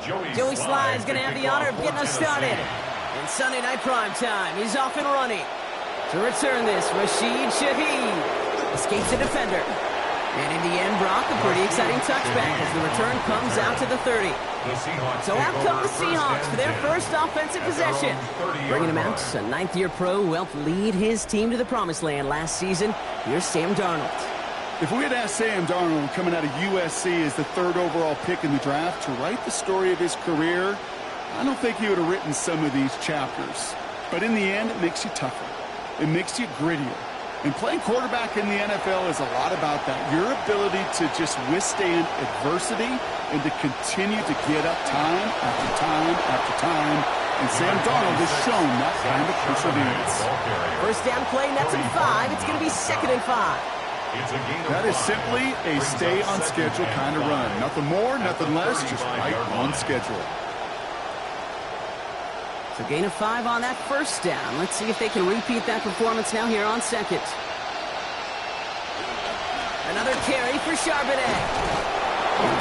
Joey Sly is going to have the honor of getting us started. In Sunday night prime time, he's off and running. To return this, Rashid Shaheed escapes a defender. And in the end, Brock, a pretty exciting touchback as the return comes out to the 30. So out come the Seahawks for their first offensive possession. Bringing him out, a ninth-year pro who helped lead his team to the promised land last season. Here's Sam Darnold. If we had asked Sam Darnold, coming out of USC as the 3rd overall pick in the draft, to write the story of his career, I don't think he would have written some of these chapters. But in the end, it makes you tougher. It makes you grittier. And playing quarterback in the NFL is a lot about that. Your ability to just withstand adversity and to continue to get up time after time after time. And Sam Darnold has shown that kind of perseverance. First down play, nets him 5. It's going to be 2nd and 5. That is simply a stay-on-schedule kind of run. Nothing more, nothing less, just right on schedule. So gain of 5 on that first down. Let's see if they can repeat that performance now here on 2nd. Another carry for Charbonnet.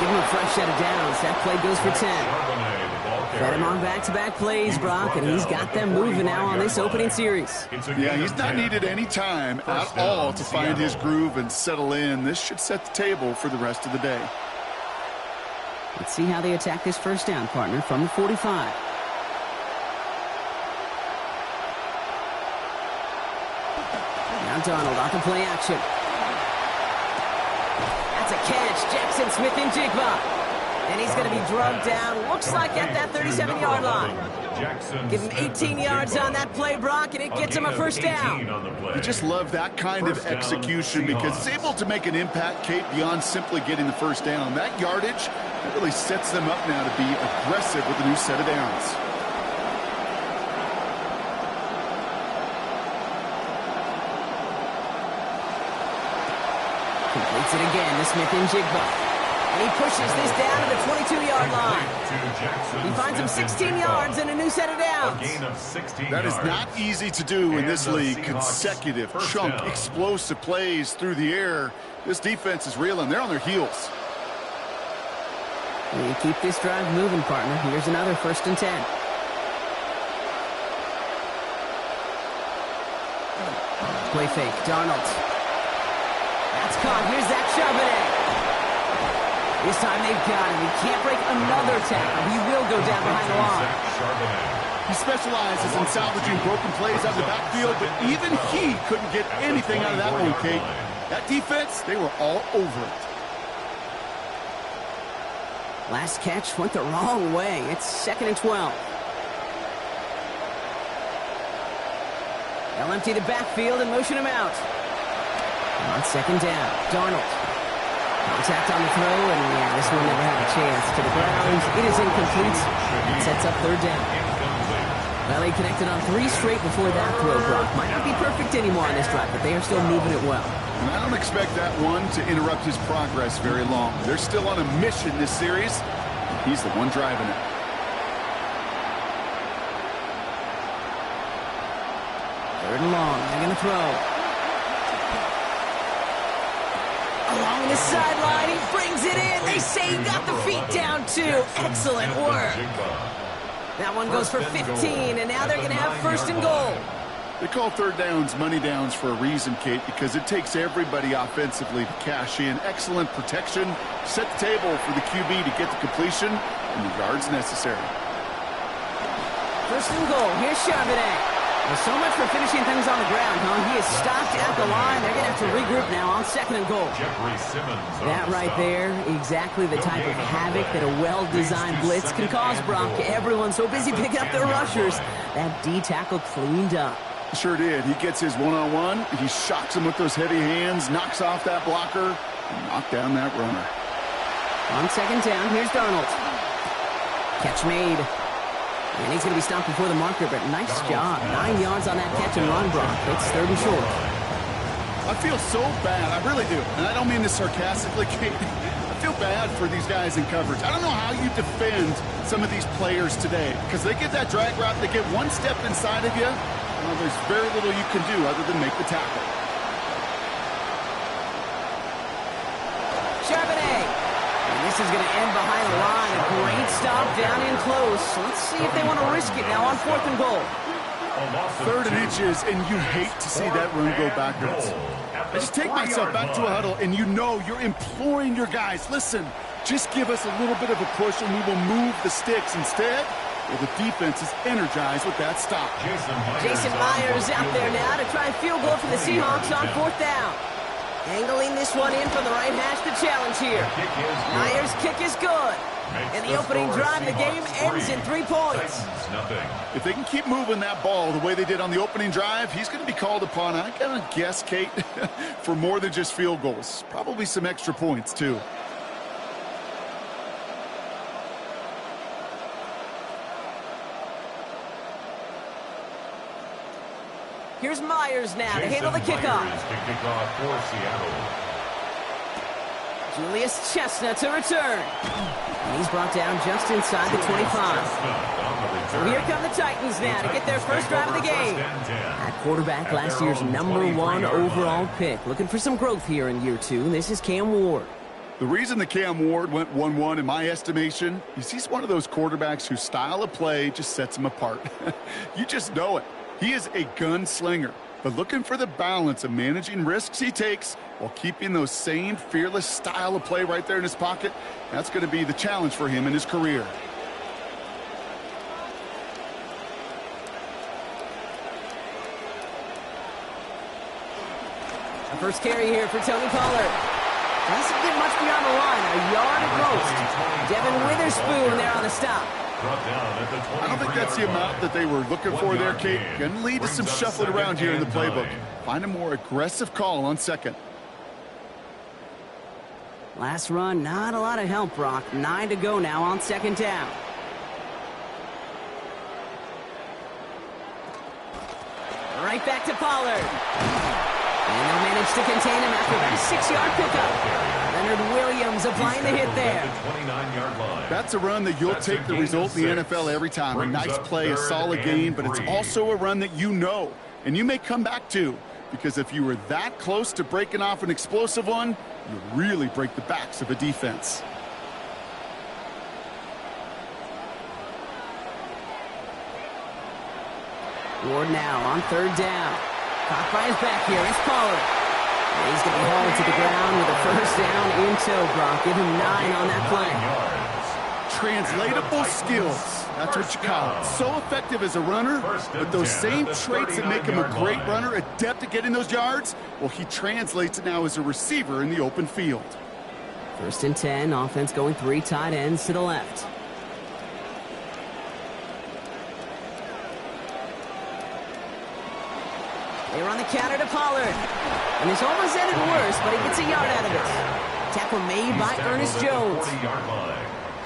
Give him a fresh set of downs. That play goes for 10. Fed him on back-to-back plays, Brock, and he's got them moving now on this opening series. Yeah, he's not needed any time at all to find his groove and settle in. This should set the table for the rest of the day. Let's see how they attack this first down, partner, from the 45. Now Darnold off the play action. That's a catch. Jackson Smith-Njigba. And he's going to be drugged down, looks like at that 37-yard line. Give him 18 yards on that play, Brock, and it gets him a first down. You just love that kind of execution because it's able to make an impact, Kate, beyond simply getting the first down. That yardage, that really sets them up now to be aggressive with a new set of downs. Completes it again to Smith-Njigba. And he pushes this down to the 22-yard line. He finds him 16 yards and a new set of downs. That is not easy to do in this league. Consecutive, chunk, explosive plays through the air. This defense is reeling. They're on their heels. You keep this drive moving, partner. Here's another 1st and 10. Play fake. Darnold. That's caught. Here's that Charbonnet. This time they've got him. He can't break another tackle. He will go down behind the line. He specializes in salvaging broken plays out of the backfield, but even he couldn't get anything out of that one, Kate. That defense, they were all over it. Last catch went the wrong way. It's 2nd and 12. They'll empty the backfield and motion him out. On 2nd down, Darnold. Contact on the throw, and yeah, this one never had a chance. To the ground, it is incomplete. That sets up 3rd down. Well, he connected on 3 straight before that throw, Brock. Might not be perfect anymore on this drive, but they are still moving it well. And I don't expect that one to interrupt his progress very long. They're still on a mission this series. He's the one driving it. Third and long. They're going to throw. Along the sideline, he brings it in. They say he got the feet down, too. Excellent work. That one goes for 15, and now they're going to have 1st and goal. They call 3rd downs money downs for a reason, Kate, because it takes everybody offensively to cash in. Excellent protection. Set the table for the QB to get the completion and the yards necessary. 1st and goal. Here's Charbonnet. Well, so much for finishing things on the ground, huh? He is stopped at the line. They're going to have to regroup now on 2nd and goal. That right there, exactly the type of havoc that a well-designed blitz can cause, Brock. Everyone's so busy picking up their rushers. That D tackle cleaned up. Sure did. He gets his one-on-one. He shocks him with those heavy hands, knocks off that blocker, and knocks down that runner. On 2nd down, here's Darnold. Catch made. And he's going to be stopped before the marker, but nice job. 9 yards on that catch and run, Brock. It's 3rd and short. I feel so bad. I really do. And I don't mean this sarcastically, Kate. I feel bad for these guys in coverage. I don't know how you defend some of these players today because they get that drag route, they get one step inside of you. Well, there's very little you can do other than make the tackle. Charbonnet. And this this is going to end behind the line. A great stop down in close. Let's see if they want to risk it now on 4th and goal. 3rd and inches, and you hate to see that run go backwards. I just take myself back to a huddle, and you know you're imploring your guys, listen, just give us a little bit of a push, and we will move the sticks. Instead, well, the defense is energized with that stop. Jason Myers out there now to try a field goal for the Seahawks on 4th down. Angling this one in from the right hash to challenge here. Myers' kick is good. And the opening drive of the game ends in 3 points. If they can keep moving that ball the way they did on the opening drive, he's going to be called upon, I gotta guess, Kate, for more than just field goals. Probably some extra points, too. Here's Myers now to handle the kickoff. Julius Chestnut to return. And he's brought down just inside the 25. So here come the Titans now to get their first drive of the game. At quarterback, last year's #1 overall pick. Looking for some growth here in year 2. This is Cam Ward. The reason that Cam Ward went 1-1 in my estimation is he's one of those quarterbacks whose style of play just sets him apart. You just know it. He is a gunslinger, but looking for the balance of managing risks he takes while keeping those same fearless style of play right there in his pocket, that's going to be the challenge for him in his career. A first carry here for Tony Pollard. Doesn't get much beyond the line, a yard at most. Devin Witherspoon there on the stop. I don't think that's the amount that they were looking for there, Kate. Going to lead to some shuffling around here in the playbook. Find a more aggressive call on 2nd. Last run, not a lot of help, Brock. 9 to go now on 2nd down. Right back to Pollard. And they'll manage to contain him after that 6-yard pickup. Leonard Williams applying the hit there. That's a run that you'll take the result in the NFL every time. A nice play, a solid game, but it's also a run that you know, and you may come back to, because if you were that close to breaking off an explosive one, you really break the backs of a defense. Ward now on 3rd down. Caught by his back here. It's Pollard. And he's going to be hauled to the ground with a 1st down in tow, Brock. Give him 9 on that play. Translatable skills. That's what you call it. So effective as a runner, but those same traits that make him a great runner, adept at getting those yards, well, he translates it now as a receiver in the open field. 1st and 10. Offense going 3 tight ends to the left. They run the counter to Pollard. And this almost ended worse, but he gets a yard out of it. Tackle made by Ernest Jones.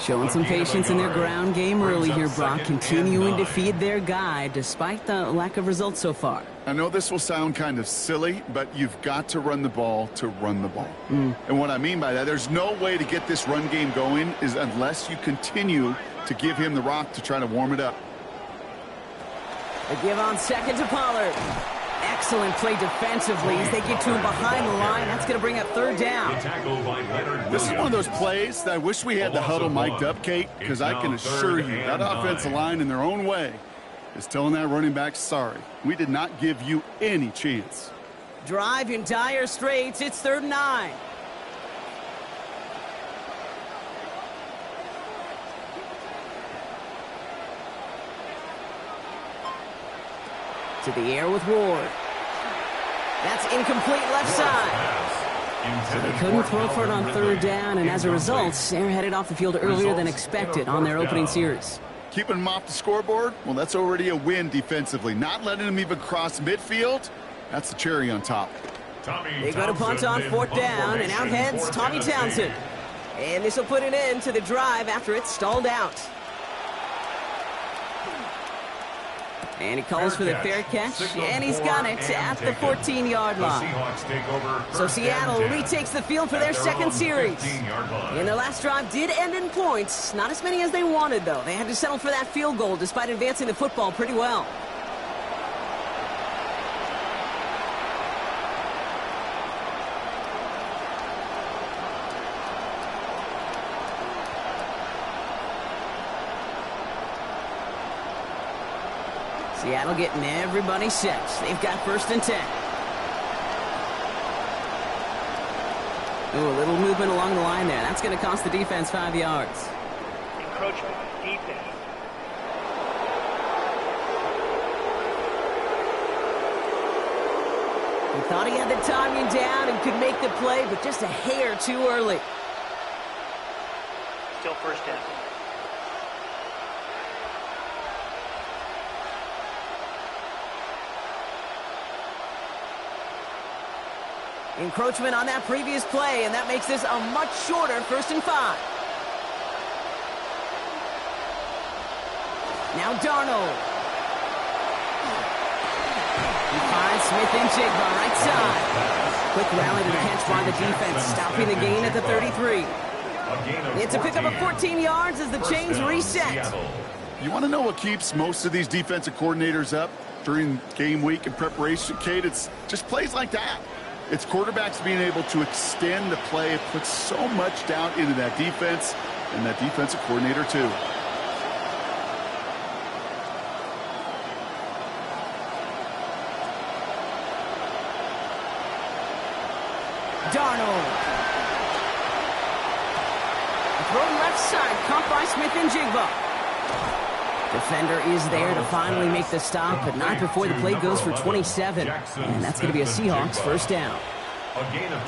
Showing some patience in their ground game early here, Brock. Continuing to feed their guy despite the lack of results so far. I know this will sound kind of silly, but you've got to run the ball to run the ball. And what I mean by that, there's no way to get this run game going is unless you continue to give him the rock to try to warm it up. They give on 2nd to Pollard. Excellent play defensively as they get to him behind the line. That's going to bring up 3rd down. This is one of those plays that I wish we had the huddle mic'd up, Kate, because I can assure you that offensive line in their own way is telling that running back, sorry, we did not give you any chance. Drive in dire straits. It's 3rd and 9. To the air with Ward. That's incomplete left side. So they couldn't throw for it on 3rd down, and as a result, they're headed off the field earlier than expected on their opening series. Keeping them off the scoreboard, well, that's already a win defensively. Not letting them even cross midfield, that's the cherry on top. They go to punt on 4th down, and out heads Tommy Townsend. And this will put an end to the drive after it's stalled out. And he calls for the fair catch, and he's got it at the 14-yard line. So Seattle retakes the field for their 2nd series. And their last drive did end in points. Not as many as they wanted, though. They had to settle for that field goal despite advancing the football pretty well. Seattle getting everybody set. They've got 1st and 10. Ooh, a little movement along the line there. That's going to cost the defense 5 yards. Encroachment defense. He thought he had the timing down and could make the play, but just a hair too early. Still 1st down. Encroachment on that previous play, and that makes this a much shorter 1st and 5. Now Darnold. He finds Smith and Jigba right side. Quick rally to the catch by the defense, stopping the gain at the 33. It's a pickup of 14 yards as the chains reset. You want to know what keeps most of these defensive coordinators up during game week and preparation, Kate? It's just plays like that. It's quarterbacks being able to extend the play. It puts so much doubt into that defense and that defensive coordinator too. Darnold. Thrown left side, caught by Smith and Jigba. Defender is there to finally make the stop, but not before the play goes for 27. And that's going to be a Seahawks 1st down.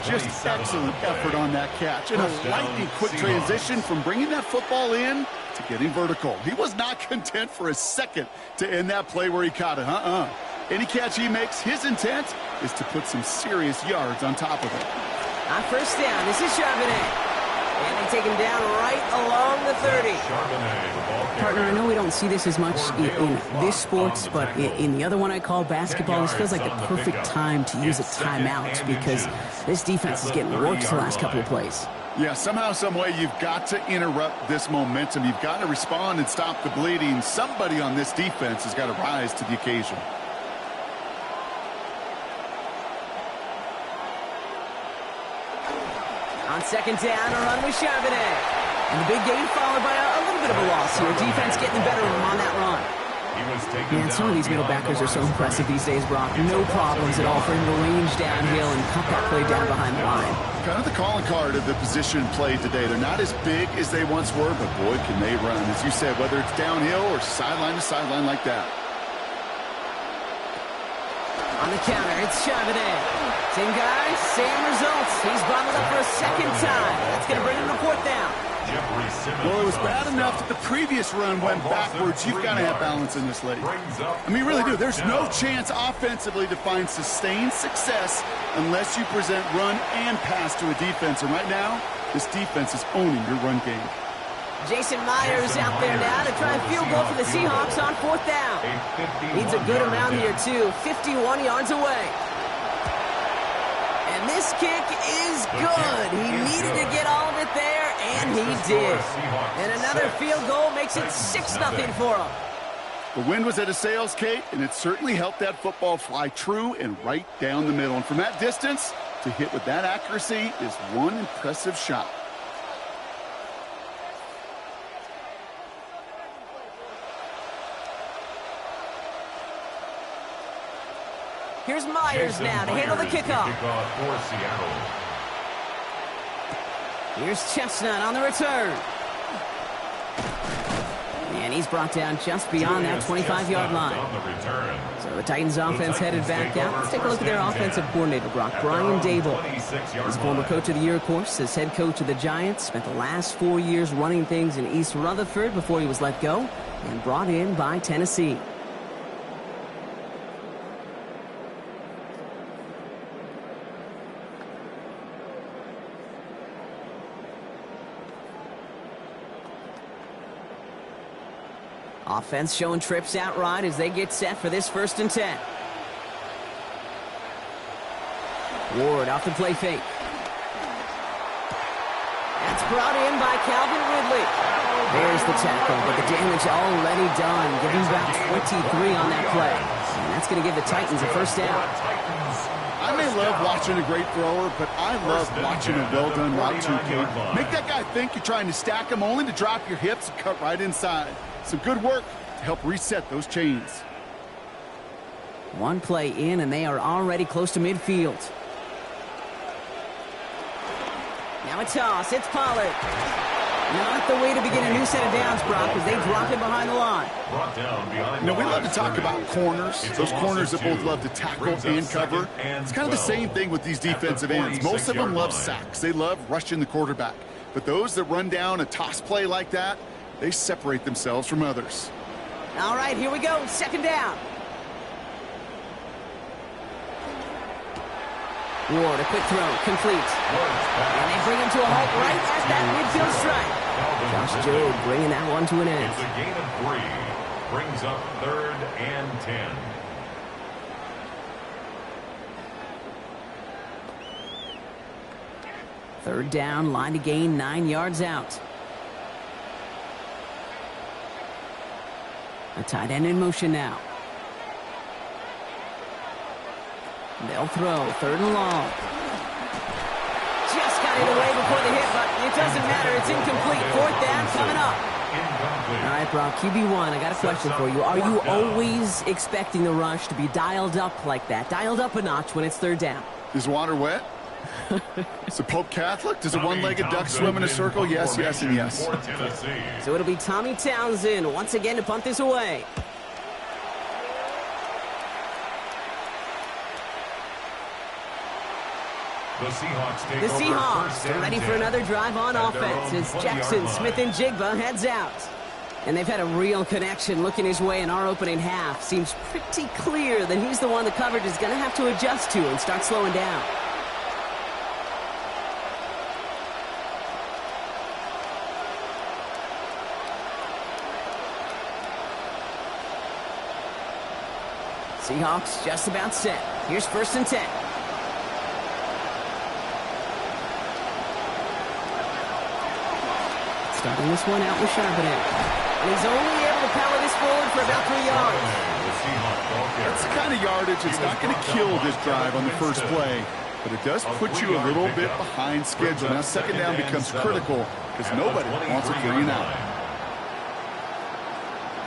Just excellent effort on that catch. And a lightning quick transition from bringing that football in to getting vertical. He was not content for a second to end that play where he caught it. Any catch he makes, his intent is to put some serious yards on top of it. On 1st down, this is Charbonnet. And they take him down right along the 30. Partner, I know we don't see this as much in this sports, but in the other one I call basketball, this feels like the perfect time to use a timeout because this defense is getting worked the last couple of plays. Yeah, somehow, some way, you've got to interrupt this momentum. You've got to respond and stop the bleeding. Somebody on this defense has got to rise to the occasion. On 2nd down, a run with Charbonnet. And the big gain followed by a little bit of a loss here. Defense getting the better of him on that run. Man, some of these middle backers are so impressive these days, Brock. No problems at all for him to range downhill and cut that play down behind the line. Kind of the calling card of the position played today. They're not as big as they once were, but boy, can they run. As you said, whether it's downhill or sideline to sideline like that. On the counter, it's Charbonnet. Same guy, same results. He's bottled up for a 2nd time. That's going to bring him to 4th down. Well, it was bad enough that the previous run went backwards. You've got to have balance in this league. I mean, you really do. There's no chance offensively to find sustained success unless you present run and pass to a defense. And right now, this defense is owning your run game. Jason Myers out there now to try a field goal for the Seahawks on 4th down. Needs a good amount here, too. 51 yards away. And this kick is good. He needed to get all of it there, and he did. And another field goal makes it 6-0 for him. The wind was at a sails, Kate, and it certainly helped that football fly true and right down the middle. And from that distance, to hit with that accuracy is one impressive shot. Here's Myers now to handle the kickoff. Here's Chestnut on the return. And he's brought down just beyond that 25-yard line. So the Titans offense headed back out. Let's take a look at their offensive coordinator, Brock. Brian Dable. He's former coach of the year, of course, as head coach of the Giants. Spent the last 4 years running things in East Rutherford before he was let go and brought in by Tennessee. Offense showing trips out right as they get set for this 1st and 10. Ward off the play fake. That's brought in by Calvin Ridley. There's the tackle, but the damage already done. Giving about 23 on that play. And that's going to give the Titans a 1st down. I may love watching a great thrower, but I love watching a well-done route too, Kate. Make that guy think you're trying to stack him only to drop your hips and cut right inside. Some good work to help reset those chains. One play in, and they are already close to midfield. Now a toss. It's Pollard. Not the way to begin a new set of downs, Brock, as they drop it behind the line. You know, we love to talk about corners, those corners that both love to tackle and cover. It's kind of the same thing with these defensive ends. Most of them love sacks. They love rushing the quarterback. But those that run down a toss play like that, they separate themselves from others. All right, here we go. Second down. Ward, a quick throw, complete. And they bring him to a halt right at that midfield strike. Josh Jobe bringing that one to an end. It's a gain of 3. Brings up 3rd and 10. Third down, line to gain 9 yards out. A tight end in motion now. They'll throw, 3rd and long. Just got it away before the hit, but it doesn't matter. It's incomplete. 4th down coming up. All right, Brock, QB1, I got a question for you. Are you always expecting the rush to be dialed up like that, dialed up a notch when it's 3rd down? Is water wet? Is the Pope Catholic? Does a one-legged duck swim in a circle? Yes, yes, and yes. So it'll be Tommy Townsend once again to punt this away. The Seahawks are ready for another drive on offense as Jackson, Smith, and Jigba heads out. And they've had a real connection looking his way in our opening half. Seems pretty clear that he's the one the coverage is going to have to adjust to and start slowing down. Seahawks just about set. Here's 1st and 10. Starting this one out with Charbonnet. And he's only able to power this forward for about 3 yards. That's the kind of yardage that's not going to kill this drive on the first play, but it does put you a little bit behind schedule. Now 2nd down becomes critical because nobody wants a 3 and out.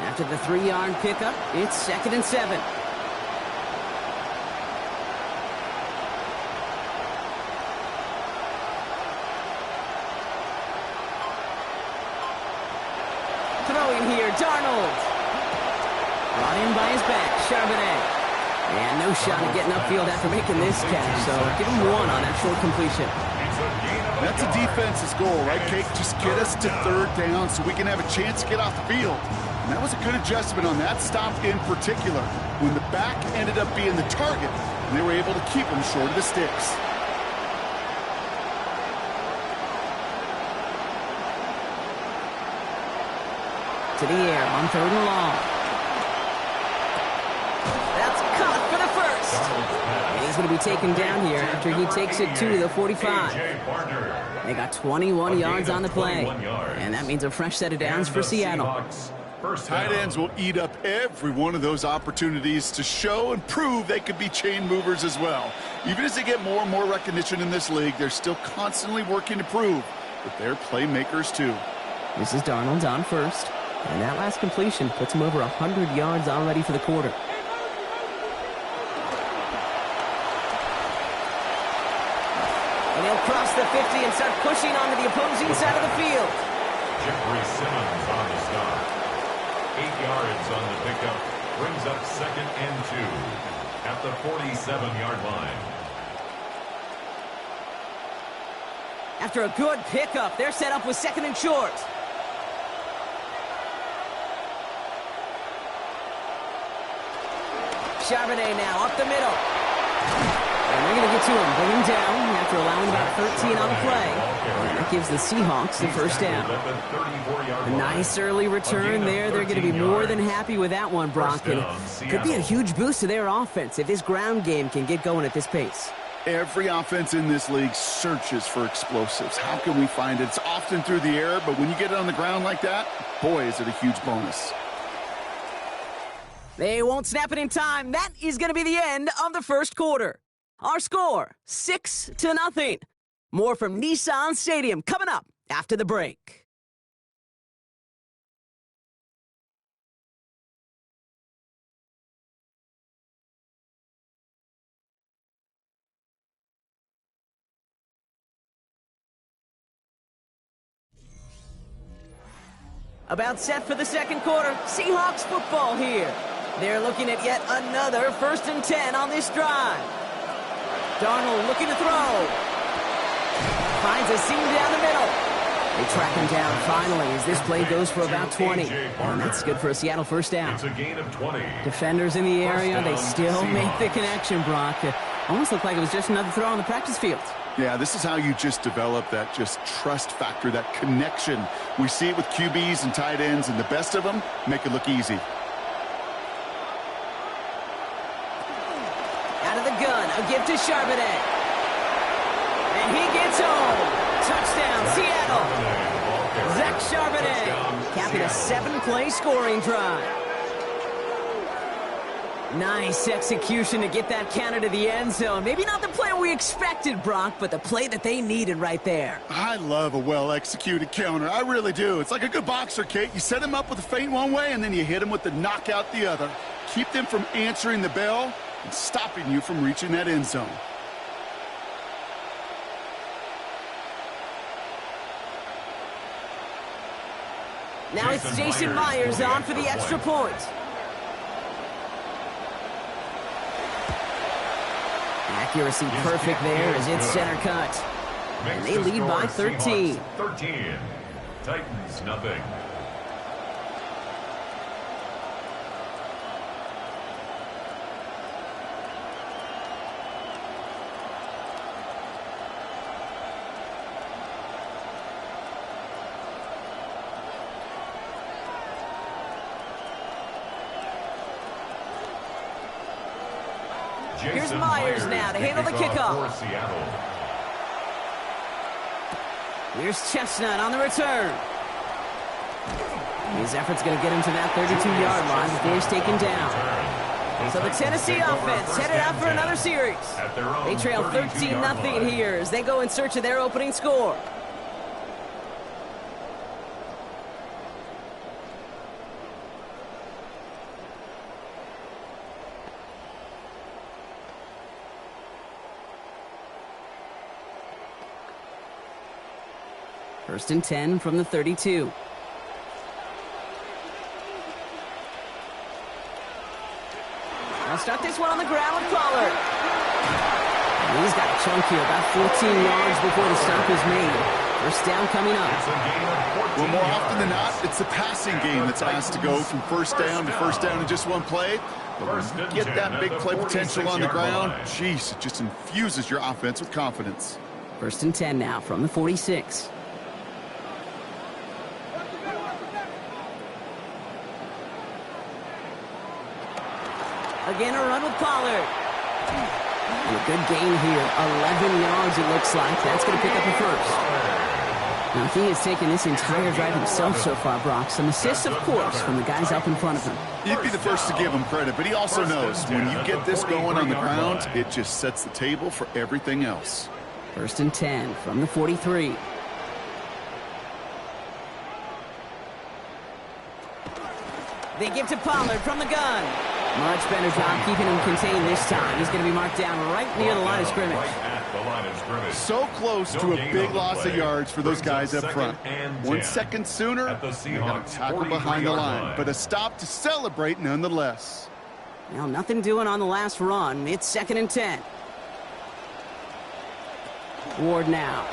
After the 3-yard pickup, it's 2nd and 7. Throwing here, Darnold. Brought in by his back, Charbonnet. And no shot at getting upfield after making this catch, so give him 1 on that short completion. That's a defense's goal, right, Cake? Just get us to 3rd down so we can have a chance to get off the field. And that was a good adjustment on that stop in particular, when the back ended up being the target, and they were able to keep him short of the sticks. To the air on 3rd and long. That's caught for the 1st. And he's going to be taken down here after he takes it to the 45. They got 21 yards on the play. And that means a fresh set of downs for Seattle. Tight ends will eat up every one of those opportunities to show and prove they could be chain movers as well. Even as they get more and more recognition in this league, they're still constantly working to prove that they're playmakers too. This is Darnold on 1st. And that last completion puts him over 100 yards already for the quarter. And he'll cross the 50 and start pushing onto the opposing side of the field. Jeffrey Simmons on the stop. 8 yards on the pickup. Brings up 2nd and 2 at the 47-yard line. After a good pickup, they're set up with 2nd and short. Charbonnet now up the middle. And they're going to get to him. Bring him down after allowing about 13 on the play. And that gives the Seahawks the 1st down. A nice early return there. They're going to be more than happy with that one, Brock. And it could be a huge boost to their offense if this ground game can get going at this pace. Every offense in this league searches for explosives. How can we find it? It's often through the air, but when you get it on the ground like that, boy, is it a huge bonus. They won't snap it in time. That is going to be the end of the 1st quarter. Our score, 6-0. More from Nissan Stadium coming up after the break. About set for the second quarter. Seahawks football here. They're looking at yet another 1st and 10 on this drive. Darnold looking to throw. Finds a seam down the middle. They track him down finally as this play goes for about 20. And that's good for a Seattle first down. It's a gain of 20. Defenders in the area, they still make the connection, Brock. It almost looked like it was just another throw on the practice field. Yeah, this is how you just develop that just trust factor, that connection. We see it with QBs and tight ends, and the best of them make it look easy. Out of the gun, a gift to Charbonnet. And he gets home. Touchdown, Seattle. Zach Charbonnet capping a 7-play scoring drive. Nice execution to get that counter to the end zone. Maybe not the play we expected, Brock, but the play that they needed right there. I love a well-executed counter. I really do. It's like a good boxer, Kate. You set him up with a feint one way, and then you hit him with the knockout the other. Keep them from answering the bell and stopping you from reaching that end zone. Now it's Jason Myers on for the extra point. Accuracy perfect there as it's center cut. And they lead by 13. 13. Titans nothing. Here's Myers now to handle the kickoff. Here's Chestnut on the return. His effort's going to get him to that 32-yard line before he's taken down. So the Tennessee offense headed out for another series. They trail 13-0 here as they go in search of their opening score. First and 10 from the 32. I'll start this one on the ground with Pollard. And he's got a chunk here, about 14 yards before the stop is made. First down coming up. Well, more often than not, it's the passing game that's asked to go from first down in just one play. But when you get that big play potential on the ground, geez, it just infuses your offense with confidence. First and 10 now from the 46. Again, a run with Pollard. And a good gain here. 11 yards, it looks like. That's going to pick up a first. Now, he has taken this entire drive himself so far, Brock. Some assists, of course, from the guys up in front of him. You'd be the first to give him credit, but he also knows when you get this going on the ground, it just sets the table for everything else. First and 10 from the 43. They give to Pollard from the gun. Much better job keeping him contained this time. He's going to be marked down right near the line of scrimmage. So close to a big loss of yards for those guys up front. 1 second sooner, they got to tackle behind the line. But a stop to celebrate nonetheless. Well, nothing doing on the last run. It's 2nd and 10. Ward now.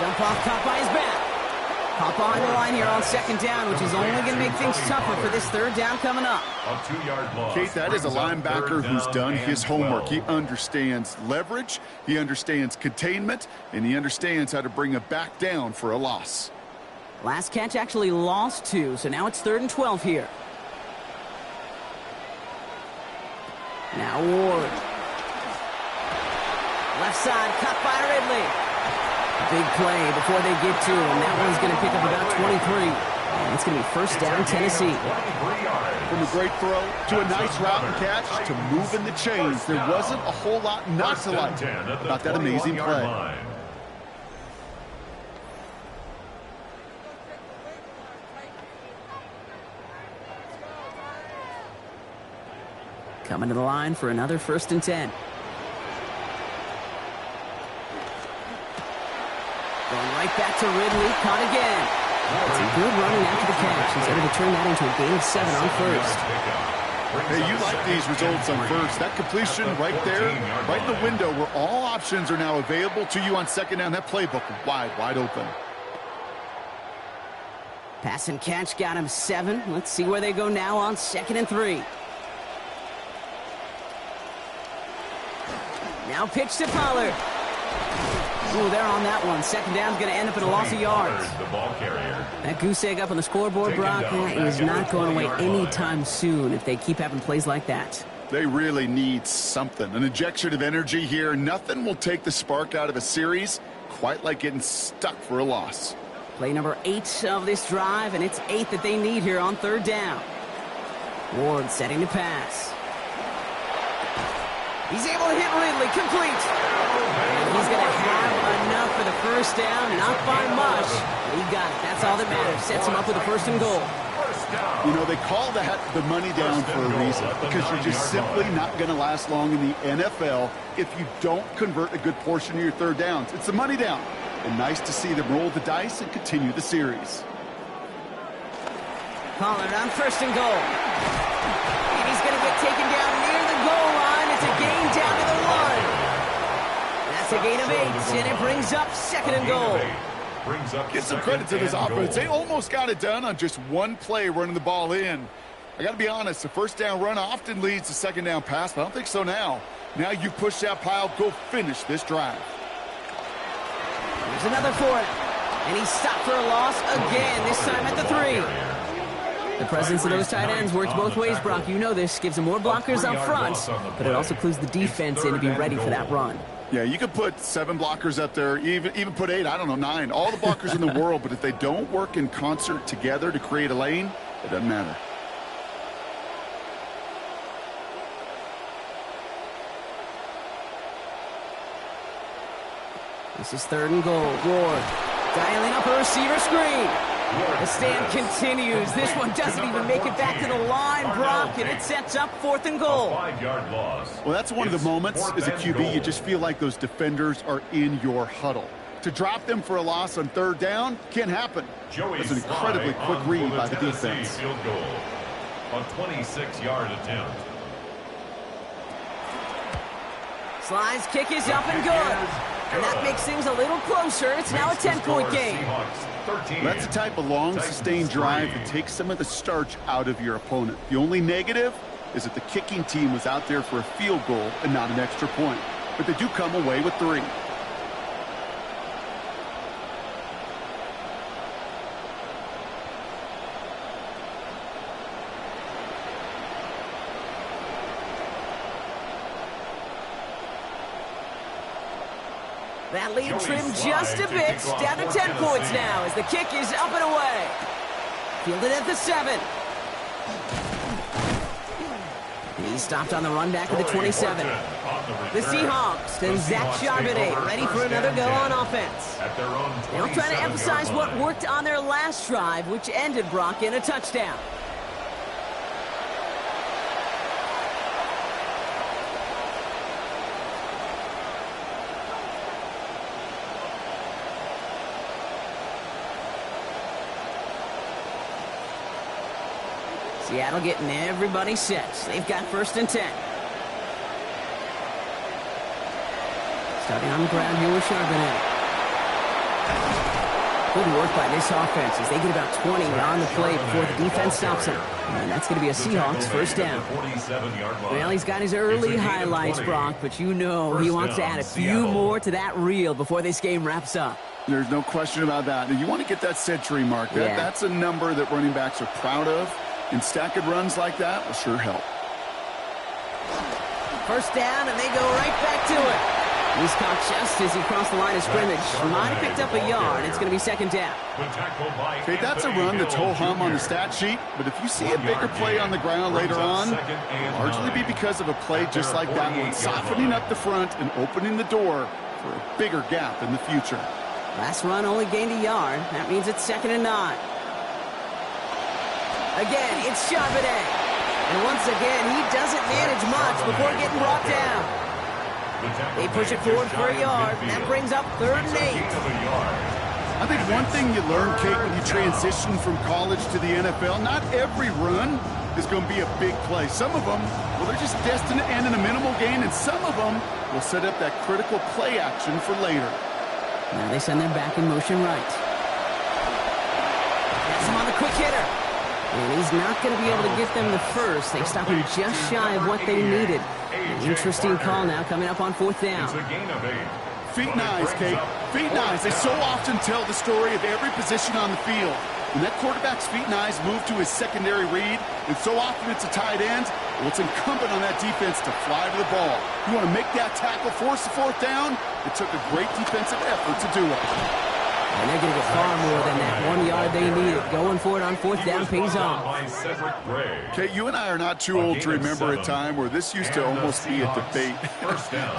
Dump off, caught by his back. Hop on the line here on 2nd down, which is only going to make things tougher for this 3rd down coming up. A 2-yard loss. Kate, that is a linebacker who's done his homework. He understands leverage, he understands containment, and he understands how to bring a back down for a loss. Last catch actually lost 2, so now it's 3rd and 12 here. Now Ward. Left side, cut by Ridley. Big play before they get to him. That one's going to pick up about 23. And it's going to be first down, Tennessee. From a great throw to a nice route and catch to moving the chains, there wasn't a whole lot not to like about that amazing play. Coming to the line for another 1st and 10. Going right back to Ridley, caught again. It's a good running after the catch. He's able to turn that into a gain of 7 on first. Hey, you like these results on first. That completion right there, right in the window where all options are now available to you on second down. That playbook wide open. Pass and catch got him 7. Let's see where they go now on 2nd and 3. Now pitch to Pollard. Ooh, they're on that one. Second down's going to end up in a loss of yards. The ball carrier. That goose egg up on the scoreboard, Brock, is not going away anytime soon if they keep having plays like that. They really need something. An injection of energy here. Nothing will take the spark out of a series quite like getting stuck for a loss. Play number 8 of this drive, and it's 8 that they need here on 3rd down. Ward setting to pass. He's able to hit Ridley, complete. And he's going to have enough for the first down, not by much. He got it. That's all that matters. Sets him up with a 1st and goal. You know, they call that the money down for a reason, because you're just simply not going to last long in the NFL if you don't convert a good portion of your 3rd downs. It's the money down. And nice to see them roll the dice and continue the series. Pollard on 1st and goal. And he's going to get taken down near the goal line. It's a gain down to the 1. That's a gain of 8, and it brings up 2nd and goal. Get some credit to this offense. They almost got it done on just one play running the ball in. I got to be honest, the 1st down run often leads to 2nd down pass, but I don't think so now. Now you push that pile, go finish this drive. There's another for it. And he's stopped for a loss again, this time at the 3. The presence of those tight ends works both ways, Brock. You know this. Gives them more blockers up front, but it also clues the defense in to be ready for that run. Yeah, you could put 7 blockers up there, even put 8, I don't know, 9. All the blockers in the world, but if they don't work in concert together to create a lane, it doesn't matter. This is 3rd and goal. Ward dialing up a receiver screen. The stand continues. This one doesn't even make it back to the line, Brock, and it sets up 4th and goal. 5-yard loss. Well, that's one of the moments as a QB you just feel like those defenders are in your huddle. To drop them for a loss on 3rd down can't happen. It's an incredibly quick read by the defense. Field goal. A 26-yard attempt. Slide's kick is up and good. And that makes things a little closer. It's now a 10-point game. That's the type of long, sustained drive that takes some of the starch out of your opponent. The only negative is that the kicking team was out there for a field goal and not an extra point. But they do come away with 3. That lead trimmed just a bit, down to 10 points now as the kick is up and away. Fielded at the 7. He stopped on the run back at the 27. The Seahawks and Zach Charbonnet ready for another go on offense. They'll try to emphasize what worked on their last drive, which ended, Brock, in a touchdown. Seattle getting everybody set. They've got 1st and 10. Starting on the ground here with Charbonnet. Good work by this offense as they get about 20 on the play before the defense stops him. And that's going to be a Seahawks 1st down. Well, he's got his early highlights, Brock, but you know he wants to add a few more to that reel before this game wraps up. There's no question about that. And you want to get that century mark. That's a number that running backs are proud of. And stacking runs like that will sure help. 1st down, and they go right back to it. He's caught just as he crossed the line of scrimmage. Might have picked up a yard. It's going to be 2nd down. Okay, that's a run that's ho-hum on the stat sheet, but if you see a bigger play on the ground later on, it'll largely be because of a play just like that one, softening up the front and opening the door for a bigger gap in the future. Last run only gained a yard. That means it's 2nd and 9. Again, it's Charbonnet. And once again, he doesn't manage much before getting brought down. They push it forward for a yard. That brings up 3rd and 8. I think one thing you learn, Kate, when you transition from college to the NFL, not every run is going to be a big play. Some of them, well, they're just destined to end in a minimal gain, and some of them will set up that critical play action for later. Now they send them back in motion right. That's him on the quick hitter. And he's not going to be able to get them the first. They stop him just shy of what they needed. An interesting call now coming up on 4th down. It's a gain of 8. Feet and eyes, Kate. Feet and eyes. They so often tell the story of every position on the field. When that quarterback's feet and eyes move to his secondary read, and so often it's a tight end, well, it's incumbent on that defense to fly to the ball. You want to make that tackle, force the 4th down? It took a great defensive effort to do it. And they're going to get far more than that 1 yard they needed. Going for it on 4th down pays off. Kate, you and I are not too old to remember a time where this used to almost be a debate.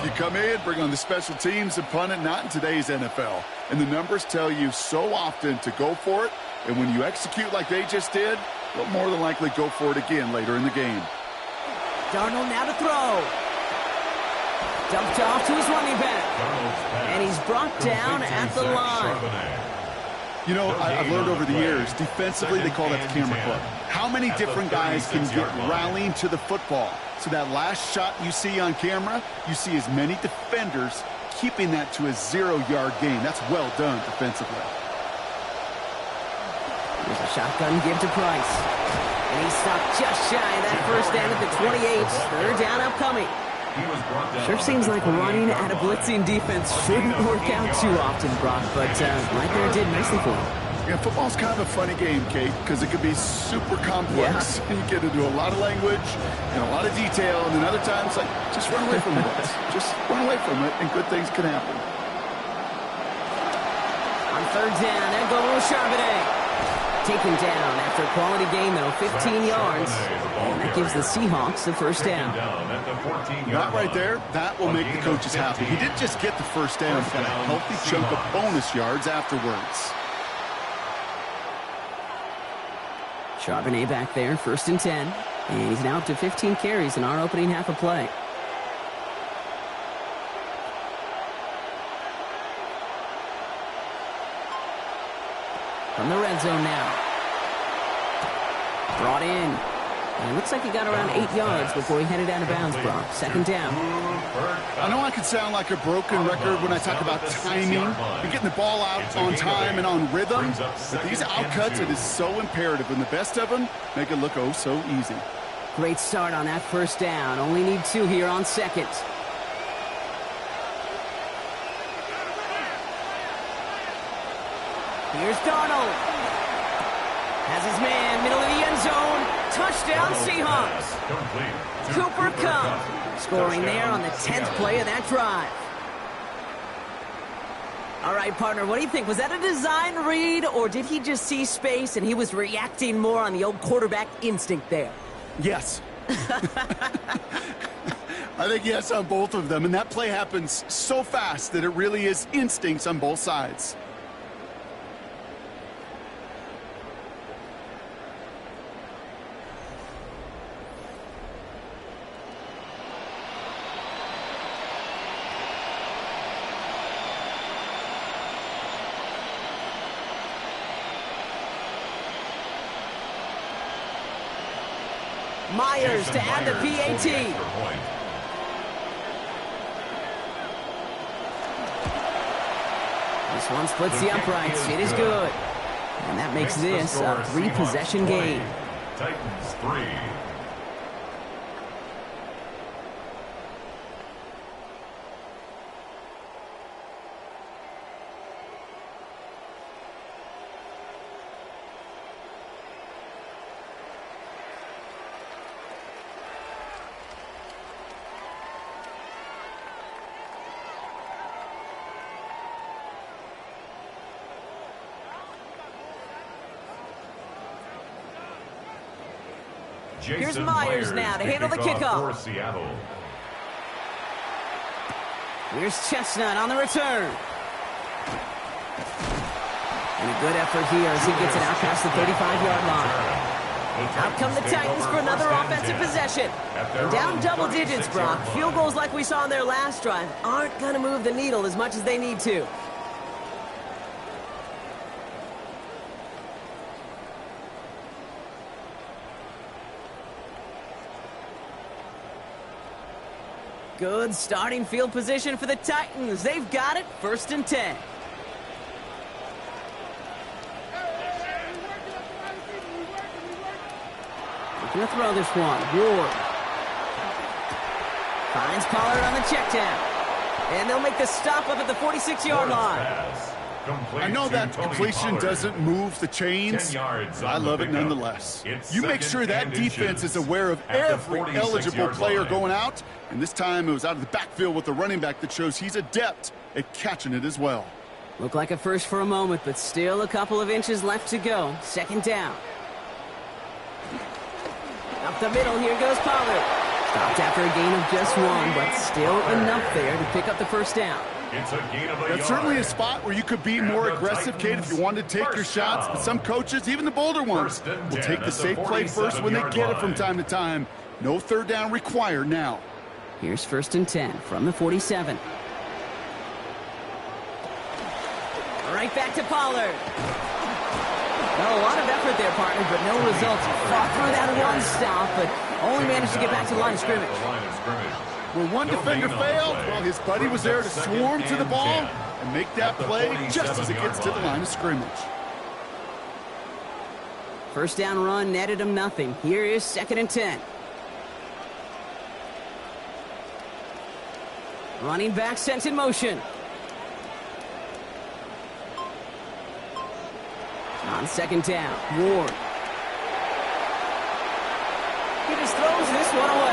You come in, bring on the special teams and punt it, not in today's NFL. And the numbers tell you so often to go for it, and when you execute like they just did, they'll more than likely go for it again later in the game. Darnold now to throw. Dumped off to his running back. And he's brought down at the line. You know, I've learned over the years, defensively, they call that the camera club. How many different guys can get rallying to the football? So that last shot you see on camera, you see as many defenders keeping that to a 0-yard gain. That's well done defensively. Here's a shotgun give to Price. And he's stopped just shy of that first down at the 28. 3rd down upcoming. Sure seems like running at a blitzing defense shouldn't work out too often, Brock, but right there it did nicely for him. Yeah, football's kind of a funny game, Kate, because it can be super complex. Yeah. You get into a lot of language and a lot of detail, and then other times, like, just run away from it. Just run away from it, and good things can happen. On 3rd down, they're going with Charbonnet. Taken down after a quality gain, though, 15 yards. And that gives the Seahawks the 1st down. That right there, that will make the coaches happy. He didn't just get the 1st down, he got a healthy chunk of bonus yards afterwards. Charbonnet back there, 1st and 10. And he's now up to 15 carries in our opening half of play. From the red zone now. Brought in. And it looks like he got around 8 yards before he headed out of bounds, Brock. 2nd down. I know I could sound like a broken record when I talk about timing and getting the ball out on time and on rhythm, but these outcuts, it is so imperative, and the best of them make it look oh so easy. Great start on that 1st down. Only need 2 here on 2nd. Here's Darnold. Has his man, middle of the end zone. Touchdown, Seahawks. Cooper Kupp scoring there on the 10th play of that drive. All right, partner, what do you think? Was that a design read, or did he just see space and he was reacting more on the old quarterback instinct there? Yes. I think yes on both of them, and that play happens so fast that it really is instincts on both sides. Myers to add the PAT. This one splits the uprights. It is good. And that makes this a 3-possession game. Titans 3. Here's Myers now to handle the kickoff. For Seattle. Here's Chestnut on the return. And a good effort here as he gets it out past the 35-yard line. Out come the Titans for another offensive possession. And down double digits, Brock. Field goals like we saw in their last drive aren't going to move the needle as much as they need to. Good starting field position for the Titans. They've got it, 1st and 10. Looking to throw this one. Ward finds Pollard on the check down. And they'll make the stop up at the 46-yard line. I know that completion doesn't move the chains. I love it nonetheless. You make sure that defense is aware of every eligible player going out. And this time it was out of the backfield with the running back that shows he's adept at catching it as well. Looked like a first for a moment, but still a couple of inches left to go. 2nd down. Up the middle, here goes Pollard. Stopped after a gain of just 1, but still enough there to pick up the 1st down. It's a gain of a That's certainly a spot where you could be more aggressive, Kate, if you wanted to take your shots. But some coaches, even the bolder ones, will take the safe play first when they get it from time to time. No 3rd down required now. Here's 1st and 10 from the 47. Right back to Pollard. Well, a lot of effort there, partner, but no results. Fought through that one stop, but only managed to get back to the line of scrimmage. Where one defender failed, well, his buddy was there to swarm to the ball and make that play just as it gets to the line of scrimmage. 1st down run netted him nothing. Here is 2nd and 10. Running back sent in motion. On 2nd down, Ward. He just throws this one away.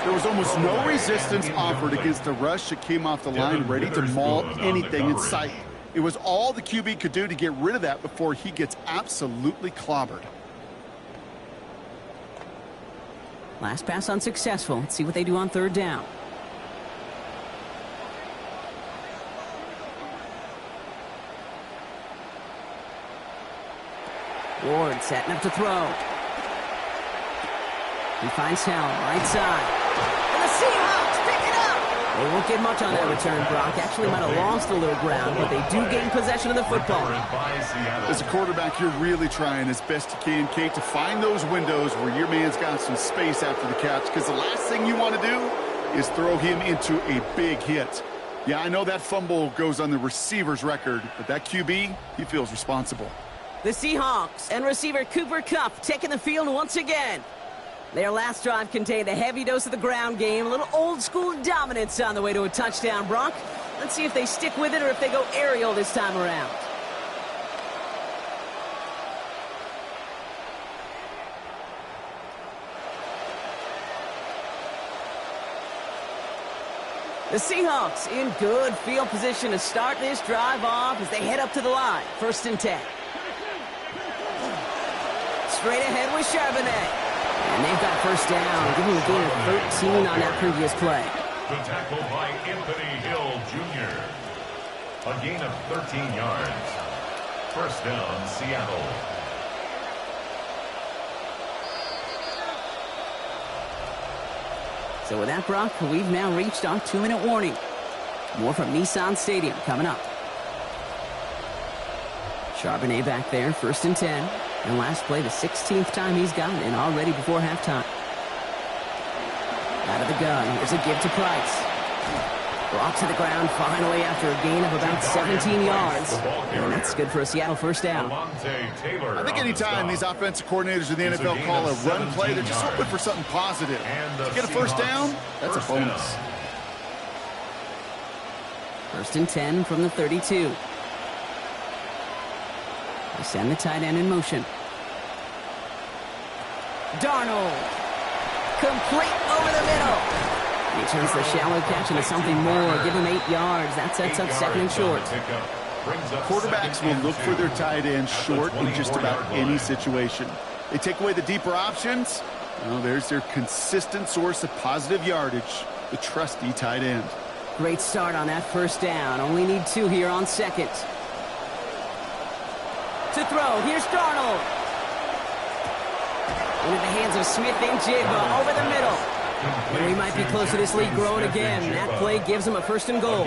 There was almost no resistance offered against a rush that came off the line ready to maul anything in sight. It was all the QB could do to get rid of that before he gets absolutely clobbered. Last pass unsuccessful. Let's see what they do on 3rd down. Ward setting up to throw. He finds Hill, right side. And the Seahawks pick it up! They won't get much on that return, Brock. Actually might have lost a little ground, but they do gain possession of the football. As a quarterback, you're really trying as best you can, Kate, to find those windows where your man's got some space after the catch, because the last thing you want to do is throw him into a big hit. Yeah, I know that fumble goes on the receiver's record, but that QB, he feels responsible. The Seahawks and receiver Cooper Kupp taking the field once again. Their last drive contained a heavy dose of the ground game, a little old-school dominance on the way to a touchdown, Brock. Let's see if they stick with it or if they go aerial this time around. The Seahawks in good field position to start this drive off as they head up to the line. 1st and 10. Straight ahead with Charbonnet. And they've got 1st down, giving them a gain of 13 on that previous play. The tackle by Anthony Hill, Jr. A gain of 13 yards. 1st down, Seattle. So with that, Brock, we've now reached our 2-minute warning. More from Nissan Stadium coming up. Charbonnet back there, 1st and 10. And last play, the 16th time he's gotten in already before halftime. Out of the gun, here's a give to Price. Brought to the ground finally after a gain of about 17 yards. And that's good for a Seattle 1st down. I think anytime these offensive coordinators in the NFL call a run play, they're just hoping for something positive. To get a 1st down, that's a bonus. 1st and 10 from the 32. They send the tight end in motion. Darnold. Complete over the middle. He turns the shallow catch into something more. Give him 8 yards. That sets up 2nd and short. Quarterbacks will look for their tight end short in just about any situation. They take away the deeper options. Well, there's their consistent source of positive yardage, the trusty tight end. Great start on that 1st down. Only need 2 here on 2nd. To throw, here's Darnold. Into the hands of Smith and Jigba over the middle. And we might be close to this lead growing again. That play gives them a 1st and goal.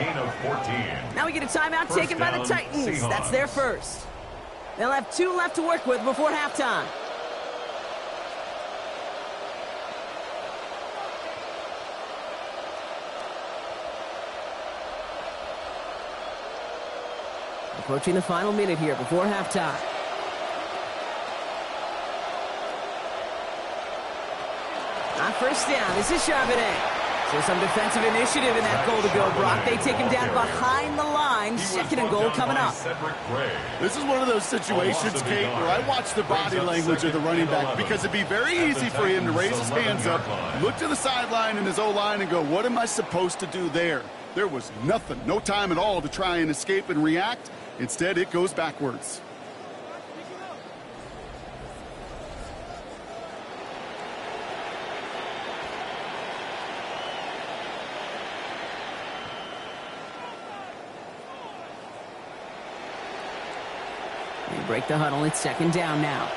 Now we get a timeout taken by the Titans. That's their 1st. They'll have 2 left to work with before halftime. Approaching the final minute here before halftime. On first down, this is Charbonnet. So some defensive initiative in that goal to go, Brock. They take him down behind the line. Second and goal coming up. This is one of those situations, Kate, where I watch the body language of the running back because it'd be very easy for him to raise his hands up, look to the sideline in his O-line and go, what am I supposed to do there? There was nothing, no time at all to try and escape and react. Instead, it goes backwards. They break the huddle. It's second down now.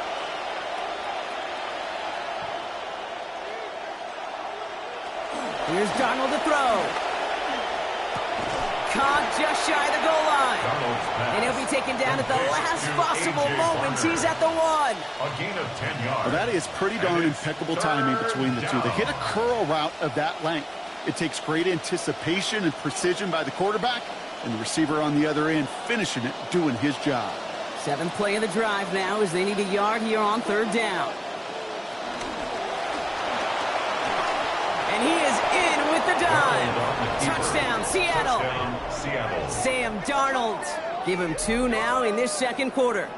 Here's Darnold to throw. Caught just shy of the goal line. And he'll be taken down at the last possible moment. He's at the 1. A gain of 10 yards. Well, that is pretty darn impeccable timing between the two. They hit a curl route of that length. It takes great anticipation and precision by the quarterback, and the receiver on the other end finishing it, doing his job. 7th play of the drive now as they need a yard here on third down. And he is in with the dive. Touchdown, Seattle. Sam Darnold. Give him 2 now in this second quarter.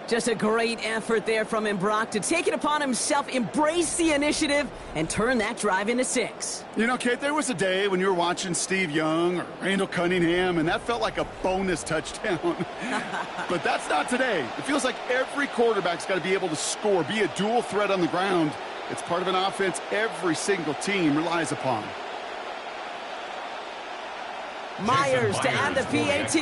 Just a great effort there from him, Brock, to take it upon himself, embrace the initiative, and turn that drive into 6. You know, Kate, there was a day when you were watching Steve Young or Randall Cunningham, and that felt like a bonus touchdown. But that's not today. It feels like every quarterback's got to be able to score, be a dual threat on the ground. It's part of an offense every single team relies upon. Myers to add the PAT.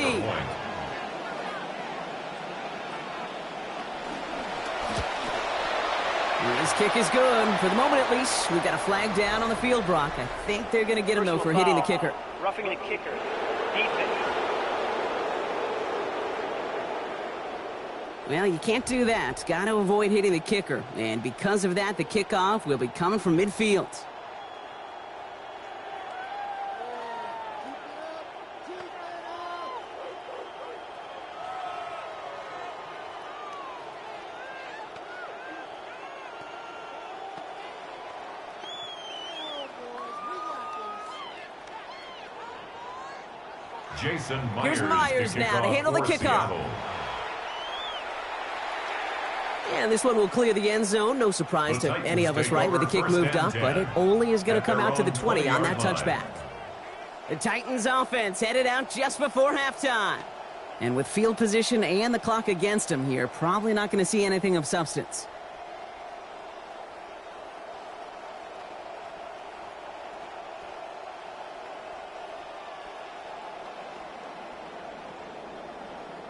His kick is good. For the moment, at least, we've got a flag down on the field, Brock. I think they're going to get him, though, for hitting the kicker. Roughing the kicker. Defense. Well, you can't do that. Got to avoid hitting the kicker. And because of that, the kickoff will be coming from midfield. Here's Myers now to handle the kickoff. And this one will clear the end zone. No surprise to any of us, right, with the kick moved up, but it only is going to come out to the 20 on that touchback. The Titans offense headed out just before halftime. And with field position and the clock against them here, probably not going to see anything of substance.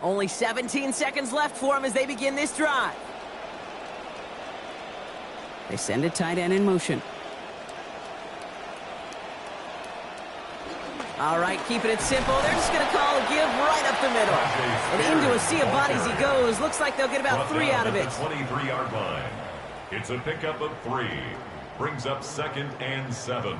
Only 17 seconds left for him as they begin this drive. They send a tight end in motion. All right, keeping it simple. They're just going to call a give right up the middle. And into a sea of bodies he goes. Looks like they'll get about 3 out of it. 23-yard line. It's a pickup of 3. Brings up 2nd and 7.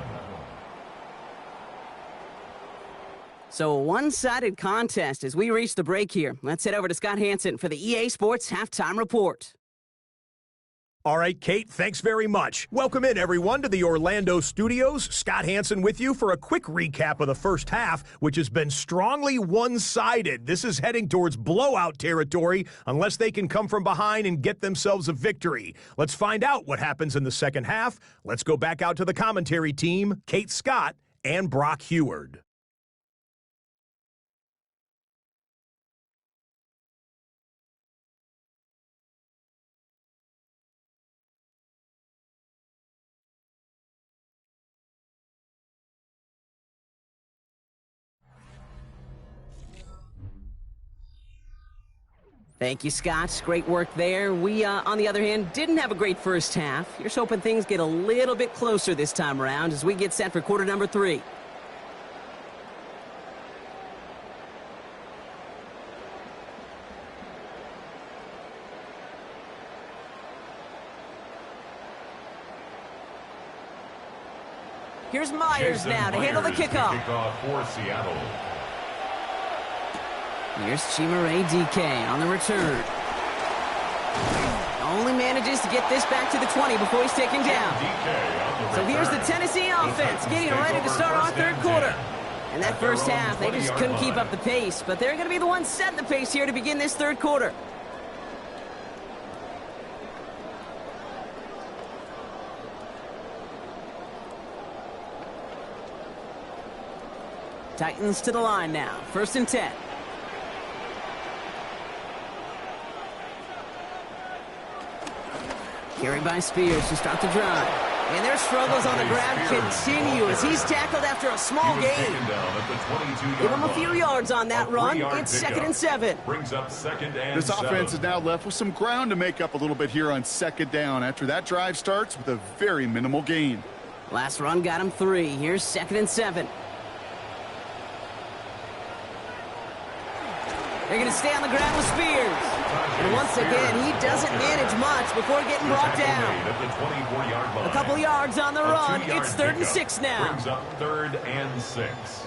So a one-sided contest as we reach the break here. Let's head over to Scott Hansen for the EA Sports Halftime Report. All right, Kate, thanks very much. Welcome in, everyone, to the Orlando studios. Scott Hansen with you for a quick recap of the first half, which has been strongly one-sided. This is heading towards blowout territory unless they can come from behind and get themselves a victory. Let's find out what happens in the second half. Let's go back out to the commentary team, Kate Scott and Brock Heward. Thank you, Scott. Great work there. We, on the other hand, didn't have a great first half. Here's hoping things get a little bit closer this time around as we get set for quarter number 3. Here's Myers now to handle the kickoff. Kickoff for Seattle. Here's Chimere DK on the return. Only manages to get this back to the 20 before he's taken down. So here's the Tennessee offense getting ready to start our third quarter. And that first half, they just couldn't keep up the pace, but they're going to be the ones setting the pace here to begin this third quarter. Titans to the line now. 1st and 10. Carried by Spears to start the drive. And their struggles on the ground continue as he's tackled after a small gain. Give him a few yards on that run. It's 2nd and 7. Brings up 2nd and This offense is now left with some ground to make up a little bit here on 2nd down after that drive starts with a very minimal gain. Last run got him 3. Here's 2nd and 7. They're going to stay on the ground with Spears. And once again, he doesn't manage much before getting brought down. A couple yards on the run. It's 3rd and 6 now. Brings up 3rd and 6.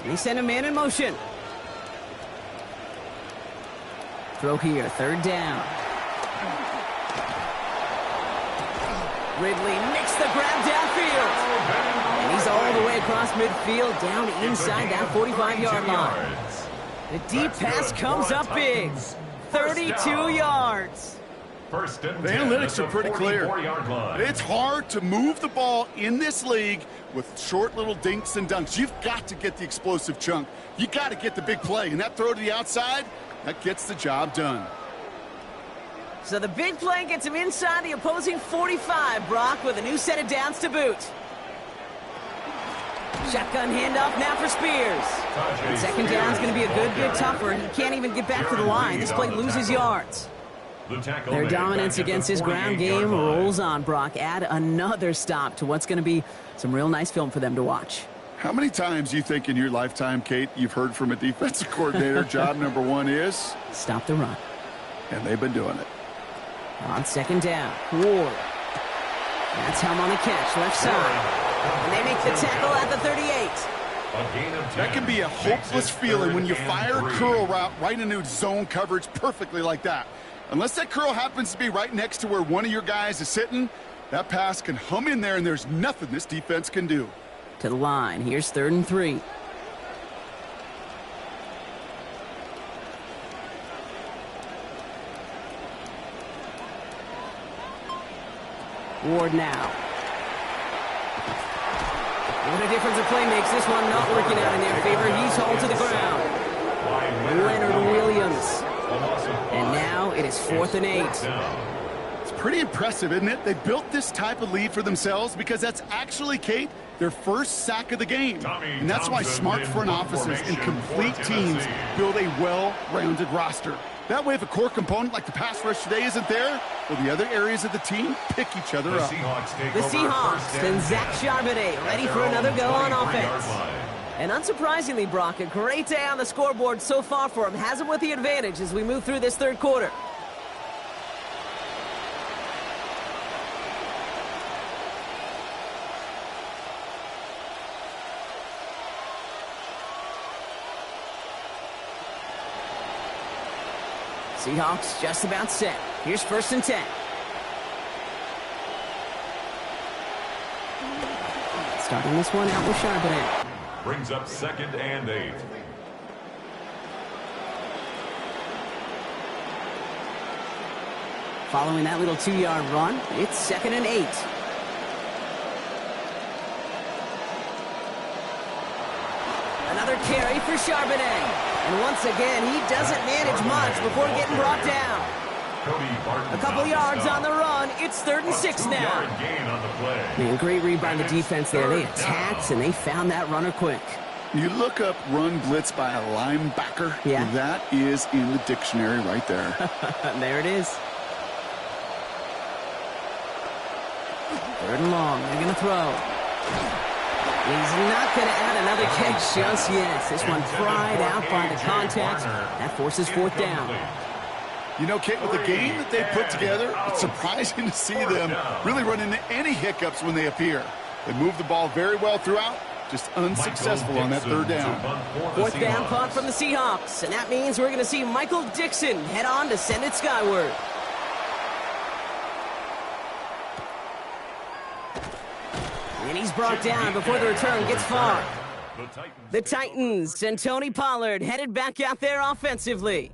They send a man in motion. Throw here, 3rd down. Ridley makes the grab downfield. And he's all the way across midfield, down inside that 45-yard line. The deep pass comes up big. 32 yards. First and The 10 analytics are pretty clear. 44-yard line. It's hard to move the ball in this league with short little dinks and dunks. You've got to get the explosive chunk. You got to get the big play. And that throw to the outside, that gets the job done. So the big play gets him inside the opposing 45, Brock, with a new set of downs to boot. Shotgun handoff now for Spears. And 2nd down is going to be a good bit tougher. He can't even get back to the line. This play loses yards. Their dominance against his ground game rolls on, Brock. Add another stop to what's going to be some real nice film for them to watch. How many times do you think in your lifetime, Kate, you've heard from a defensive coordinator, job number 1 is? Stop the run. And they've been doing it. On 2nd down, Ward. That's Helm on the catch, left side. And they make the tackle at the 38. That can be a hopeless feeling when you fire a curl route right into zone coverage perfectly like that. Unless that curl happens to be right next to where one of your guys is sitting, that pass can hum in there and there's nothing this defense can do. To the line, here's 3rd and 3. Ward now. What a difference a play makes. This one not working out in their favor. He's hauled to the ground. Leonard Williams. And now it is 4th and 8. It's pretty impressive, isn't it? They built this type of lead for themselves because that's actually, Kate, their first sack of the game. And that's why smart front offices and complete teams build a well-rounded roster. That way, if a core component like the pass rush today isn't there, well, the other areas of the team pick each other up. The Seahawks and Zach Charbonnet ready for another go on offense. And unsurprisingly, Brock, a great day on the scoreboard so far for him. Has him with the advantage as we move through this third quarter. Seahawks just about set. Here's 1st and 10. Starting this one out with Charbonnet. Brings up 2nd and 8. Following that little 2-yard run, it's 2nd and 8. Another carry for Charbonnet. And once again, he doesn't manage much before getting brought down. A couple yards on the run. It's 3rd and 6 now. Man, great read by the defense there. They attacked, and they found that runner quick. You look up run blitz by a linebacker. Yeah. That is in the dictionary right there. There it is. 3rd and long. They're going to throw. He's not going to add another catch just yet. This one pried out by the contact. That forces 4th down. You know, Kate, with the game that they put together, it's surprising to see them really run into any hiccups when they appear. They move the ball very well throughout, just unsuccessful on that third down. Fourth down punt from the Seahawks, and that means we're going to see Michael Dixon head on to send it skyward. And he's brought down before the return gets far. The Titans and Tony Pollard headed back out there offensively.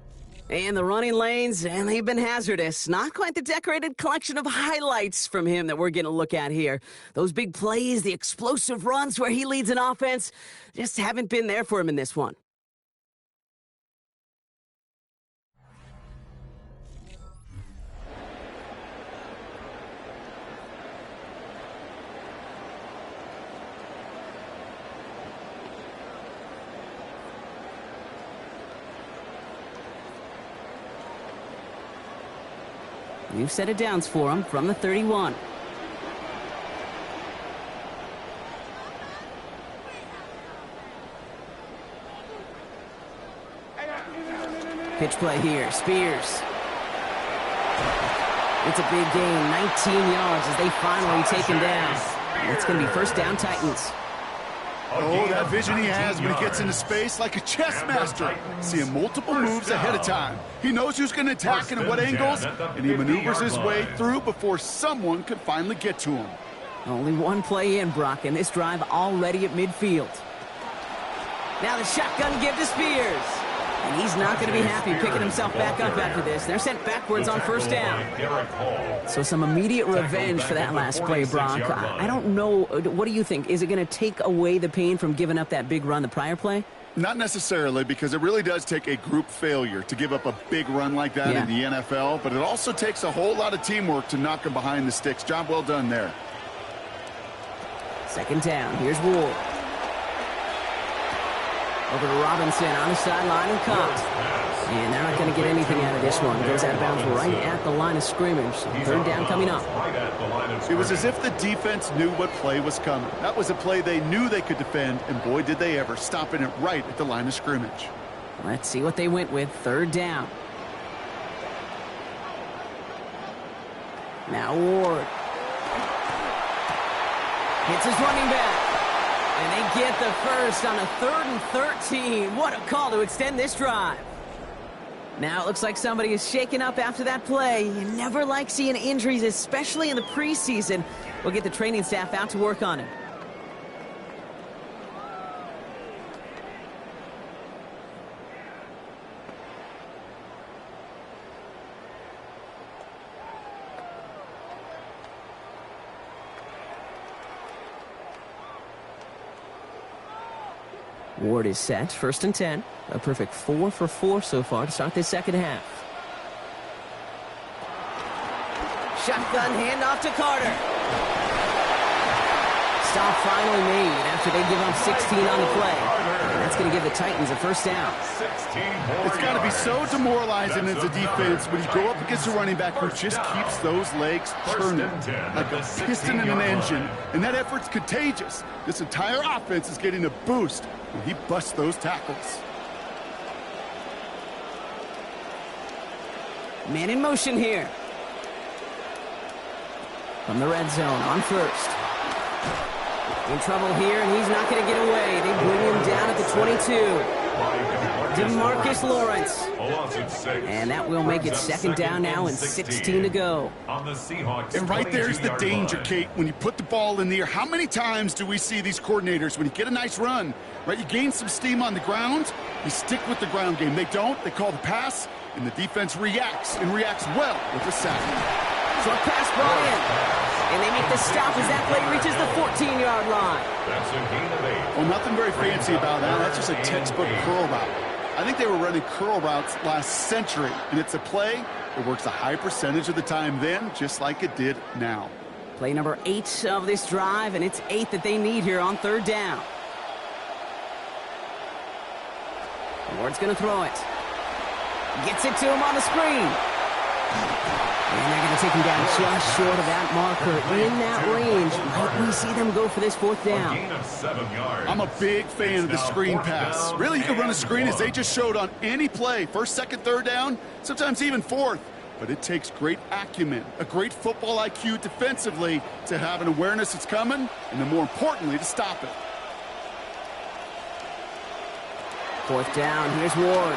And the running lanes, and they've been hazardous. Not quite the decorated collection of highlights from him that we're going to look at here. Those big plays, the explosive runs where he leads an offense, just haven't been there for him in this one. New set of downs for him from the 31. Pitch play here, Spears. It's a big gain, 19 yards as they finally take him down. It's going to be first down Titans. Oh, that vision he has when he gets into space like a chess master. Seeing multiple moves ahead of time. He knows who's going to attack and at what angles, and he maneuvers his way through before someone could finally get to him. Only one play in, Brock, and this drive already at midfield. Now the shotgun give to Spears. And he's not going to be happy picking himself back up after this. They're sent backwards on first down. So some immediate revenge for that last play, Brock. I don't know. What do you think? Is it going to take away the pain from giving up that big run the prior play? Not necessarily, because it really does take a group failure to give up a big run like that in the NFL. But it also takes a whole lot of teamwork to knock him behind the sticks. Job well done there. Second down. Here's Ward. Over to Robinson on the sideline and caught. And they're not going to get anything out of this one. Goes out of bounds right at the line of scrimmage. Third down coming up. It was as if the defense knew what play was coming. That was a play they knew they could defend, and boy, did they ever, stopping it right at the line of scrimmage. Let's see what they went with. Third down. Now Ward. Hits his running back. And they get the first on a 3rd and 13. What a call to extend this drive. Now it looks like somebody is shaken up after that play. You never like seeing injuries, especially in the preseason. We'll get the training staff out to work on it. Ward is set, 1st and 10. A perfect 4 for 4 so far to start this second half. Shotgun handoff to Carter. Stop finally made after they give up 16 on the play. And that's going to give the Titans a first down. It's got to be so demoralizing as a defense when you go up against a running back who just keeps those legs turning like a piston in an engine. And that effort's contagious. This entire offense is getting a boost when he busts those tackles. Man in motion here. From the red zone on first. In trouble here, and he's not going to get away. They bring him down at the 22. DeMarcus Lawrence. And that will make it second down now and 16 to go. And right there's the danger, Kate. When you put the ball in the air, how many times do we see these coordinators, when you get a nice run, right, you gain some steam on the ground, you stick with the ground game. They don't, they call the pass, and the defense reacts, and reacts well with a sack. Short pass brought in. And they make the stop as that play reaches the 14-yard line. That's a gain of 8. Well, nothing very fancy about that. That's just a textbook curl route. I think they were running curl routes last century, and it's a play that works a high percentage of the time then, just like it did now. Play number 8 of this drive, and it's 8 that they need here on third down. Ward's going to throw it. Gets it to him on the screen. And they're going to take him down just short of that marker. In that range, might we see them go for this fourth down? A gain of 7 yards. I'm a big fan of the screen pass. Really, you can run a screen as they just showed on any play. First, second, third down, sometimes even fourth. But it takes great acumen, a great football IQ defensively to have an awareness it's coming, and then more importantly, to stop it. Fourth down, here's Ward.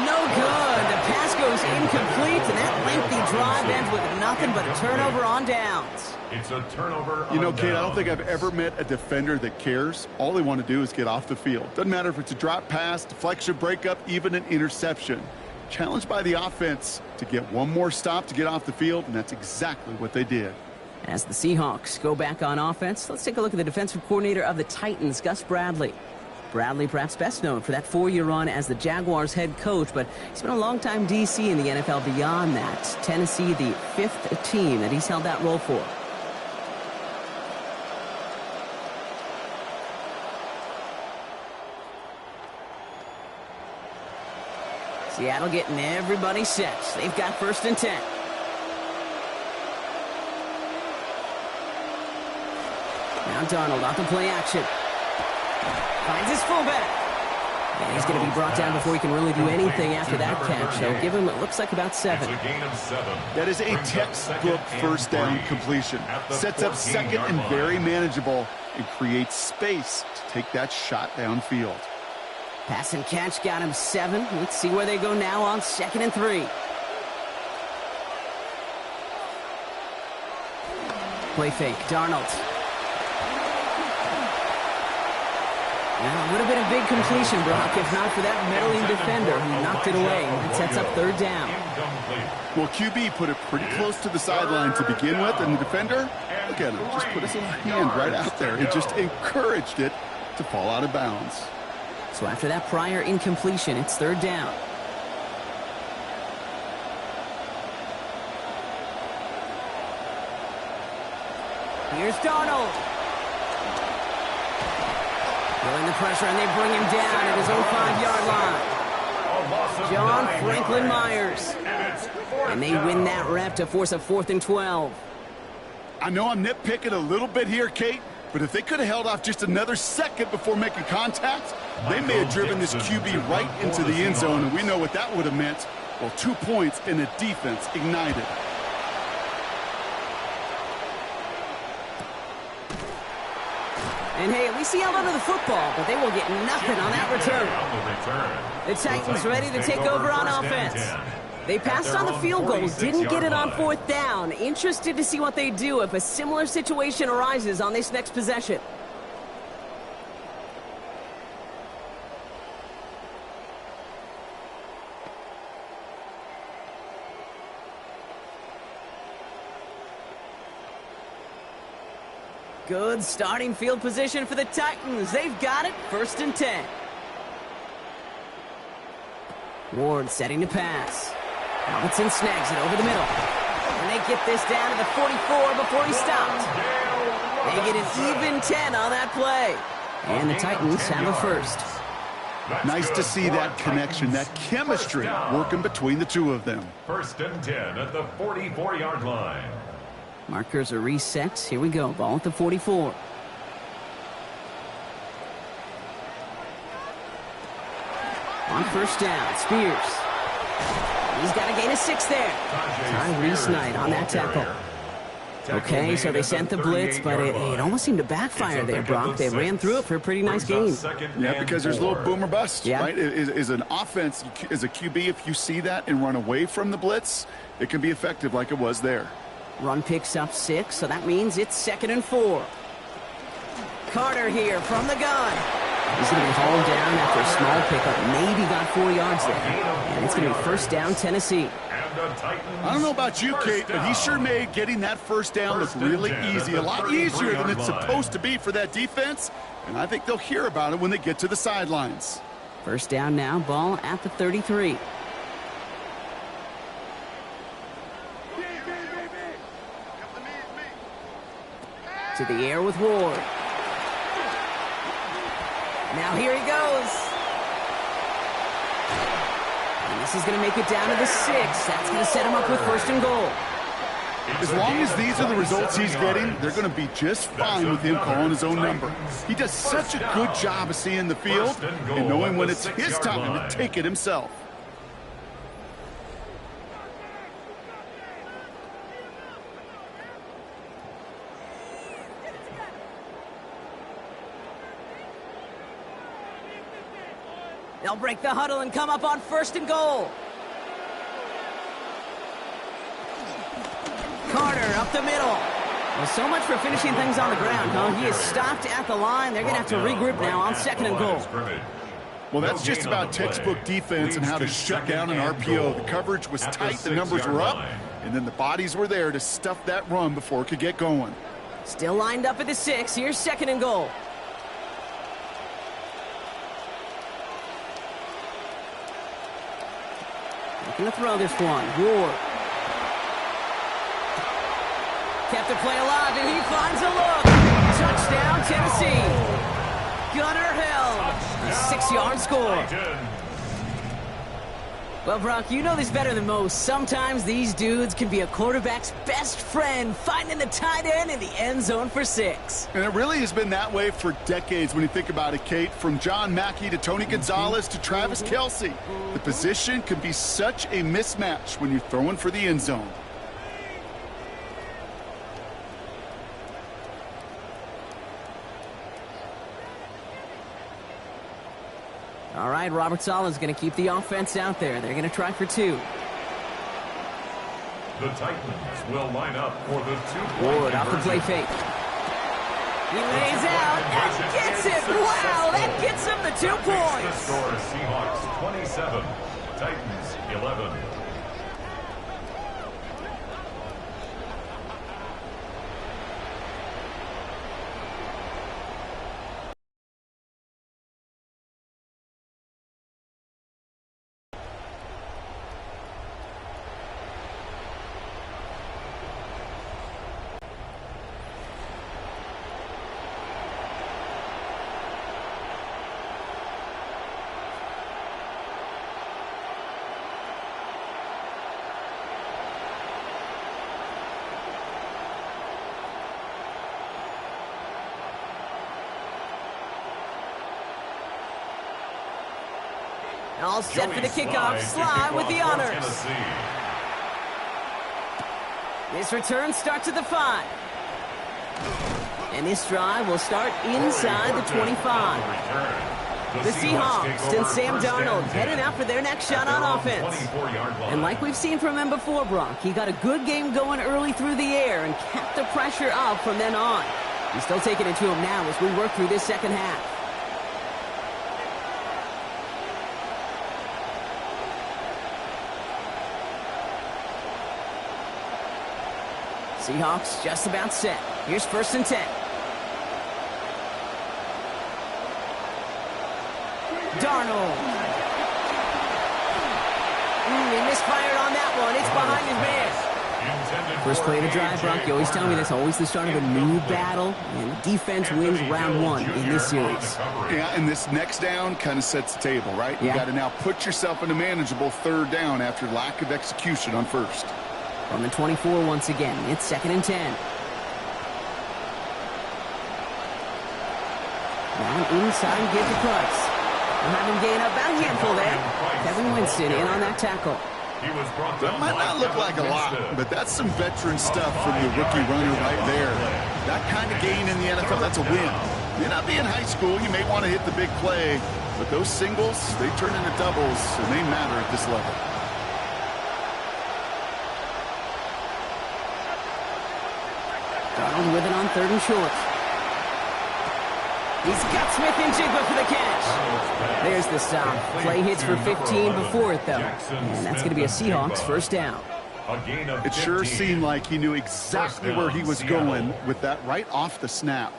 No good. The pass goes incomplete, and that lengthy drive ends with nothing but a turnover on downs. It's a turnover on You know, Kate, I don't downs. think I've ever met a defender that cares. All they want to do is get off the field. Doesn't matter if it's a drop pass, deflection, breakup, even an interception. Challenged by the offense to get one more stop to get off the field, and that's exactly what they did. As the Seahawks go back on offense, let's take a look at the defensive coordinator of the Titans, Gus Bradley. Bradley, perhaps best known for that 4-year run as the Jaguars head coach, but he's been a long-time DC in the NFL beyond that. Tennessee, the 5th team that he's held that role for. Seattle getting everybody set. They've got 1st and 10. Now Darnold off the play action. Finds his fullback. And he's going to be brought down before he can really do anything after that catch. So give him, it looks like about 7. It's a gain of 7. That is a textbook first down completion. Sets up second and very manageable and creates space to take that shot downfield. Pass and catch got him 7. Let's see where they go now on 2nd and 3. Play fake, Darnold. Well, it would have been a big completion, Brock, if not for that meddling defender who knocked it away. That sets up 3rd down. Well, QB put it pretty close to the sideline to begin with, and the defender, look at him, just put his little hand right out there. It just encouraged it to fall out of bounds. So after that prior incompletion, it's 3rd down. Here's Darnold. Feeling the pressure, and they bring him down at his own 5-yard line. John Franklin Myers. And they win that rep to force a 4th and 12. I know I'm nitpicking a little bit here, Kate, but if they could have held off just another second before making contact, they may have driven this QB right into the end zone, and we know what that would have meant. Well, 2 points in a defense ignited. And hey, at least he held onto the football, but they will get nothing on that return. The Titans ready to take over on offense. They passed on the field goal, didn't get it on 4th down. Interested to see what they do if a similar situation arises on this next possession. Good starting field position for the Titans. They've got it, 1st and 10. Ward setting to pass. Robinson snags it over the middle. And they get this down to the 44 before he stopped. They get an even 10 on that play. And the Titans have a 1st. Nice to see that connection, that chemistry working between the two of them. 1st and 10 at the 44-yard line. Markers are reset. Here we go. Ball at the 44. On 1st down, Spears. He's got a gain of 6 there. Tyrese Knight on that tackle. Okay, so they sent the blitz, but it almost seemed to backfire there, Brock. They ran through it for a pretty nice gain. Yeah, because there's a little boomer bust, Yeah. right? Is an offense, as a QB, if you see that and run away from the blitz, it can be effective like it was there. Run picks up 6, so that means it's 2nd and 4. Carter here from the gun. He's going to be hauled down after a small pickup. Maybe got 4 yards there. And it's going to be 1st down, Tennessee. I don't know about you, Kate, but he sure made getting that 1st down look really easy. A lot easier than it's supposed to be for that defense. And I think they'll hear about it when they get to the sidelines. 1st down now, ball at the 33. To the air with Ward. Now here he goes. And This is going to make it down to the 6. That's going to set him up with first and goal. As long as these are the results he's getting, they're going to be just fine with him calling his own number. He does such a good job of seeing the field and knowing when it's his time to take it himself. They'll break the huddle and come up on first and goal. Carter up the middle. Well, so much for finishing things on the ground, huh? He is stopped at the line. They're going to have to regroup now on second and goal. Well, that's just about textbook defense and how to shut down an RPO. The coverage was tight, the numbers were up, and then the bodies were there to stuff that run before it could get going. Still lined up at the 6. Here's second and goal. Looking to throw this one. Ward. Kept the play alive, and he finds a look. Touchdown, Tennessee. Gunner Hill. A 6-yard score. Well, Brock, you know this better than most. Sometimes these dudes can be a quarterback's best friend, finding the tight end in the end zone for 6. And it really has been that way for decades when you think about it, Kate. From John Mackey to Tony Gonzalez to Travis Kelce. The position can be such a mismatch when you're throwing for the end zone. All right, Robert Sala's going to keep the offense out there. They're going to try for 2. The Titans will line up for the 2-point Ward off the play fake. He lays out and gets it. Wow, that gets him the 2 points. The score, Seahawks 27, Titans 11. All set for the kickoff. Sly with the honors. This return starts at the 5. And this drive will start inside the 25. The Seahawks and Sam Darnold heading out for their next shot on offense. And like we've seen from him before, Brock, he got a good game going early through the air and kept the pressure up from then on. He's still taking it to him now as we work through this second half. Seahawks just about set. Here's first and 10. Darnold. He misfired on that one. It's behind his man. First play of the drive, Brock. You always tell me that's always the start of a new battle. And defense wins round 1 in this series. Yeah, and this next down kind of sets the table, right? You got to now put yourself in a manageable third down after lack of execution on first. On the 24 once again, it's second and 10. Now inside, give to Price. We'll have him gain about a handful there. Kevin Winston in on that tackle. That might not look like a lot, but that's some veteran stuff from the rookie runner right there. That kind of gain in the NFL, that's a win. May not be in high school, you may want to hit the big play, but those singles, they turn into doubles, and they matter at this level. Darnold with it on third and short. He's got Smith and Jigba for the catch. There's the stop. Play hits for 15 before it, though. And that's going to be a Seahawks first down. It sure seemed like he knew exactly where he was going with that right off the snap.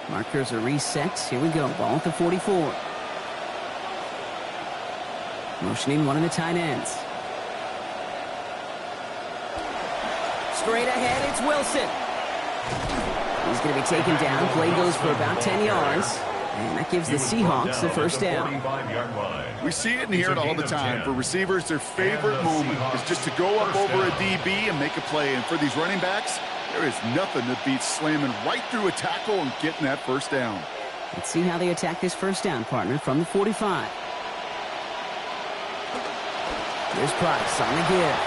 Markers are reset. Here we go. Ball at the 44. Motioning one of the tight ends. Straight ahead, it's Wilson. He's going to be taken down. Play goes for about 10 yards. And that gives the Seahawks the first down. We see it and hear it all the time. For receivers, their favorite moment is just to go up over a DB and make a play. And for these running backs, there is nothing that beats slamming right through a tackle and getting that first down. Let's see how they attack this first down, partner, from the 45. Here's Price on the give.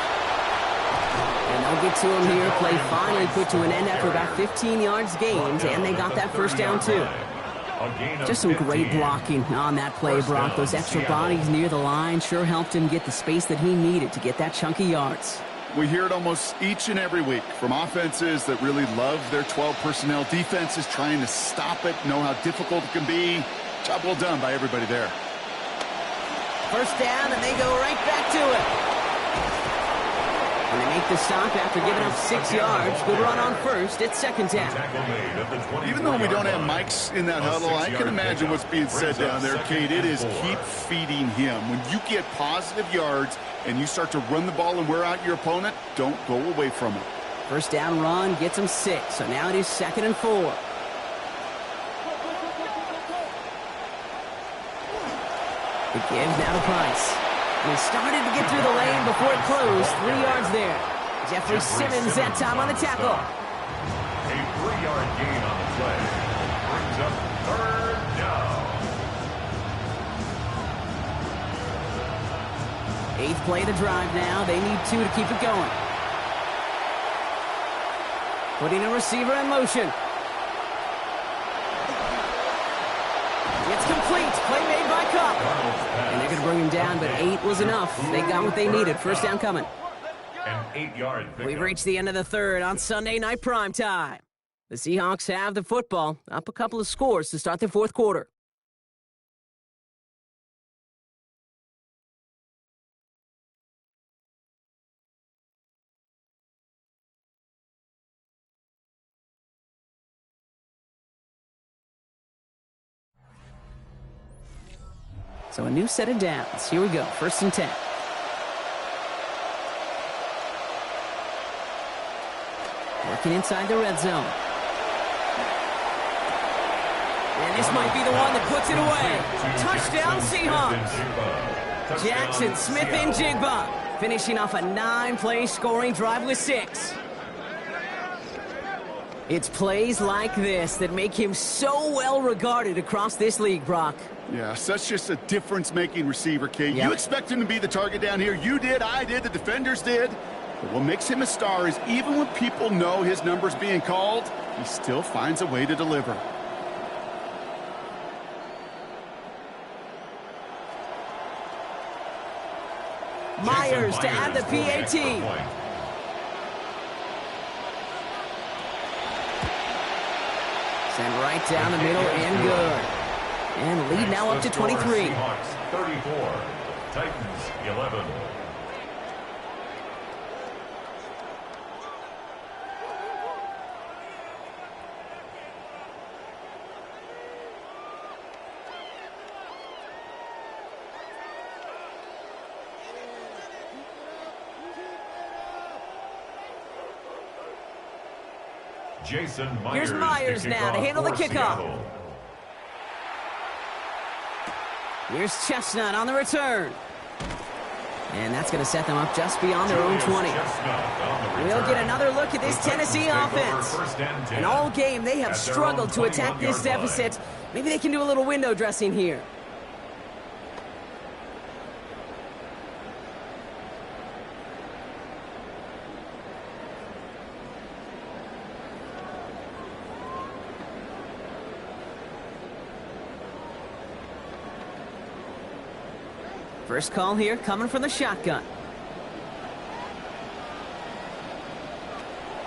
And they'll get to him here. Play finally put to an end after about 15 yards gained, and they got that first down, too. Just some great blocking on that play, Brock. Those extra bodies near the line sure helped him get the space that he needed to get that chunky yards. We hear it almost each and every week from offenses that really love their 12 personnel. Defenses trying to stop it, know how difficult it can be. Job well done by everybody there. First down, and they go right back to it. And they make the stop after giving up 6 yards. Good run on first. It's second down. Even though we don't have mics in that huddle, I can imagine what's being said down there, Kate. It is keep feeding him. When you get positive yards and you start to run the ball and wear out your opponent, don't go away from it. First down run gets him 6. So now it is 2nd and 4. The give now to Price. And he started to get through the lane before it closed. 3 yards there. Jeffrey Simmons that time on the tackle. A 3-yard gain on the play. Brings up third down. 8th play of the drive now. They need 2 to keep it going. Putting a receiver in motion. It's complete. Play made by Cup. And they're going to bring him down, but 8 was enough. They got what they needed. First down coming. An 8-yard pickup. We've reached the end of the third on Sunday Night Prime Time. The Seahawks have the football, up a couple of scores to start the fourth quarter. So a new set of downs. Here we go. 1st and 10. Working inside the red zone. And this might be the one that puts it away. Touchdown, Seahawks. Jackson, Smith, and Jigba finishing off a 9-play scoring drive with 6. It's plays like this that make him so well regarded across this league, Brock. Yeah, such just a difference-making receiver, Kate. Yep. You expect him to be the target down here. You did, I did, the defenders did. But what makes him a star is even when people know his number's being called, he still finds a way to deliver. Myers to add the PAT. Send right down the middle and good. And lead now up to 23. Seahawks 34, Titans 11. Jason Myers. Here's Myers now to handle the kickoff. Seattle. Here's Chestnut on the return. And that's going to set them up just beyond their own 20. We'll get another look at this Tennessee offense. And all game, they have struggled to attack this deficit. Maybe they can do a little window dressing here. First call here coming from the shotgun.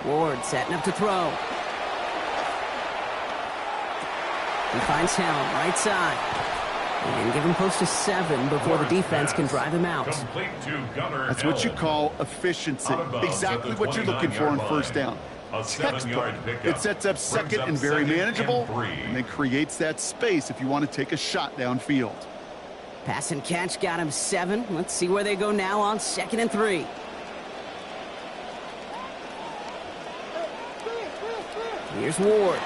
Ward setting up to throw. He finds Helm right side. And give him close to 7 before the defense can drive him out. That's what you call efficiency. Exactly what you're looking for on first down. Textbook. It sets up second and very manageable, and then creates that space if you want to take a shot downfield. Pass and catch got him 7. Let's see where they go now on 2nd and 3. Here's Ward.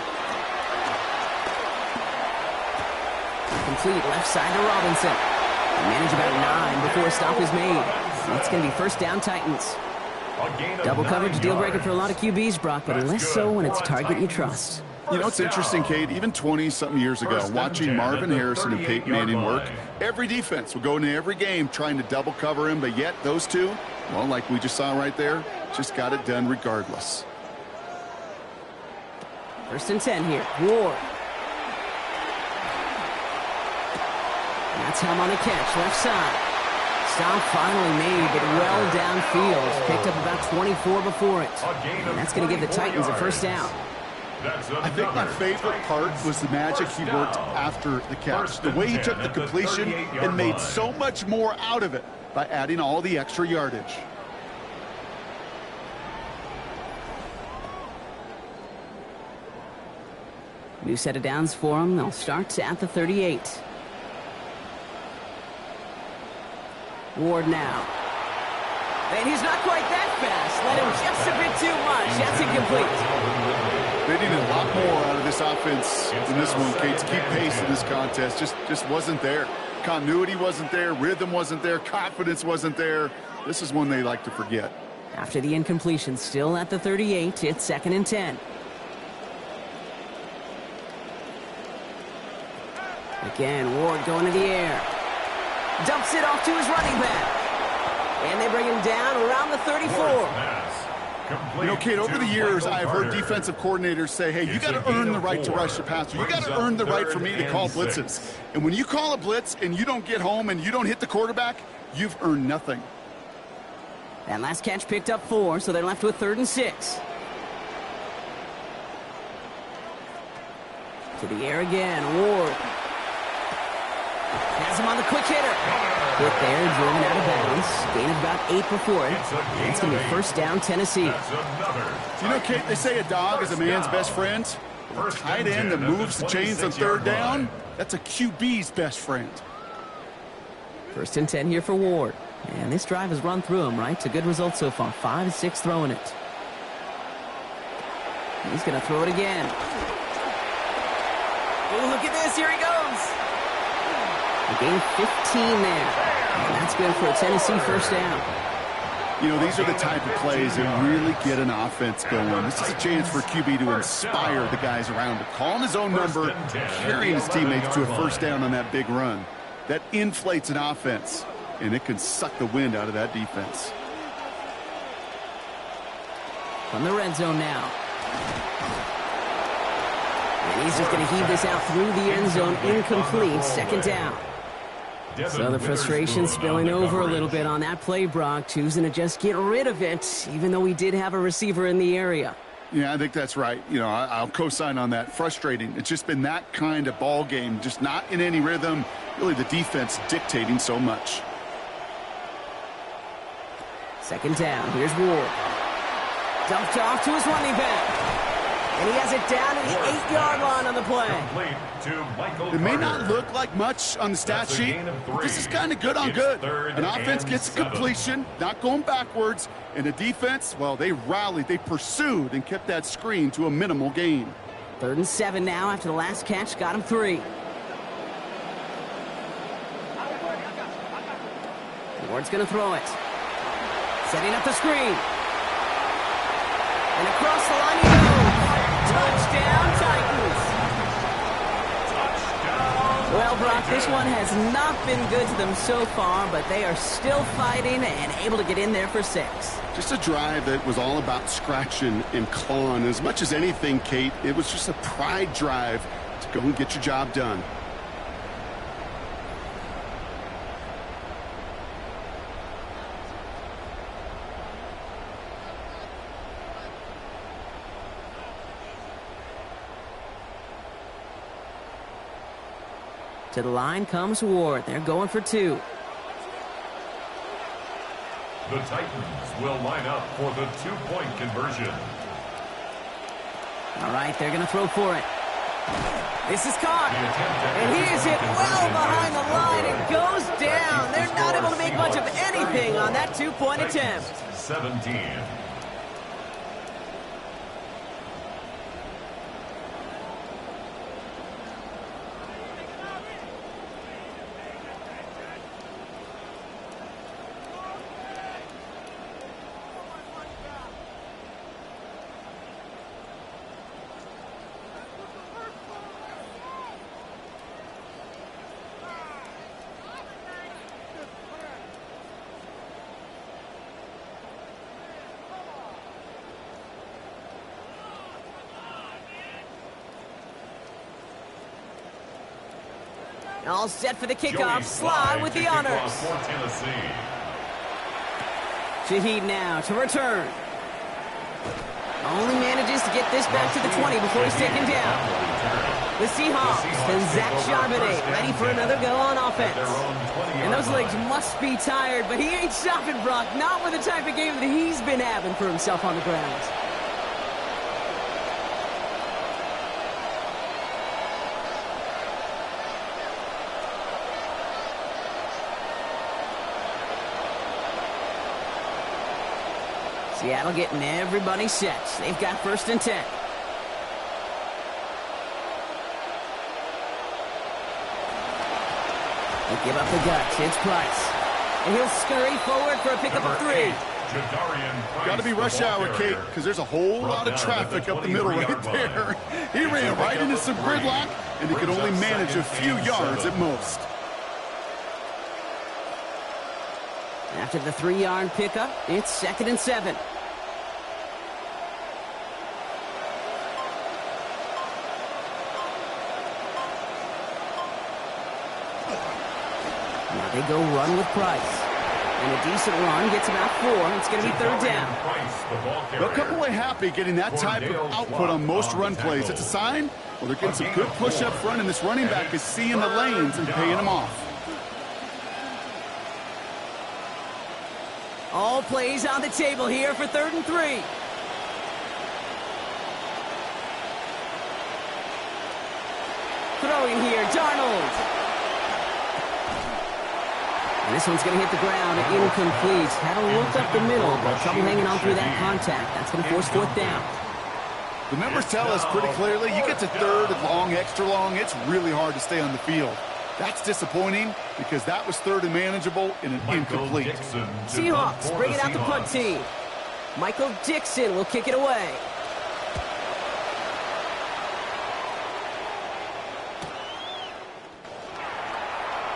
Complete left side to Robinson. They manage about 9 before a stop is made. It's going to be first down Titans. Double coverage deal breaker for a lot of QBs, Brock, but less so when it's a target you trust. You know, it's interesting, Kate, even 20-something years ago, watching Marvin Harrison and Peyton Manning work, every defense would go into every game trying to double cover him, but yet those two, well, like we just saw right there, just got it done regardless. First and 10 here. Ward. That's him on the catch, left side. Stop finally made, but well downfield. Picked up about 24 before it. And that's going to give the Titans a first down. I think my favorite part was the magic he worked after the catch. The way he took the completion and made so much more out of it by adding all the extra yardage. New set of downs for them. They'll start at the 38. Ward now. And he's not quite that fast. Let him just a bit too much. That's incomplete. They needed a lot more out of this offense in this one, Kate, to keep pace in this contest. Just wasn't there. Continuity wasn't there. Rhythm wasn't there. Confidence wasn't there. This is one they like to forget. After the incompletion, still at the 38, it's second and 10. Again, Ward going to the air. Dumps it off to his running back. And they bring him down around the 34. You know, Kate, over the years, I've heard defensive coordinators say, hey, you got to earn the right to rush the passer. You got to earn the right for me to call blitzes. And when you call a blitz and you don't get home and you don't hit the quarterback, you've earned nothing. That last catch picked up 4, so they're left with 3rd and 6. To the air again, Ward. Has him on the quick hitter. Hit there, driven out of bounds. Gain of about 8 before it. And it's going to be first down, Tennessee. You know, Kate, they say a dog is a man's best friend. A tight end that moves the chains on 3rd down, that's a QB's best friend. First and 10 here for Ward. And this drive has run through him, right? It's a good result so far. 5-6 throwing it. He's going to throw it again. Oh, look at this. Here he goes. A gain 15 there. And that's good for a Tennessee first down. You know, these are the type of plays that really get an offense going. This is a chance for QB to inspire the guys around him. Calling his own number, carrying his teammates to a first down on that big run. That inflates an offense, and it can suck the wind out of that defense. From the red zone now. And he's just going to heave this out through the end zone. Incomplete. Second down. So the frustration spilling over a little bit on that play, Brock, choosing to just get rid of it, even though we did have a receiver in the area. Yeah, I think that's right. You know, I'll co-sign on that. Frustrating. It's just been that kind of ball game, just not in any rhythm. Really, the defense dictating so much. Second down. Here's Ward. Dumped off to his running back. And he has it down to the 8-yard line on the play. It may not look like much on the stat sheet, but this is kind of good on good. An offense gets a completion, not going backwards, and the defense, well, they rallied, they pursued, and kept that screen to a minimal gain. 3rd and 7 now after the last catch. Got him 3. Ward's going to throw it. Setting up the screen. And across the line he goes. Touchdown, Titans. Well, Brock, this one has not been good to them so far, but they are still fighting and able to get in there for 6. Just a drive that was all about scratching and clawing. As much as anything, Kate, it was just a pride drive to go and get your job done. To the line comes Ward. They're going for 2. The Titans will line up for the 2-point conversion. All right, they're going to throw for it. This is caught. And he is hit well behind the line and goes down. They're not able to make much of anything on that 2-point attempt. 17. All set for the kickoff. Sly with the honors. For Tennessee. Shaheed now to return. Only manages to get this back to the 20 before he's taken down. The Seahawks and Zach Charbonnet ready for another go on offense. And those legs must be tired, but he ain't stopping, Brock. Not with the type of game that he's been having for himself on the ground. Seattle getting everybody set. They've got 1st and 10. They give up the guts. It's Price. And he'll scurry forward for a pickup of 3. Got to be rush hour, Kate, because there's a whole lot of traffic up the middle right there. He ran right into some gridlock, and he could only manage a few yards at most. After the 3-yard pickup, it's 2nd and 7. Now they go run with Price. And a decent run gets about 4. It's going to be 3rd down. They'll come away happy getting that type of output on most run plays. It's a sign, well, they're getting some good push up front, and this running back is seeing the lanes and paying them off. All plays on the table here for 3rd and 3. Throwing here, Darnold. And this one's going to hit the ground, incomplete. Had a look up the middle, but trouble hanging on through that contact. That's going to force 4th down. The numbers tell us pretty clearly, you get to 3rd and long, extra long, it's really hard to stay on the field. That's disappointing because that was 3rd and manageable in an incomplete. Seahawks bringing out the punt team. Michael Dixon will kick it away.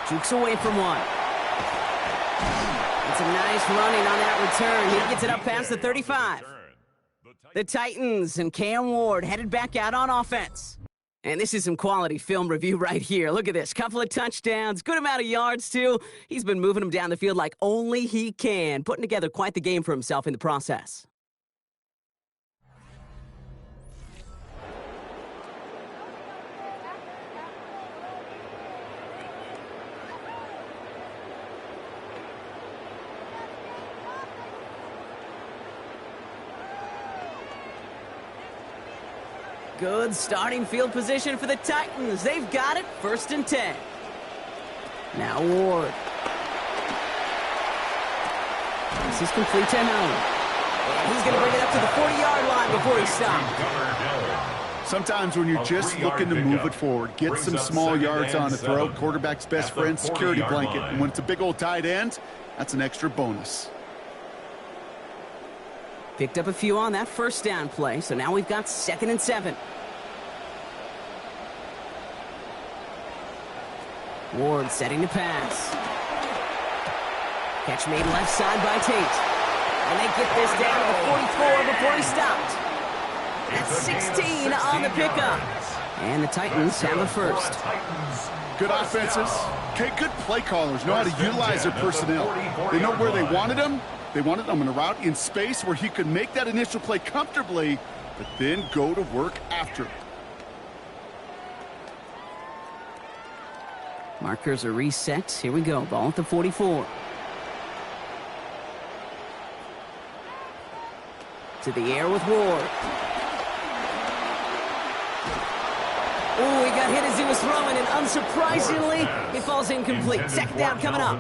Jukes away from one. It's a nice running on that return. He gets it up past the 35. The Titans and Cam Ward headed back out on offense. And this is some quality film review right here. Look at this. Couple of touchdowns. Good amount of yards, too. He's been moving them down the field like only he can. Putting together quite the game for himself in the process. Good starting field position for the Titans. They've got it. 1st and 10. Now Ward. This is complete to him. And he's going to bring it up to the 40-yard line before he stops. Sometimes when you're just looking to move it forward, get some small yards on a throw, quarterback's best friend, security blanket. And when it's a big old tight end, that's an extra bonus. Picked up a few on that 1st down play, so now we've got 2nd and 7. Ward setting to pass. Catch made left side by Tate. And they get this down to the 44 before he stopped. That's 16 on the pickup. And the Titans have a 1st. Good offenses. Okay, good play callers know how to utilize their personnel. They know where they wanted them. They wanted him in a route in space where he could make that initial play comfortably, but then go to work after. Markers are reset. Here we go. Ball at the 44. To the air with Ward. Oh, he got hit as he was throwing, and unsurprisingly, it falls incomplete. 2nd down coming up.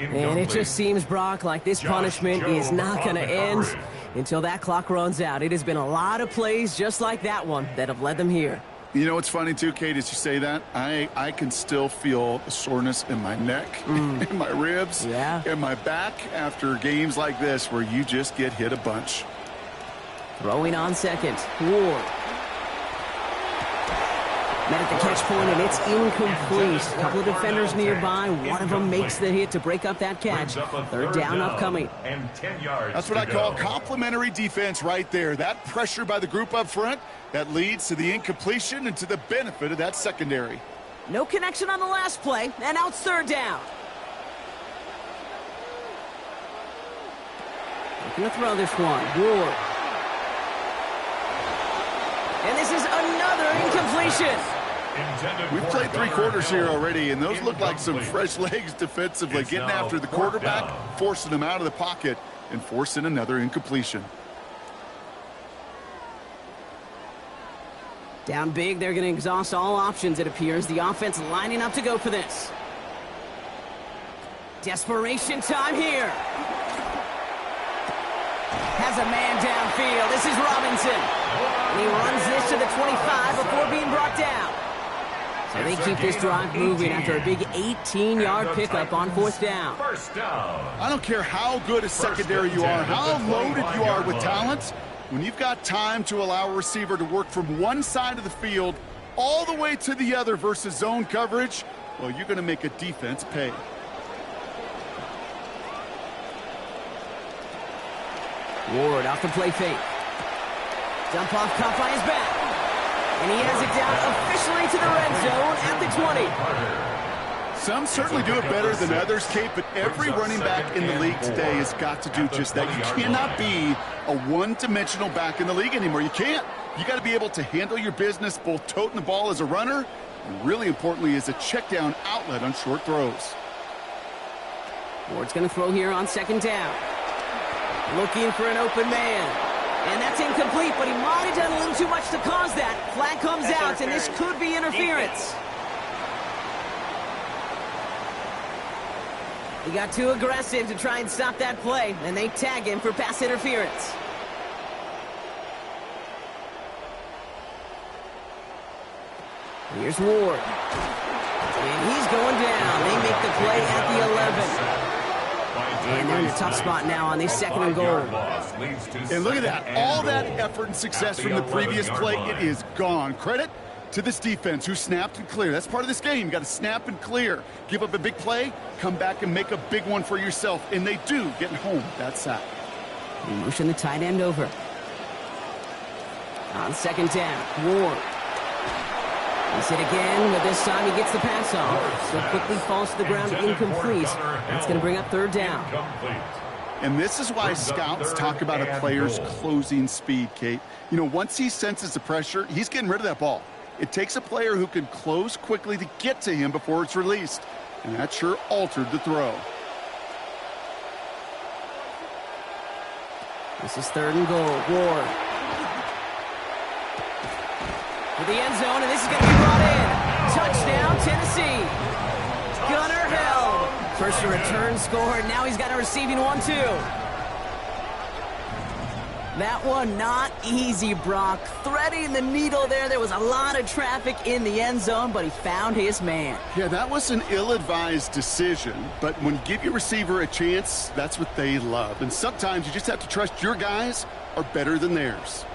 And it just seems, Brock, like this punishment is not going to end until that clock runs out. It has been a lot of plays just like that one that have led them here. You know what's funny, too, Kate, as you say that? I can still feel the soreness in my neck, in my ribs, in my back after games like this where you just get hit a bunch. Throwing on 2nd. Ward. Met at the catch point, and it's incomplete. A couple of defenders nearby. One of them makes the hit to break up that catch. 3rd down upcoming. That's what I call complimentary defense right there. That pressure by the group up front, that leads to the incompletion and to the benefit of that secondary. No connection on the last play, and now it's third down. Looking to throw this one. Ward. And this is another incompletion. We've played 3 quarters here already, and those look like some fresh legs defensively. Getting after the quarterback, forcing him out of the pocket, and forcing another incompletion. Down big, they're going to exhaust all options, it appears. The offense lining up to go for this. Desperation time here. Has a man downfield. This is Robinson. And he runs this to the 25 before being brought down. So they keep this drive moving after a big 18-yard pickup on fourth down. I don't care how good a secondary you are, how loaded you are with talent. When you've got time to allow a receiver to work from one side of the field all the way to the other versus zone coverage, well, you're going to make a defense pay. Ward off the play fake. Dump off caught by his back. And he has it down officially to the red zone at the 20. Some certainly do it better than others, Kate, but every running back in the league today has got to do just that. You cannot be a one-dimensional back in the league anymore. You can't. You got to be able to handle your business, both toting the ball as a runner, and really importantly as a check-down outlet on short throws. Ward's going to throw here on second down. Looking for an open man. And that's incomplete, but he might have done a little too much to cause that. Flag comes out, and this could be interference. He got too aggressive to try and stop that play, and they tag him for pass interference. Here's Ward. And he's going down. They make the play at the 11. And they're in a tough spot now on this second and goal. And look at that. All that effort and success from the previous play, it is gone. Credit to this defense who snapped and cleared. That's part of this game. You got to snap and clear. Give up a big play, come back and make a big one for yourself. And they do, getting home that sack. They motion the tight end over. On second down, Ward. He's hit again, but this time he gets the pass off. So quickly falls to the ground, incomplete. That's going to bring up third down. And this is why scouts talk about a player's closing speed, Kate. You know, once he senses the pressure, he's getting rid of that ball. It takes a player who can close quickly to get to him before it's released. And that sure altered the throw. This is third and goal. Ward. For the end zone, and this is going to be brought in. Touchdown, Tennessee. Gunner held. First a return score, and now he's got a receiving one, too. That one not easy, Brock. Threading the needle there. There was a lot of traffic in the end zone, but he found his man. Yeah, that was an ill-advised decision, but when you give your receiver a chance, that's what they love. And sometimes you just have to trust your guys are better than theirs.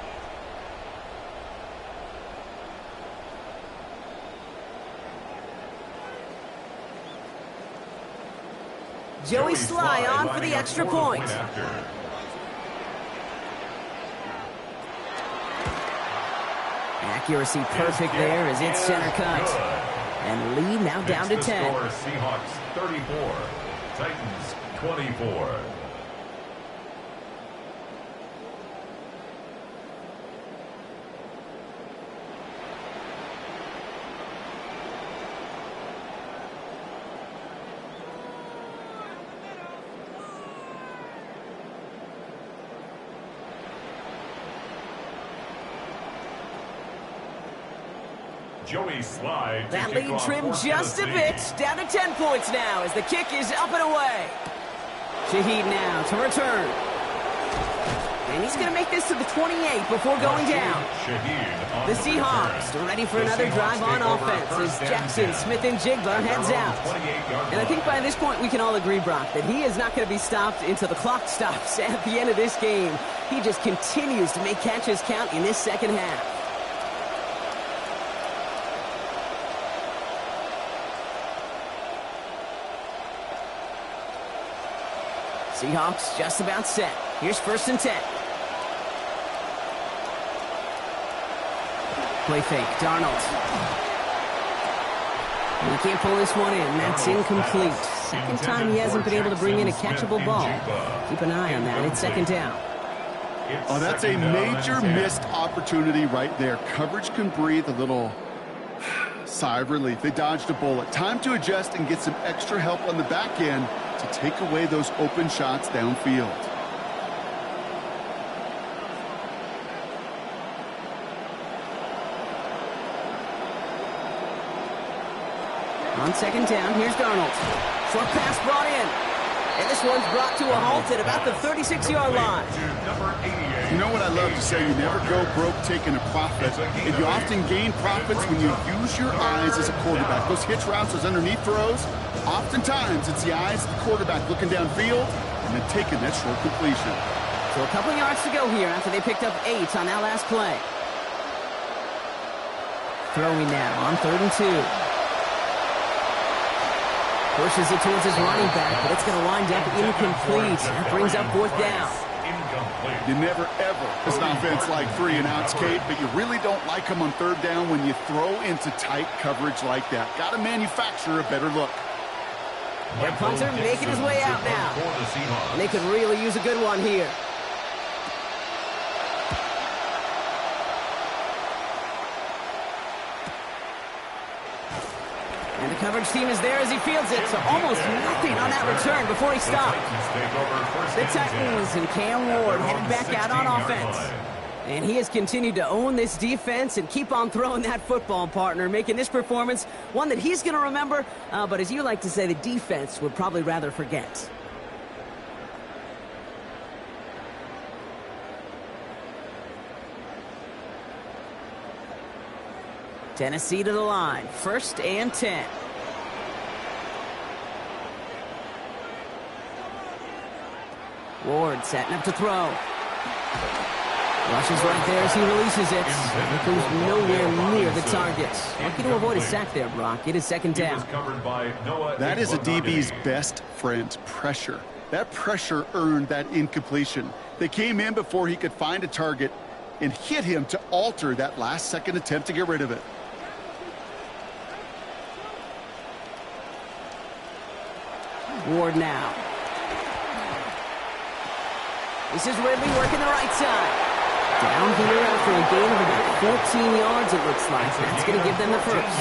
Joey Sly on for the extra point. Accuracy perfect there as it's center cut. And lead now down to 10. Seahawks 34, Titans 24. Joey Slide. That lead trimmed just a bit. Down to 10 points now as the kick is up and away. Shaheed now to return. And he's going to make this to the 28 before going down. The Seahawks are ready for another drive on offense as Jackson, Smith, and Jigba heads out. And I think by this point we can all agree, Brock, that he is not going to be stopped until the clock stops at the end of this game. He just continues to make catches count in this second half. Seahawks just about set. Here's first and 10. Play fake, Darnold. He can't pull this one in. That's incomplete. Second time he hasn't been able to bring in a catchable ball. Keep an eye on that. It's second down. Oh, that's a major missed opportunity right there. Coverage can breathe a little sigh of relief. They dodged a bullet. Time to adjust and get some extra help on the back end to take away those open shots downfield. On second down, here's Darnold. Short pass brought in. And this one's brought to a halt at about the 36-yard line. You know what I love to say? You never go broke taking a profit. And you often gain profits when you use your eyes as a quarterback. Those hitch routes, those underneath throws, oftentimes it's the eyes of the quarterback looking downfield and then taking that short completion. So a couple yards to go here after they picked up 8 on that last play. Throwing now on 3rd and 2. Pushes it towards his running back, but it's going to wind up incomplete. That brings up 4th down. You never, ever, as an offense like 3 and outs, Kate, but you really don't like them on 3rd down when you throw into tight coverage like that. Got to manufacture a better look. Their punter making his way out now. And they could really use a good one here. And the coverage team is there as he fields it, so almost nothing on that return before he stopped. The Titans and Cam Ward headed back out on offense. And he has continued to own this defense and keep on throwing that football, partner, making this performance one that he's going to remember, but as you like to say, the defense would probably rather forget. Tennessee to the line. 1st and 10. Ward setting up to throw. Rushes right there as he releases it. It goes nowhere near the target. Lucky to avoid a sack there, Brock. It is 2nd down. That is a DB's best friend, pressure. That pressure earned that incompletion. They came in before he could find a target and hit him to alter that last-second attempt to get rid of it. Ward now. This is Ridley working the right side. Down here after a gain of about 14 yards, it looks like. That's going to give them the first.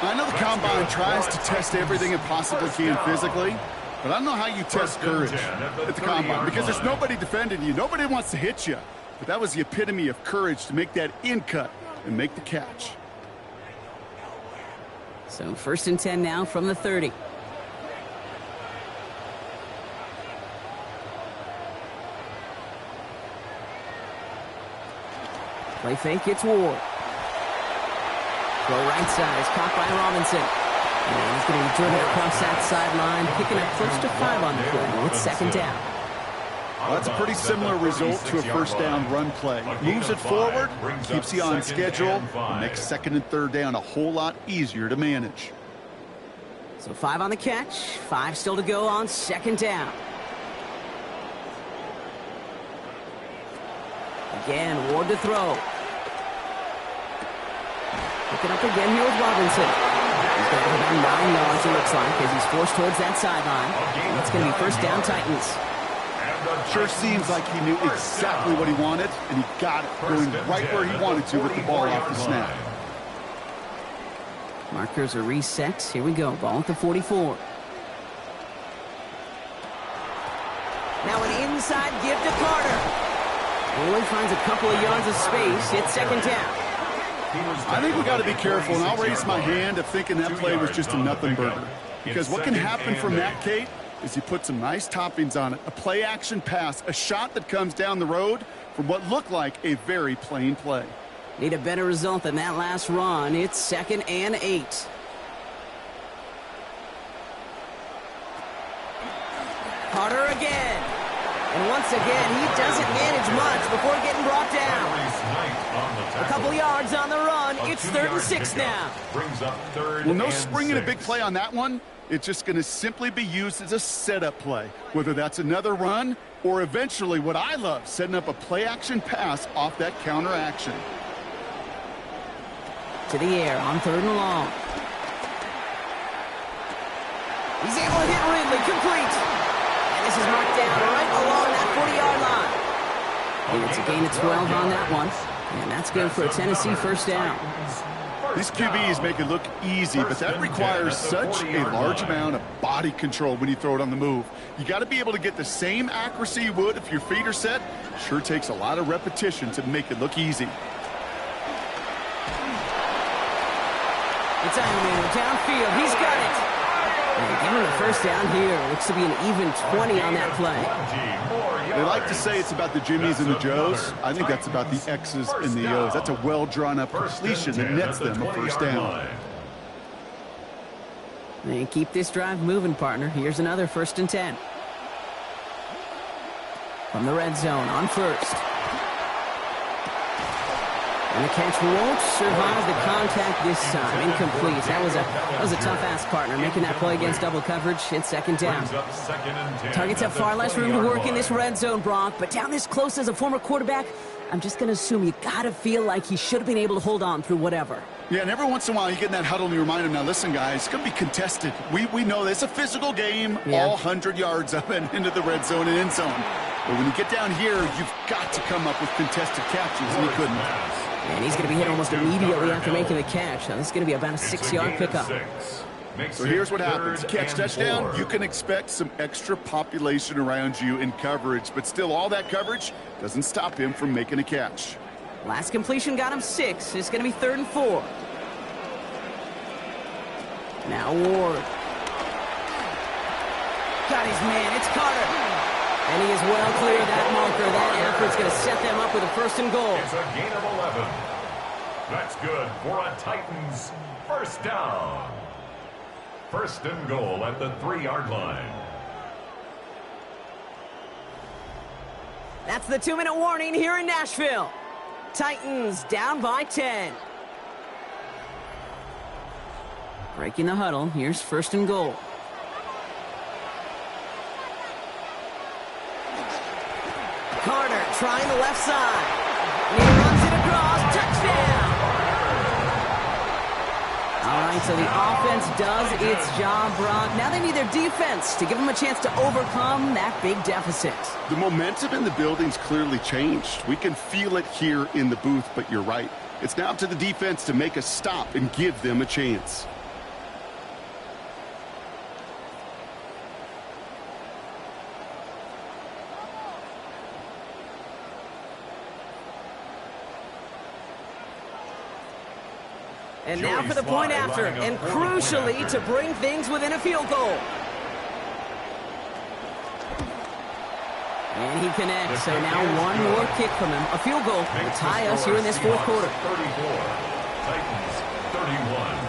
I know the Combine tries to test everything it possibly can physically, but I don't know how you test courage at the Combine because there's nobody defending you. Nobody wants to hit you. But that was the epitome of courage to make that in-cut and make the catch. So 1st and 10 now from the 30. Play fake, it's Ward. Throw right side is caught by Robinson. And he's going to be driven across that sideline, picking up close to 5 on the play. It's 2nd down. Well, that's a pretty similar result to a 1st down run play. Moves it forward, keeps you on schedule, and makes 2nd and 3rd down a whole lot easier to manage. So 5 on the catch, 5 still to go on 2nd down. Again, Ward to throw. Pick it up again here with Robinson. He's got about 9 yards, it looks like, as he's forced towards that sideline. And it's going to be 1st down Titans. Sure seems like he knew exactly what he wanted, and he got it, going right where he wanted to with the ball off the snap. Markers are reset. Here we go. Ball at the 44. Now an inside give to Carter. Only finds a couple of yards of space. It's 2nd down. I think we got to be careful, and I'll raise my hand of thinking that play was just a nothing burger. Because what can happen from that, Kate, is you put some nice toppings on it. A play-action pass, a shot that comes down the road from what looked like a very plain play. Need a better result than that last run. It's 2nd and 8. Carter again. And once again, he doesn't manage much before getting brought down. A couple yards on the run. It's 3rd and 6 now. Well, no springing a big play on that one. It's just going to simply be used as a setup play, whether that's another run or eventually what I love, setting up a play-action pass off that counter action. To the air on 3rd and long. He's able to hit Ridley, complete. And this is marked down right along that 40-yard line. And it's a gain of 12 on that one. And that's good for a Tennessee first down. These QBs make it look easy, but that requires such a large amount of body control when you throw it on the move. You got to be able to get the same accuracy you would if your feet are set. Sure takes a lot of repetition to make it look easy. It's Ironman downfield. He's got it. And give him the first down here. Looks to be an even 20 on that play. They like to say it's about the Jimmies and the Joes. I think that's about the X's and the O's. That's a well-drawn-up completion that nets them a first down. And keep this drive moving, partner. Here's another 1st and 10. From the red zone on first. And the catch won't survive the contact this time. Incomplete. That was a tough ask, partner. Making that play against double coverage. It's 2nd down. Targets have far less room to work in this red zone, Brock. But down this close as a former quarterback, I'm just going to assume you got to feel like he should have been able to hold on through whatever. Yeah, and every once in a while you get in that huddle and you remind him, now listen, guys, it's going to be contested. We know this. It's a physical game, all 100 yards up and into the red zone and end zone. But when you get down here, you've got to come up with contested catches, and he couldn't. And he's going to be hit almost immediately after making the catch. Now, this is going to be about a 6-yard pickup. So here's what happens. Catch touchdown, you can expect some extra population around you in coverage, but still all that coverage doesn't stop him from making a catch. Last completion got him 6. It's going to be 3rd and 4. Now Ward. Got his man. It's Carter. And he is well clear of that marker. That effort's going to set them up with a 1st and goal. It's a gain of 11. That's good for a Titans first down. 1st and goal at the 3-yard line. That's the 2-minute warning here in Nashville. Titans down by 10. Breaking the huddle. Here's 1st and goal. Carter trying the left side. And he runs it across. Touchdown! All right, so the offense does its job, Brock. Now they need their defense to give them a chance to overcome that big deficit. The momentum in the building's clearly changed. We can feel it here in the booth, but you're right. It's now up to the defense to make a stop and give them a chance. And now for the point after, and crucially to bring things within a field goal. And he connects, so now one more kick from him. A field goal to tie us here in this 4th quarter. 34, Titans 31.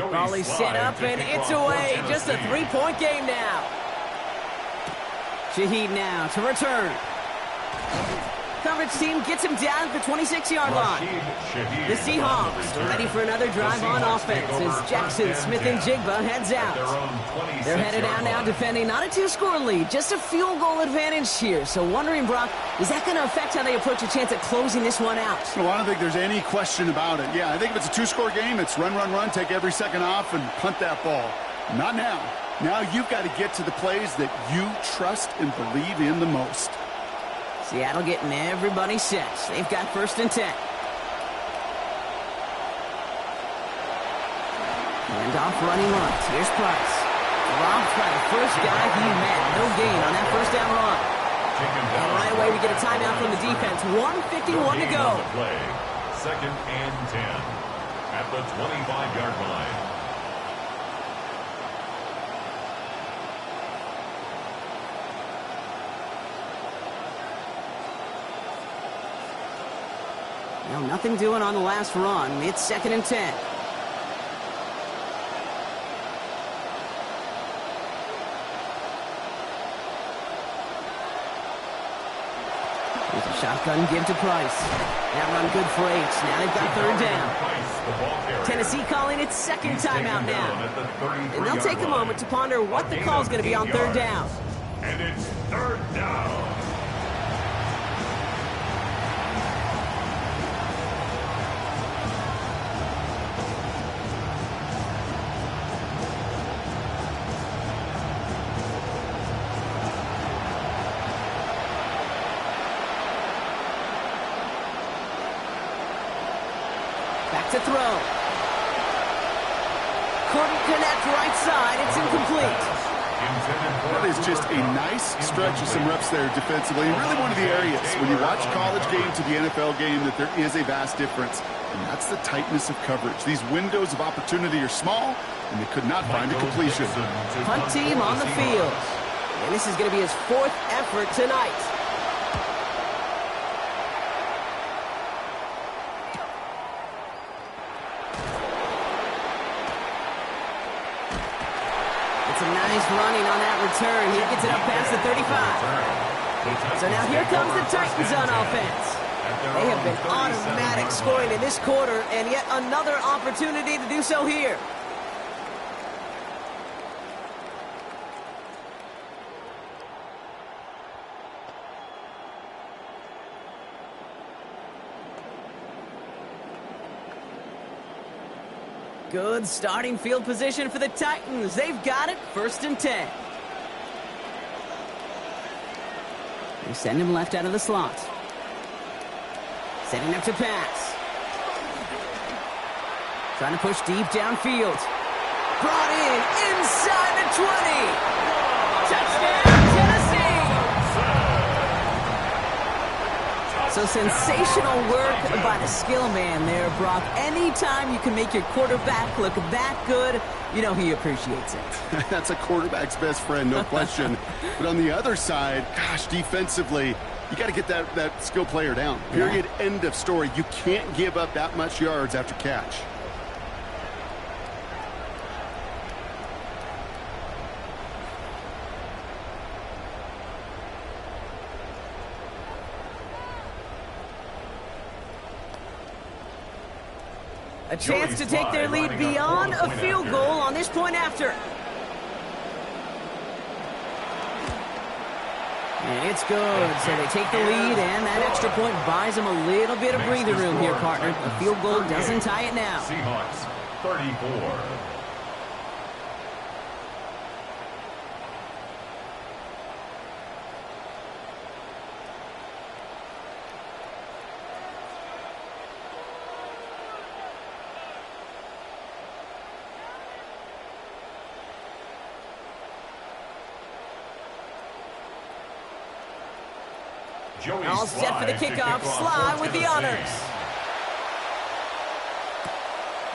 Volley set up, and it's away. Just a 3-point game now. Shaheed now to return. Coverage team gets him down at the 26-yard line. The Seahawks are ready for another drive on offense as Jackson, Smith, and Jigba heads out. They're headed out now defending not a 2-score lead, just a field goal advantage here. So wondering, Brock, is that going to affect how they approach a chance at closing this one out? Well, I don't think there's any question about it. Yeah, I think if it's a 2-score game, it's run, run, run, take every second off, and punt that ball. Not now. Now you've got to get to the plays that you trust and believe in the most. Seattle getting everybody set. They've got 1st and 10. And off running right. Here's Price. Robbed by the first guy he met. No gain on that 1st down run. And right away we get a timeout from the defense. 1:51 to go. 2nd and 10 at the 25-yard line. Well, nothing doing on the last run. It's 2nd and 10. Here's a shotgun give to Price. That run good for 8. Now they've got third down. Tennessee calling its second timeout now. And they'll take a moment to ponder what the call is going to be on third down. And it's third down. To throw. Couldn't connect right side. It's incomplete. That is just a nice stretch of some reps there defensively. And really one of the areas when you watch college game to the NFL game that there is a vast difference. And that's the tightness of coverage. These windows of opportunity are small, and they could not find a completion. Punt team on the field. And this is going to be his 4th effort tonight. Nice running on that return. He gets it up past the 35. So now here comes the Titans on offense. They have been automatic scoring in this quarter, and yet another opportunity to do so here. Good starting field position for the Titans. They've got it. 1st and 10. They send him left out of the slot. Setting up to pass. Trying to push deep downfield. Brought in inside the 20. Touchdown, Tennessee. So sensational work by the skill man there, Brock. Anytime you can make your quarterback look that good, you know he appreciates it. That's a quarterback's best friend, no question. But on the other side, gosh, defensively, you got to get that skill player down. Period, end of story. You can't give up that much yards after catch. A chance to take their lead beyond a field goal on this point after. And it's good. So they take the lead, and that extra point buys them a little bit of breathing room here, partner. A field goal doesn't tie it now. Seahawks 34. All set for the kickoff. Sly with the honors.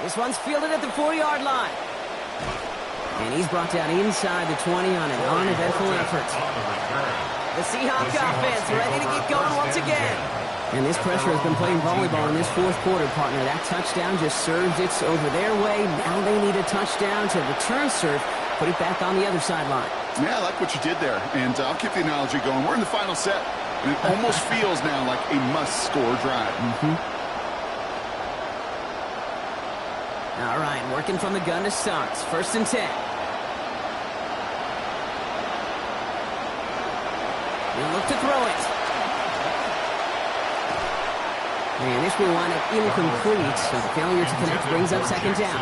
This one's fielded at the 4-yard line. And he's brought down inside the 20 on an uneventful effort. The Seahawks offense ready to get going once again. And this pressure has been playing volleyball in this 4th quarter, partner. That touchdown just served it over their way. Now they need a touchdown to return serve, put it back on the other sideline. Yeah, I like what you did there. And I'll keep the analogy going. We're in the final set. And it almost feels now like a must-score drive. All right, working from the gun to start. 1st and 10. He'll look to throw it. And this will wind up incomplete, so the failure to connect brings up 2nd down.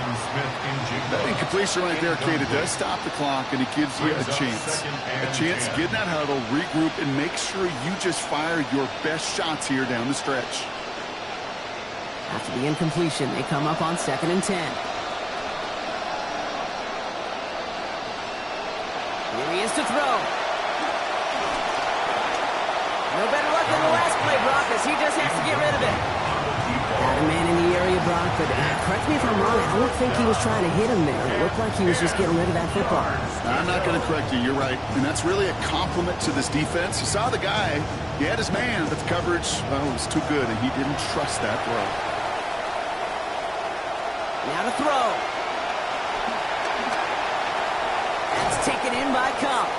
That incompletion right there, Kate, it does stop the clock, and it gives you a chance. A chance to get in that huddle, regroup, and make sure you just fire your best shots here down the stretch. After the incompletion, they come up on 2nd and 10. Here he is to throw. No better luck than the last play, Brock, as he just has to get rid of it. Got a man in the area, Brock, but correct me if I'm wrong, I don't think he was trying to hit him there. It looked like he was just getting rid of that football. I'm not going to correct you. You're right. And that's really a compliment to this defense. You saw the guy. He had his man, but the coverage was too good, and he didn't trust that throw. Now to throw. That's taken in by Cup.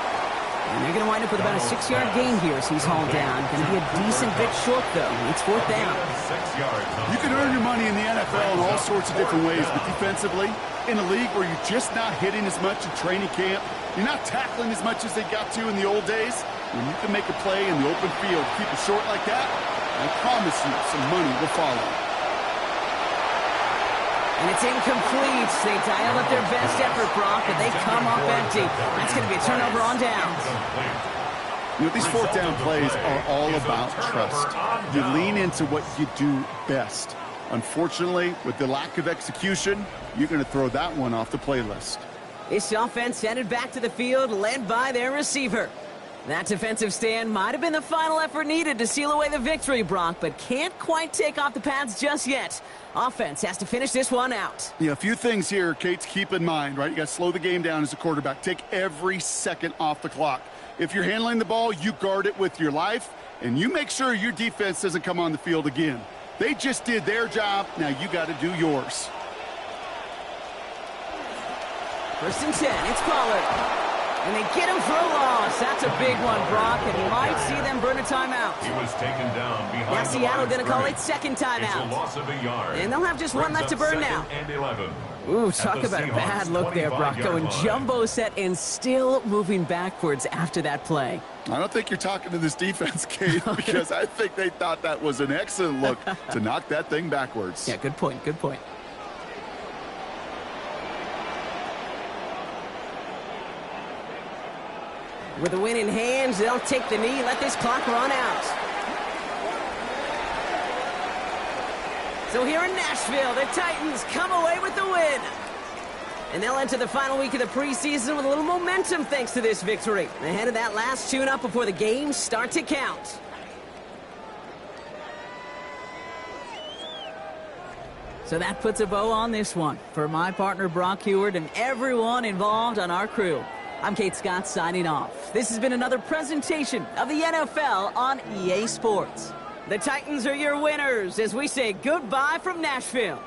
And they're going to wind up with about a 6-yard gain here as he's hauled down. Going to be a decent bit short, though. It's 4th down. 6 yards. You can earn your money in the NFL in all sorts of different ways, but defensively, in a league where you're just not hitting as much in training camp, you're not tackling as much as they got to in the old days, when you can make a play in the open field, keep it short like that, I promise you some money will follow. And it's incomplete. They dialed up their best effort, Brock, but they come up empty. That's going to be a turnover on downs. You know, these 4th down plays are all about trust. You lean into what you do best. Unfortunately, with the lack of execution, you're going to throw that one off the playlist. This offense headed back to the field, led by their receiver. That defensive stand might have been the final effort needed to seal away the victory, Brock, but can't quite take off the pads just yet. Offense has to finish this one out. Yeah, a few things here, Kate, to keep in mind, right? You got to slow the game down as a quarterback. Take every second off the clock. If you're handling the ball, you guard it with your life, and you make sure your defense doesn't come on the field again. They just did their job. Now you got to do yours. 1st and 10. It's Pollard. And they get him for a loss. That's a big one, Brock, and he might see them burn a timeout. He was taken down behind. Now Seattle going to call it 2nd timeout. It's a loss of a yard. And they'll have just one left to burn now. And 11. Ooh, talk about a bad look there, Brock. Going jumbo set and still moving backwards after that play. I don't think you're talking to this defense, Kate, because I think they thought that was an excellent look to knock that thing backwards. Yeah, good point, good point. With the win in hands, they'll take the knee, let this clock run out. So here in Nashville, the Titans come away with the win. And they'll enter the final week of the preseason with a little momentum thanks to this victory. Ahead of that last tune-up before the games start to count. So that puts a bow on this one. For my partner, Brock Heward, and everyone involved on our crew, I'm Kate Scott signing off. This has been another presentation of the NFL on EA Sports. The Titans are your winners as we say goodbye from Nashville.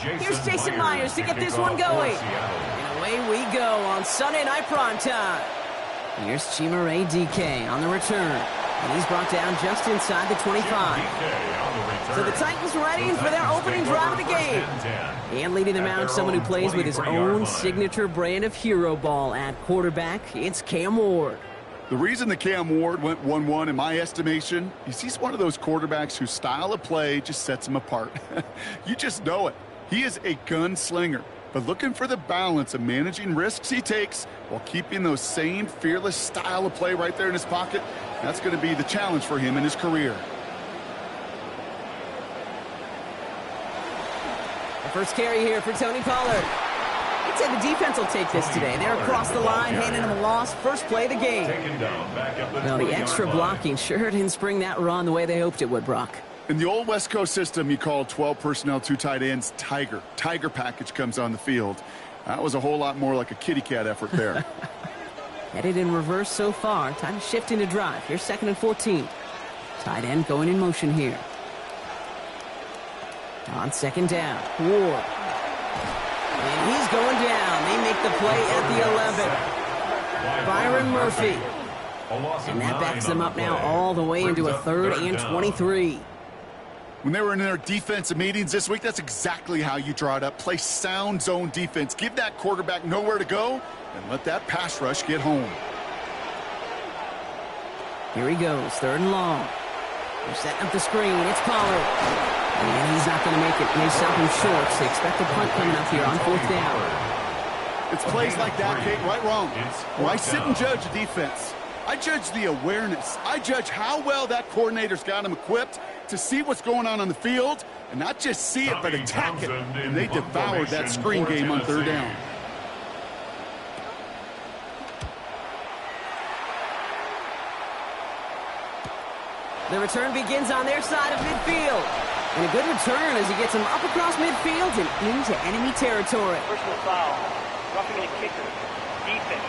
Here's Jason Myers to get this one going. And away we go on Sunday Night Primetime. Here's Chimere DK on the return. And he's brought down just inside the 25. So the Titans ready for their opening drive of the game. And leading them out, someone who plays with his own signature brand of hero ball at quarterback, it's Cam Ward. The reason that Cam Ward went 1-1 in my estimation is he's one of those quarterbacks whose style of play just sets him apart. You just know it. He is a gunslinger, but looking for the balance of managing risks he takes while keeping those same fearless style of play right there in his pocket. That's going to be the challenge for him in his career. The first carry here for Tony Pollard. I'd say the defense will take this today. They're across the line, handing him a loss. First play of the game. Well, the extra blocking sure didn't spring that run the way they hoped it would, Brock. In the old West Coast system, you call 12 personnel, 2 tight ends, Tiger. Tiger package comes on the field. That was a whole lot more like a kitty cat effort there. Headed in reverse so far. Time to shift into drive. Here's 2nd and 14. Tight end going in motion here. On 2nd down, Ward. And he's going down. They make the play at the 11. Byron Murphy. And that backs them up now all the way into a 3rd and 23. When they were in their defensive meetings this week, that's exactly how you draw it up. Play sound zone defense. Give that quarterback nowhere to go and let that pass rush get home. Here he goes, 3rd and long. They're setting up the screen. It's Pollard. And he's not going to make it. They stop him short. So expect a punt coming up here on 4th down. It's plays like that, Kate, right wrong. Why sit and judge a defense? I judge the awareness. I judge how well that coordinator's got him equipped to see what's going on the field and not just see it, but attack it. And they devoured that screen game on 3rd down. The return begins on their side of midfield. And a good return as he gets him up across midfield and into enemy territory. Personal foul. Roughing the kicker. Defense.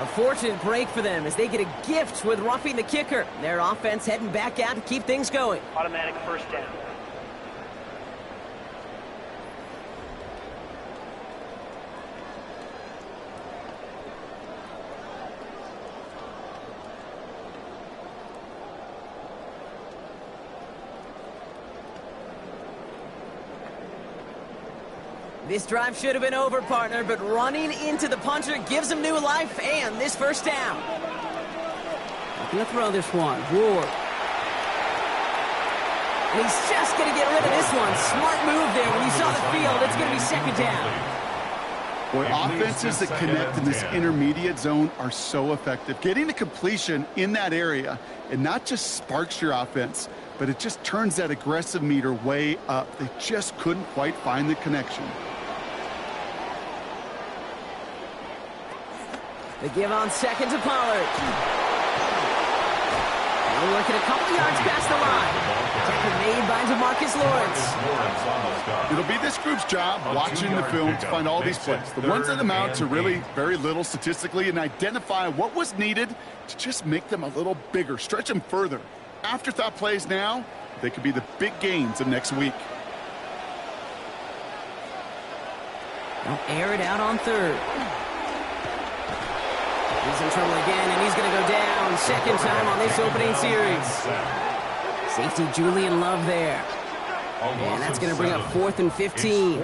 A fortunate break for them as they get a gift with roughing the kicker. Their offense heading back out to keep things going. Automatic first down. This drive should have been over, partner, but running into the puncher gives him new life and this first down. Looking to throw this one. Ward. And he's just going to get rid of this one. Smart move there. When you saw the field, it's going to be second down. Boy, offenses that connect in this intermediate zone are so effective. Getting the completion in that area, it not just sparks your offense, but it just turns that aggressive meter way up. They just couldn't quite find the connection. The give on second to Pollard. We're looking a couple yards past the line. Tackle made by DeMarcus Lawrence. It'll be this group's job watching the film to find all these plays. The ones that amount to really very little statistically and identify what was needed to just make them a little bigger, stretch them further. Afterthought plays now, they could be the big gains of next week. They'll air it out on third. He's in trouble again, and he's going to go down. Second time on this opening series. Safety Julian Love there. And that's going to bring up 4th and 15.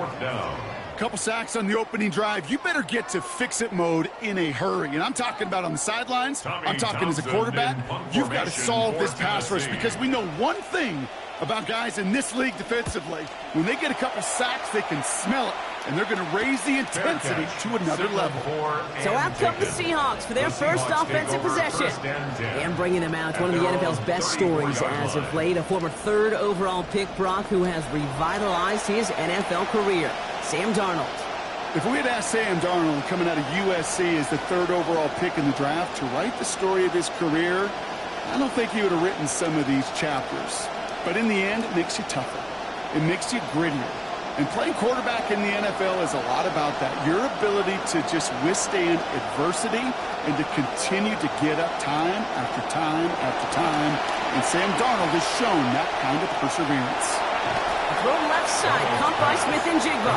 Couple sacks on the opening drive. You better get to fix-it mode in a hurry. And I'm talking about on the sidelines. I'm talking as a quarterback. You've got to solve this pass rush because we know one thing about guys in this league defensively. When they get a couple sacks, they can smell it. And they're going to raise the intensity to another level. So out come the Seahawks for their first offensive possession. And bringing them out, one of the NFL's best stories as of late, a former 3rd overall pick, Brock, who has revitalized his NFL career. Sam Darnold. If we had asked Sam Darnold coming out of USC as the 3rd overall pick in the draft to write the story of his career, I don't think he would have written some of these chapters. But in the end, it makes you tougher. It makes you grittier. And playing quarterback in the NFL is a lot about that. Your ability to just withstand adversity and to continue to get up time after time after time. And Sam Darnold has shown that kind of perseverance. Throw left side, caught by Smith and Jigba.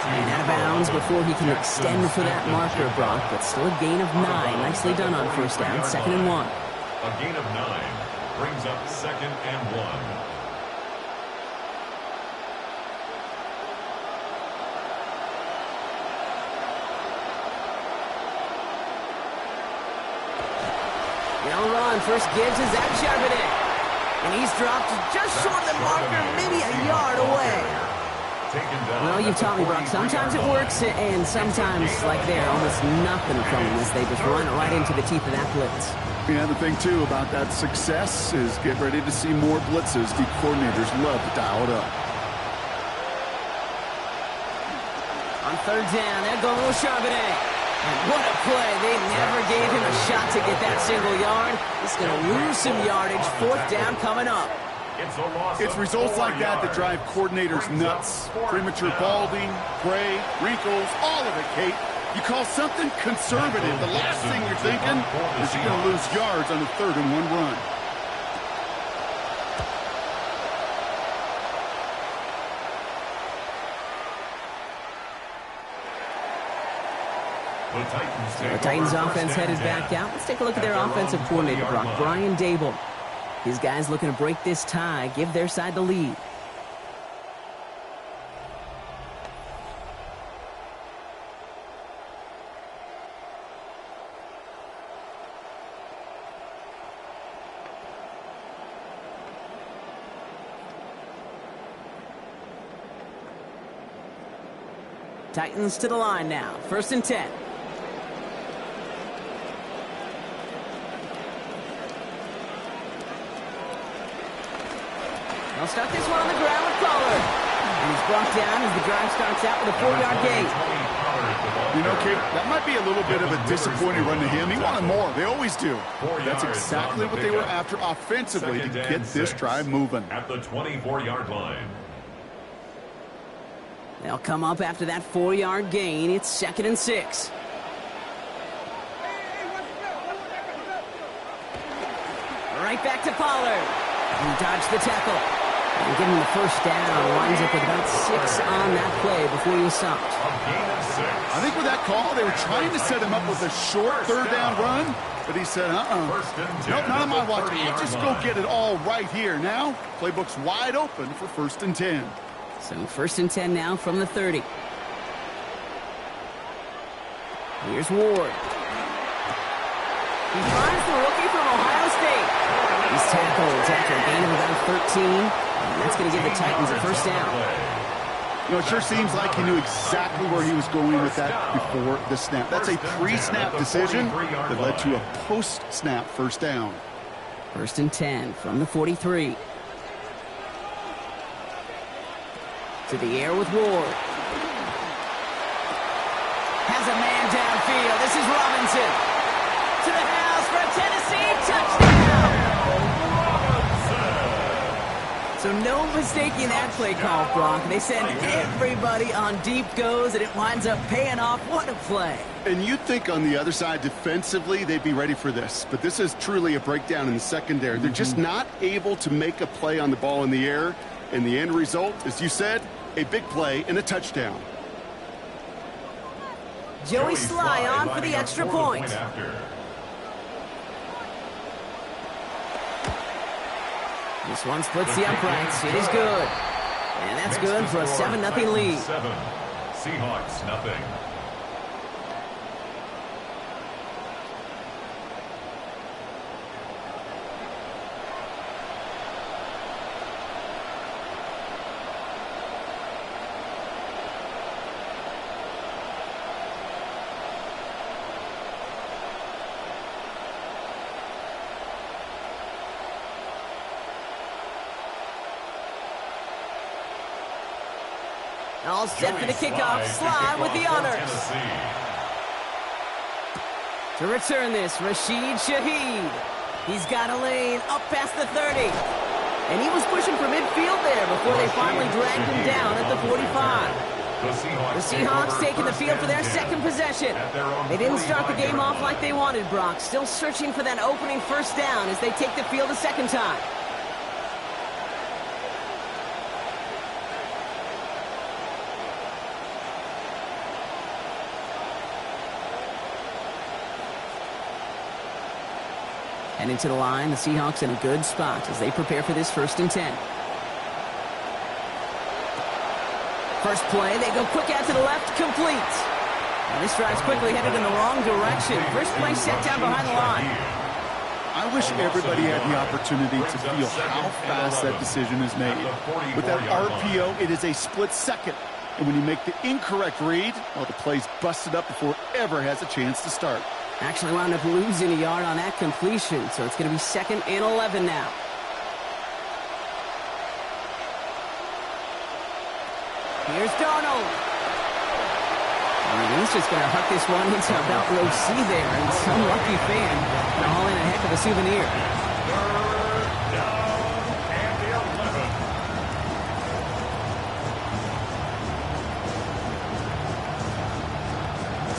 And out of bounds before he can extend for that marker, Brock, but still a gain of 9. Nicely done on first down, 2nd and 1. A gain of 9 brings up 2nd and 1. Now run, first gives to Zach Charbonnet. And he's dropped just short of the marker, maybe a yard away. Well, you've taught me, Brock, sometimes it works, and sometimes, like there, almost nothing from them as they just run it right into the teeth of that blitz. Yeah, the thing, too, about that success is get ready to see more blitzes. The coordinators love to dial it up. On 3rd down, they're going with Charbonnet. And what a play. They never gave him a shot to get that single yard. He's going to lose some yardage. 4th down coming up. It's results like that that drive coordinators nuts. Premature balding, gray, wrinkles, all of it, Kate. You call something conservative. The last thing you're thinking is you're going to lose yards on a 3rd and 1 run. The Titans offense headed back out. Let's take a look at their offensive coordinator, Brock. Brian Dable. His guys looking to break this tie, give their side the lead. Titans to the line now. 1st and 10. They'll start this one on the ground with Pollard. And he's brought down as the drive starts out with a 4-yard gain. You know, Kate, that might be a little bit of a disappointing run to him. He wanted more. They always do. 4 That's yards exactly on the what they were pickup. after offensively to Second get and this 6 drive moving. At the 24-yard line. They'll come up after that 4-yard gain. It's 2nd and 6. Right back to Pollard. He dodged the tackle. And give him the first down. Winds up with about 6 on that play before he was stopped. A gain of 6. I think with that call, they were trying to set him up with a short third down run, but he said, First and 10 nope, not on my at the watch. 30-yard I'll just go line. get it all right here. Now, playbook's wide open for 1st and 10. So 1st and 10 now from the 30. Here's Ward. He finds the rookie from Ohio State. He's tackled after a gain of about 13. And that's going to give the Titans a first down. You know, it sure seems like he knew exactly where he was going with that before the snap. That's a pre-snap decision that led to a post-snap first down. 1st and 10 from the 43. To the air with Ward. Has a man downfield. This is Robinson. To the house for a Tennessee touchdown. So no mistaking that play call, Brock. They send everybody on deep goes, and it winds up paying off. What a play. And you'd think on the other side, defensively, they'd be ready for this. But this is truly a breakdown in the secondary. They're just not able to make a play on the ball in the air. And the end result, as you said, a big play and a touchdown. Joey Sly on for the extra point. This one splits the uprights. It is good. And that's good for a 7-0 lead. 7. Seahawks, nothing. All set for the kickoff. Sly with the honors. To return this, Rashid Shaheed. He's got a lane up past the 30. And he was pushing for midfield there before they finally dragged him down at the 45. The Seahawks taking the field for their second possession. They didn't start the game off like they wanted, Brock. Still searching for that opening first down as they take the field a second time. And into the line, the Seahawks in a good spot as they prepare for this 1st and 10. First play, they go quick out to the left, complete. Now this drive's quickly headed in the wrong direction. First play set down behind the line. I wish everybody had the opportunity to feel how fast that decision is made. With that RPO, it is a split second. And when you make the incorrect read, well, the play's busted up before it ever has a chance to start. Actually wound up losing a yard on that completion, so it's going to be 2nd and 11 now. Here's Darnold. And he's just going to huck this one into about row C there, and some lucky fan can haul in a heck of a souvenir.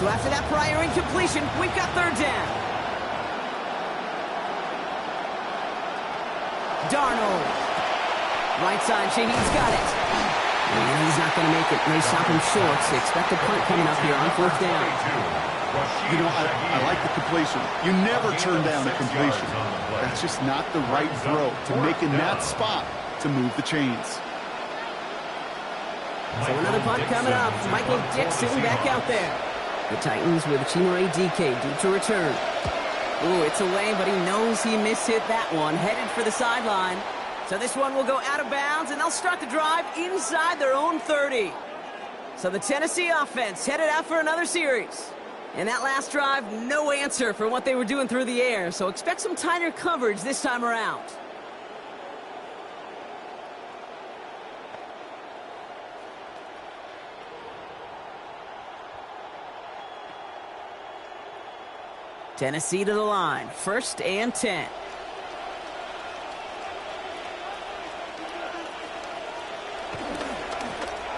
So after that prior incompletion, we've got 3rd down. Darnold. Right side, Shaheed's got it. And he's not going to make it. They stop him short, so expect a punt coming up here on 4th down. You know, I like the completion. You never turn down the completion. That's just not the right throw to make in that spot to move the chains. So another punt coming up. Michael Dixon back out there. The Titans with Chimere DK due to return. Ooh, it's away, but he knows he mishit that one. Headed for the sideline. So this one will go out of bounds, and they'll start the drive inside their own 30. So the Tennessee offense headed out for another series. And that last drive, no answer for what they were doing through the air. So expect some tighter coverage this time around. Tennessee to the line. 1st and 10.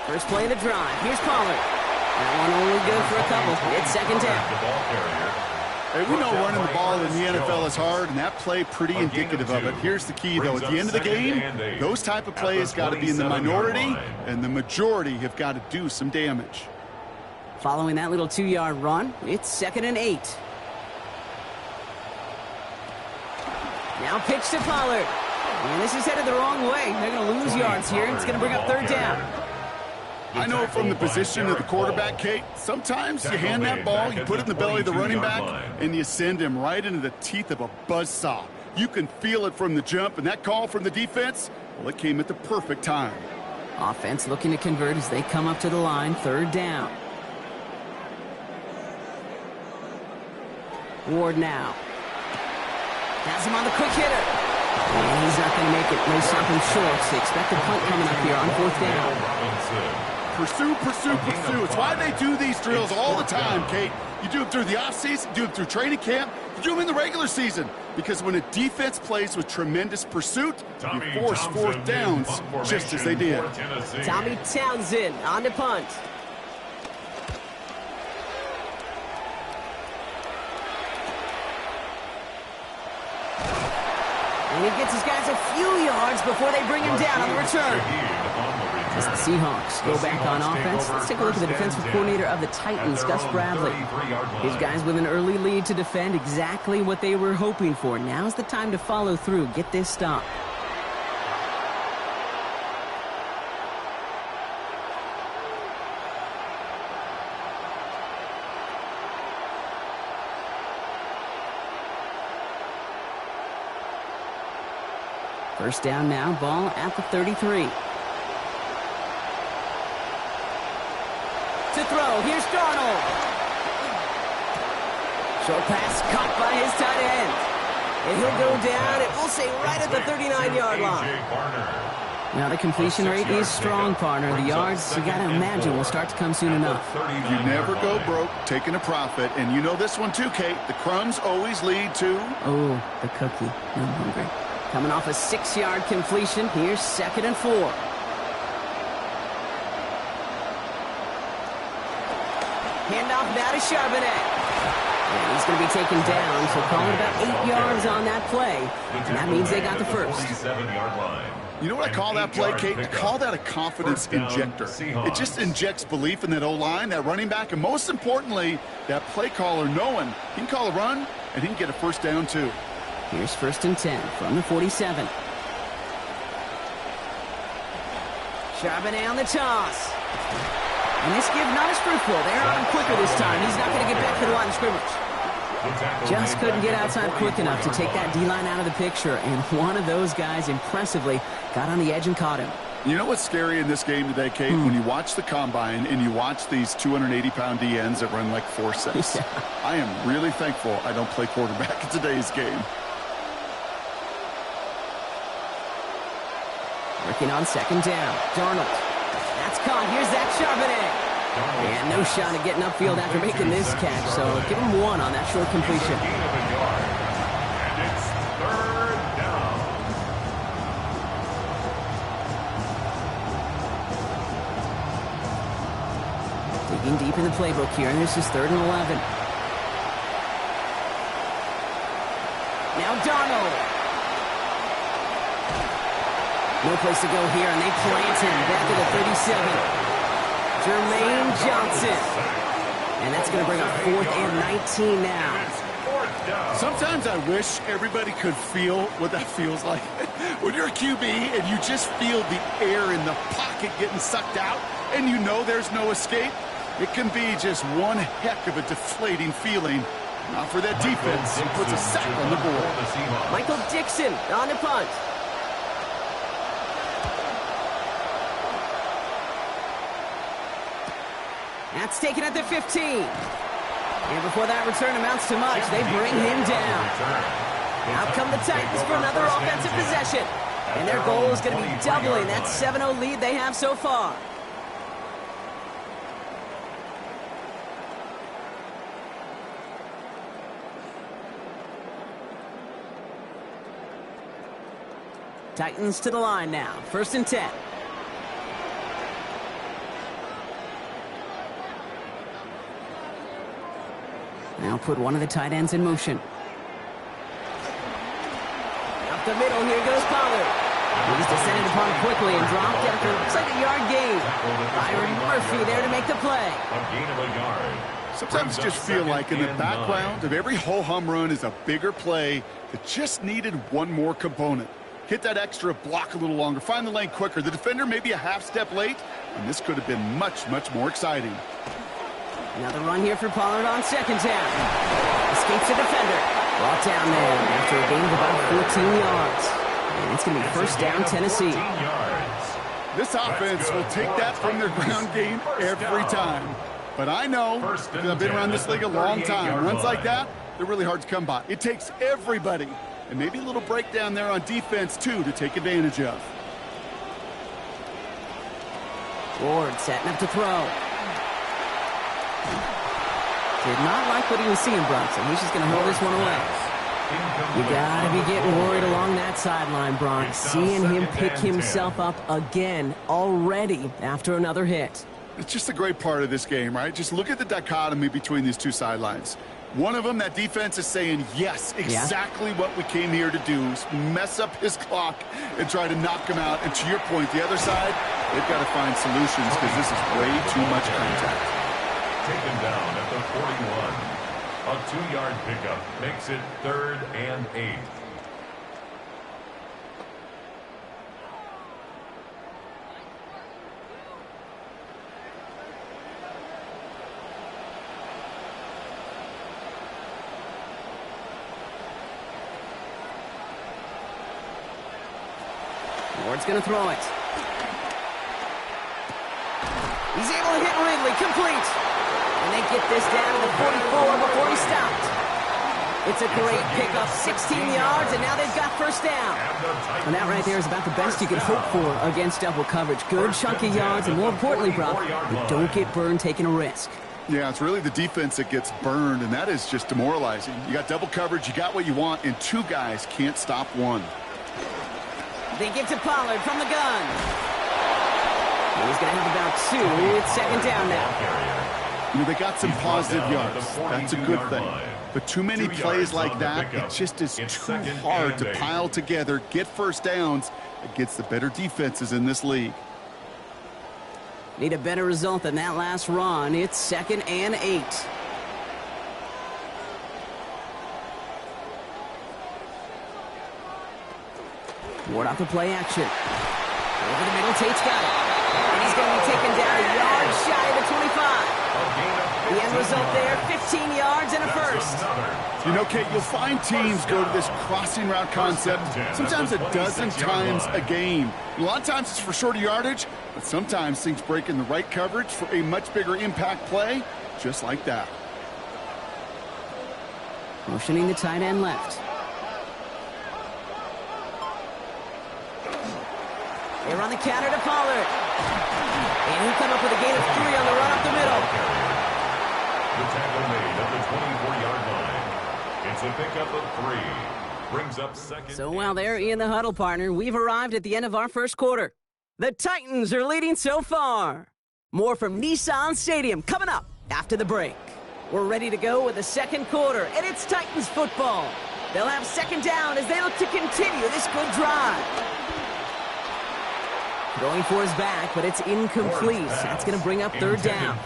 First play of the drive. Here's Pollard. That one only good for a couple. It's 2nd down. Hey, we know running the ball in the NFL is hard, and that play pretty indicative of it. Here's the key, though. At the end of the game, those type of plays got to be in the minority, and the majority have got to do some damage. Following that little 2-yard run, it's 2nd and 8. Now pitch to Pollard. And this is headed the wrong way. They're going to lose yards here. It's going to bring up 3rd down. I know from the position of the quarterback, Kate, sometimes you hand that ball, you put it in the belly of the running back, and you send him right into the teeth of a buzzsaw. You can feel it from the jump, and that call from the defense, well, it came at the perfect time. Offense looking to convert as they come up to the line. 3rd down. Ward now. Has him on the quick hitter. And he's not going to make it. No stopping short. So expect a punt coming up here on 4th down. Pursue, pursue, pursue. It's why they do these drills all the time, Kate. You do them through the offseason, do them through training camp, you do them in the regular season. Because when a defense plays with tremendous pursuit, you force 4th downs just as they did. Tommy Townsend on the punt. And he gets his guys a few yards before they bring him down on the return. As the Seahawks go back on offense, let's take a look at the defensive coordinator of the Titans, Gus Bradley. His guys with an early lead to defend exactly what they were hoping for. Now's the time to follow through, get this stop. First down now, ball at the 33. To throw, here's Darnold. Short pass caught by his tight end. And he'll go down, and we'll say right at the 39-yard line. Now the completion rate is strong, partner. The yards, you got to imagine, will start to come soon enough. You never go broke taking a profit, and you know this one too, Kate. The crumbs always lead to... Oh, the cookie. I'm hungry. Coming off a 6-yard completion, here's 2nd and 4. Handoff now to Charbonnet. And he's going to be taken down, so call it about 8 yards on that play. And that means they got the first. You know what I call that play, Kate? I call that a confidence injector. It just injects belief in that O-line, that running back, and most importantly, that play caller knowing he can call a run and he can get a 1st down too. Here's 1st and 10 from the 47. Charbonnet on the toss. And this give not as fruitful. They're on him quicker this time. He's not going to get back to the line of scrimmage. Just couldn't get outside quick enough to take that D-line out of the picture. And one of those guys impressively got on the edge and caught him. You know what's scary in this game today, Kate? When you watch the combine and you watch these 280-pound DNs that run like 4.6. Yeah. I am really thankful I don't play quarterback in today's game. Working on 2nd down. Darnold. That's caught. Here's that Charbonnet. And no shot at getting upfield after making this catch, so give him 1 on that short completion. And it's 3rd down. Digging deep in the playbook here, and this is 3rd and 11. Now Darnold. No place to go here, and they plant him back to the 37. Jermaine Johnson. And that's going to bring up 4th and 19 now. Sometimes I wish everybody could feel what that feels like. When you're a QB and you just feel the air in the pocket getting sucked out and you know there's no escape, it can be just one heck of a deflating feeling. Not for that defense, who puts a sack on the board. Michael Dixon on the punt. That's taken at the 15. And before that return amounts to much, they bring him down. Out come the Titans for another offensive possession. And their goal is going to be doubling that 7-0 lead they have so far. Titans to the line now. 1st and 10. Now put one of the tight ends in motion. Up the middle, here goes Pollard. He's descended upon quickly and dropped after looks like a yard gain. Byron Murphy there to make the play. A gain of a yard. Sometimes just feel like in the background of every ho-hum run is a bigger play that just needed one more component. Hit that extra block a little longer, find the lane quicker. The defender maybe a half step late, and this could have been much, much more exciting. Another run here for Pollard on 2nd down. Escapes the defender. Brought down there after a gain of about 14 yards. And it's going to be 1st down, Tennessee. This offense will take that from their ground game every time. But I know, because I've been around this league a long time, runs like that, they're really hard to come by. It takes everybody, and maybe a little breakdown there on defense, too, to take advantage of. Ward setting up to throw. Did not like what he was seeing, Bronson. He's just going to hold this one away. You got to be getting worried along that sideline, Bronx. Seeing him pick himself up again already after another hit. It's just a great part of this game, right? Just look at the dichotomy between these two sidelines. One of them, that defense is saying, yes, exactly what we came here to do, is mess up his clock and try to knock him out. And to your point, the other side, they've got to find solutions because this is way too much contact. Taken down at the 41. A 2-yard pickup makes it 3rd and 8. Ward's going to throw it. He's able to hit Ridley, complete. And they get this down to the 44 before he stopped. It's a great pickup, 16 yards, and now they've got 1st down. And that right there is about the best you can hope for against double coverage. Good chunky yards, and more importantly, Brock, you don't get burned taking a risk. Yeah, it's really the defense that gets burned, and that is just demoralizing. You got double coverage, you got what you want, and 2 guys can't stop one. They give to Pollard from the gun. He's going to have about 2. It's 2nd down now. You know, they got some positive yards. That's a good thing. But too many plays like that, it just is too hard to pile together, get 1st downs against the better defenses in this league. Need a better result than that last run. It's 2nd and 8. Ward out the play action. Over the middle, Tate's got it. And he's going to be taken down a yard shy of the 25. The end result there, 15 yards and a 1st. You know, Kate, you'll find teams go to this crossing route concept sometimes a dozen times a game. A lot of times it's for shorter yardage, but sometimes things break in the right coverage for a much bigger impact play, just like that. Motioning the tight end left. They run the counter to Pollard. And he'll come up with a gain of 3 on the run up the middle. The tackle made at the 24-yard line. It's a pickup of 3. Brings up 2nd. So while they're in the huddle, partner, we've arrived at the end of our 1st quarter. The Titans are leading so far. More from Nissan Stadium coming up after the break. We're ready to go with the 2nd quarter, and it's Titans football. They'll have 2nd down as they look to continue this good drive. Going for his back, but it's incomplete. That's going to bring up 3rd down.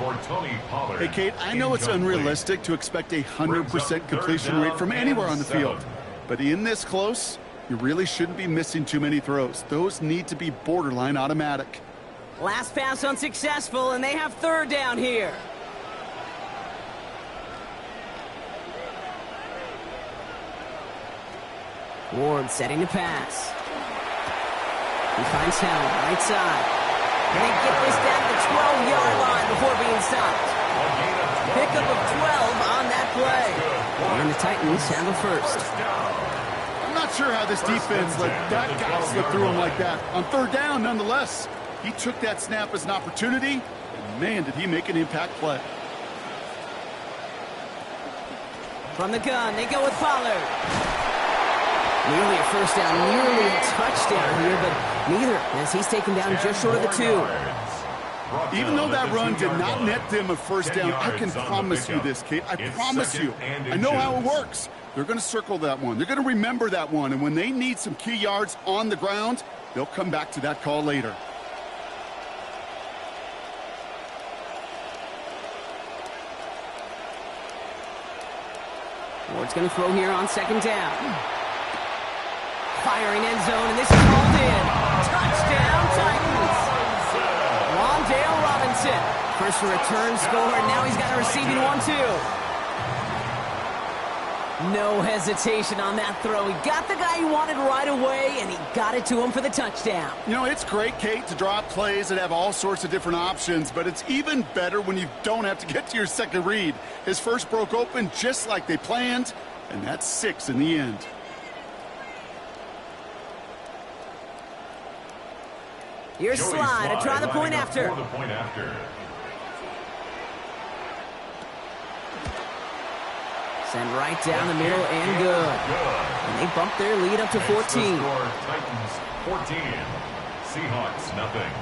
Hey, Kate, I know it's unrealistic to expect a 100% completion rate from anywhere on the field. But in this close, you really shouldn't be missing too many throws. Those need to be borderline automatic. Last pass unsuccessful, and they have 3rd down here. Ward setting to pass. He finds Hill, right side. And they get this down to the 12-yard line before being stopped. Pickup of 12 on that play. And the Titans have a 1st. I'm not sure how this defense let that guy slip through him like that. On 3rd down, nonetheless, he took that snap as an opportunity, and man, did he make an impact play. From the gun, they go with Pollard. Nearly a first down, nearly a touchdown here, but neither, as he's taken down just short of the 2. Even though that run did not net them a first down, I can promise you this, Kate. I promise you. I know how it works. They're going to circle that one. They're going to remember that one. And when they need some key yards on the ground, they'll come back to that call later. Ward's going to throw here on second down. Firing end zone, and this is called in. Touchdown, Titans. Wandale Robinson. First return score, and now he's got a receiving one, too. No hesitation on that throw. He got the guy he wanted right away, and he got it to him for the touchdown. You know, it's great, Kate, to drop plays and have all sorts of different options, but it's even better when you don't have to get to your second read. His first broke open just like they planned, and that's 6 in the end. Here's Slide to try the point after. Send right down the middle and good. And they bump their lead up to 14. Titans 14. Seahawks nothing.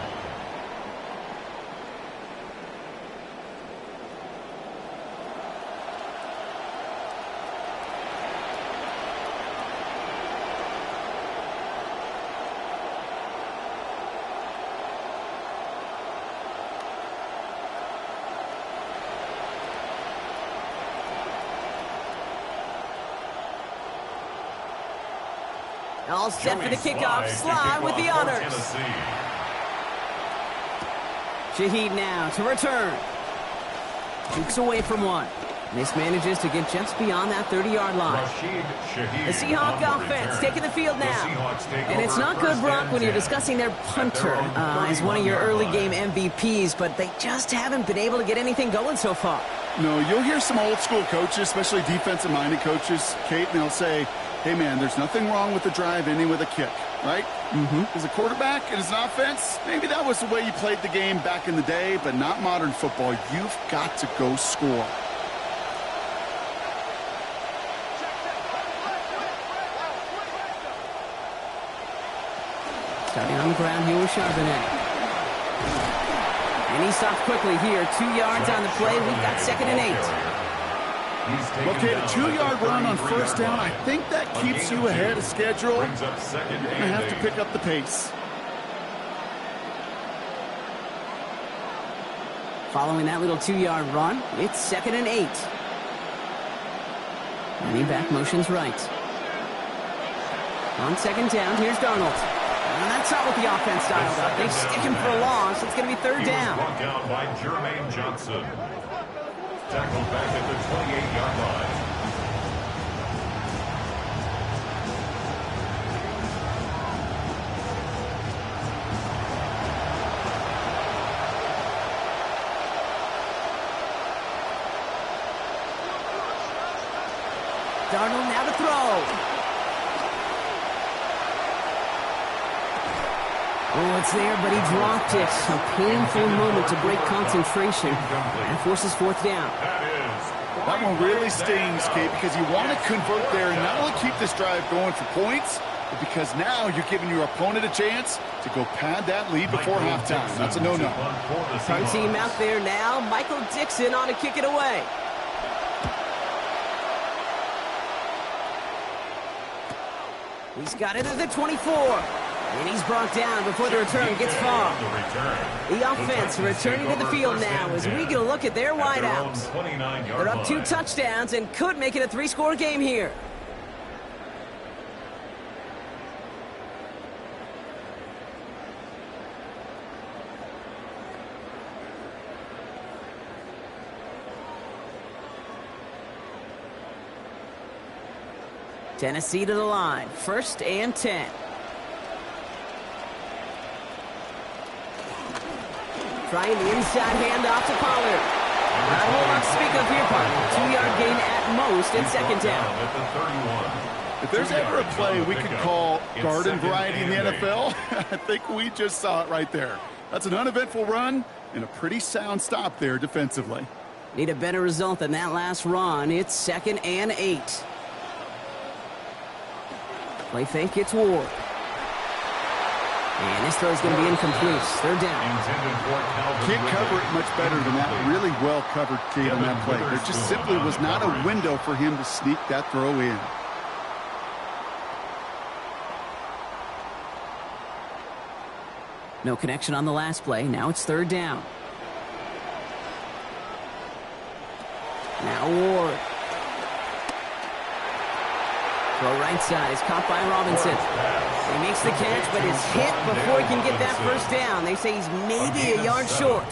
All set for the kickoff. Slide with the honors. Shaheed now to return. Jukes away from one. Mismanages to get just beyond that 30-yard line. The Seahawks offense taking the field now. And it's not good, Brock, when you're discussing their punter as one of your early game MVPs, but they just haven't been able to get anything going so far. No, you'll hear some old school coaches, especially defensive-minded coaches, Kate, and they'll say, hey, man, there's nothing wrong with the drive ending with a kick, right? As a quarterback and as an offense, maybe that was the way you played the game back in the day, but not modern football. You've got to go score. Starting on the ground here with Charbonnet. And he stops quickly here. 2 yards on the play. We've got 2nd and 8. Okay, a 2-yard run on first down. I think that keeps you ahead of schedule. You're going to have to pick up the pace. Following that little 2-yard run, it's 2nd and 8. Running back motions right. On second down, here's Darnold. And that's not what the offense dialed up. They stick him for a loss. It's going to be 3rd down. Brought down by Jermaine Johnson. Tackled back at the 28-yard line. Darnold now to throw. Oh, it's there, but he dropped it. A painful moment to break concentration. And forces 4th down. That one really stings, Kate, because you want to convert there and not only keep this drive going for points, but because now you're giving your opponent a chance to go pad that lead before halftime. That's a no-no. Our team out there now. Michael Dixon on to kick it away. He's got it at the 24. And he's brought down before the return gets far. The offense returning to the field now as we get a look at their wideouts. They're up 2 touchdowns and could make it a 3-score game here. Tennessee to the line. 1st and 10. Trying the inside handoff to Pollard. Not a whole lot to speak of here, partner. 2-yard gain at most at 2nd down. If there's ever a play we could call garden variety in the NFL, I think we just saw it right there. That's an uneventful run and a pretty sound stop there defensively. Need a better result than that last run. It's 2nd and 8. Play fake, it's Ward. And this throw is going to be incomplete. Third down. Can't cover it much better than that. Really well covered, Kate, on that play. There just simply was not a window for him to sneak that throw in. No connection on the last play. Now it's third down. Now Ward. Throw right side is caught by Robinson. He makes the catch, but is hit before he can get that first down. They say he's maybe a yard short.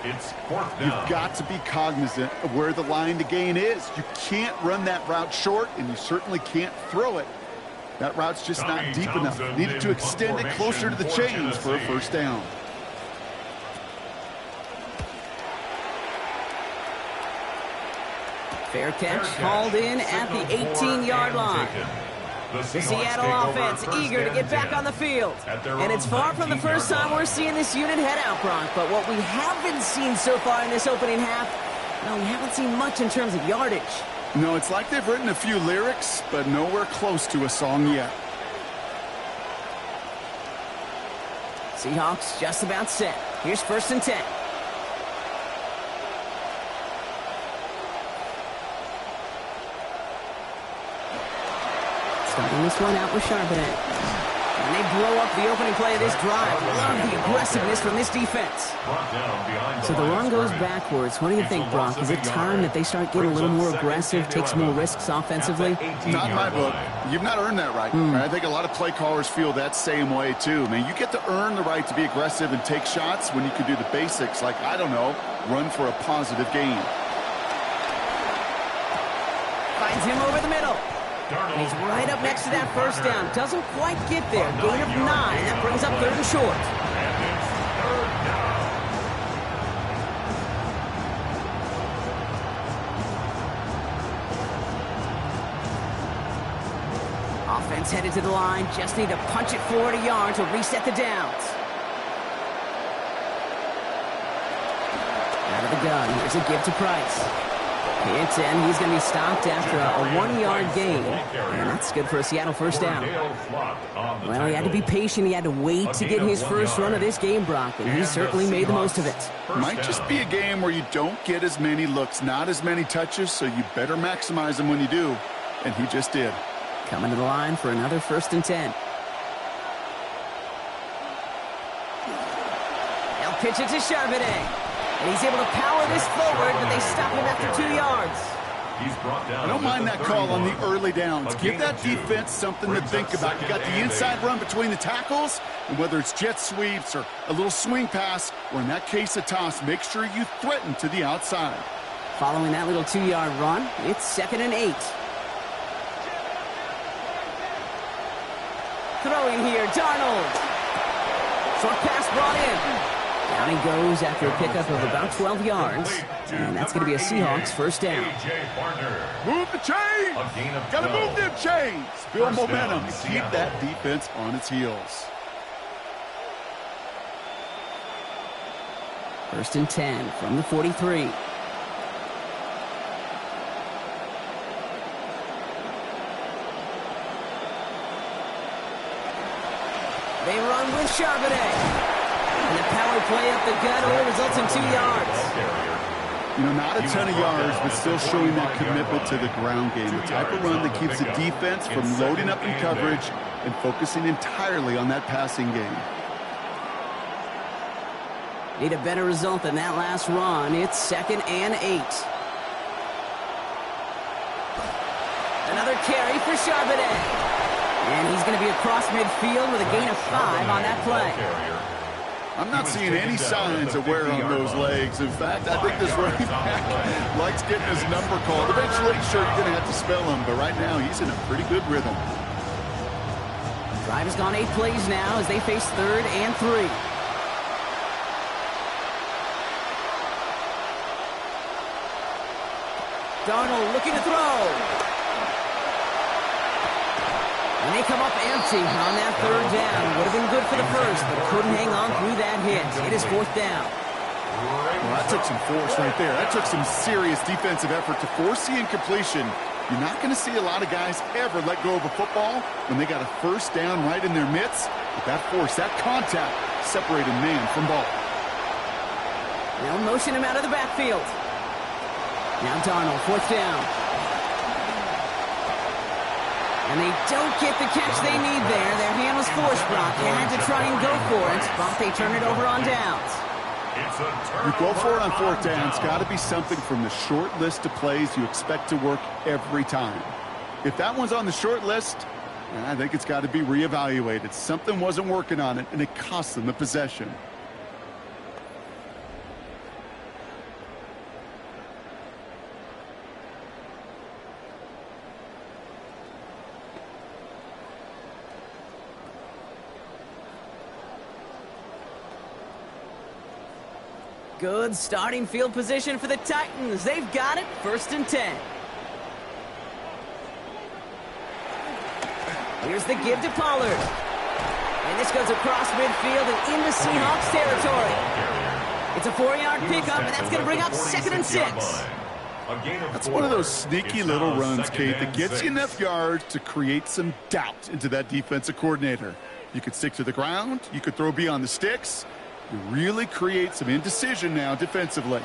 It's fourth down. You've got to be cognizant of where the line to gain is. You can't run that route short, and you certainly can't throw it. That route's just not deep enough. Needed to extend it closer to the chains for a first down. Fair catch hauled in at the 18-yard line. The Seattle offense eager to get back on the field. And it's far from the first time we're seeing this unit head out, Bronk. But what we haven't seen so far in this opening half, no, we haven't seen much in terms of yardage. No, it's like they've written a few lyrics, but nowhere close to a song yet. Seahawks just about set. Here's first and 10. Starting this one out with Charbonnet. And they blow up the opening play of this drive. Love the aggressiveness from this defense. So the run goes backwards. What do you think, Brock? Is it time that they start getting a little more aggressive, take some more risks offensively? Not in my book. You've not earned that right. I think a lot of play callers feel that same way, too. Man, you get to earn the right to be aggressive and take shots when you can do the basics, like, I don't know, run for a positive gain. Finds him over the middle. And he's right up next to that first down. Doesn't quite get there. Gain of 9. That brings up third and short. Offense headed to the line. Just need to punch it forward a yard to reset the downs. Out of the gun. Here's a give to Price. Hits, and he's going to be stopped after a 1-yard gain. And that's good for a Seattle first down. Well, he had to be patient. He had to wait to get his first run of this game, Brock, and he certainly made the most of it. Might just be a game where you don't get as many looks, not as many touches, so you better maximize them when you do. And he just did. Coming to the line for another first and 10. They'll pitch it to Charbonnet. And he's able to power this forward, but they stop him after 2 yards. I don't mind that call on the early downs. Give that defense something to think about. You got the inside run between the tackles, and whether it's jet sweeps or a little swing pass, or in that case a toss, make sure you threaten to the outside. Following that little 2-yard run, it's 2nd and 8. Throwing here, Darnold. Short pass brought in. Down he goes after a pickup of about 12 yards. And that's going to be a Seahawks first down. Move the chains! Got to move them chains! Build momentum. Keep that defense on its heels. First and 10 from the 43. They run with Charbonnet. And the power play up the gut only results in 2 yards. You know, not a ton of yards, but still showing that commitment to the ground game. The type of run that keeps the defense from loading up in coverage and focusing entirely on that passing game. Need a better result than that last run. It's 2nd and 8. Another carry for Charbonnet. And he's going to be across midfield with a gain of 5 on that play. I'm not seeing any signs of wear on those legs. In fact, I think this running back likes getting his number called. Eventually, sure, you're going to have to spell him, but right now he's in a pretty good rhythm. Drive has gone 8 plays now as they face 3rd and 3. Darnold looking to throw. And they come up empty on that 3rd down. Would have been good for the first, but couldn't hang on through that hit. It is 4th down. Well, that took some force right there. That took some serious defensive effort to force the incompletion. You're not going to see a lot of guys ever let go of a football when they got a first down right in their midst. But that force, that contact, separated man from ball. They'll motion him out of the backfield. Now Darnold, 4th down. And they don't get the catch they need there. Their hand was forced, Brock. Had to try and go for it, but they turn it over on downs. You go for it on 4th down. It's got to be something from the short list of plays you expect to work every time. If that one's on the short list, I think it's got to be reevaluated. Something wasn't working on it, and it cost them the possession. Good starting field position for the Titans. They've got it, 1st and 10. Here's the give to Pollard. And this goes across midfield and into Seahawks territory. It's a 4-yard pickup, and that's going to bring up 2nd and 6. That's one of those sneaky little runs, Kate, that gets you enough yards to create some doubt into that defensive coordinator. You could stick to the ground. You could throw beyond the sticks. You really create some indecision now defensively.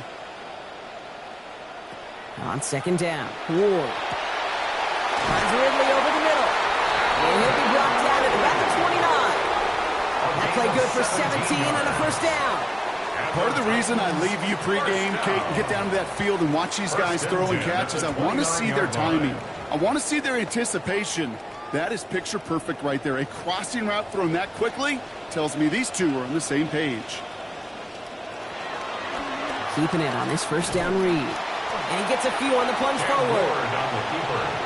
On 2nd down, Ward. Finds Ridley over the middle. And he'll be brought down at about the 29. That play good for 17 and a 1st down. Part of the reason I leave you pregame, Kate, and get down to that field and watch these guys throw and catch is I want to see their timing. I want to see their anticipation. That is picture perfect right there. A crossing route thrown that quickly tells me these two are on the same page. Keeping it on this 1st down read. And he gets a few on the plunge forward.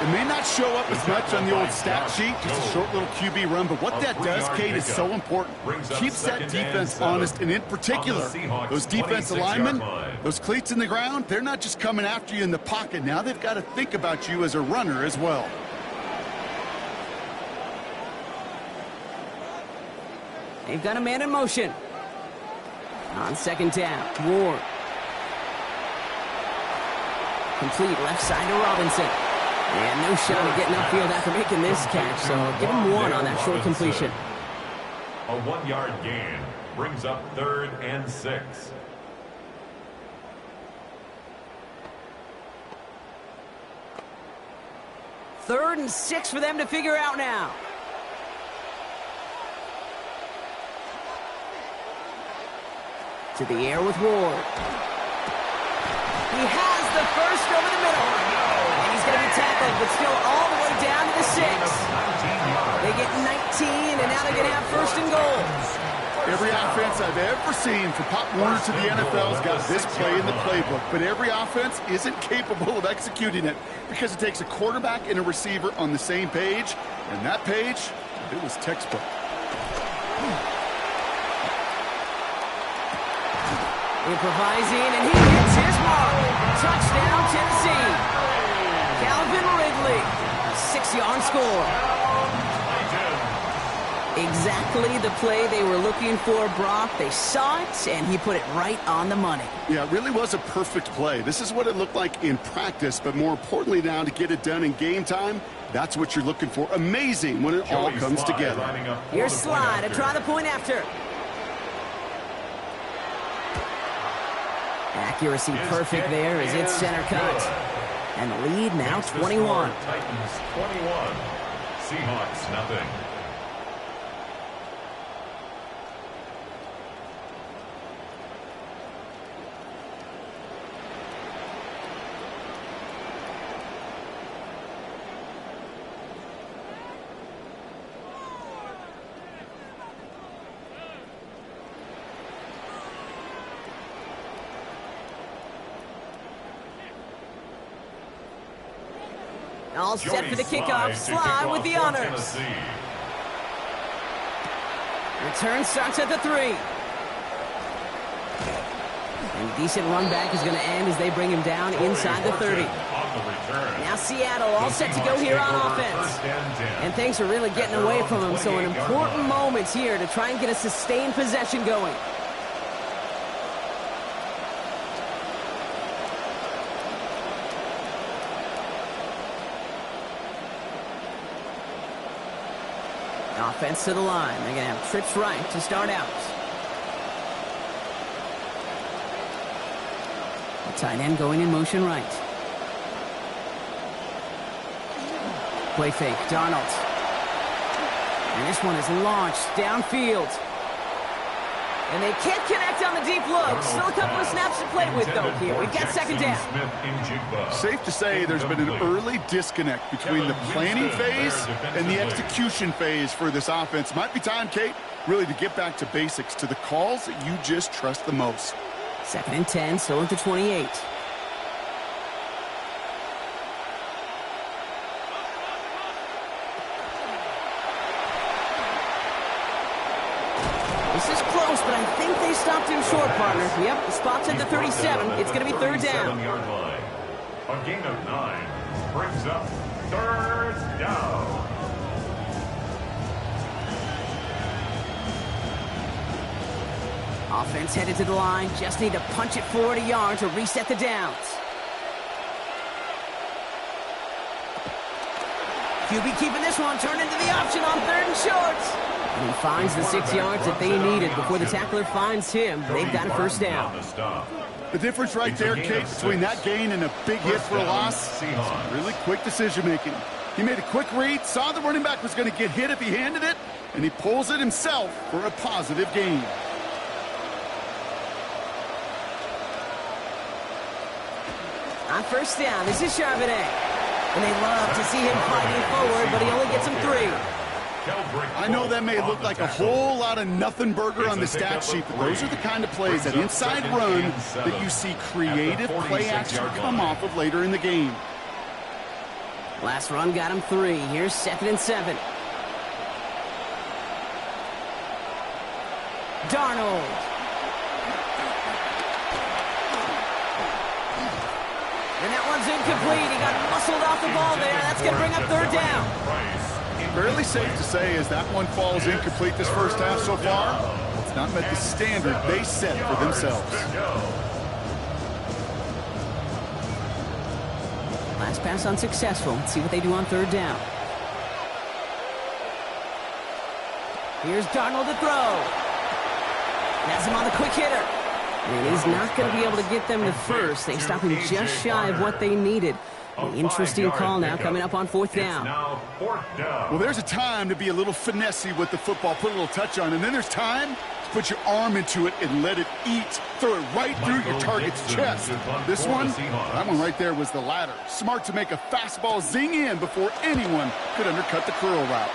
It may not show up as much on the old stat sheet, just a short little QB run, but what that does, Kate, is so important. Keeps that defense honest, and in particular, those defensive linemen, those cleats in the ground, they're not just coming after you in the pocket. Now they've got to think about you as a runner as well. They've got a man in motion. On 2nd down, Ward. Complete left side to Robinson. And no shot at getting upfield after making this catch, so give him 1 on that short completion. A 1-yard gain brings up 3rd and 6. Third and 6 for them to figure out now. To the air with Ward. He has the first over the middle. And he's going to be tackled, but still all the way down to the 6. They get 19, and now they're going to have 1st and goal. Every offense I've ever seen from Pop Warner to the NFL's got this play in the playbook, but every offense isn't capable of executing it because it takes a quarterback and a receiver on the same page, and that page, it was textbook. Improvising, and he hits his mark. Touchdown, Tennessee. Calvin Ridley, a 6-yard score. Exactly the play they were looking for, Brock. They saw it, and he put it right on the money. Yeah, it really was a perfect play. This is what it looked like in practice, but more importantly now to get it done in game time, that's what you're looking for. Amazing when it all comes together. Here's Slide to try the point after. Accuracy perfect there as it's center cut. And the lead now 21. Titans 21. Seahawks nothing. All set for the kickoff. Sly with the honors. Return starts at the 3. And decent run back is going to end as they bring him down inside the 30. Now Seattle all set to go here on offense. And things are really getting away from him, so an important moment here to try and get a sustained possession going. Offense to the line. They're going to have trips right to start out. The tight end going in motion right. Play fake, Darnold. And this one is launched downfield. And they can't connect on the deep look. Still a couple of snaps to play with, though, here. We've got second down. Safe to say there's been an early disconnect between the planning phase and the execution phase for this offense. Might be time, Kate, really to get back to basics, to the calls that you just trust the most. 2nd and 10, still at the 28. This is close, but I think they stopped him short, partner. Yep, the spot's at the 37. It's going to be third down. A gain of 9 brings up third down. Offense headed to the line. Just need to punch it forward a yard to reset the downs. QB keeping this one. Turned into the option on 3rd and short. And he finds the 6 yards that they needed before the tackler finds him. They've got a first down. The difference right there, Kate, between that gain and a big hit for a loss, really quick decision-making. He made a quick read, saw the running back was going to get hit if he handed it, and he pulls it himself for a positive gain. On first down, this is Charbonnet. And they love to see him fighting forward, but he only gets him 3. I know that may look like a whole lot of nothing burger on the stat sheet, but those are the kind of plays, that inside run, that you see creative play action come off of later in the game. Last run got him 3. Here's 2nd and 7. Darnold. And that one's incomplete. He got muscled off the ball there. That's going to bring up third down. Fairly safe to say, as that one falls incomplete this first half so far, it's not met the standard they set for themselves. Last pass unsuccessful. Let's see what they do on third down. Here's Darnold to throw. Has him on the quick hitter. And he's not going to be able to get them to first. They stop him just shy of what they needed. An interesting call now coming up on 4th down. Well, there's a time to be a little finessey with the football, put a little touch on, and then there's time to put your arm into it and let it eat. Throw it right through your target's chest. This one, that one right there was the latter. Smart to make a fastball zing in before anyone could undercut the curl route.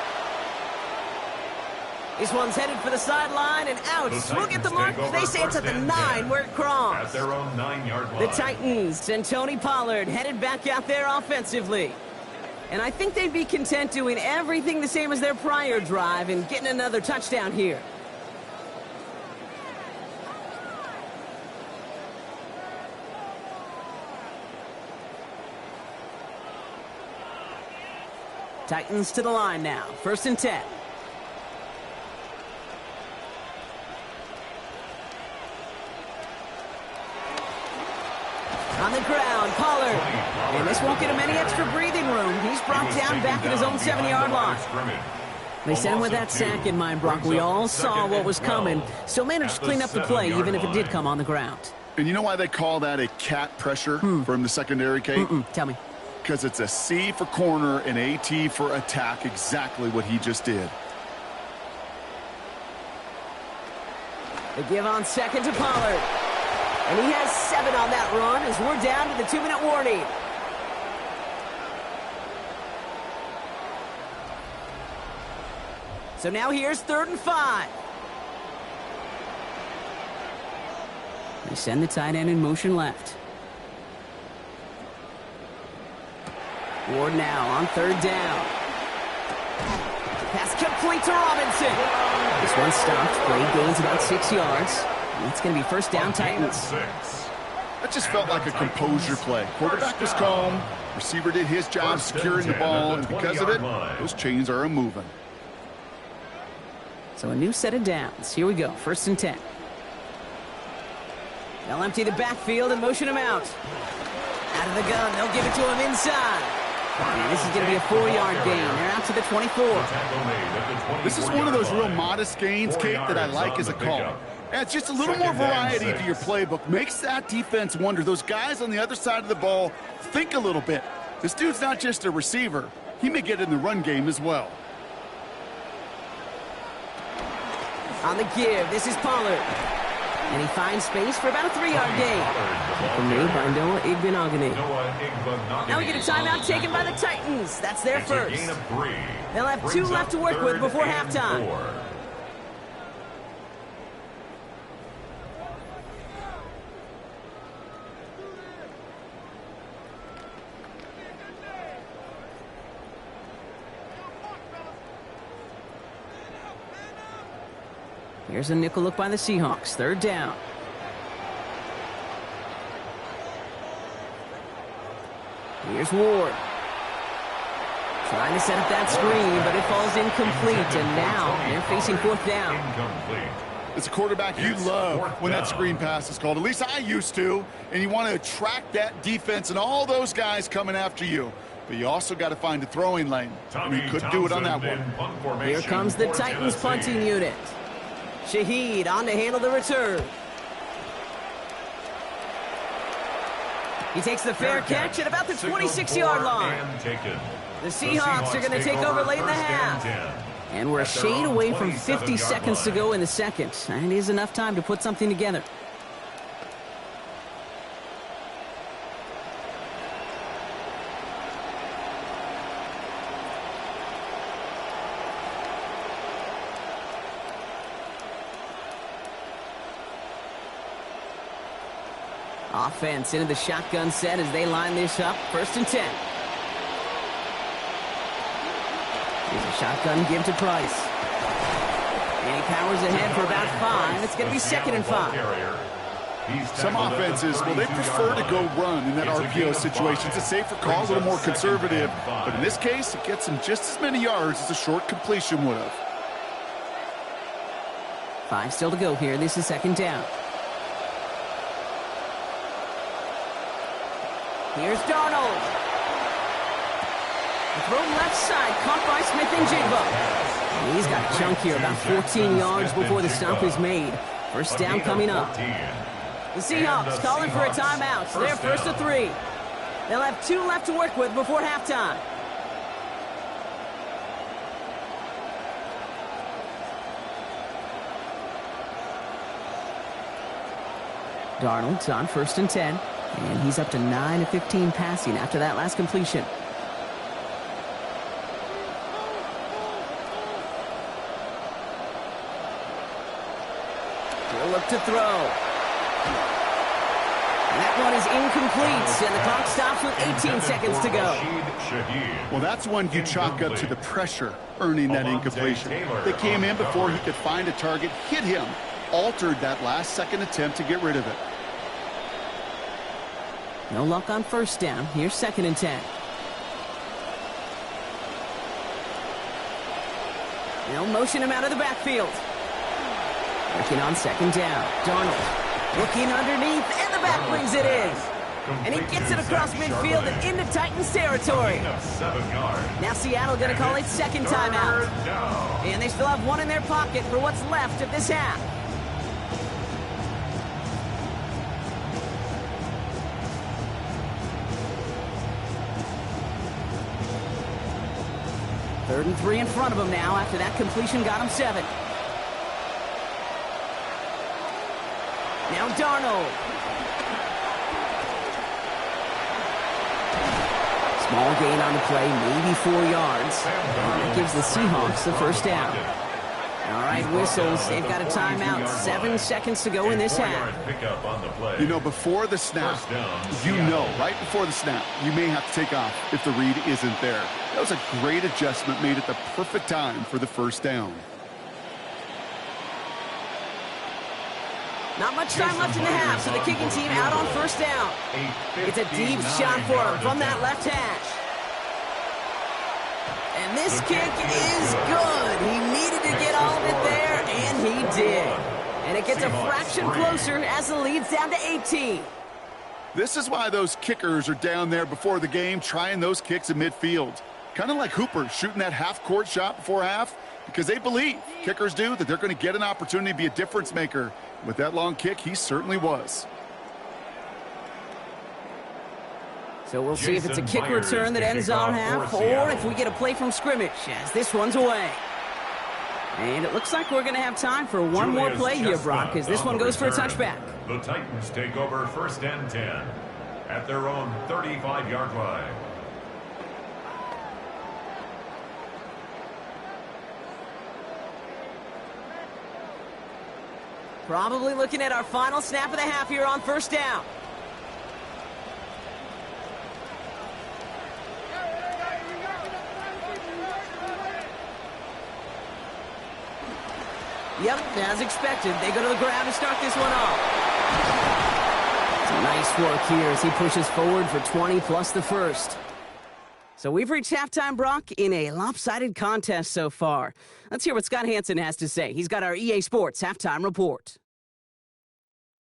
This one's headed for the sideline and out. We'll get the mark. They say it's at the 9 where it crawls. At their own 9-yard line. The Titans and Tony Pollard headed back out there offensively. And I think they'd be content doing everything the same as their prior drive and getting another touchdown here. Titans to the line now. 1st and 10. On the ground, Pollard. And this won't get him any extra breathing room. He's brought down back at his own 7-yard line. They sent him with that sack in mind, Brock. We all saw what was coming. Still managed to clean up the play, even if it did come on the ground. And you know why they call that a cat pressure from the secondary, Kate? Tell me. Because it's a C for corner and a T for attack, exactly what he just did. They give on 2nd to Pollard. And he has 7 on that run as we're down to the 2-minute warning. So now here's 3rd and 5. They send the tight end in motion left. Ward now on 3rd down. Pass complete to Robinson. This one stopped. Great gains about 6 yards. It's going to be 1st down, Titans. That just felt like a composure play. Quarterback was calm. Receiver did his job securing the ball, and because of it, those chains are a-moving. So a new set of downs. Here we go. 1st and 10. They'll empty the backfield and motion him out. Out of the gun. They'll give it to him inside. And this is going to be a 4-yard gain. They're out to the 24. This is one of those real modest gains, Kate, that I like as a call. Adds just a little more variety to your playbook. Makes that defense wonder. Those guys on the other side of the ball think a little bit. This dude's not just a receiver. He may get in the run game as well. On the give, this is Pollard. And he finds space for about a 3-yard gain. Made by Noah Igbenogany. Now we get a timeout taken by the Titans. That's their first. They'll have 2 left to work with before halftime. Here's a nickel look by the Seahawks. 3rd down. Here's Ward. Trying to set up that screen, but it falls incomplete. And now they're facing 4th down. As a quarterback, you love when that screen pass is called. At least I used to. And you want to attract that defense and all those guys coming after you. But you also got to find a throwing lane. And he couldn't do it on that one. Here comes the Titans punting unit. Shaheed on to handle the return. He takes the fair catch at about the 26-yard line. The Seahawks are going to take over late in the half. And we're a shade away from 50 seconds to go in the second. And it is enough time to put something together. Offense into the shotgun set as they line this up. 1st and 10. Here's a shotgun give to Price. And he powers ahead for about 5. It's going to be 2nd and 5. Some offenses, well, they prefer to go run in that RPO situation. It's a safer call, a little more conservative. But in this case, it gets him just as many yards as a short completion would have. 5 still to go here. This is 2nd down. Here's Darnold. The throw left side, caught by Smith and Jigba. He's got a chunk here, about 14 yards before the stop is made. 1st down coming up. The Seahawks calling for a timeout. So they're 1st and 3. They'll have 2 left to work with before halftime. Darnold's on 1st and 10. And he's up to 9 of 15 passing after that last completion. He'll look to throw. And that one is incomplete. And the clock stops with 18 seconds to go. Well, that's one you chalk up to the pressure earning that incompletion. They came in before he could find a target, hit him, altered that last-second attempt to get rid of it. No luck on 1st down. Here's 2nd and 10. They'll motion him out of the backfield. Working on 2nd down. Darnold looking underneath, and the back brings it in. And he gets it across midfield and into Titans territory. Now Seattle going to call its 2nd timeout. And they still have 1 in their pocket for what's left of this half. Third and 3 in front of him now after that completion got him 7. Now Darnold. Small gain on the play, maybe 4 yards. And that gives the Seahawks the 1st down. All right, whistles. They've got a timeout. 7 seconds to go in this half. You know, before the snap, right before the snap, you may have to take off if the read isn't there. That was a great adjustment made at the perfect time for the 1st down. Not much time left in the half, so the kicking team out on 1st down. It's a deep shot for him from that left hash. And this kick is good. He needed to get all of it there, and he did. And it gets a fraction closer as the lead's down to 18. This is why those kickers are down there before the game trying those kicks in midfield. Kind of like Hooper shooting that half-court shot before half, because they believe, kickers do, that they're going to get an opportunity to be a difference maker. With that long kick, he certainly was. So we'll see if it's a kick return that ends our half, or if we get a play from scrimmage, as this one's away. And it looks like we're going to have time for one more play here, Brock, as this one goes for a touchback. The Titans take over 1st and 10 at their own 35-yard line. Probably looking at our final snap of the half here on 1st down. Yep, as expected, they go to the ground to start this one off. Some nice work here as he pushes forward for 20 plus the first. So we've reached halftime, Brock, in a lopsided contest so far. Let's hear what Scott Hansen has to say. He's got our EA Sports halftime report.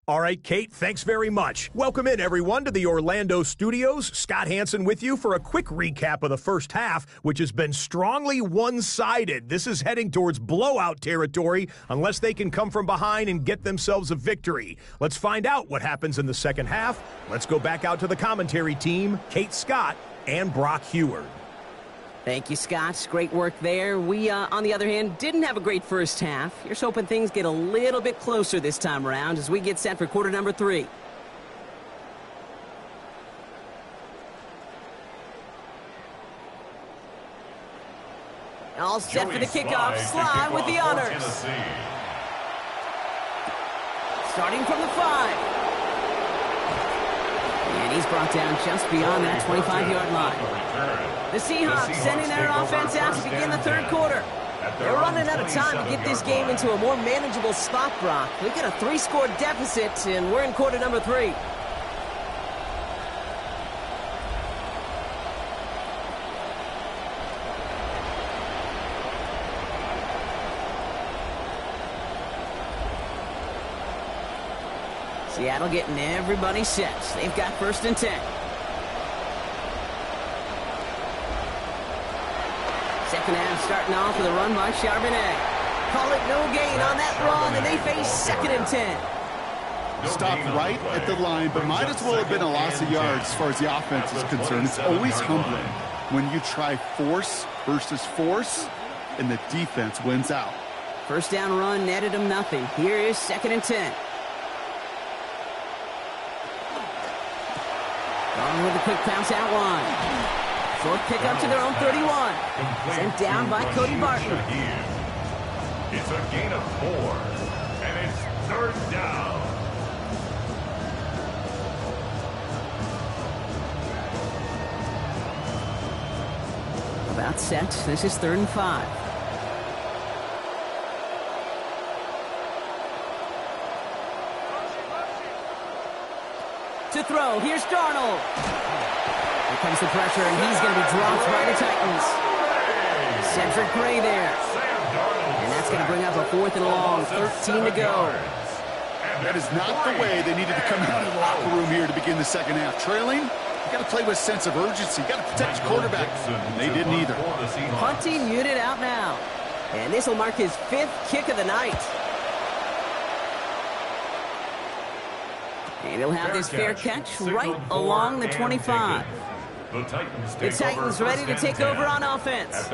All right, Kate, thanks very much. Welcome in, everyone, to the Orlando studios. Scott Hansen with you for a quick recap of the first half, which has been strongly one-sided. This is heading towards blowout territory unless they can come from behind and get themselves a victory. Let's find out what happens in the second half. Let's go back out to the commentary team, Kate Scott and Brock Heward. Thank you, Scott. Great work there. We, on the other hand, didn't have a great first half. Here's hoping things get a little bit closer this time around as we get set for quarter number 3. All set for the kickoff. Sly with the honors. Starting from the 5. And he's brought down just beyond that 25-yard line. The Seahawks sending their offense out to begin the third quarter. They're running out of time to get this game into a more manageable spot, Brock. We got a 3-score deficit, and we're in quarter number 3. Seattle getting everybody set. They've got 1st and 10. Second half starting off with a run by Charbonnet. Call it no gain on that run, and they face 2nd and 10. Stopped right at the line, but might as well have been a loss of yards as far as the offense is concerned. It's always humbling when you try force versus force, and the defense wins out. First down run netted them nothing. Here is 2nd and 10. Going with a quick bounce out line. Short pick up to their own 31. Sent down by Cody Barton. It's a gain of 4, and it's 3rd down. About set. This is 3rd and 5. To throw. Here's Darnold. Here comes the pressure, and he's going to be dropped by the Titans. Cedric Gray there. And that's going to bring up a 4th and long, 13 to go. That is not the way they needed to come out of the locker room here to begin the second half. Trailing, you got to play with a sense of urgency. You got to protect your quarterback. And they didn't either. Punting unit out now. And this will mark his 5th kick of the night. And he'll have this fair catch right along the 25. The Titans ready to take over on offense.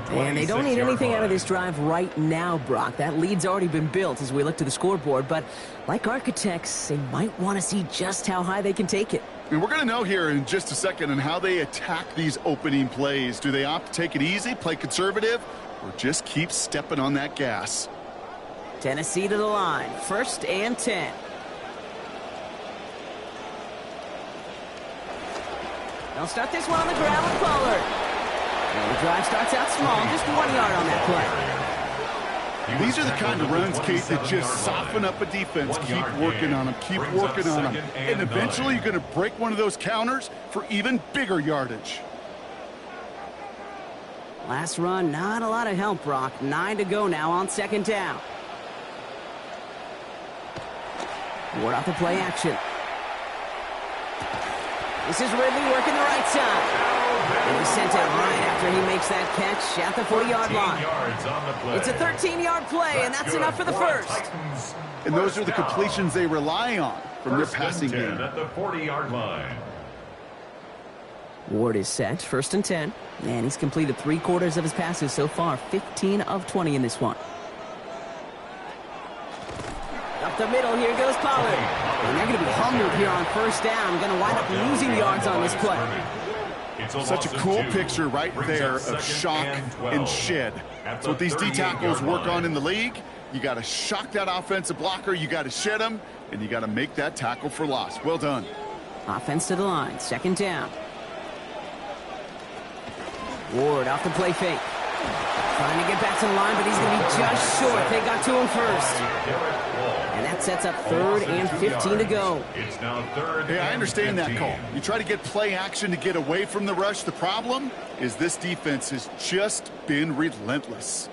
And they don't need anything out of this drive right now, Brock. That lead's already been built as we look to the scoreboard. But like architects, they might want to see just how high they can take it. And we're going to know here in just a second on how they attack these opening plays. Do they opt to take it easy, play conservative, or just keep stepping on that gas? Tennessee to the line. 1st and 10. They'll start this one on the ground with Pollard. And the drive starts out small, just 1 yard on that play. These are the kind of runs, Kate, that just soften up a defense. Keep working on them, keep working on them. And eventually you're going to break one of those counters for even bigger yardage. Last run, not a lot of help, Brock. 9 to go now on 2nd down. Ward off the play action. This is Ridley working the right side. And he's sent out right after he makes that catch at the 40-yard line. It's a 13-yard play, and that's enough for the first. And those are the completions they rely on from their passing game. At the 40-yard line. Ward is set, 1st and 10. And he's completed 3/4 of his passes so far, 15 of 20 in this one. Up the middle, here goes Pollard. And they're going to be humbled here on 1st down. Going to wind up losing yards on this play. Such a cool picture right there of shock and shed. That's what these D-tackles work on in the league. You got to shock that offensive blocker, you got to shed him, and you got to make that tackle for loss. Well done. Offense to the line, 2nd down. Ward off the play fake. Trying to get back to the line, but he's going to be just short. They got to him first. And that sets up 3rd and 15 to go. It's now 3rd. Hey, I understand that call. You try to get play action to get away from the rush. The problem is this defense has just been relentless.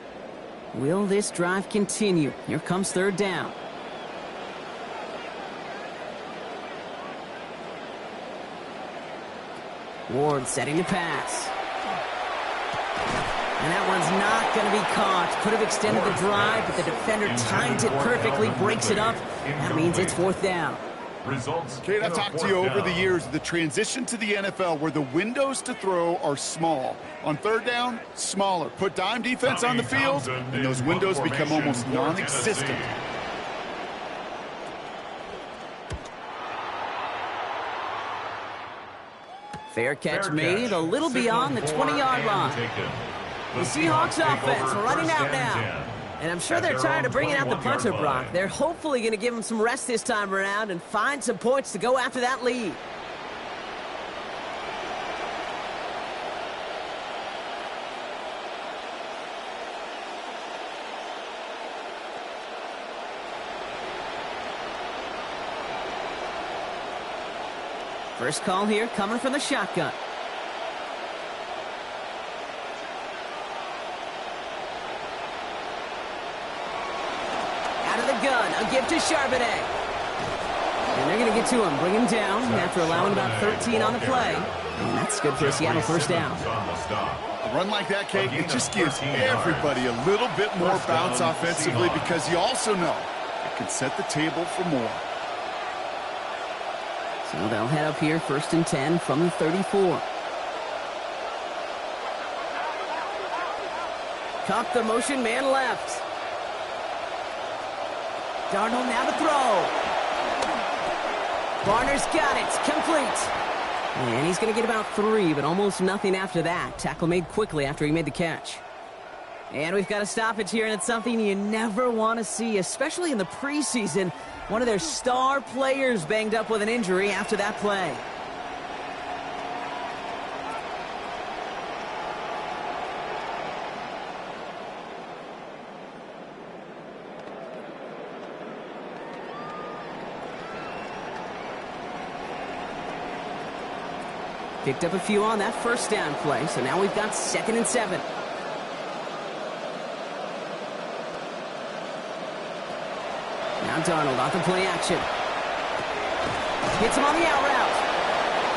Will this drive continue? Here comes 3rd down. Ward setting to pass. And that one's not going to be caught. Could have extended the drive, but the defender timed it perfectly, breaks it up. That means it's 4th down. Kate, I've talked to you over the years, the transition to the NFL where the windows to throw are small. On 3rd down, smaller. Put dime defense on the field, and those windows become almost non-existent. Fair catch made, a little beyond the 20-yard line. The Seahawks offense running out now. And I'm sure they're tired of bringing out the punter, Brock. They're hopefully going to give him some rest this time around and find some points to go after that lead. First call here coming from the shotgun. Out of the gun, a give to Charbonnet. And they're going to get to him, bring him down after allowing about 13 on the play. And that's good for a Seattle 1st down. A run like that, Kate, it just gives everybody a little bit more bounce offensively because you also know it can set the table for more. So they'll head up here, 1st and 10 from the 34. Caught the motion, man left. Darnold now to throw. Barner's got it, complete. And he's going to get about 3, but almost nothing after that. Tackle made quickly after he made the catch. And we've got a stoppage here, and it's something you never want to see, especially in the preseason. One of their star players banged up with an injury after that play. Picked up a few on that 1st down play, so now we've got 2nd and 7. Now Darnold off the play action. Hits him on the out route.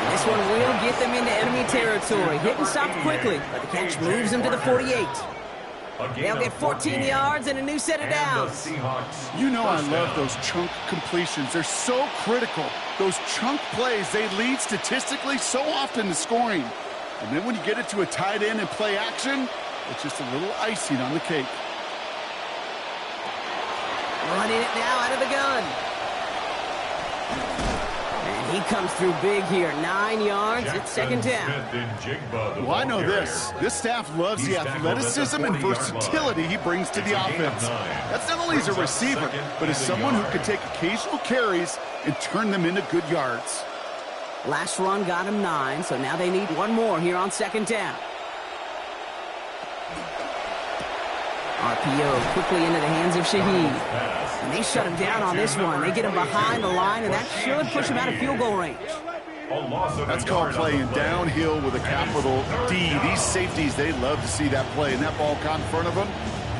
And this one will get them into enemy territory. Hit and stopped quickly, but the catch moves him to the 48. They'll get 14 yards and a new set of downs. You know I love those chunk completions. They're so critical. Those chunk plays, they lead statistically so often to scoring. And then when you get it to a tight end and play action, it's just a little icing on the cake. Running it now out of the gun. And he comes through big here. 9 yards. It's 2nd down. Well, I know this. This staff loves the athleticism and versatility he brings to the offense. That's not only as a receiver, but as someone who can take occasional carries and turn them into good yards. Last run got him 9, so now they need one more here on 2nd down. RPO quickly into the hands of Shaheed. And they shut him down on this one. They get him behind the line, and that should push him out of field goal range. That's called playing downhill with a capital D. These safeties, they love to see that play. And that ball caught in front of him.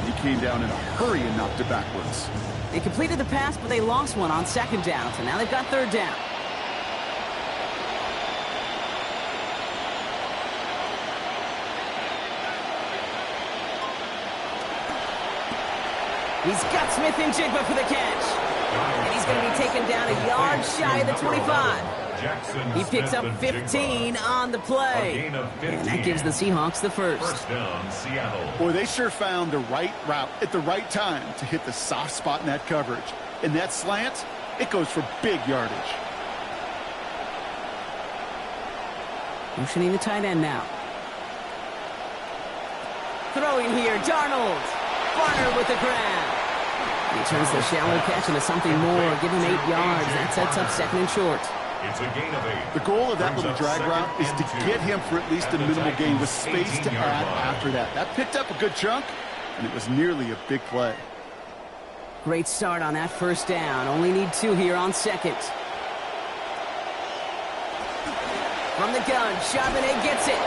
He came down in a hurry and knocked it backwards. They completed the pass, but they lost one on 2nd down. So now they've got 3rd down. He's got Smith and Jigba for the catch. And he's going to be taken down a yard shy of the 25. He picks up 15 on the play. And that gives the Seahawks the first. First down, Seattle. Boy, they sure found the right route at the right time to hit the soft spot in that coverage. And that slant, it goes for big yardage. Motioning the tight end now. Throwing here, Darnold. Barner with the grab. He turns the shallow catch into something more. Give him 8 yards. That sets up second and short. It's a gain of 8. The goal of that little drag route is to get him for at least a minimal gain with space to add after that. That picked up a good chunk, and it was nearly a big play. Great start on that first down. Only need 2 here on second. From the gun, Charbonnet gets it.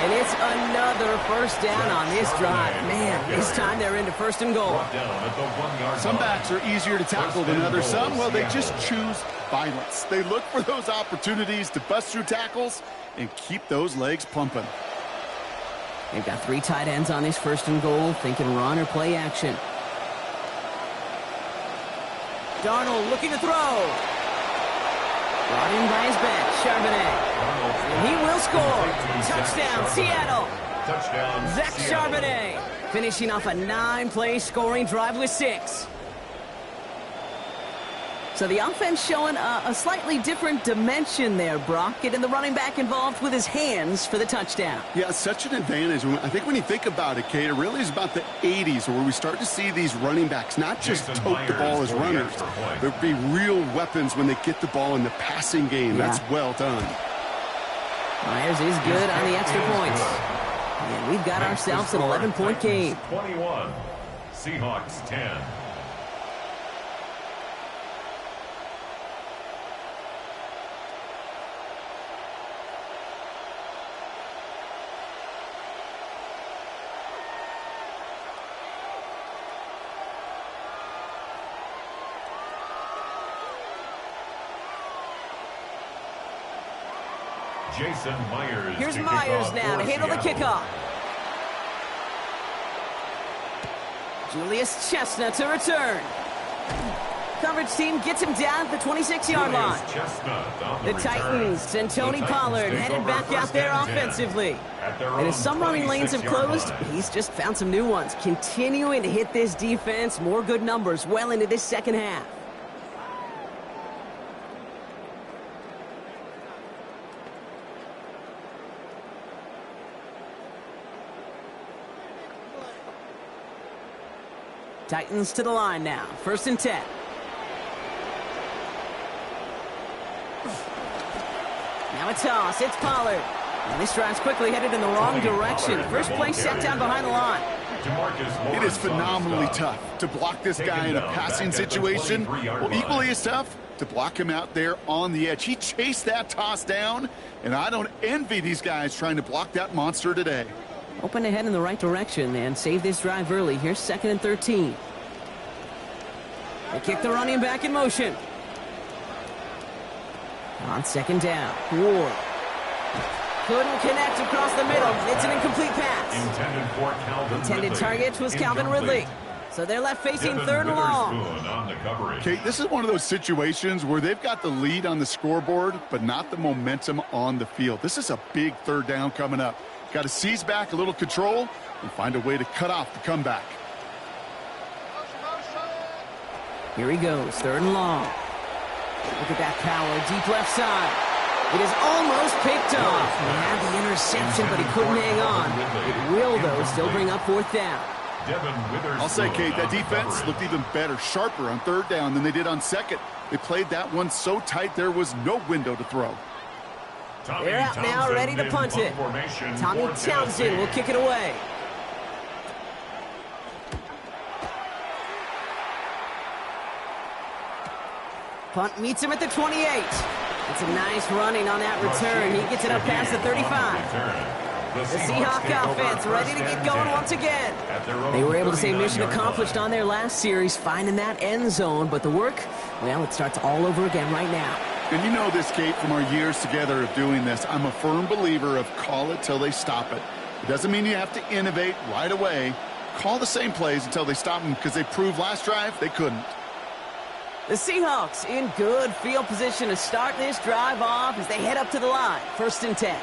And it's another first down on this drive. Man, this time they're into first and goal. Some backs are easier to tackle than others. Some, well, they just choose violence. They look for those opportunities to bust through tackles and keep those legs pumping. They've got 3 tight ends on this first and goal, thinking run or play action. Darnold looking to throw. Brought in by his bench, Charbonnet. And he will score. Touchdown, Seattle. Touchdown, Zach Seattle. Charbonnet finishing off a 9-play scoring drive with 6. So the offense showing a slightly different dimension there, Brock. Getting the running back involved with his hands for the touchdown. Yeah, such an advantage. I think when you think about it, Kate, it really is about the 80s where we start to see these running backs not just tote the ball as runners. There'll be real weapons when they get the ball in the passing game. Yeah. That's well done. Myers is good on the extra points. And we've got ourselves an 11-point game. 21. Seahawks 10. Jason Myers. Here's to Myers kick now to off handle the Seattle. kickoff. Julius Chestnut to return. Coverage team gets him down at the 26-yard line. The Titans and Tony Pollard headed back out there offensively. And as some running lanes have closed, he's just found some new ones. Continuing to hit this defense, more good numbers well into this second half. Titans to the line now. 1st and 10. Now a toss. It's Pollard. And this drive's quickly headed in the wrong direction. First play set down behind the line. It is phenomenally tough to block this guy in a passing situation. Well, equally as tough to block him out there on the edge. He chased that toss down, and I don't envy these guys trying to block that monster today. Open ahead in the right direction and save this drive early. Here's 2nd and 13. They kick the running back in motion. On 2nd down, Ward. Couldn't connect across the middle. It's an incomplete pass. Intended target was Calvin Ridley. So they're left facing 3rd and long. Kate, this is one of those situations where they've got the lead on the scoreboard, but not the momentum on the field. This is a big 3rd down coming up. Got to seize back a little control and find a way to cut off the comeback. Here he goes, 3rd and long. Look at that power, deep left side. It is almost picked off. He had the interception, but he couldn't hang on. It will, though, still bring up 4th down. I'll say, Kate, that defense looked even better, sharper on 3rd down than they did on 2nd. They played that one so tight there was no window to throw. They're out now, ready to punt it. Tommy Townsend will kick it away. Punt meets him at the 28. It's a nice running on that return. He gets it up past the 35. The Seahawks offense ready to get going once again. They were able to say mission accomplished on their last series, finding that end zone. But the work, well, it starts all over again right now. And you know this, Kate, from our years together of doing this. I'm a firm believer of call it till they stop it. It doesn't mean you have to innovate right away. call the same plays until they stop them because they proved last drive they couldn't. The Seahawks in good field position to start this drive off as they head up to the line. 1st and 10.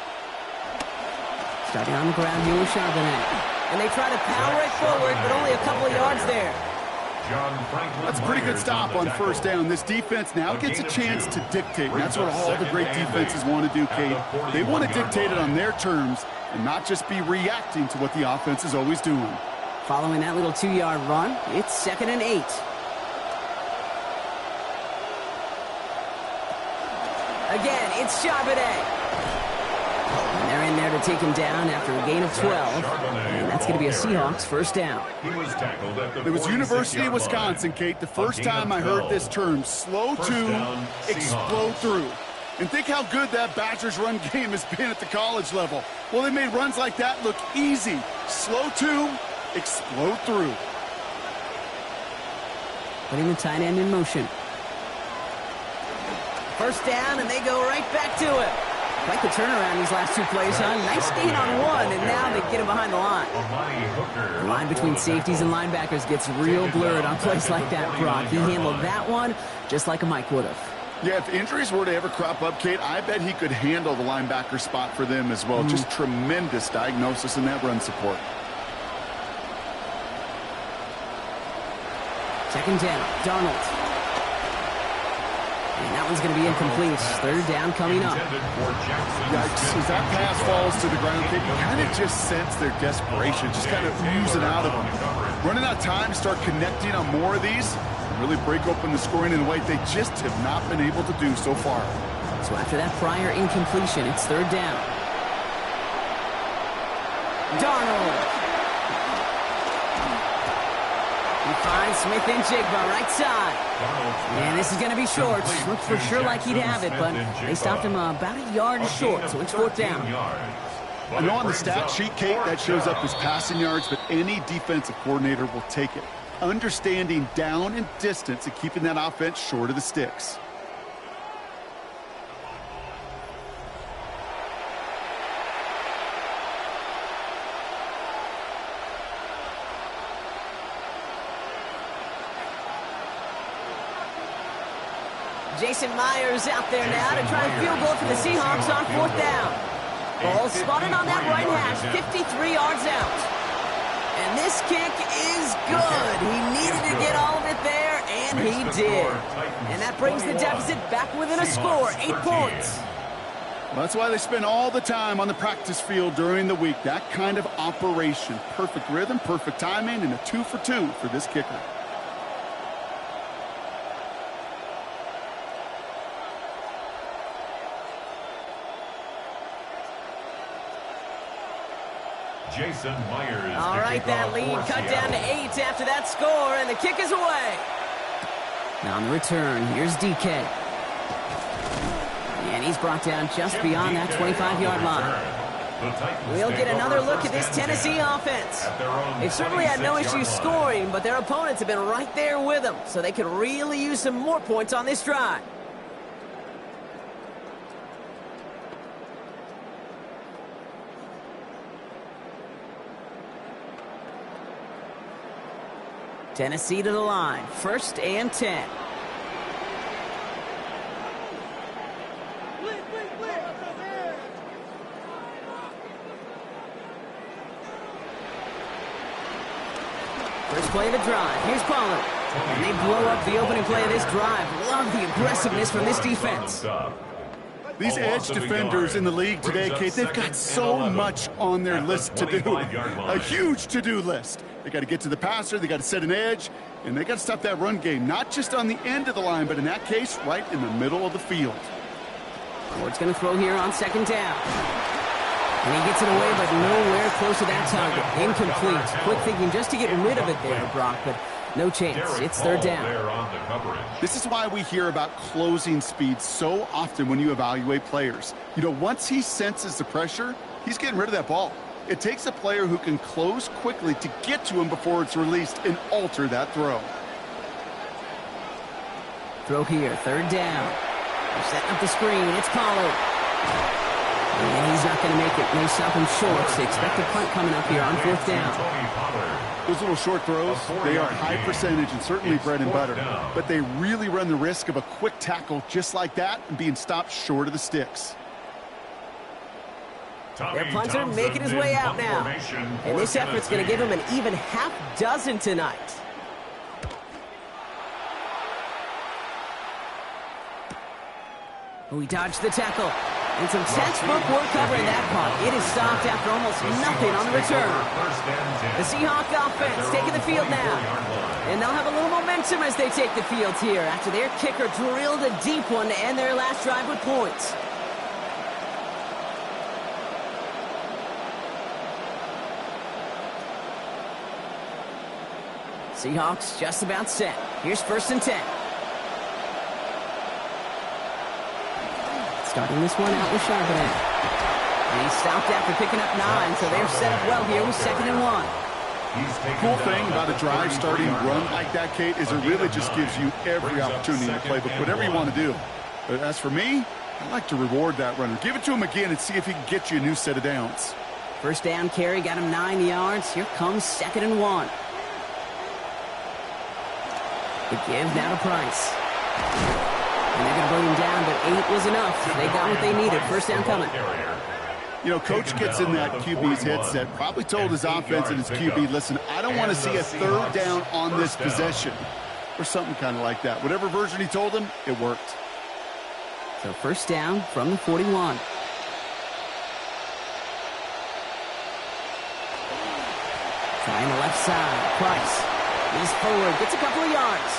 Starting on the ground here with Charbonnet. And they try to power it forward, but only a couple of yards there. That's a pretty good stop on 1st down. This defense now gets a chance to dictate. And that's what all the great defenses want to do, Kate. They want to dictate it on their terms and not just be reacting to what the offense is always doing. Following that little 2-yard run, it's 2nd and 8. Again, it's Charbonnet. And they're in there to take him down after a gain of 12. And that's going to be a Seahawks 1st down. It was University of Wisconsin, Kate, the first time I heard this term, slow to explode through. And think how good that Badgers run game has been at the college level. Well, they made runs like that look easy. Slow to explode through. Putting the tight end in motion. 1st down, and they go right back to it. Quite the turnaround these last 2 plays, huh? Nice gain on 1, and now they get him behind the line. The line between safeties and linebackers gets real blurred on plays like that, Brock. He handled that one just like a Mike would have. Yeah, if injuries were to ever crop up, Kate, I bet he could handle the linebacker spot for them as well. Just tremendous diagnosis in that run support. 2nd down, Darnold. And that one's going to be incomplete. 3rd down coming up. Yikes. As that pass falls to the ground, Kate, you kind of just sense their desperation, just kind of oozing out of them. Running out of time to start connecting on more of these, really break open the scoring in a way they just have not been able to do so far. So after that prior incompletion, it's 3rd down. Darnold. He finds Smith and Jigba right side. And this is going to be short. Looked for sure like he'd have it, but they stopped him about a yard short, so it's 4th down. I know on the stat sheet, Kate, that shows up as passing yards, but any defensive coordinator will take it. Understanding down and distance and keeping that offense short of the sticks. Jason Myers out there now to try a field goal for the Seahawks on 4th down. Ball spotted on that right hash, 53 yards out. And this kick is good. He needed to get all of it there, and he did. And that brings the deficit back within a score, 8 points. Well, that's why they spend all the time on the practice field during the week. That kind of operation. Perfect rhythm, perfect timing, and a 2 for 2 for this kicker. Jason Myers. All right, that lead cut down to 8 after that score, and the kick is away. Now on the return, here's DK. And he's brought down just beyond that 25-yard line. We'll get another look at this Tennessee offense. They've certainly had no issues scoring, but their opponents have been right there with them, so they could really use some more points on this drive. Tennessee to the line, 1st and 10. First play of the drive. Here's Pollard. And they blow up the opening play of this drive. Love the aggressiveness from this defense. These edge defenders in the league today, Kate, they've got so much on their list to do. A huge to-do list. They got to get to the passer, they got to set an edge, and they got to stop that run game, not just on the end of the line, but in that case, right in the middle of the field. Ford's going to throw here on 2nd down. And he gets it away, but nowhere close to that target. Incomplete. Quick thinking just to get rid of it there, Brock, but no chance. It's 3rd down. This is why we hear about closing speed so often when you evaluate players. You know, once he senses the pressure, he's getting rid of that ball. It takes a player who can close quickly to get to him before it's released and alter that throw. Throw here, 3rd down. They're setting up the screen. It's Pollard. And he's not going to make it. They stop him short. They expect a punt coming up here on 4th down. Those little short throws, they are high percentage and certainly bread and butter. But they really run the risk of a quick tackle just like that and being stopped short of the sticks. Their punter making his way out now. And this effort's going to give him an even half dozen tonight. Oh, he dodged the tackle. And some textbook work covering that punt. It is stopped after almost nothing on the return. The Seahawks offense taking the field now. And they'll have a little momentum as they take the field here after their kicker drilled a deep one to end their last drive with points. Seahawks just about set. Here's 1st and 10. Starting this one out with Charbonnet. And he stopped after picking up 9, so they're set up well here with 2nd and 1. Cool thing about a drive starting run like that, Kate, is it really just gives you every opportunity to play, but whatever you want to do. But as for me, I like to reward that runner. Give it to him again and see if he can get you a new set of downs. 1st down carry got him 9 yards. Here comes 2nd and 1. The give now to Price. And they're going to bring him down, but 8 was enough. They got what they needed. 1st down coming. You know, Coach gets in that QB's headset, probably told his offense and his QB, listen, I don't want to see a 3rd down on this possession. Or something kind of like that. Whatever version he told him, it worked. So 1st down from the 41. Trying the left side. Price. He's forward. Gets a couple of yards.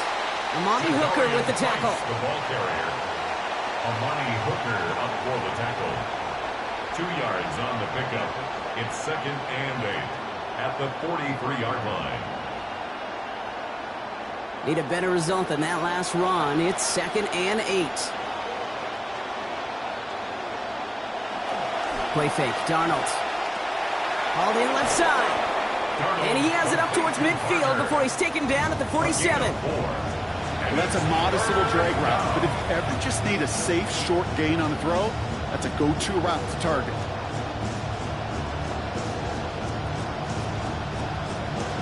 Amani Hooker with the tackle. The ball carrier. Amani Hooker up for the tackle. 2 yards on the pickup. It's 2nd and 8 at the 43-yard line. Need a better result than that last run. It's 2nd and 8. Play fake. Darnold. Hauled in left side. And he has it up towards midfield before he's taken down at the 47. Well, that's a modest little drag route, but if you ever just need a safe, short gain on a throw, that's a go-to route to target.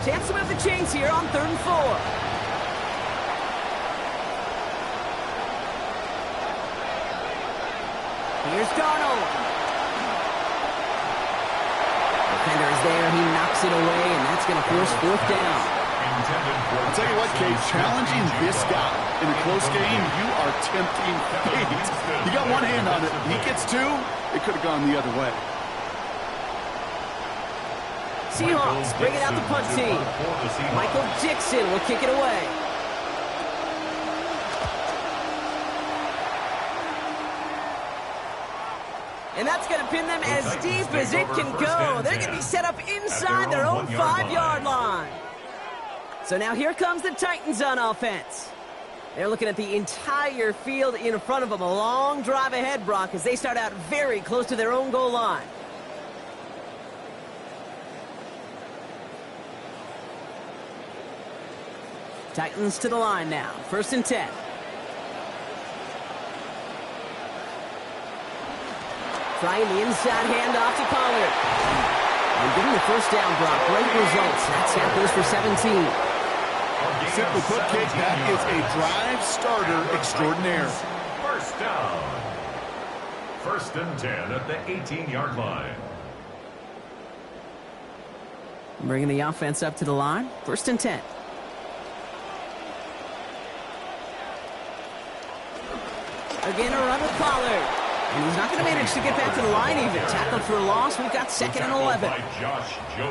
Chance to move the chains here on 3rd and 4. Here's Darnold. Defender is there. He knocks it away, and that's going to force 4th down. I'll tell you what, Kate, challenging this guy in a close game, you are tempting fate. You got one hand on it. He gets 2, it could have gone the other way. Seahawks bringing out the punt team. Michael Dixon will kick it away. And that's going to pin them as deep as it can go. They're going to be set up inside their own 5-yard line. So now here comes the Titans on offense. They're looking at the entire field in front of them. A long drive ahead, Brock, as they start out very close to their own goal line. Titans to the line now. 1st and 10. Trying the inside handoff to Pollard. And getting the 1st down, Brock. Great results. That samples for 17. Simply put, Kate, that is a drive starter extraordinaire. 1st down. 1st and 10 at the 18-yard line. Bringing the offense up to the line. 1st and 10. Again, a run with Pollard. And he's not going to manage to get back to the line even. Tackled for a loss. We've got 2nd and 11.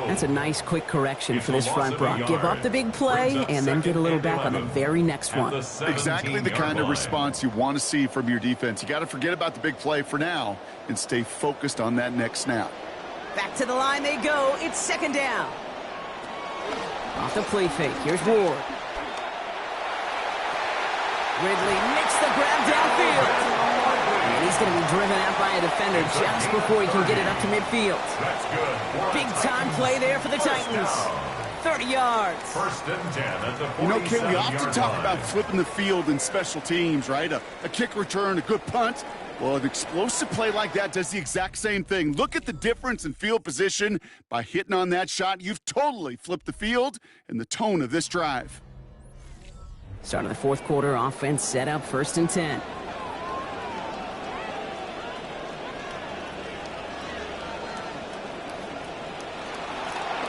That's a nice quick correction for this front, Brock. Give up the big play and then get a little back on the very next one. Exactly the kind of response you want to see from your defense. You got to forget about the big play for now and stay focused on that next snap. Back to the line they go. It's 2nd down. Off the play fake. Here's Ward. Ridley makes the grab downfield. And he's going to be driven out by a defender just before he can get it up to midfield. Big time play there for the Titans. 30 yards. First and 10 at the 47-yard You know, Kate, we often talk line. about flipping the field in special teams, right? A kick return, a good punt. Well, an explosive play like that does the exact same thing. Look at the difference in field position. By hitting on that shot, you've totally flipped the field and the tone of this drive. Start of the fourth quarter, offense set up, 1st and 10.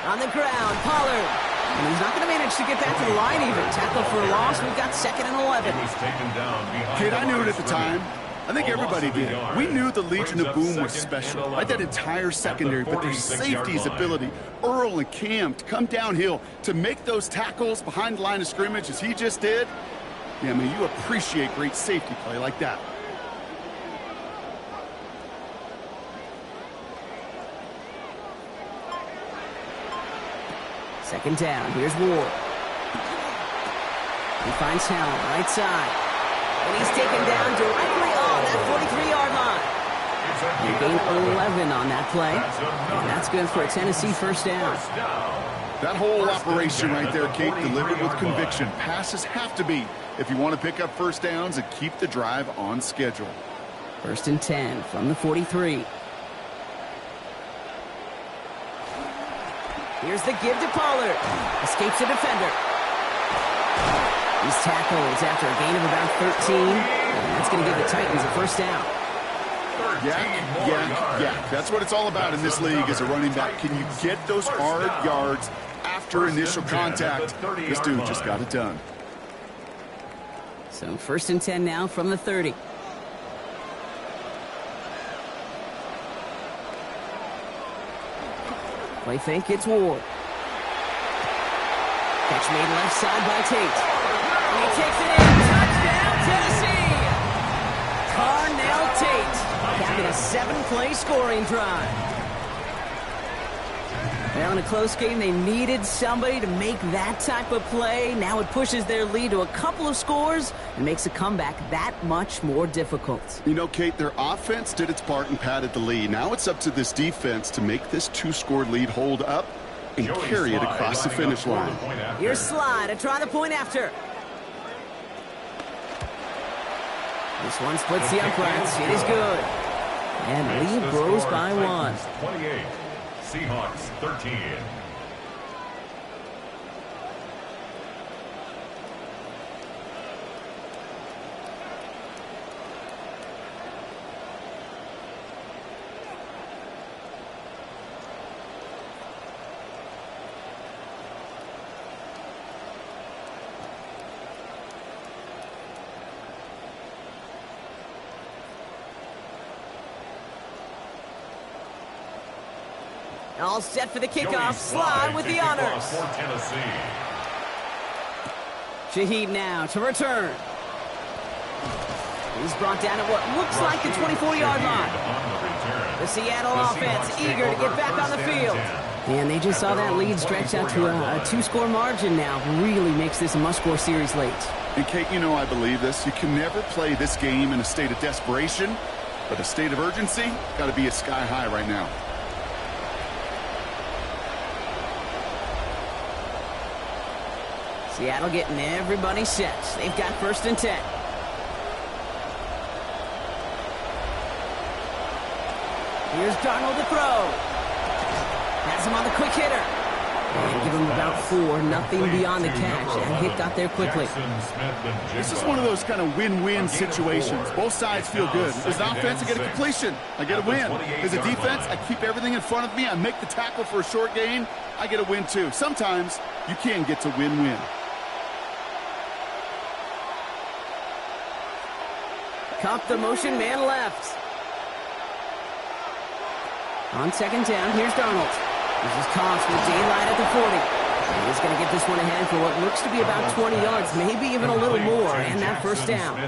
On the ground, Pollard. And he's not going to manage to get back to the line even. Tackle for a loss. We've got 2nd and 11. He was taken down behind Kid, the I knew it line at the of time. I think everybody did. We knew the Legion of Boom was special. Right, that entire secondary, but their safety's ability, Earl and Cam, to come downhill, to make those tackles behind the line of scrimmage as he just did. Yeah, I mean, you appreciate great safety play like that. Second down. Here's Ward. He finds Howell, right side. And he's taken down directly on that 43-yard line. They gain 11 on that play. And that's good for a Tennessee first down. That whole operation right there, Kate, delivered with conviction. Passes have to be if you want to pick up first downs and keep the drive on schedule. 1st and 10 from the 43. Here's the give to Pollard. Escapes the defender. He's tackled after a gain of about 13. And that's going to give the Titans a first down. Yeah. That's what it's all about in this league as a running back. Can you get those hard yards after initial contact? This dude just got it done. So 1st and 10 now from the 30. Play fake, it's Ward. Catch made left side by Tate. And he takes it in. Touchdown, Tennessee! Carnell Tate capping a 7-play scoring drive. Well, in a close game, they needed somebody to make that type of play. Now it pushes their lead to a couple of scores and makes a comeback that much more difficult. You know, Kate, their offense did its part and padded the lead. Now it's up to this defense to make this 2-score lead hold up and carry it across the finish line. Here's Slide to try the point after. This one splits the uprights. It is good. And lead grows by 1. 28. Seahawks 13. All set for the kickoff. Slide with the honors. For Tennessee. Shaheed now to return. He's brought down at what looks like the 24-yard line. The Seattle offense eager to get back on the field. And they just saw that lead stretch out to a 2-score margin now. Really makes this a must-score series late. And, Kate, you know I believe this. You can never play this game in a state of desperation, but a state of urgency got to be at sky high right now. Seattle getting everybody set. They've got 1st and 10. Here's Darnold to throw. Has him on the quick hitter. And give him about 4, nothing beyond the catch. That hit got there quickly. This is one of those kind of win-win situations. Both sides feel good. As an offense, I get a completion. I get a win. As a defense, I keep everything in front of me. I make the tackle for a short gain. I get a win, too. Sometimes you can get to win-win. Cop the motion, man left. On 2nd down, here's Darnold. This is Cox with daylight at the 40. And he's going to get this one ahead for what looks to be about 20 yards, maybe even a little more, and that 1st down.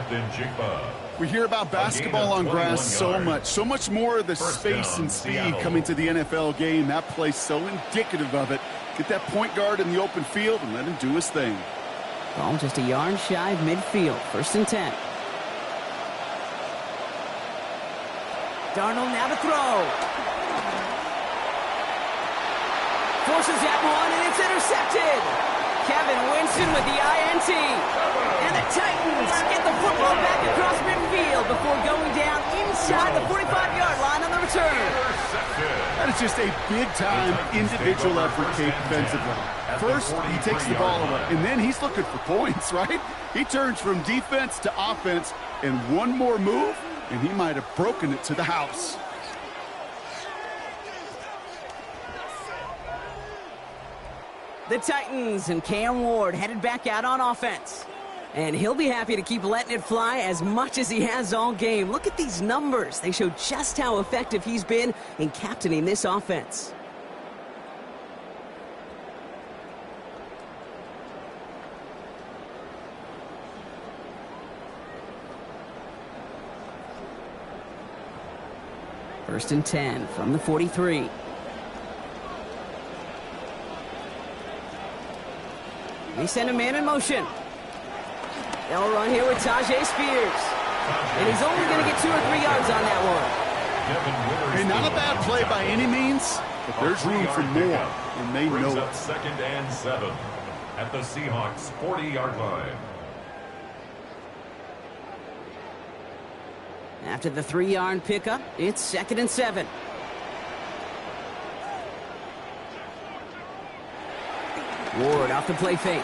We hear about basketball on grass so much more of the space and speed coming to the NFL game. That play's so indicative of it. Get that point guard in the open field and let him do his thing. Ball just a yard shy of midfield, 1st and 10. Darnold now to throw. 40 forces that one, and it's intercepted. Kevin Winston with the INT. And the Titans get the football back across midfield before going down inside the 45-yard line on the return. That is just a big-time individual effort, Kate, defensively. First, he takes the ball away, and then he's looking for points, right? He turns from defense to offense, and one more move, and he might have broken it to the house. The Titans and Cam Ward headed back out on offense. And he'll be happy to keep letting it fly as much as he has all game. Look at these numbers. They show just how effective he's been in captaining this offense. First and 10 from the 43. They send a man in motion. They'll run here with Tajay Spears. And he's only going to get 2 or 3 yards on that one. Hey, not a bad play by any means, but there's room for more, and they know it. Second and 7 at the Seahawks 40-yard line. After the 3-yard pickup, it's second and 7. Ward off the play fake.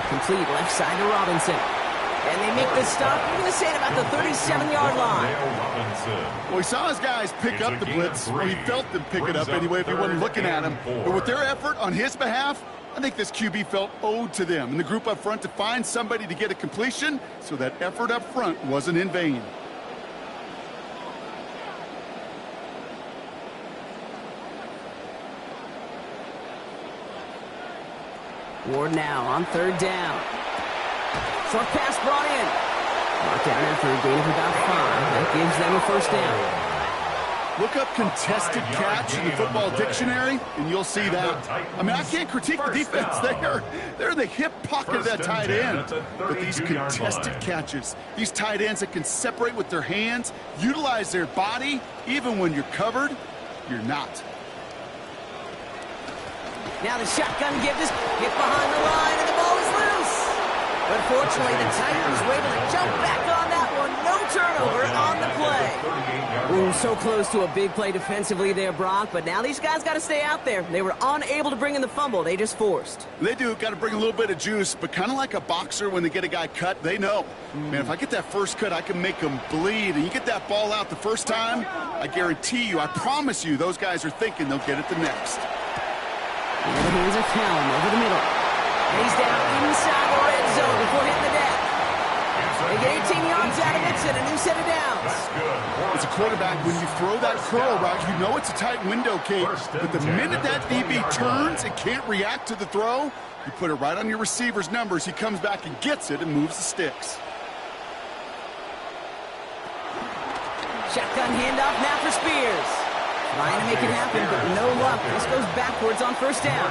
Complete left side to Robinson. And they make the stop. I'm going to say it about the 37-yard line. Well, he saw his guys pick up the blitz. Well, he felt them pick it up anyway if he wasn't looking at him. But with their effort on his behalf, I think this QB felt owed to them and the group up front to find somebody to get a completion, so that effort up front wasn't in vain. Ward now on third down. Short pass brought in. Brought down after a gain of about 5. That gives them a first down. Look up contested catch in the football dictionary, and you'll see that. I mean, I can't critique the defense. They're in the hip pocket of that tight end. But these contested catches, these tight ends that can separate with their hands, utilize their body, even when you're covered, you're not. Now the shotgun give is hit behind the line, and the ball is loose. But fortunately, the Titans were able to jump back on that one. No turnover on the play. Ooh, so close to a big play defensively there, Brock. But now these guys got to stay out there. They were unable to bring in the fumble. They just forced. They do. Got to bring a little bit of juice. But kind of like a boxer when they get a guy cut, they know. Man, if I get that first cut, I can make them bleed. And you get that ball out the first time, I guarantee you, I promise you, those guys are thinking they'll get it the next. And the hands of Callum over the middle. And he's down inside the red zone before hitting the deck. They get 18 yards out of it and a new set of downs. As a quarterback, when you throw that curl route, you know it's a tight window, Kate. But the minute that DB turns and can't react to the throw, you put it right on your receiver's numbers. He comes back and gets it and moves the sticks. Shotgun handoff now for Spears. Trying to make it happen, but no luck. This goes backwards on first down.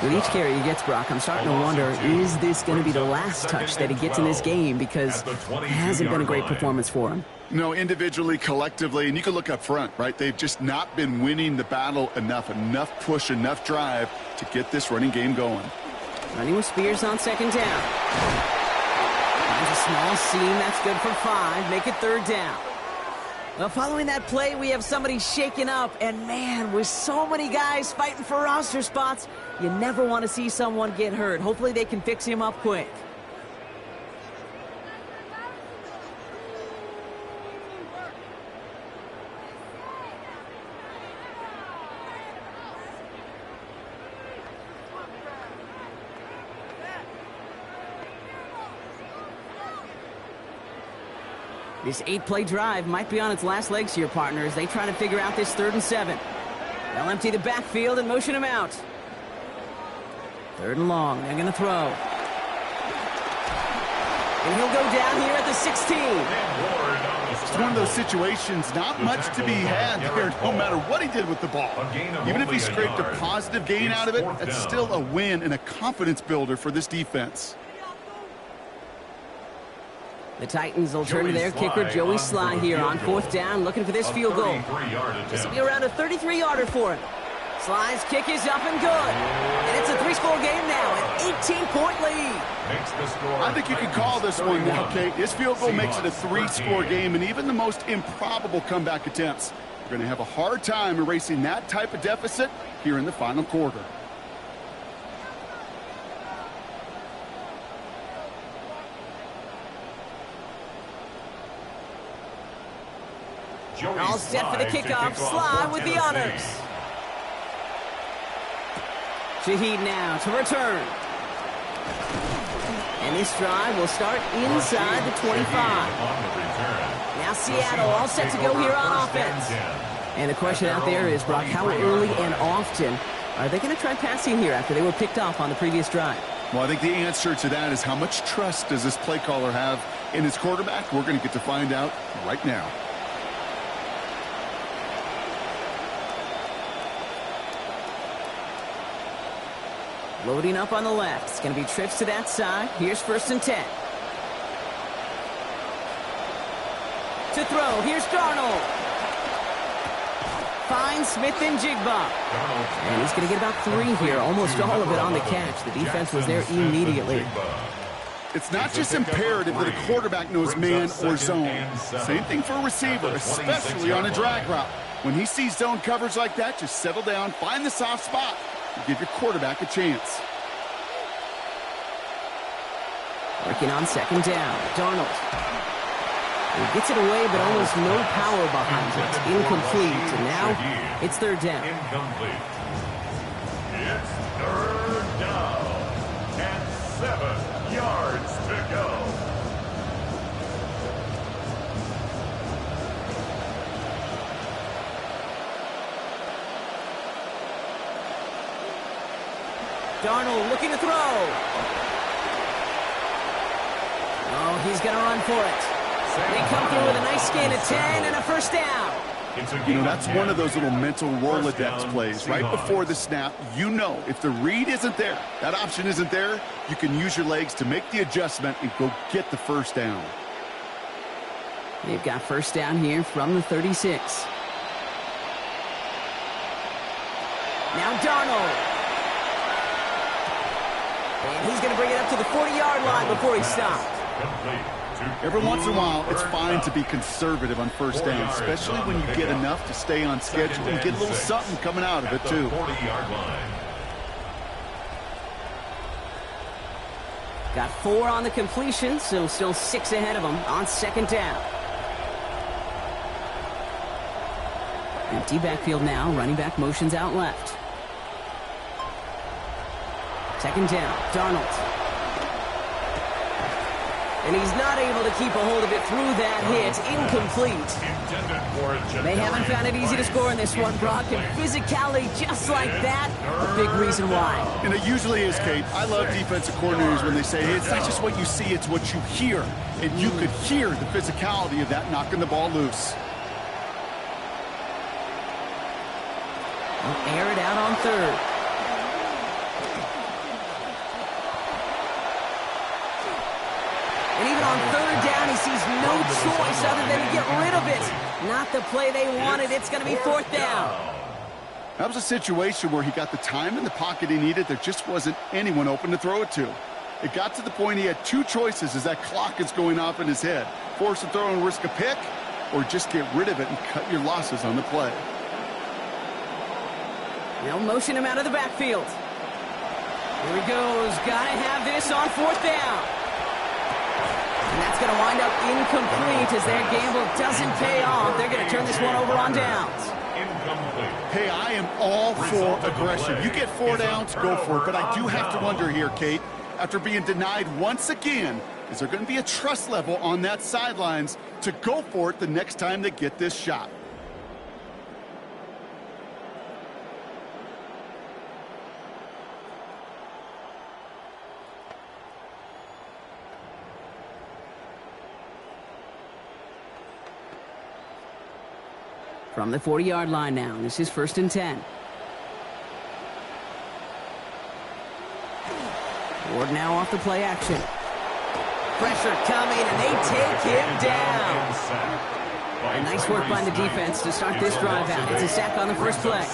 With each carry he gets, Brock, I'm starting to wonder, is this going to be the last touch that he gets in this game? Because it hasn't been a great performance for him. No, individually, collectively, and you can look up front, right? They've just not been winning the battle enough push, enough drive to get this running game going. Running with Spears on second down. Finds a small seam. That's good for 5. Make it third down. Well, following that play, we have somebody shaken up. And, man, with so many guys fighting for roster spots, you never want to see someone get hurt. Hopefully they can fix him up quick. This 8-play drive might be on its last legs here, partners. They try to figure out this 3rd and 7. They'll empty the backfield and motion him out. 3rd and long. They're going to throw. And he'll go down here at the 16. It's one of those situations, not much to be had there, no matter what he did with the ball. Even if he scraped a positive gain out of it, that's still a win and a confidence builder for this defense. The Titans will turn to their kicker, Joey Sly, here on 4th down, looking for this field goal. This will be around a 33-yarder for him. Sly's kick is up and good. And it's a 3-score game now, an 18-point lead. Makes the score. I think you can call this one now, Kate. This field goal makes it a 3-score game, and even the most improbable comeback attempts are going to have a hard time erasing that type of deficit here in the final quarter. All set for the kickoff. Sly with the honors. Shaheed now to return. And this drive will start inside the 25. Now Seattle all set to go here on offense. And the question out there is, Brock, how early and often are they going to try passing here after they were picked off on the previous drive? Well, I think the answer to that is how much trust does this play caller have in his quarterback? We're going to get to find out right now. Loading up on the left. It's going to be trips to that side. Here's 1st and 10. To throw. Here's Darnold. Finds Smith and Jigba. And he's going to get about 3 here. Almost all of it on the catch. The defense was there immediately. It's not just imperative that a quarterback knows man or zone. Same thing for a receiver, especially on a drag route. When he sees zone coverage like that, just settle down, find the soft spot, and give your quarterback a chance. Working on 2nd down. Darnold. He gets it away, but almost no power behind it. Incomplete. And now it's 3rd down. Incomplete. It's 3rd down. And 7 yards to go. Darnold looking to throw. Oh, he's going to run for it. They come through with a nice gain of 10 and a 1st down. You know, that's one of those little mental Rolodex plays. Right before the snap, you know if the read isn't there, that option isn't there, you can use your legs to make the adjustment and go get the 1st down. They've got 1st down here from the 36. Now Darnold. And he's going to bring it up to the 40-yard line before he stopped. Every once in a while, it's fine to be conservative on 1st down, especially when you get enough to stay on schedule and get a little something coming out of it, too. 40-yard line. Got 4 on the completion, so still 6 ahead of him on 2nd down. Empty backfield now. Running back motions out left. 2nd down. Darnold. And he's not able to keep a hold of it through that hit. Incomplete. They haven't found it easy to score in this one, Brock. And physicality just like that, a big reason why. And it usually is, Kate. I love defensive coordinators when they say, hey, it's not just what you see, it's what you hear. And you could hear the physicality of that knocking the ball loose. They'll air it out on 3rd. And even on 3rd down, he sees no choice other than to get rid of it. Not the play they wanted. It's going to be 4th down. That was a situation where he got the time in the pocket he needed. There just wasn't anyone open to throw it to. It got to the point he had 2 choices as that clock is going off in his head. Force a throw and risk a pick, or just get rid of it and cut your losses on the play. They'll motion him out of the backfield. Here he goes. Got to have this on 4th down. And that's going to wind up incomplete as their gamble doesn't pay off. They're going to turn this one over on downs. Hey, I am all for aggression. You get 4 downs, go for it. But I do have to wonder here, Kate, after being denied once again, is there going to be a trust level on that sidelines to go for it the next time they get this shot? From the 40-yard line now. This is 1st and 10. Ward now off the play action. Pressure coming, and they take him down. And nice work by the defense to start this drive out. It's a sack on the first play.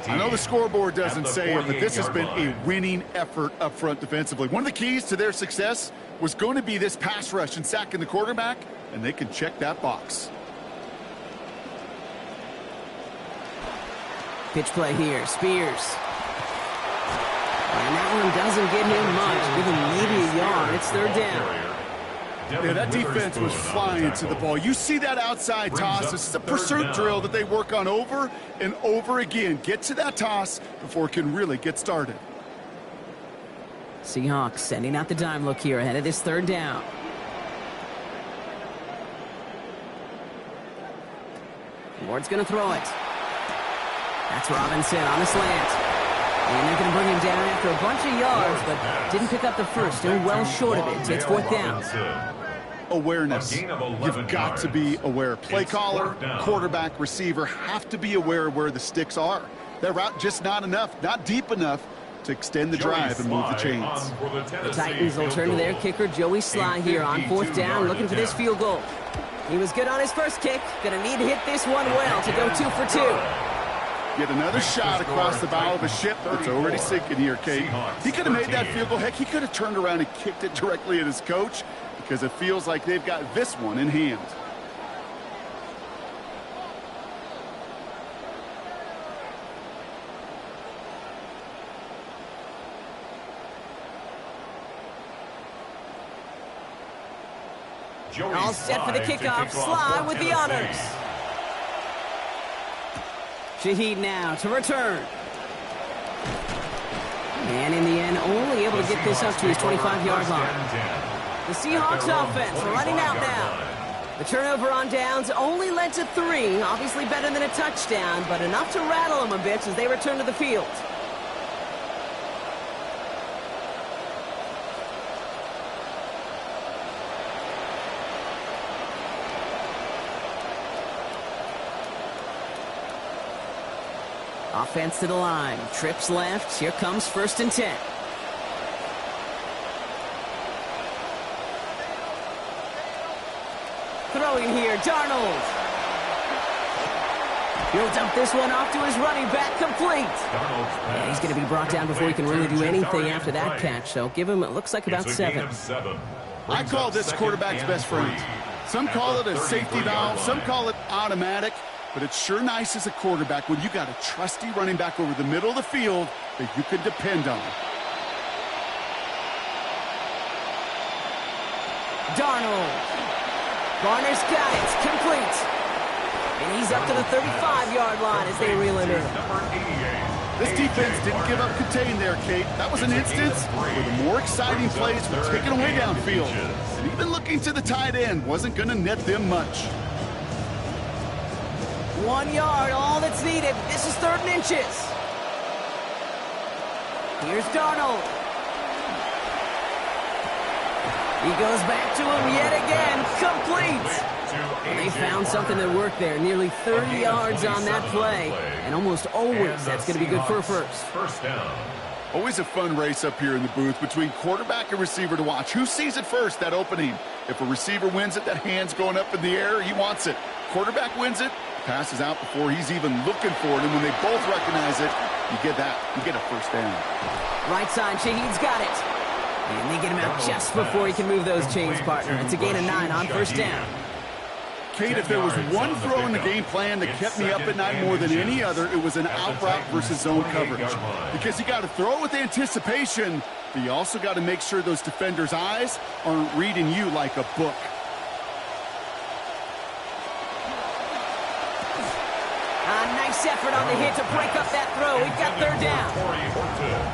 I know the scoreboard doesn't say it, but this has been a winning effort up front defensively. One of the keys to their success was going to be this pass rush and sacking the quarterback, and they can check that box. Pitch play here, Spears. And that one doesn't get him much. Give him maybe a yard. It's third down. Yeah, that defense was flying to the ball. You see that outside toss. This is a pursuit drill that they work on over and over again. Get to that toss before it can really get started. Seahawks sending out the dime look here ahead of this third down. Ward's going to throw it. That's Robinson on the slant. And they're going to bring him down after a bunch of yards, but didn't pick up the first. Still well short of it. Takes fourth down. Awareness. You've got to be aware. Play caller, quarterback, receiver have to be aware of where the sticks are. That route just not enough, not deep enough to extend the drive and move the chains. The Titans will turn to their kicker, Joey Sly, here on fourth down, looking for this field goal. He was good on his first kick. Going to need to hit this one well to go 2 for 2. Get another shot across the bow of a ship that's already sinking here, Kate. He could have made that field goal. Heck, he could have turned around and kicked it directly at his coach because it feels like they've got this one in hand. All set for the kickoff. Sly with the honors. Shaheed now to return. And in the end, only able to get this up to his 25-yard line. The Seahawks offense running out now. The turnover on downs only led to 3. Obviously better than a touchdown, but enough to rattle them a bit as they return to the field. Offense to the line. Trips left. Here comes 1st and 10. Throwing here, Darnold. He'll dump this one off to his running back, complete. And he's going to be brought down before he can really do anything after that catch. So give him, it looks like about 7. I call this quarterback's best friend. Some call it a safety valve. Some call it automatic. But it's sure nice as a quarterback when you got a trusty running back over the middle of the field that you can depend on. Darnold. Garner's got it. Complete. And he's up to the 35-yard line as they reel him in. This defense didn't give up contain there, Kate. That was an instance where the more exciting plays were taken away downfield. And even looking to the tight end wasn't going to net them much. 1 yard, all that's needed. This is 3rd and inches. Here's Darnold. He goes back to him yet again. Complete. And they found something that worked there. Nearly 30 yards on that play. And almost always that's going to be good for a first down. Always a fun race up here in the booth between quarterback and receiver to watch. Who sees it first, that opening? If a receiver wins it, that hand's going up in the air. He wants it. Quarterback wins it. Passes out before he's even looking for it, and when they both recognize it, you get that. You get a first down. Right side, Shaheed's got it. And they get him out just before he can move those chains, partner. It's a gain of 9 on first down. Kate, if there was one throw in the game plan that kept me up at night more than any other, it was an out route versus zone coverage. Because you got to throw it with anticipation, but you also got to make sure those defenders' eyes aren't reading you like a book. Nice effort on the hit to break up that throw. We've got 3rd down.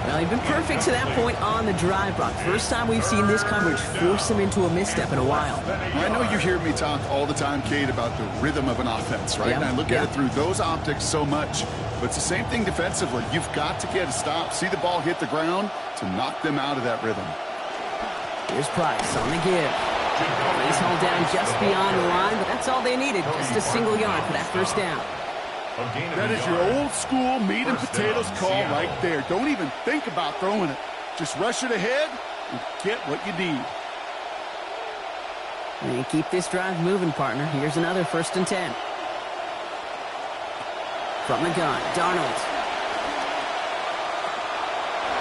Well, he's been perfect to that point on the drive, Brock. First time we've seen this coverage force him into a misstep in a while. I know you hear me talk all the time, Kate, about the rhythm of an offense, right? Yeah. And I look at it through those optics so much. But it's the same thing defensively. You've got to get a stop, see the ball hit the ground to knock them out of that rhythm. Here's Price on the give. He's hauled down just beyond the line, but that's all they needed. Just a single yard for that first down. That is your old school meat and potatoes call right there. Don't even think about throwing it. Just rush it ahead and get what you need. And keep this drive moving, partner. Here's another 1st and 10. From the gun, Darnold.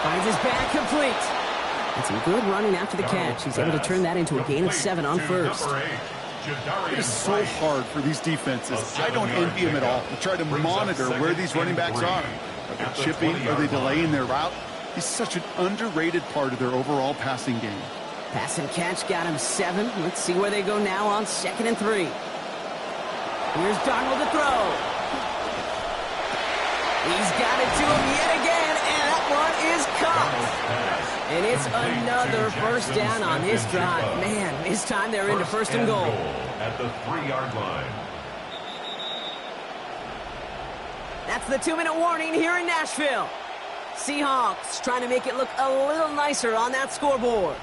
Finds his back complete. And some good running after the catch. He's able to turn that into a gain of 7 on 1st. It is so hard for these defenses. I don't envy them at all. To try to monitor where these running backs are. Are they chipping? Are they delaying their route? He's such an underrated part of their overall passing game. Pass and catch got him 7. Let's see where they go now on 2nd and 3. Here's Darnold to throw. He's got it to him yet again, and that one is caught. And it's another 1st down on this drive. Man, this time they're into 1st and goal. At the 3-yard line. That's the 2-minute warning here in Nashville. Seahawks trying to make it look a little nicer on that scoreboard.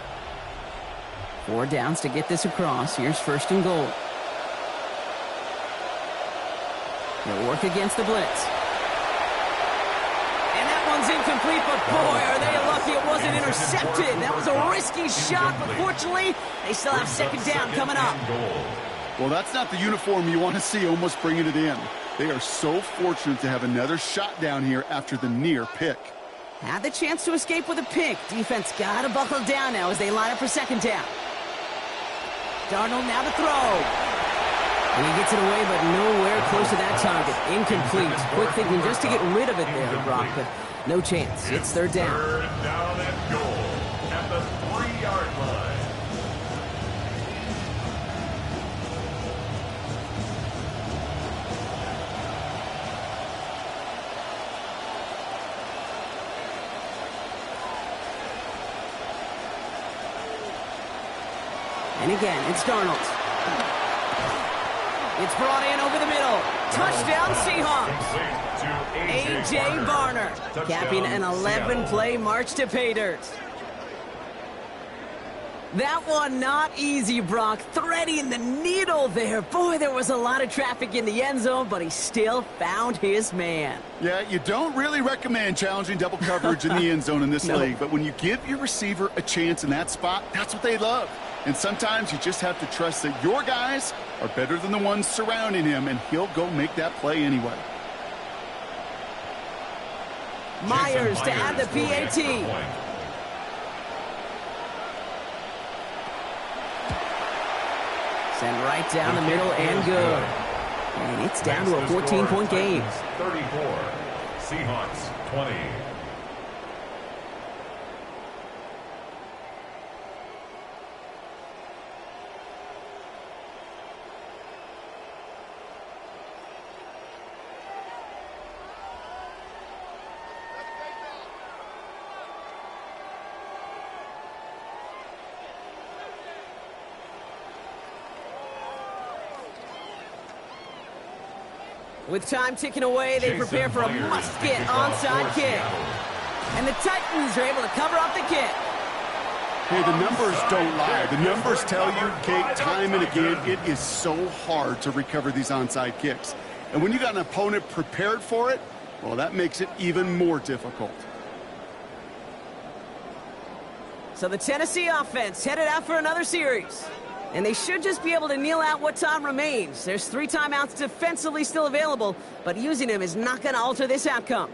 4 downs to get this across. Here's 1st and goal. They'll work against the blitz. And that one's incomplete, but boy, are they lucky it wasn't intercepted. That was a risky shot, but fortunately, they still have 2nd down coming up. Well, that's not the uniform you want to see almost bringing it in. They are so fortunate to have another shot down here after the near pick. Had the chance to escape with a pick. Defense got to buckle down now as they line up for 2nd down. Darnold now to throw. And he gets it away, but nowhere close to that target. Incomplete. Quick thinking just to get rid of it there, Brock, but no chance. It's 3rd down. 3rd down and goal at the 3-yard line. And again, it's Darnold. It's brought in over the middle. Touchdown, Seahawks. A.J. Barner capping an 11-play march to pay dirt. That one not easy, Brock. Threading the needle there. Boy, there was a lot of traffic in the end zone, but he still found his man. Yeah, you don't really recommend challenging double coverage in the end zone in this league, but when you give your receiver a chance in that spot, that's what they love. And sometimes you just have to trust that your guys are better than the ones surrounding him, and he'll go make that play anyway. Myers to add the PAT. Send right down the middle and good. And it's down to a 14-point game. 34, Seahawks 20. With time ticking away, they prepare for a must-get onside kick. And the Titans are able to cover up the kick. Hey, the numbers don't lie. The numbers tell you, Kate, time and again, it is so hard to recover these onside kicks. And when you got an opponent prepared for it, well, that makes it even more difficult. So the Tennessee offense headed out for another series. And they should just be able to kneel out what time remains. There's 3 timeouts defensively still available, but using them is not going to alter this outcome.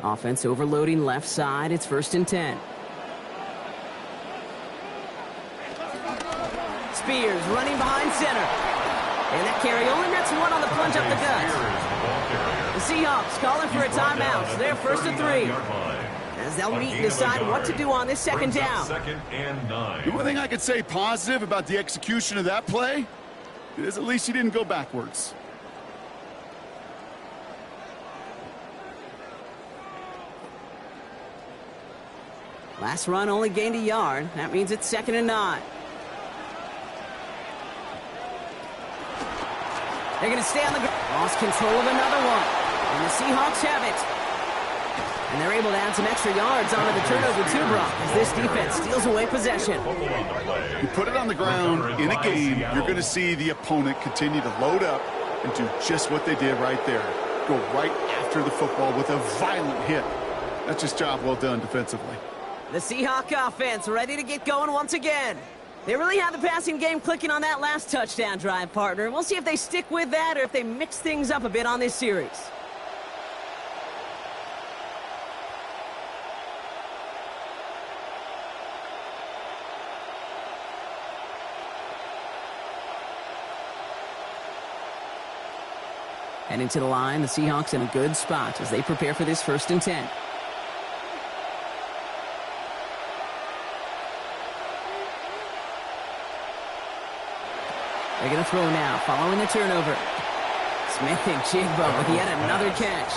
Offense overloading left side. It's 1st and 10. Spears running behind center. And that carry only nets 1 on the plunge up the gut. The Seahawks calling for a timeout. So they're 1st and 3. As they'll meet and decide what to do on this 2nd down. 2nd and 9. The only thing I could say positive about the execution of that play is at least he didn't go backwards. Last run only gained a yard. That means it's 2nd and 9. They're going to stay on the ground. Lost control of another one. And the Seahawks have it. And they're able to add some extra yards onto the turnover too, Brock, as this defense steals away possession. You put it on the ground in a game, you're going to see the opponent continue to load up and do just what they did right there. Go right after the football with a violent hit. That's just job well done defensively. The Seahawks offense ready to get going once again. They really had the passing game clicking on that last touchdown drive, partner. We'll see if they stick with that or if they mix things up a bit on this series. And into the line, the Seahawks in a good spot as they prepare for this 1st and 10. They're going to throw now, following the turnover. Smith and Jigba with yet another catch.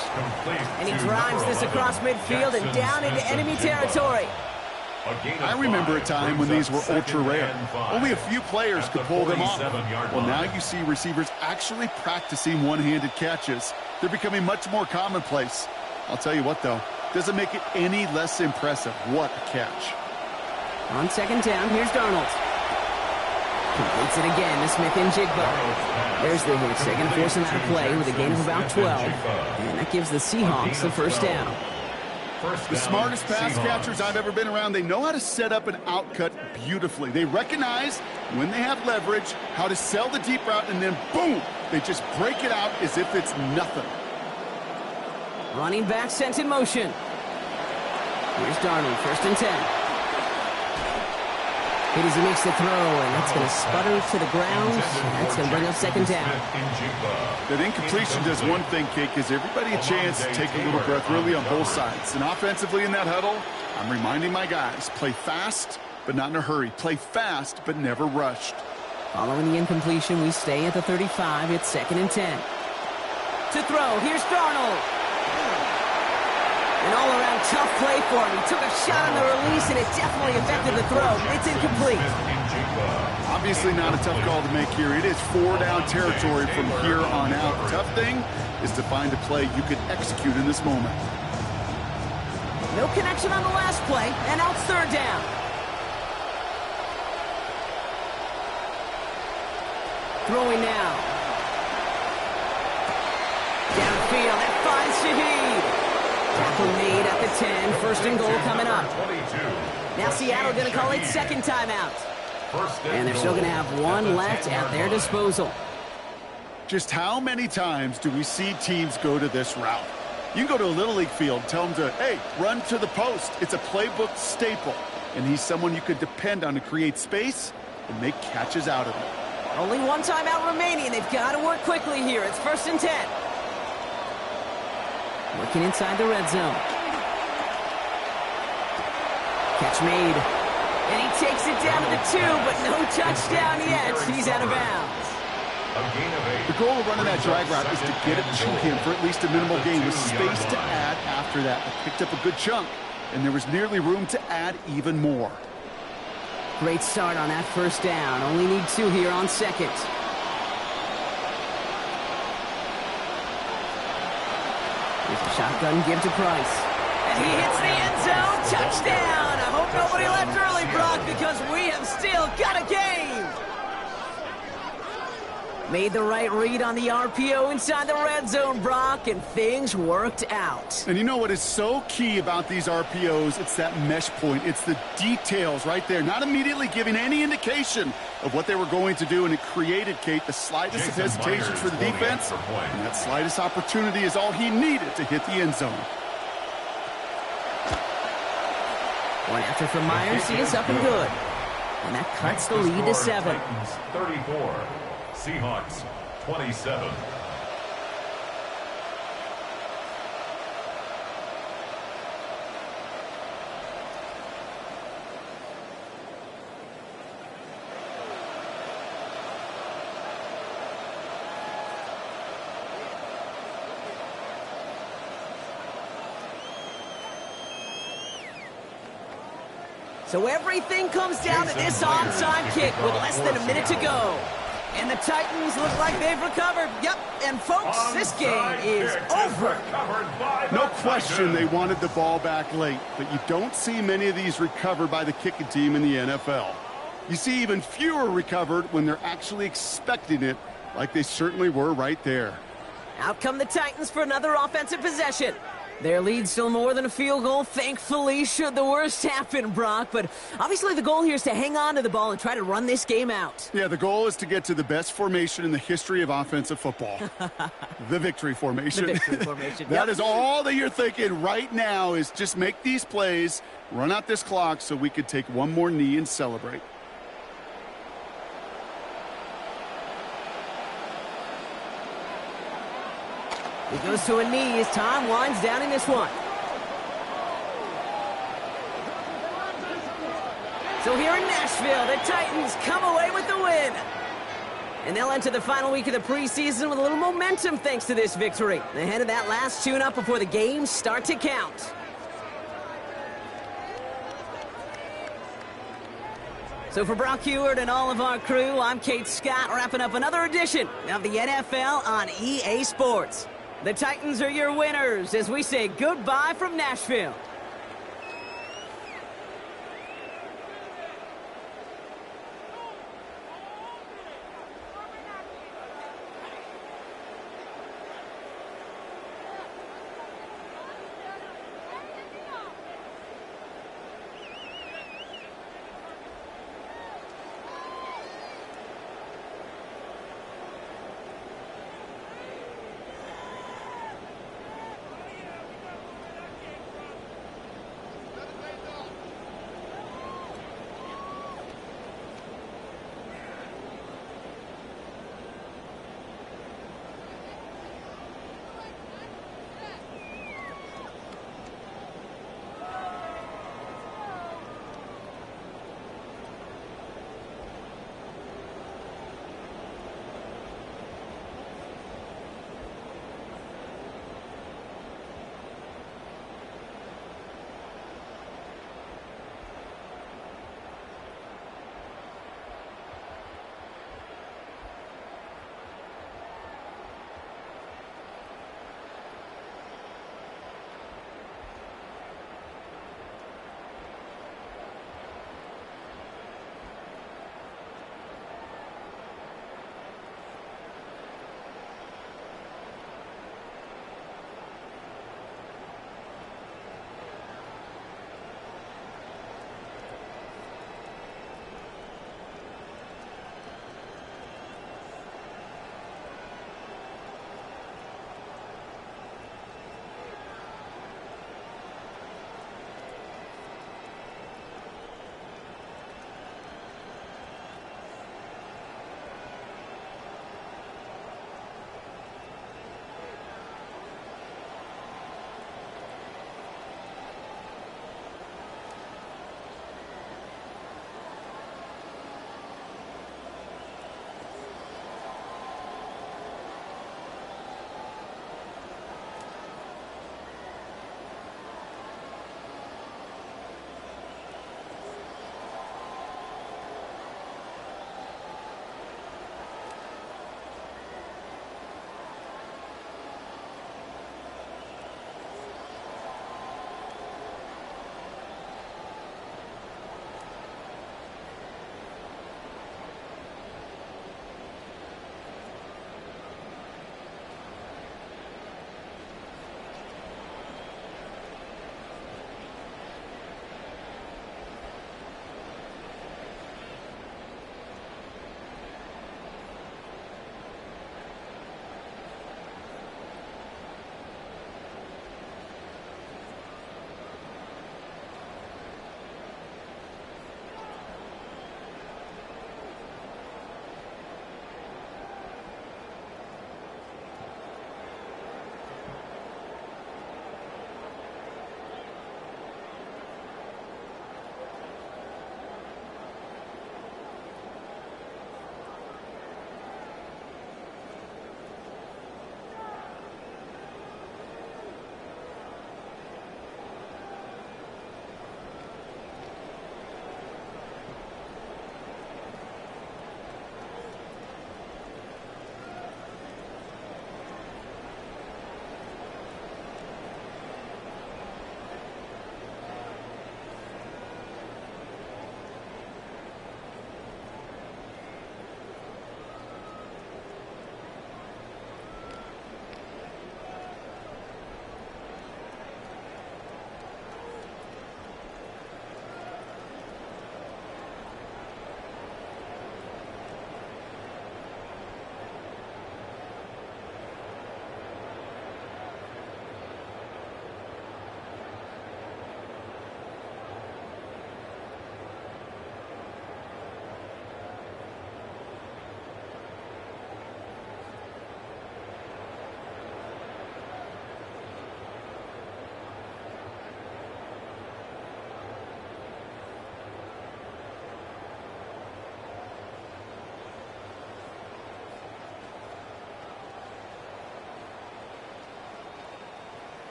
And he drives this across midfield and down into enemy territory. I remember a time when these were ultra rare. Only a few players could pull them off. Well, now you see receivers actually practicing one-handed catches. They're becoming much more commonplace. I'll tell you what, though, doesn't make it any less impressive. What a catch. On 2nd down, here's Darnold. Completes it again to Smith and Jigba. There's the hit. They're going to force him out of play with a gain of about 12. And that gives the Seahawks the 1st down. The smartest pass catchers I've ever been around, they know how to set up an outcut beautifully. They recognize when they have leverage, how to sell the deep route, and then boom, they just break it out as if it's nothing. Running back sent in motion. Here's Darnold, 1st and 10. Hit as he makes the throw, and that's going to sputter to the ground. That's going to bring up 2nd down. That incompletion does one thing, Kate, gives everybody a chance to take a little breath, really, on both sides. And offensively in that huddle, I'm reminding my guys, play fast, but not in a hurry. Play fast, but never rushed. Following the incompletion, we stay at the 35. It's 2nd and 10. To throw, here's Darnold. An all-around tough play for him. He took a shot on the release, and it definitely affected the throw. It's incomplete. Obviously not a tough call to make here. It is 4-down territory from here on out. The tough thing is to find a play you can execute in this moment. No connection on the last play, and now it's 3rd down. Throwing now. Downfield, that finds Shaheed. Tackle made at the 10, 1st and goal coming up. Now Seattle going to call it 2nd timeout. And they're still going to have one left at their disposal. Just how many times do we see teams go to this route? You can go to a Little League field, tell them to, hey, run to the post. It's a playbook staple. And he's someone you could depend on to create space and make catches out of it. Only one timeout remaining. They've got to work quickly here. It's 1st and 10. Working inside the red zone. Catch made. And he takes it down to the 2, but no touchdown yet. He's out of bounds. The goal of running that drag route is to get it to him for at least a minimal gain with space to add after that. They picked up a good chunk, and there was nearly room to add even more. Great start on that 1st down. Only need 2 here on 2nd. Here's a shotgun give to Price. And he hits the end zone. Touchdown! I hope nobody left early, Brock, because we have still got a game. Made the right read on the RPO inside the red zone, Brock, and things worked out. And you know what is so key about these RPOs? It's that mesh point. It's the details right there, not immediately giving any indication of what they were going to do, and it created, Kate, the slightest of hesitations for the defense, and that slightest opportunity is all he needed to hit the end zone. One after from Myers, he is up and good. And that cuts the lead to 7. 34. Seahawks 27. So everything comes down to this onside kick with less than a minute to go. And the Titans look like they've recovered. Yep, and folks, this game is over. No question they wanted the ball back late, but you don't see many of these recovered by the kicking team in the NFL. You see even fewer recovered when they're actually expecting it, like they certainly were right there. Out come the Titans for another offensive possession. Their lead's still more than a field goal, thankfully, should the worst happen, Brock. But obviously the goal here is to hang on to the ball and try to run this game out. Yeah, the goal is to get to the best formation in the history of offensive football. The victory formation. The victory formation. That is all that you're thinking right now, is just make these plays, run out this clock so we could take one more knee and celebrate. He goes to a knee as time winds down in this one. So here in Nashville, the Titans come away with the win. And they'll enter the final week of the preseason with a little momentum thanks to this victory. Ahead of that last tune-up before the games start to count. So for Brock Heward and all of our crew, I'm Kate Scott, wrapping up another edition of the NFL on EA Sports. The Titans are your winners as we say goodbye from Nashville.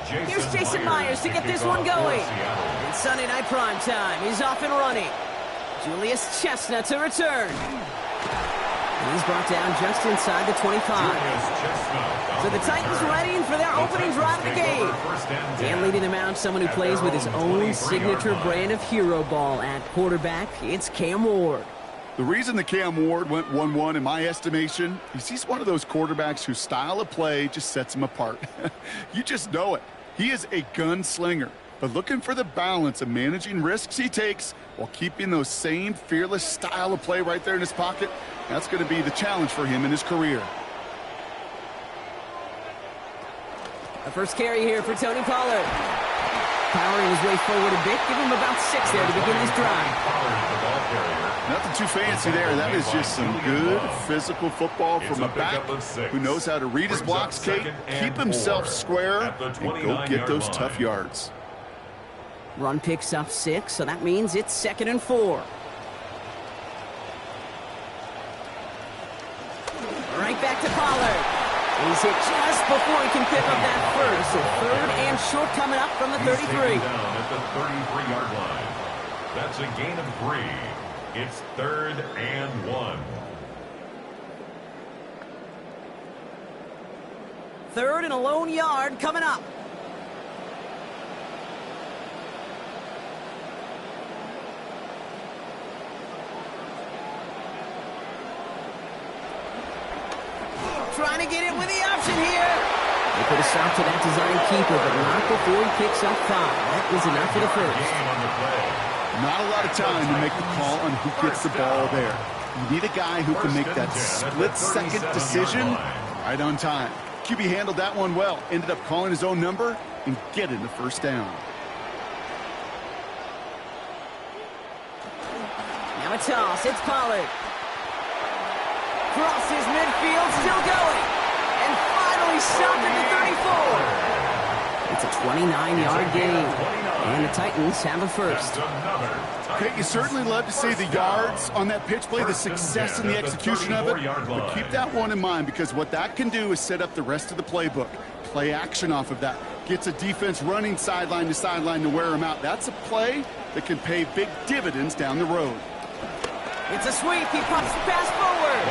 Here's Jason Myers to get this one going. In Sunday night prime time, he's off and running. Julius Chestnut to return. And he's brought down just inside the 25. So the Titans ready for their opening drive of the game. And leading them out, someone who plays with his own signature brand of hero ball at quarterback, it's Cam Ward. The reason that Cam Ward went 1-1 in my estimation is he's one of those quarterbacks whose style of play just sets him apart. You just know it. He is a gunslinger, but looking for the balance of managing risks he takes while keeping those same fearless style of play right there in his pocket. That's going to be the challenge for him in his career. A first carry here for Tony Pollard. Powering his way forward a bit, give him about 6 there to begin this drive. Nothing too fancy there. That is just some good physical football from a back who knows how to read his blocks, Kate, keep himself square, and go get those tough yards. Run picks up 6, so that means it's 2nd and 4. Right back to Pollard. He's hit just before he can pick up that first. So 3rd and short coming up from the 33. Down at the 33-yard line. That's a gain of 3. It's 3rd and 1. 3rd and a lone yard coming up. Trying to get it with the option here. They put a stop to that design keeper, but not before he picks up 5. That is enough for the first. Not a lot of time to make the call on who gets the ball there. You need a guy who can make that split-second decision right on time. QB handled that one well. Ended up calling his own number and getting the first down. Now a toss. It's Pollard. Crosses midfield, still going. And finally stopped at the 34. It's a 29-yard gain. And the Titans have a first. Okay, you certainly love to see the yards on that pitch play, the success in the execution of it. But keep that one in mind, because what that can do is set up the rest of the playbook. Play action off of that. Gets a defense running sideline to sideline to wear them out. That's a play that can pay big dividends down the road. It's a sweep. He pops the pass forward.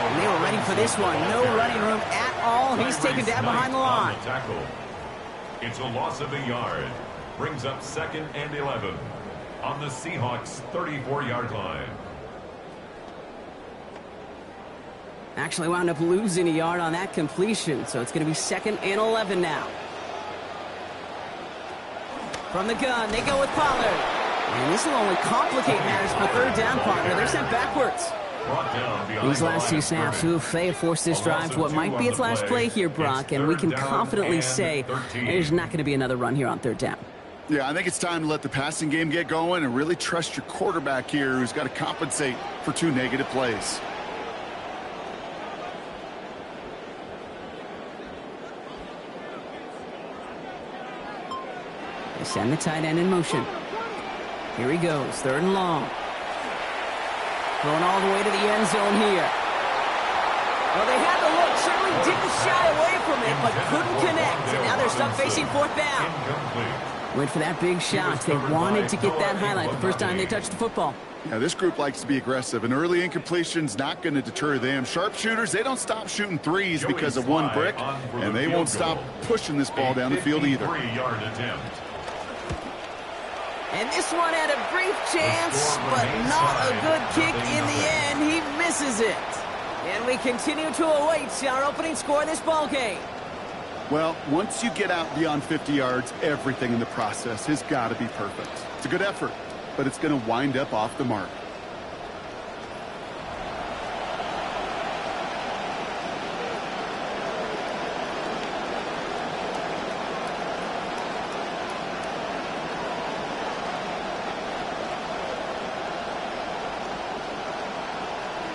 And they were ready for this one. No running room at all. He's taken down behind the line. It's a loss of a yard. Brings up 2nd and 11 on the Seahawks 34-yard line. Actually wound up losing a yard on that completion, so it's going to be 2nd and 11 now. From the gun, they go with Pollard. And this will only complicate matters for 3rd down, partner. They're sent backwards. These last 2 snaps, they have forced this drive to what might be its last play here, Brock, and we can confidently say there's not going to be another run here on 3rd down. Yeah, I think it's time to let the passing game get going and really trust your quarterback here, who's got to compensate for 2 negative plays. They send the tight end in motion. Here he goes, 3rd and long. Going all the way to the end zone here. Well, they had the look, certainly didn't shy away from it, but couldn't connect. And now they're stuck facing 4th down. Went for that big shot. They wanted to get that highlight the first time they touched the football. Yeah, this group likes to be aggressive, and early incompletion's not going to deter them. Sharpshooters, they don't stop shooting threes because of one brick, and they won't stop pushing this ball down the field either. And this one had a brief chance, but not a good kick in the end. He misses it. And we continue to await our opening score in this ball game. Well, once you get out beyond 50 yards, everything in the process has got to be perfect. It's a good effort, but it's going to wind up off the mark.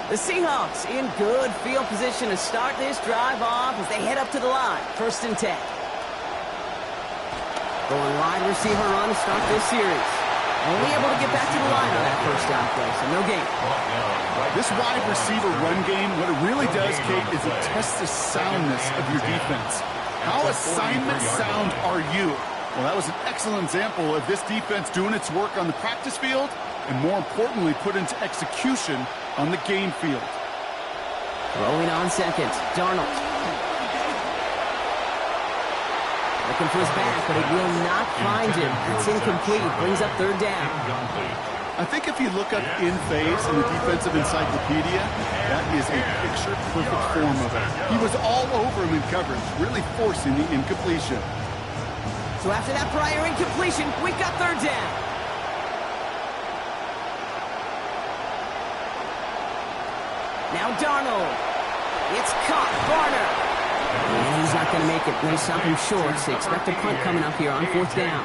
The Seahawks in good field position to start this drive off as they head up to the line. 1st and 10. Going wide receiver run to start this series. Only able to get back to the line on that 1st down play, so no gain. This wide receiver run game, what it really does, Kate, is it tests the soundness of your defense. How assignment sound are you? Well, that was an excellent example of this defense doing its work on the practice field and, more importantly, put into execution on the game field. Rolling on second, Darnold. Looking for his back, but it will not find him. It's incomplete. Brings up third down. I think if you look up in phase in the defensive encyclopedia, that is a picture-perfect form of it. He was all over him in coverage, really forcing the incompletion. So after that prior incompletion, we've got third down. Now Darnold. It's caught. Varner. And he's not going to make it. They stop him short, so expect a punt coming up here on fourth down.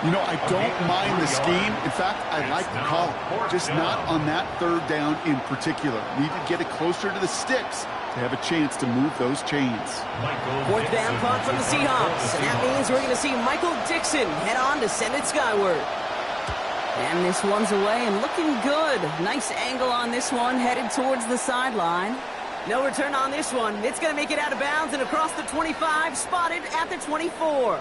You know, I don't mind the scheme. In fact, I like the call. Just not on that third down in particular. Need to get it closer to the sticks to have a chance to move those chains. Fourth down punt from the Seahawks. And that means we're going to see Michael Dixon head on to send it skyward. And this one's away and looking good. Nice angle on this one, headed towards the sideline. No return on this one. It's going to make it out of bounds and across the 25, spotted at the 24.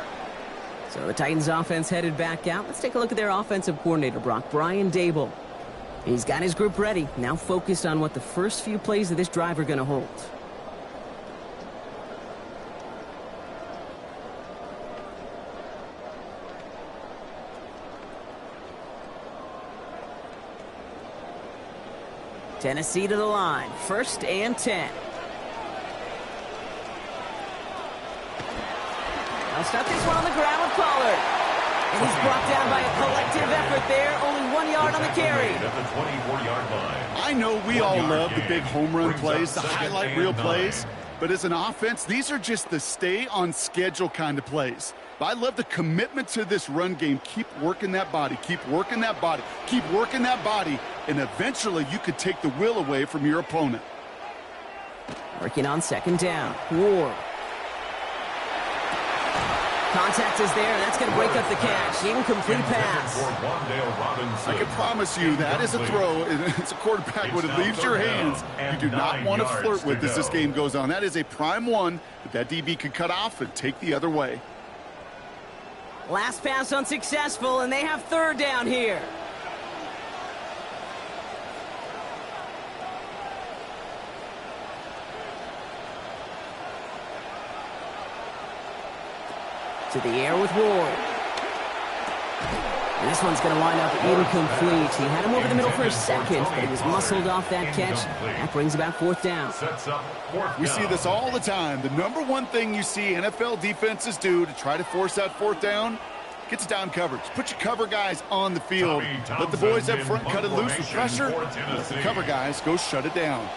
So the Titans offense headed back out. Let's take a look at their offensive coordinator, Brock, Brian Dable. He's got his group ready, now focused on what the first few plays of this drive are going to hold. Tennessee to the line, 1st and 10. I'll start this one on the ground with Pollard. And he's brought down by a collective effort there. Only 1 yard on the carry. I know we all love the big home run plays, the highlight reel plays. But as an offense, these are just the stay-on-schedule kind of plays. But I love the commitment to this run game. Keep working that body. Keep working that body. Keep working that body. And eventually you could take the will away from your opponent. Working on 2nd down. Ward. Contact is there. That's going to break up the catch. Incomplete pass. I can promise you that is a throw. It's a quarterback when it leaves your hands. You do not want to flirt with as this game goes on. That is a prime one that DB could cut off and take the other way. Last pass unsuccessful, and they have 3rd down here. To the air with Ward. And this one's going to wind up incomplete. He had him over the middle for a second, but he was muscled off that catch. That brings about 4th down. We see this all the time. The number one thing you see NFL defenses do to try to force that 4th down, get to down coverage. Put your cover guys on the field. Let the boys up front cut it loose with pressure. Let the cover guys go shut it down.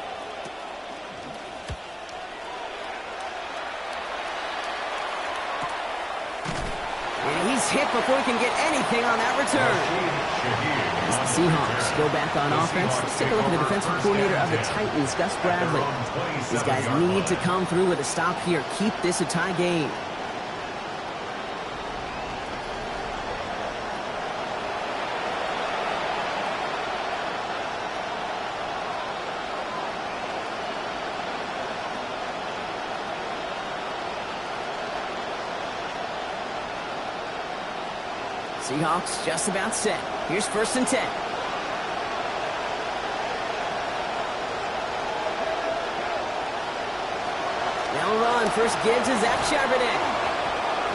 And he's hit before he can get anything on that return. As the Seahawks go back on offense, let's take a look at the defensive coordinator of the Titans, Gus Bradley. These guys need to come through with a stop here. Keep this a tie game. Seahawks just about set. Here's 1st and 10. Now run. First gives to Zach Charbonnet.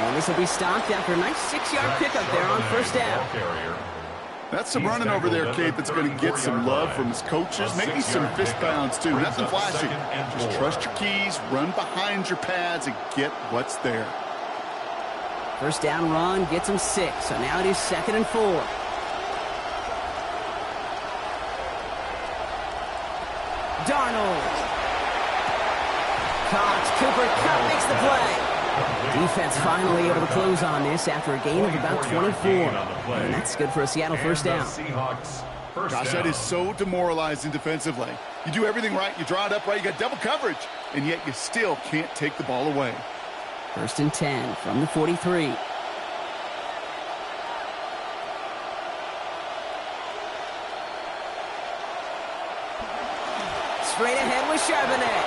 And this will be stopped after a nice 6-yard pickup there on 1st down. That's some running over there, Kate, that's going to get some love from his coaches. Maybe some fist pounds, too. Nothing flashy. Just trust your keys, run behind your pads, and get what's there. 1st down run gets him 6. So now it is 2nd and 4. Darnold. Caught. Cooper Kupp makes the play. Defense finally able to close on this after a gain of about 24. And that's good for a Seattle 1st down. Gosh, that is so demoralizing defensively. You do everything right, you draw it up right, you got double coverage, and yet you still can't take the ball away. 1st and 10 from the 43. Straight ahead with Charbonnet.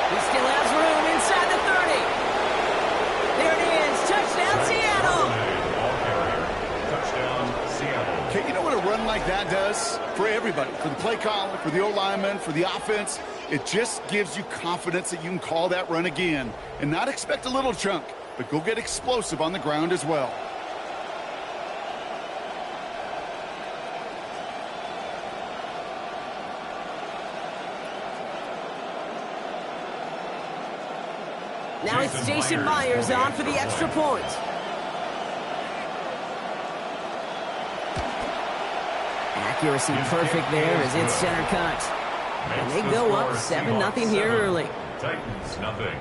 He still has room inside the 30. You know what a run like that does? For everybody, for the play caller, for the O-lineman, for the offense, it just gives you confidence that you can call that run again and not expect a little chunk, but go get explosive on the ground as well. Now it's Jason Myers on for the extra point. Accuracy perfect there as it's center cut. And they go up 7-0 here early. Titans nothing.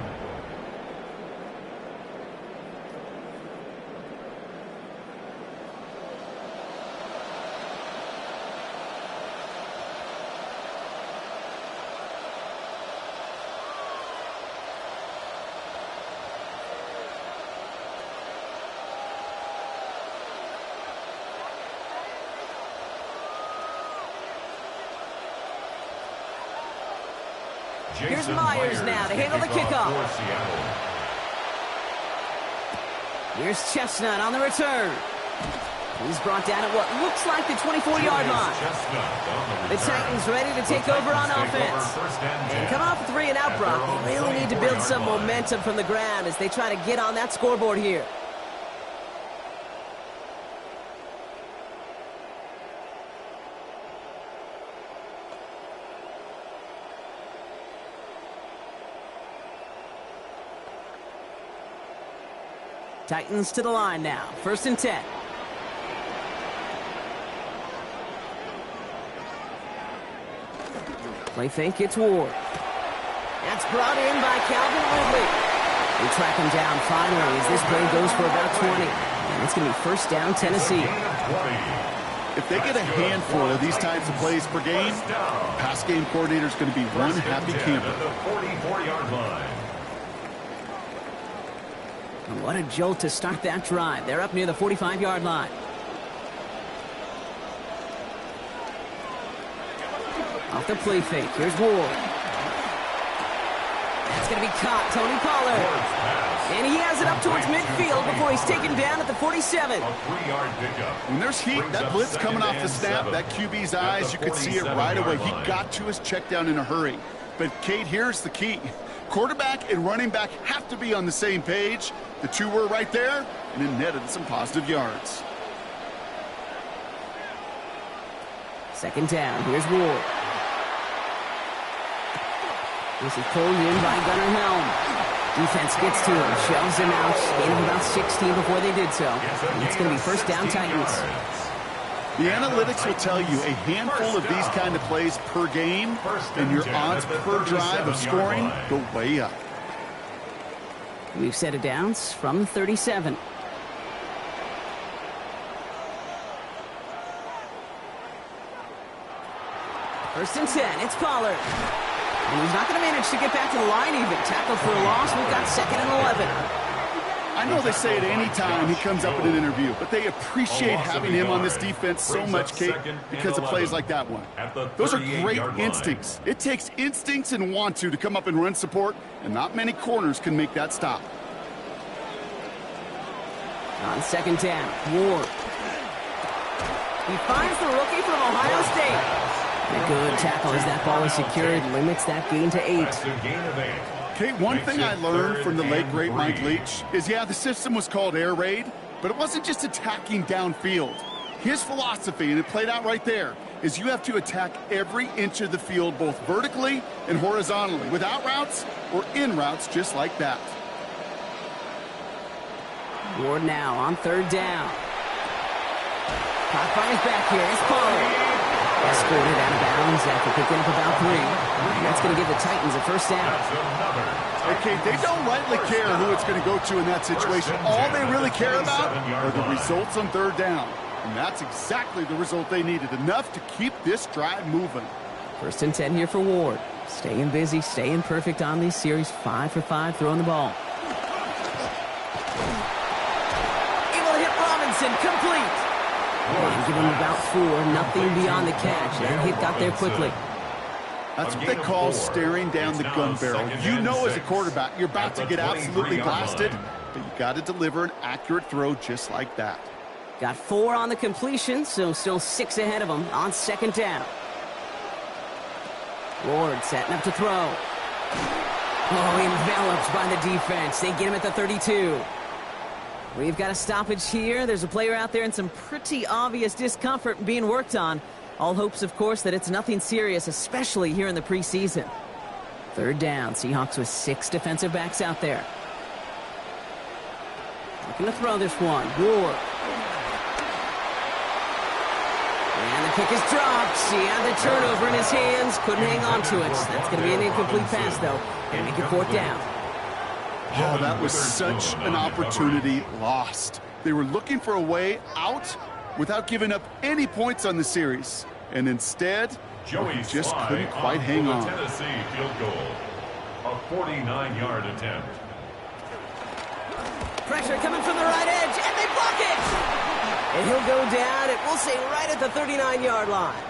Here's Myers now to handle the kickoff. Here's Chestnut on the return. He's brought down at what looks like the 24-yard line. The Titans ready to take over on offense. And coming off a 3-and-out, Brock, they really need to build some momentum from the ground as they try to get on that scoreboard here. Titans to the line now. 1st and 10. Play fake, it's Ward. That's brought in by Calvin Ridley. They track him down finally as this play goes for about 20. And it's going to be 1st down, Tennessee. If they get a handful of these types of plays per game, pass game coordinator is going to be one happy camper. The 44-yard line. And what a jolt to start that drive. They're up near the 45-yard line. Off the play fake. Here's Ward. That's going to be caught. Tony Pollard. And he has it up towards midfield before he's taken down at the 47. A 3-yard pickup. When there's heat, that blitz coming off the snap, that QB's eyes, you could see it right away. He got to his check down in a hurry. But, Kate, here's the key. Quarterback and running back have to be on the same page. The two were right there, and it netted some positive yards. 2nd down. Here's Ward. This is pulled in by Gunnar Helm. Defense gets to him, shoves him out. Gain of about 16 before they did so. And it's going to be 1st down, Titans. The analytics will tell you a handful of these kind of plays per game, and your odds per drive of scoring go way up. We've set it down from 37. First and 10, it's Pollard. And he's not going to manage to get back to the line even. Tackle for a loss, we've got 2nd and 11. I know they say it any time he comes up in an interview, but they appreciate having him on this defense so much, Kate, because of plays like that one. Those are great instincts. It takes instincts and want to come up and run support, and not many corners can make that stop. On 2nd down, Ward. He finds the rookie from Ohio State. A good tackle as that ball is secured, limits that gain to 8. That's a gain of 8. Kate, one thing I learned from the late, great Mike Leach is, yeah, the system was called air raid, but it wasn't just attacking downfield. His philosophy, and it played out right there, is you have to attack every inch of the field, both vertically and horizontally, without routes or in routes just like that. Ward now on 3rd down. Caught by his back here. It's Pollard. Escorted out of bounds after picking up about 3. And that's going to give the Titans a 1st down. Okay, they don't rightly care who it's going to go to in that situation. All they really care about are the results on 3rd down. And that's exactly the result they needed. Enough to keep this drive moving. 1st and 10 here for Ward. Staying busy, staying perfect on these series. 5 for 5 throwing the ball. Able to hit Robinson, complete. And give him about 4, nothing beyond the catch. That hit got there quickly. That's what they call staring down the gun barrel. You know as a quarterback, you're about to get absolutely blasted, but you got to deliver an accurate throw just like that. Got 4 on the completion, so still 6 ahead of him on second down. Ward setting up to throw. Oh, enveloped by the defense. They get him at the 32. We've got a stoppage here. There's a player out there in some pretty obvious discomfort being worked on. All hopes, of course, that it's nothing serious, especially here in the preseason. Third down. Seahawks with 6 defensive backs out there. Looking to throw this one. Ward. And the kick is dropped. He had the turnover in his hands. Couldn't hang on to it. That's going to be an incomplete pass, though. And make it 4th down. Oh, that was such an opportunity lost. They were looking for a way out without giving up any points on the series. And instead, he just couldn't quite hang on. Tennessee field goal. A 49-yard attempt. Pressure coming from the right edge, and they block it! And he'll go down, and we'll say right at the 39-yard line.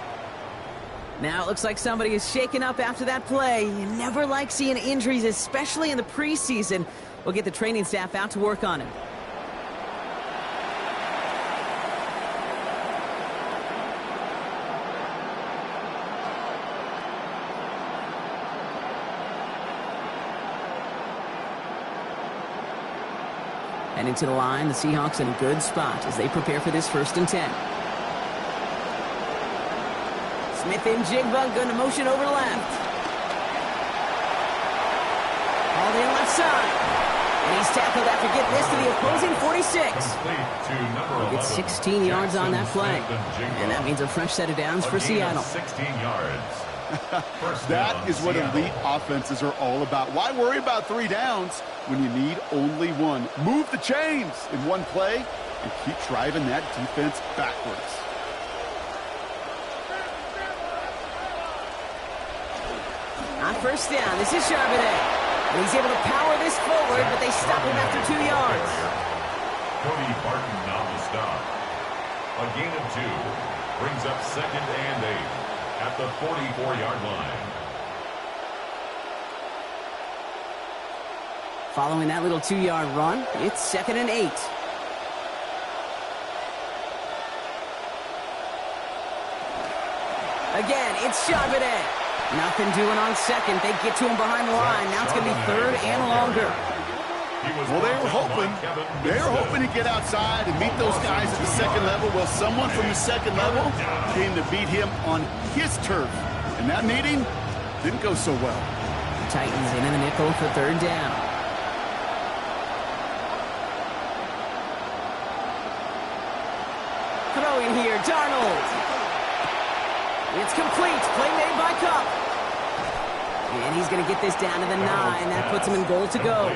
Now it looks like somebody is shaken up after that play. You never like seeing injuries, especially in the preseason. We'll get the training staff out to work on him. And into the line, the Seahawks in a good spot as they prepare for this 1st and 10. Smith and Jigba going to motion over left. All the left side. And he's tackled after getting this to the opposing 46. He'll get 16 yards on that play. And that means a fresh set of downs for Seattle. 16 yards. That is what elite offenses are all about. Why worry about 3 downs when you need only 1? Move the chains in one play and keep driving that defense backwards. On 1st down, this is Charbonnet. And he's able to power this forward, but they stop him after 2 yards. Cody Barton on the stop. A gain of 2 brings up 2nd and 8 at the 44-yard line. Following that little 2-yard run, it's 2nd and 8. Again, it's Charbonnet. Nothing doing on 2nd. They get to him behind the line. Now it's going to be 3rd and longer. Well, they were hoping to get outside and meet those guys at the 2nd level. Well, someone from the 2nd level came to beat him on his turf. And that meeting didn't go so well. Titans in the nickel for 3rd down. Throwing here, Darnold. It's complete. Play made by Cup. And he's going to get this down to the 9. That puts him in goal to go.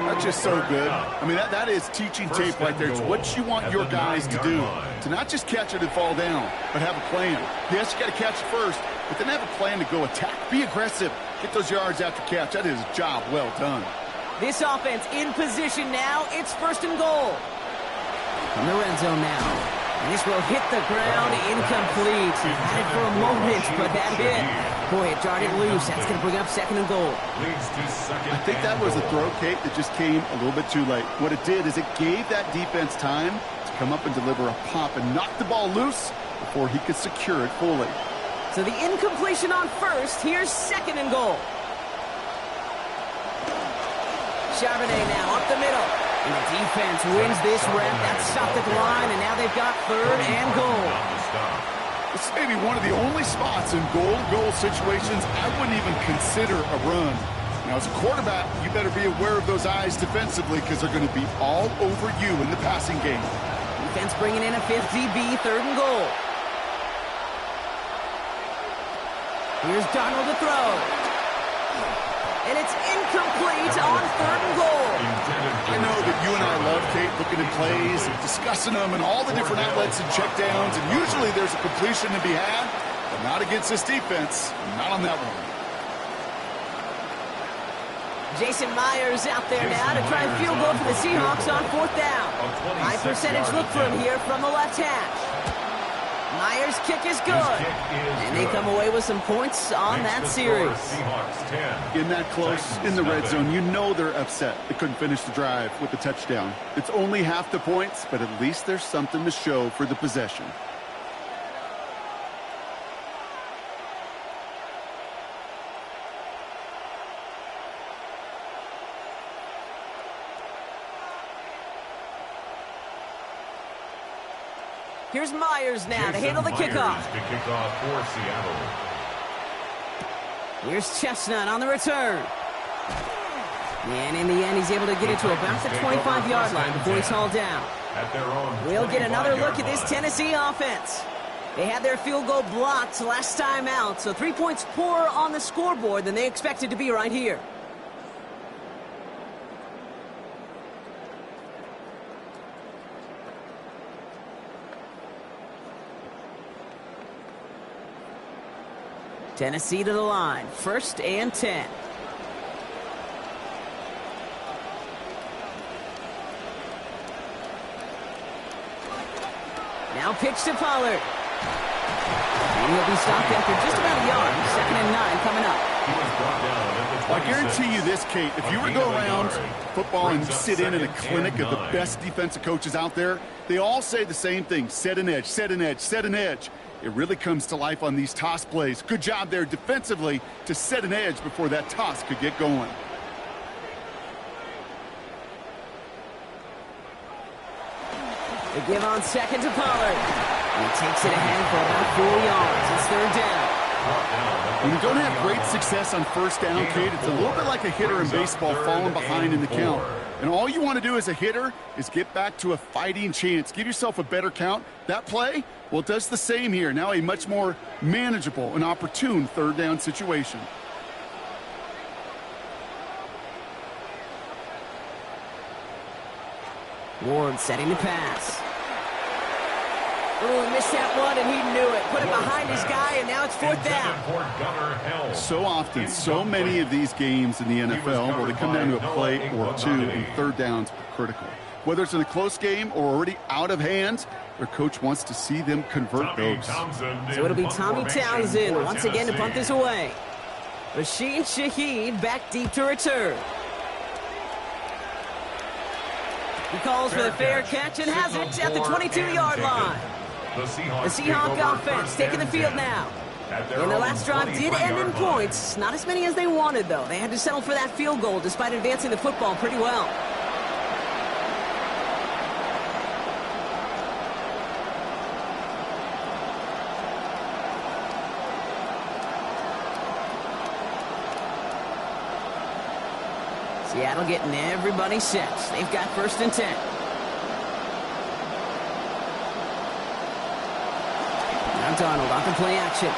That's just so good. I mean, that is teaching tape right there. It's what you want your guys to do. To not just catch it and fall down, but have a plan. Yes, you got to catch it first, but then have a plan to go attack. Be aggressive. Get those yards after catch. That is a job well done. This offense in position now. It's 1st and goal. From the red zone now. And this will hit the ground incomplete. He had it for a moment, but that hit. Boy, it darted loose. That's going to bring up 2nd and goal. I think that was a throw, Kate, that just came a little bit too late. What it did is it gave that defense time to come up and deliver a pop and knock the ball loose before he could secure it fully. So the incompletion on 1st. Here's 2nd and goal. Charbonnet now up the middle. And the defense wins this rep. That's stopped at the line, and now they've got 3rd and goal. This may be one of the only spots in goal-to-goal situations I wouldn't even consider a run. Now, as a quarterback, you better be aware of those eyes defensively because they're going to be all over you in the passing game. Defense bringing in a 5th DB, 3rd and goal. Here's Darnold to throw. And it's incomplete on 3rd and goal. I know that you and I love, Kate, looking at plays and discussing them and all the different outlets and checkdowns, and usually there's a completion to be had, but not against this defense, not on that one. Jason Myers out there now to try and field goal for the Seahawks on 4th down. High percentage look for him here from the left hash. Myers' kick is good. And they come away with some points on that series. Seahawks 10. In that close, in the red zone, you know they're upset. They couldn't finish the drive with the touchdown. It's only half the points, but at least there's something to show for the possession. Here's Myers now to handle the kickoff. To kick off for Seattle. Here's Chestnut on the return. And in the end, he's able to get it to about the 25-yard line before he's hauled down. At their own We'll get another look at this line. Tennessee offense. They had their field goal blocked last time out, so 3 points poorer on the scoreboard than they expected to be right here. Tennessee to the line, 1st and 10. Now pitch to Pollard. And he'll be stopped after just about a yard. 2nd and 9 coming up. He was brought down at the I 26. guarantee you this, Kate, if you were to go around football and sit in a clinic of the best defensive coaches out there, they all say the same thing: set an edge, set an edge, set an edge. It really comes to life on these toss plays. Good job there defensively to set an edge before that toss could get going. They give on 2nd to Pollard. He takes it ahead for about 4 yards. It's 3rd down. When you don't have great success on 1st down, Kate, it's a little bit like a hitter in baseball falling behind in the count. And all you want to do as a hitter is get back to a fighting chance. Give yourself a better count. That play, well, it does the same here. Now a much more manageable and opportune 3rd down situation. Ward setting the pass. Oh, missed that one, and he knew it. Put it behind his guy, and now it's 4th down. So often, so many of these games in the NFL, well, they come down to a play or two, and 3rd downs are critical. Whether it's in a close game or already out of hand, their coach wants to see them convert those. So it'll be Tommy Townsend once again to punt this away. Rashid Shaheed back deep to return. He calls for the fair catch and has it at the 22-yard line. The Seahawks offense taking the field now. And the last drive did end in points. Not as many as they wanted, though. They had to settle for that field goal despite advancing the football pretty well. Seattle getting everybody set. They've got 1st and 10. Now Darnold off the play action.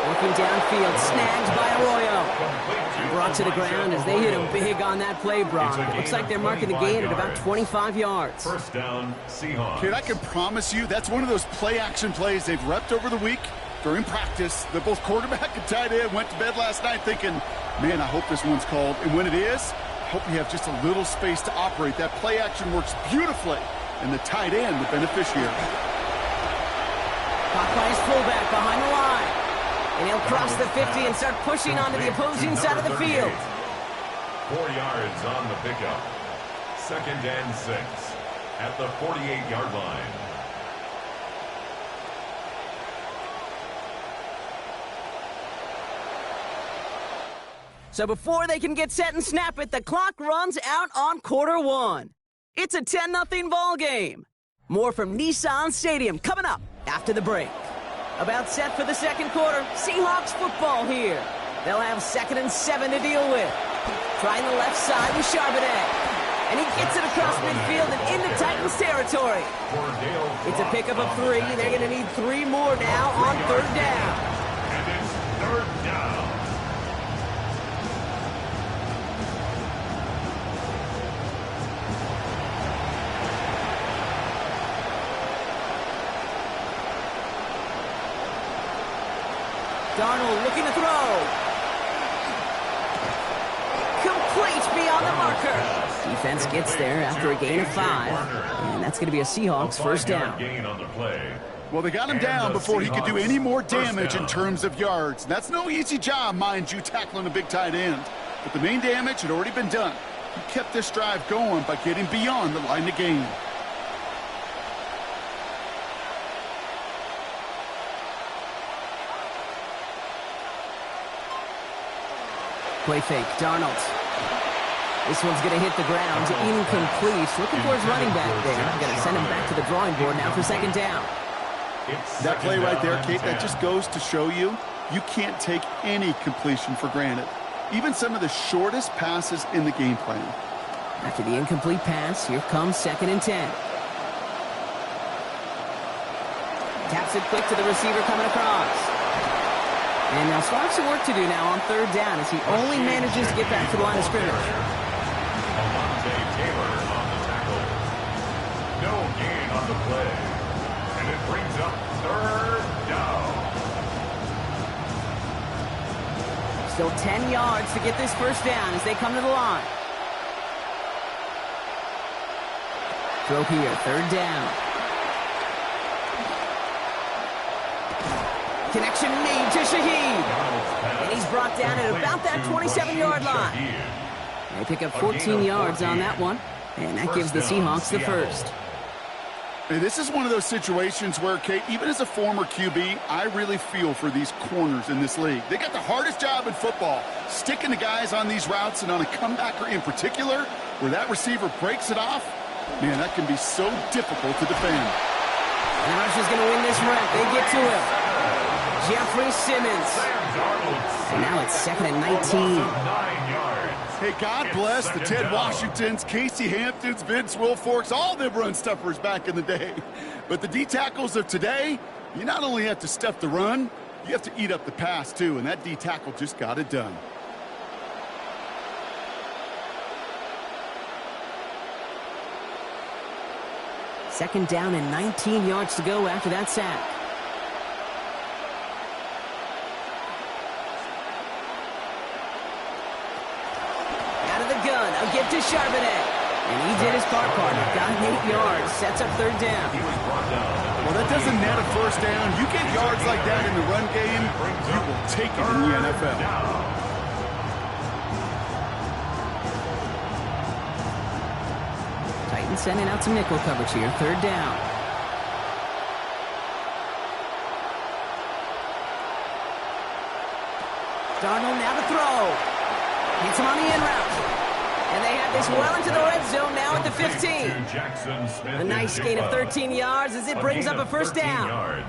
Working downfield, snagged by Arroyo. Brought to the ground as they hit him big on that play, Brock. It looks like they're marking the gain at about 25 yards. 1st down, Seahawks. Kid, I can promise you that's one of those play-action plays they've repped over the week during practice. The both quarterback and tight end went to bed last night thinking, man, I hope this one's called. And when it is, I hope you have just a little space to operate. That play-action works beautifully, and the tight end, the beneficiary. Caught by his fullback behind the line. And he'll cross the 50 and start pushing onto the opposing side of the field. 4 yards on the pickup. 2nd and 6 at the 48-yard line. So before they can get set and snap it, the clock runs out on Q1. It's a 10-0 ball game. More from Nissan Stadium coming up after the break. About set for the 2nd quarter. Seahawks football here. They'll have 2nd and 7 to deal with. Trying the left side with Charbonnet. And he gets it across midfield and into Titans territory. It's a pickup of 3. They're going to need 3 more now on 3rd down. And it's 3rd down. Darnold looking to throw. Complete beyond the marker. Defense gets there after a gain of 5. And that's going to be a Seahawks first down. Gain on the play. Well, they got him down before he could do any more damage in terms of yards. That's no easy job, mind you, tackling a big tight end. But the main damage had already been done. He kept this drive going by getting beyond the line of game. Play fake, Darnold. This one's going to hit the ground, incomplete. Looking for his running back there. Going to send him back to the drawing board now for second down. That play right there, Kate, that just goes to show you can't take any completion for granted. Even some of the shortest passes in the game plan. After the incomplete pass, here comes 2nd and 10. Taps it quick to the receiver coming across. And now still have some work to do now on 3rd down as he only manages to get back to the line of scrimmage. Taylor on the tackle. No gain on the play. And it brings up 3rd down. Still 10 yards to get this first down as they come to the line. Throw here, 3rd down. Connection made to Shaheed. And he's brought down at about that 27-yard line. They pick up 14 yards on that one. And that gives the Seahawks the first. Hey, this is one of those situations where, Kate, even as a former QB, I really feel for these corners in this league. They got the hardest job in football, sticking to guys on these routes and on a comebacker in particular, where that receiver breaks it off. Man, that can be so difficult to defend. And Archer's going to win this rep. They get to him. Jeffrey Simmons. And now it's 2nd and 19. Hey, God bless the Ted Washingtons, Casey Hamptons, Vince Wilforks, all them run stuffers back in the day. But the D-tackles of today, you not only have to stuff the run, you have to eat up the pass, too. And that D-tackle just got it done. Second down and 19 yards to go after that sack. Out of the gun, a give to Charbonnet. And he did his part, partner. Got 8 yards, sets up 3rd down. Well, that doesn't net a first down. You get yards like that in the run game, you will take it in the NFL. Sending out some nickel coverage here. 3rd down. Darnold now to throw. Hits him on the in route. And they have this well into the red zone now at the 15. A nice gain of 13 yards as it brings up a first down.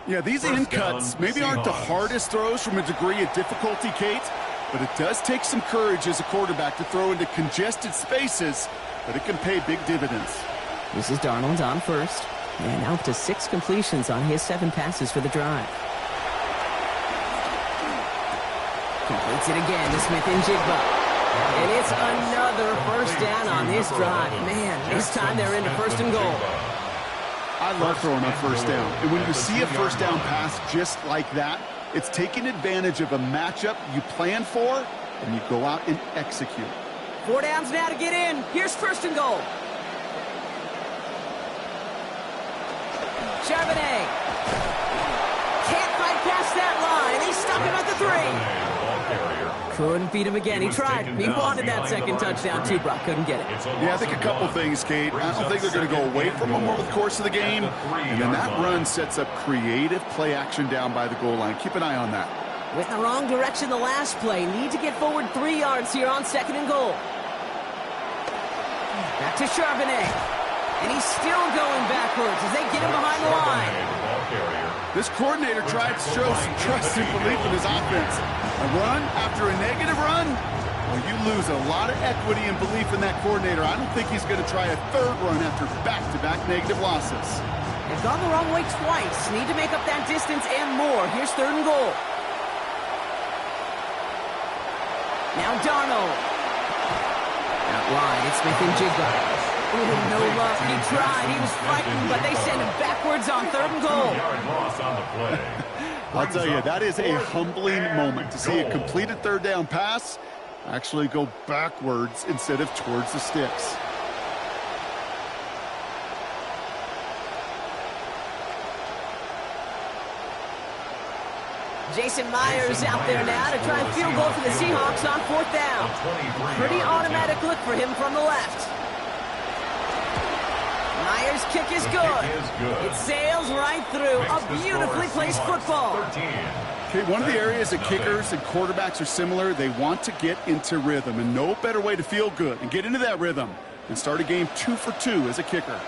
Yeah, these in cuts maybe aren't the hardest throws from a degree of difficulty, Kate, but it does take some courage as a quarterback to throw into congested spaces. But it can pay big dividends. This is Darnold on first. And now up to 6 completions on his 7 passes for the drive. Completes it again to Smith-Njigba. And it's another first down on this drive. Man, this time they're into 1st and goal. I love throwing on 1st down. And when you see a 1st down pass just like that, it's taking advantage of a matchup you plan for, and you go out and execute. 4 downs now to get in. Here's 1st and goal. Charbonnet. Can't fight past that line. He's stuck him at the 3. Couldn't beat him again. He tried. He wanted that 2nd touchdown too, Brock. Couldn't get it. Yeah, I think a couple things, Kate. I don't think they're going to go away from him over the course of the game. And then that run sets up creative play action down by the goal line. Keep an eye on that. Went in the wrong direction the last play. Need to get forward 3 yards here on 2nd and goal. Back to Charbonnet. And he's still going backwards as they get him behind the line. This coordinator tried to show some trust and belief in his offense. A run after a negative run? Well, you lose a lot of equity and belief in that coordinator. I don't think he's going to try a 3rd run after back-to-back negative losses. They've gone the wrong way twice. Need to make up that distance and more. Here's 3rd and goal. Now Darnold. Out wide, it's Smith-Njigba. Ooh, no luck. He tried. He was fighting, but they send him backwards on 3rd and goal. I'll tell you, that is a humbling moment to see a completed 3rd down pass actually go backwards instead of towards the sticks. Jason Myers out there now to try and field goal for the Seahawks on 4th down. Pretty automatic look for him from the left. Myers' kick is good. It sails right through. A beautifully placed football. Okay, one of the areas that kickers and quarterbacks are similar, they want to get into rhythm, and no better way to feel good and get into that rhythm and start a game 2 for 2 as a kicker.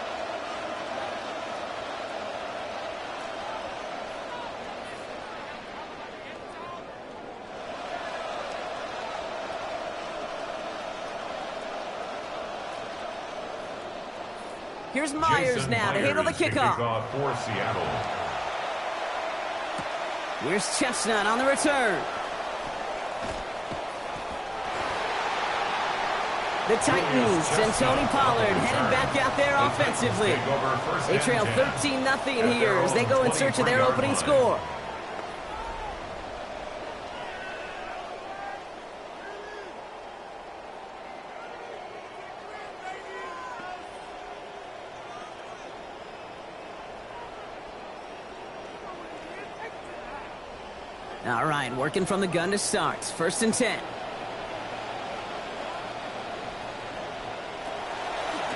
Here's Myers now to handle the kickoff. For Seattle. Here's Chestnut on the return. The Titans and Tony Pollard headed back out there offensively. They trail 13-0 here as they go in search of their opening score. All right, working from the gun to start. 1st and 10.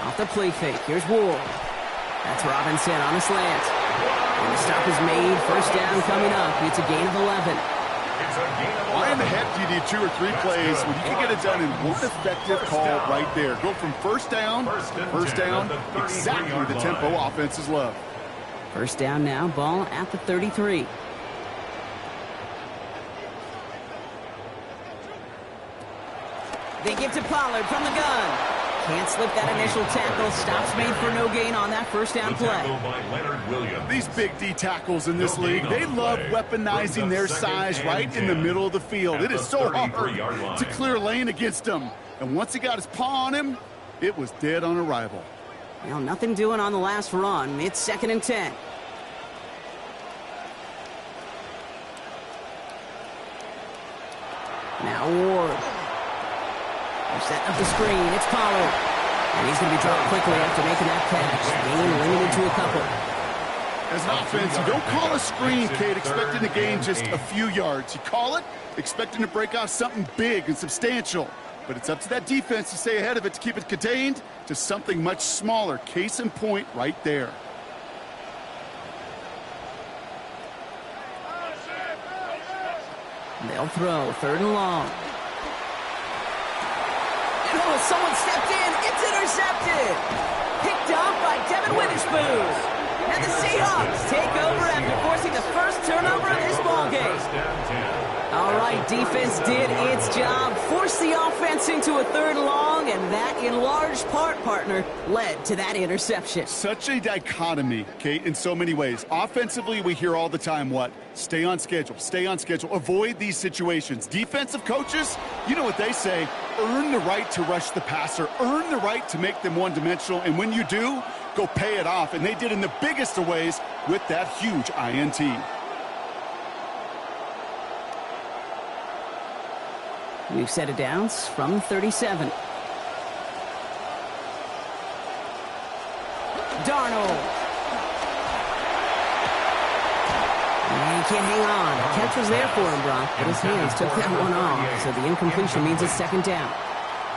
Off the play fake. Here's Ward. That's Robinson on a slant. And the stop is made. 1st down coming up. It's a gain of 11. Why in the heck do you need 2 or 3 plays when you can get it done in one effective call right there? Go from first down, exactly the tempo offenses love. 1st down now, ball at the 33. They give to Pollard from the gun. Can't slip that initial tackle. Stops made for no gain on that 1st down play. These big D tackles in this league, they love weaponizing their size right in the middle of the field. It is so hard to clear lane against them. And once he got his paw on him, it was dead on arrival. Well, nothing doing on the last run. It's 2nd and 10. Now Ward. They're setting up the screen. It's Pollard. And he's going to be dropped quickly after making that catch. Gain limited to a couple. As an offense, you don't call a screen, Kate, expecting to gain just a few yards. You call it expecting to break off something big and substantial. But it's up to that defense to stay ahead of it to keep it contained to something much smaller. Case in point right there. They'll throw 3rd and long. Oh, someone stepped in. It's intercepted. Picked off by Devin Witherspoon. And the Seahawks take over after forcing the first turnover of this ballgame. All right, defense did its job. Forced the offense into a 3rd and long, and that, in large part, partner, led to that interception. Such a dichotomy, Kate, in so many ways. Offensively, we hear all the time what? Stay on schedule, avoid these situations. Defensive coaches, you know what they say, earn the right to rush the passer, earn the right to make them one-dimensional, and when you do, go pay it off. And they did in the biggest of ways with that huge INT. We've set it down from 37. Darnold. And he can't hang on. The catch was there for him, Brock, but his hands took that one off. So the incompletion means it's 2nd down.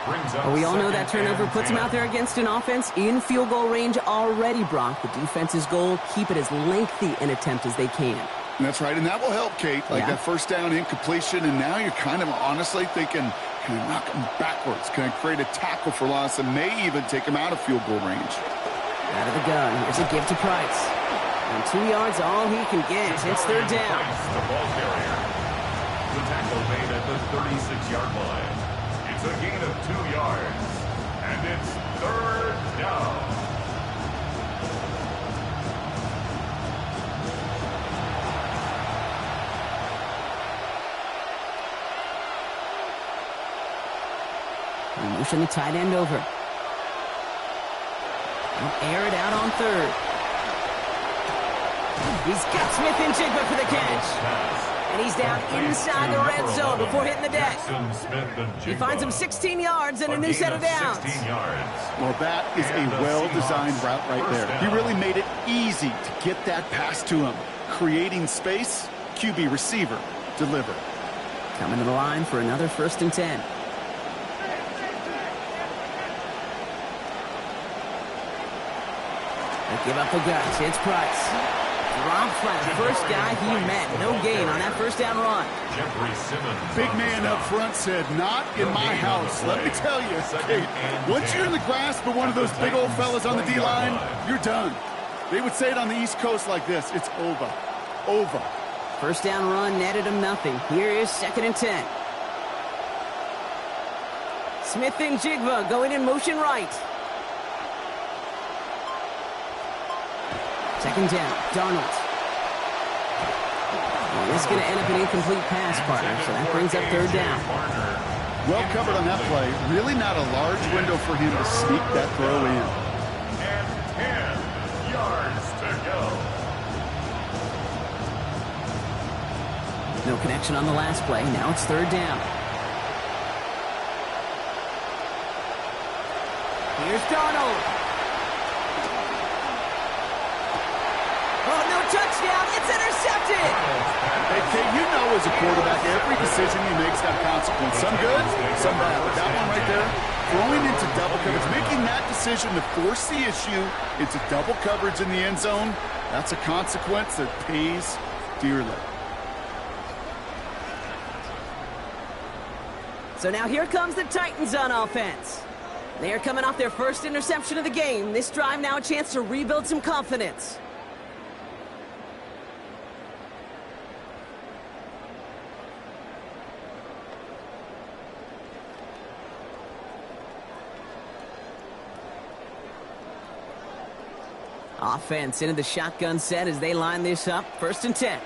But we all know that turnover puts him out there against an offense in field goal range already, Brock. The defense's goal, keep it as lengthy an attempt as they can. That's right, and that will help, Kate. Like that 1st down incompletion, and now you're kind of honestly thinking, can I knock him backwards? Can I create a tackle for loss and may even take him out of field goal range? Out of the gun, here's a give to Price. And 2 yards, all he can get. It's 3rd down. The ball carrier. The tackle made at the 36-yard line. It's a gain of 2 yards, and it's 3rd down. Motion the tight end over. He'll air it out on 3rd. He's got Smith and Jigba for the catch. And he's stays down inside the red zone before hitting the deck. He finds him 16 yards and a new set of downs. Well, that is a well-designed route right there. He really made it easy to get that pass to him. Creating space, QB receiver, deliver. Coming to the line for another 1st and 10. They give up the guts. It's Price. Dropped by the first guy he met. No gain on that 1st down run. Big man up front said, not in my house. Let me tell you, hey, once you're in the grasp of one of those big old fellas on the D-line, you're done. They would say it on the East Coast like this. It's over. Over. 1st down run netted him nothing. Here is 2nd and 10. Smith and Jigba going in motion right. 2nd down, Darnold. And this is going to end up an incomplete pass, partner, so that brings up 3rd down. Well covered on that play. Really not a large window for him to sneak that throw in. And 10 yards to go. No connection on the last play. Now it's 3rd down. Here's Darnold. Oh, no touchdown. It's intercepted. Hey, Kate, you know as a quarterback, every decision he makes has consequence. Some good, some bad. But that one right there, throwing into double coverage, making that decision to force the issue into double coverage in the end zone, that's a consequence that pays dearly. So now here comes the Titans on offense. They are coming off their 1st interception of the game. This drive now a chance to rebuild some confidence. Offense into the shotgun set as they line this up. 1st and 10.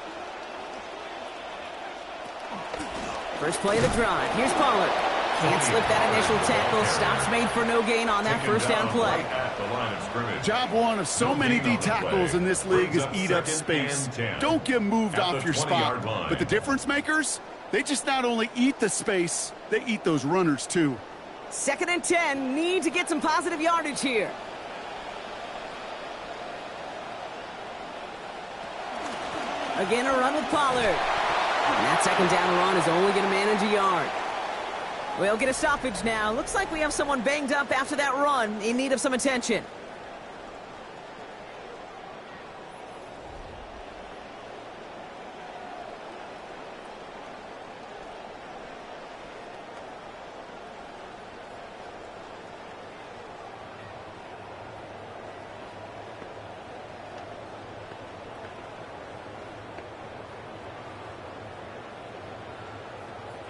First play of the drive. Here's Pollard. Can't slip that initial tackle. Stops made for no gain on that 1st down play. Job one of so many D tackles in this league is eat up space. Don't get moved off your spot. But the difference makers, they just not only eat the space, they eat those runners too. 2nd and 10. Need to get some positive yardage here. Again, a run with Pollard. And that 2nd down run is only going to manage a yard. We'll get a stoppage now. Looks like we have someone banged up after that run in need of some attention.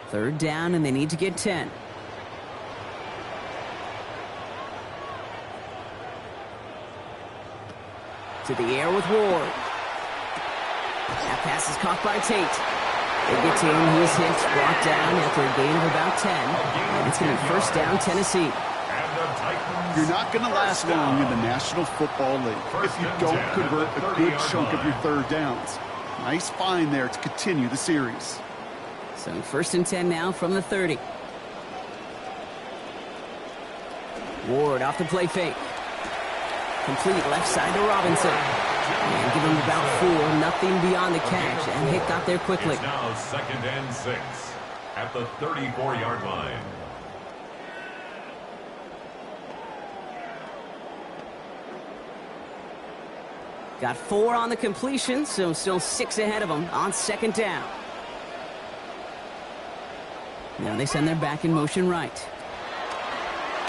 Third down, and they need to get 10. To the air with Ward. That pass is caught by Tate. They get to him. He is hit, brought down after a gain of about 10. And it's going to be 1st down, Tennessee. You're not going to last long in the National Football League if you don't convert a good chunk of your 3rd downs. Nice find there to continue the series. So 1st and 10 now from the 30. Ward off the play fake. Complete left side to Robinson. And give him about 4, nothing beyond the catch. And hit got there quickly. It's now 2nd and 6 at the 34-yard line. Got 4 on the completion, so still 6 ahead of him on 2nd down. Now they send their back in motion right.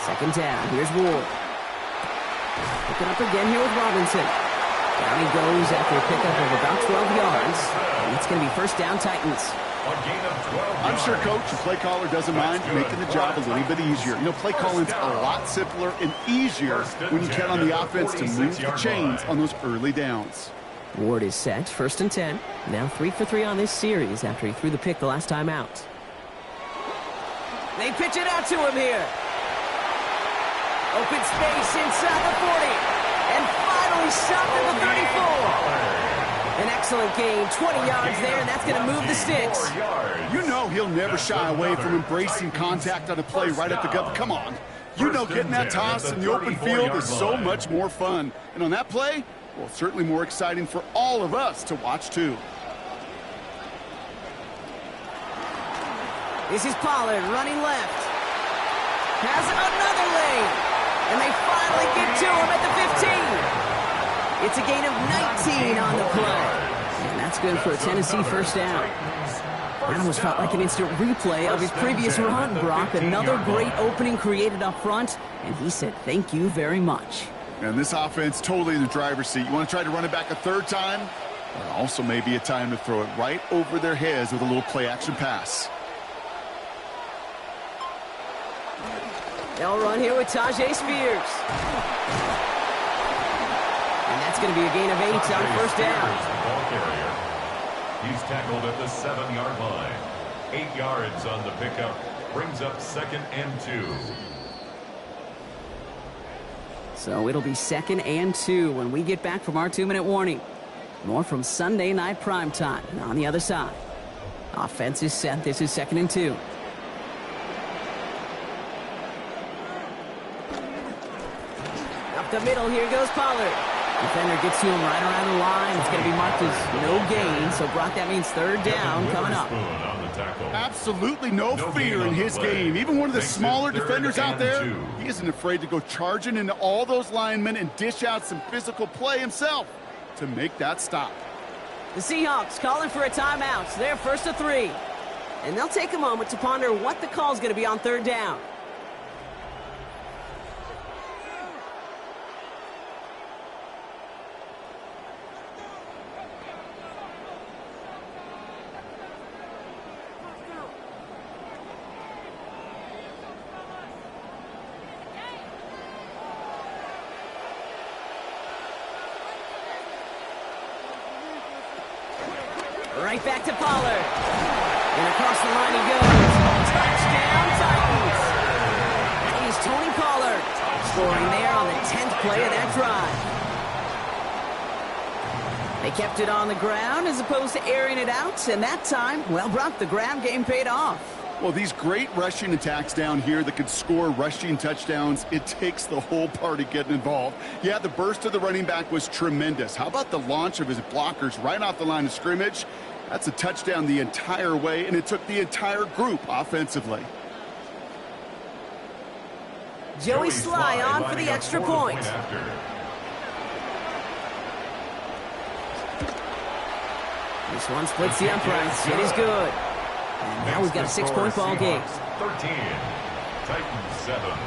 2nd down. Here's Ward. Pick it up again here with Robinson. Down he goes after a pickup of about 12 yards. And it's going to be 1st down, Titans. I'm sure Coach, the play caller, doesn't mind making the job a little bit easier. You know, play calling's a lot simpler and easier when you count on the offense to move the chains on those early downs. Ward is set. 1st and 10. Now 3 for 3 on this series after he threw the pick the last time out. They pitch it out to him here. Open space inside the 40. And finally stopped at the 34. An excellent gain, 20 yards there, and that's going to move the sticks. You know he'll never shy away from embracing contact on a play right up the gut. Come on. You know getting that toss in the open field is so much more fun. And on that play, well, certainly more exciting for all of us to watch, too. This is Pollard running left. Has another lane. And they finally get to him at the 15. It's a gain of 19 on the play. And that's good for a Tennessee first down. That almost felt like an instant replay of his previous run, Brock. Another great opening created up front, and he said thank you very much. And this offense totally in the driver's seat. You want to try to run it back a third time? Or also maybe a time to throw it right over their heads with a little play-action pass. They'll run here with Tajay Spears. And that's going to be a gain of 8 on first down. He's tackled at the 7-yard line. 8 yards on the pickup. Brings up 2nd and 2. So it'll be 2nd and 2 when we get back from our 2-minute warning. More from Sunday Night Primetime. And on the other side, offense is set. This is 2nd and 2. Up the middle, here goes Pollard. Defender gets to him right around the line. It's going to be marked as no gain. So, Brock, that means third down coming up. Absolutely no fear in his game. Even one of the smaller defenders out there, he isn't afraid to go charging into all those linemen and dish out some physical play himself to make that stop. The Seahawks calling for a timeout. They're 1st and 3. And they'll take a moment to ponder what the call is going to be on third down. Right back to Pollard. And across the line he goes. Touchdown, Titans. That is Tony Pollard scoring there on the 10th play of that drive. They kept it on the ground as opposed to airing it out. And that time, well, Brock, the ground game paid off. Well, these great rushing attacks down here that could score rushing touchdowns, it takes the whole party getting involved. Yeah, the burst of the running back was tremendous. How about the launch of his blockers right off the line of scrimmage? That's a touchdown the entire way, and it took the entire group offensively. Joey Sly on for the extra point. This one splits the uprights. It is good. And now we've got a 6-point ball game. 13, Titans 7.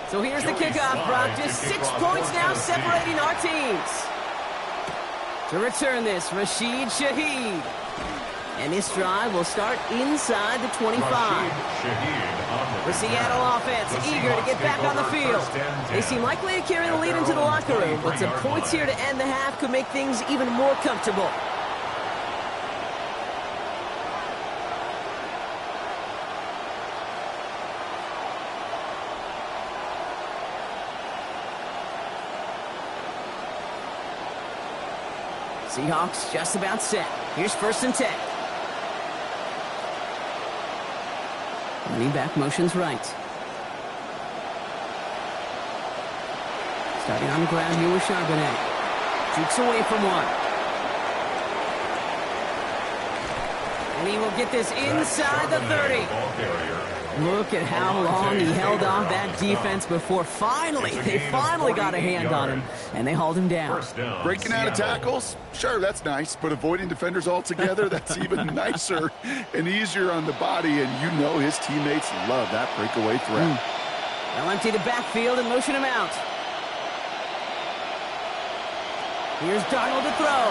So here's the kickoff, Brock. Just 6 points now separating our teams. To return this, Rashid Shaheed. And this drive will start inside the 25. The Seattle offense eager to get back on the field. They seem likely to carry the lead into the locker room, but some points here to end the half could make things even more comfortable. Seahawks just about set. Here's 1st and 10. Running back motions right. Starting on the ground here with Charbonnet. Jukes away from one. And he will get this inside the 30. Look at how long he held off that defense before they finally got a hand on him, and they hauled him down. Breaking out of tackles? Sure, that's nice, but avoiding defenders altogether, that's even nicer and easier on the body, and you know his teammates love that breakaway threat. They'll empty the backfield and motion him out. Here's Darnold to throw.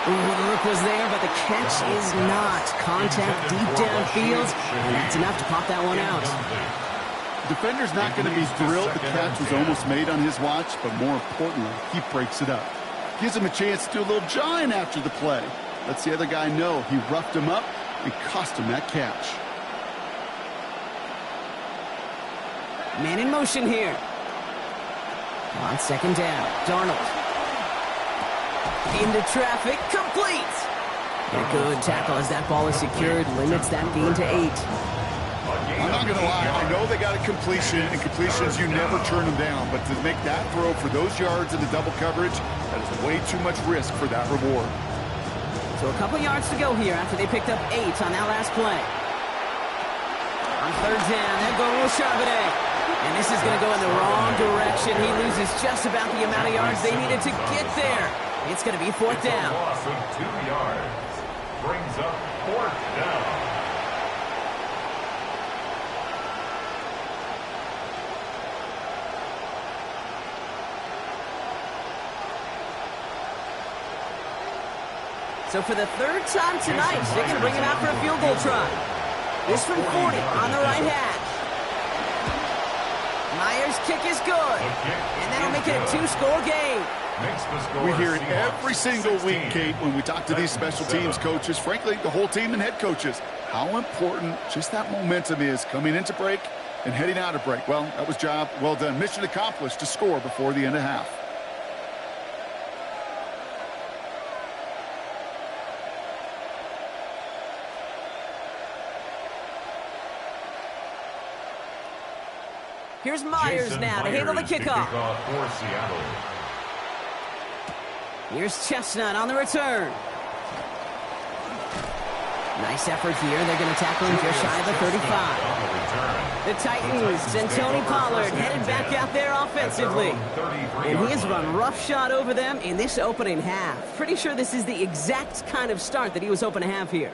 Ooh, the look was there, but the catch is not. Contact deep downfield, and that's enough to pop that one out. The defender's not going to be thrilled the catch was almost made on his watch, but more importantly, he breaks it up. Gives him a chance to do a little jawing after the play. Lets the other guy know he roughed him up and cost him that catch. Man in motion here. On second down, Darnold. Into traffic, complete. A good tackle as that ball is secured, limits that gain to 8. I'm not going to lie, I know they got a completion, and completions, you never turn them down. But to make that throw for those yards in the double coverage, that is way too much risk for that reward. So a couple yards to go here after they picked up 8 on that last play. On third down, they're going with Charbonnet. And this is going to go in the wrong direction. He loses just about the amount of yards they needed to get there. It's going to be fourth down. A loss of 2 yards. Brings up fourth down. So for the third time tonight, they're going to bring him out for a field goal try. This from 40 on the right hash. Myers' kick is good. And that'll make it a 2-score game. We hear it every single week, Kate, when we talk to these special teams coaches, frankly, the whole team and head coaches, how important just that momentum is coming into break and heading out of break. Well, that was job well done. Mission accomplished to score before the end of half. Here's Myers now to handle the kickoff. For Seattle. Here's Chestnut on the return. Nice effort here. They're going to tackle him just shy of the 35. The Titans and Tony Pollard headed back out there offensively. And he has run roughshod over them in this opening half. Pretty sure this is the exact kind of start that he was hoping to have here.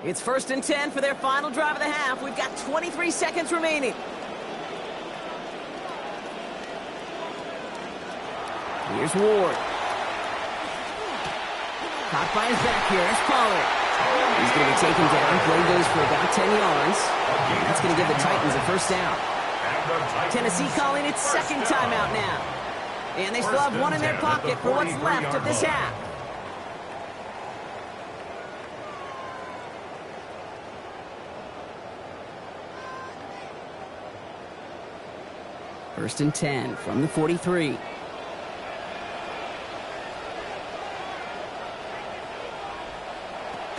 It's 1st and 10 for their final drive of the half. We've got 23 seconds remaining. Here's Ward. Caught by his back here. Here's Pollard. He's going to be taken down. Play goes for about 10 yards. That's going to give the Titans a first down. Tennessee calling its second timeout now. And they still have one in their pocket for what's left of this half. First and 10 from the 43.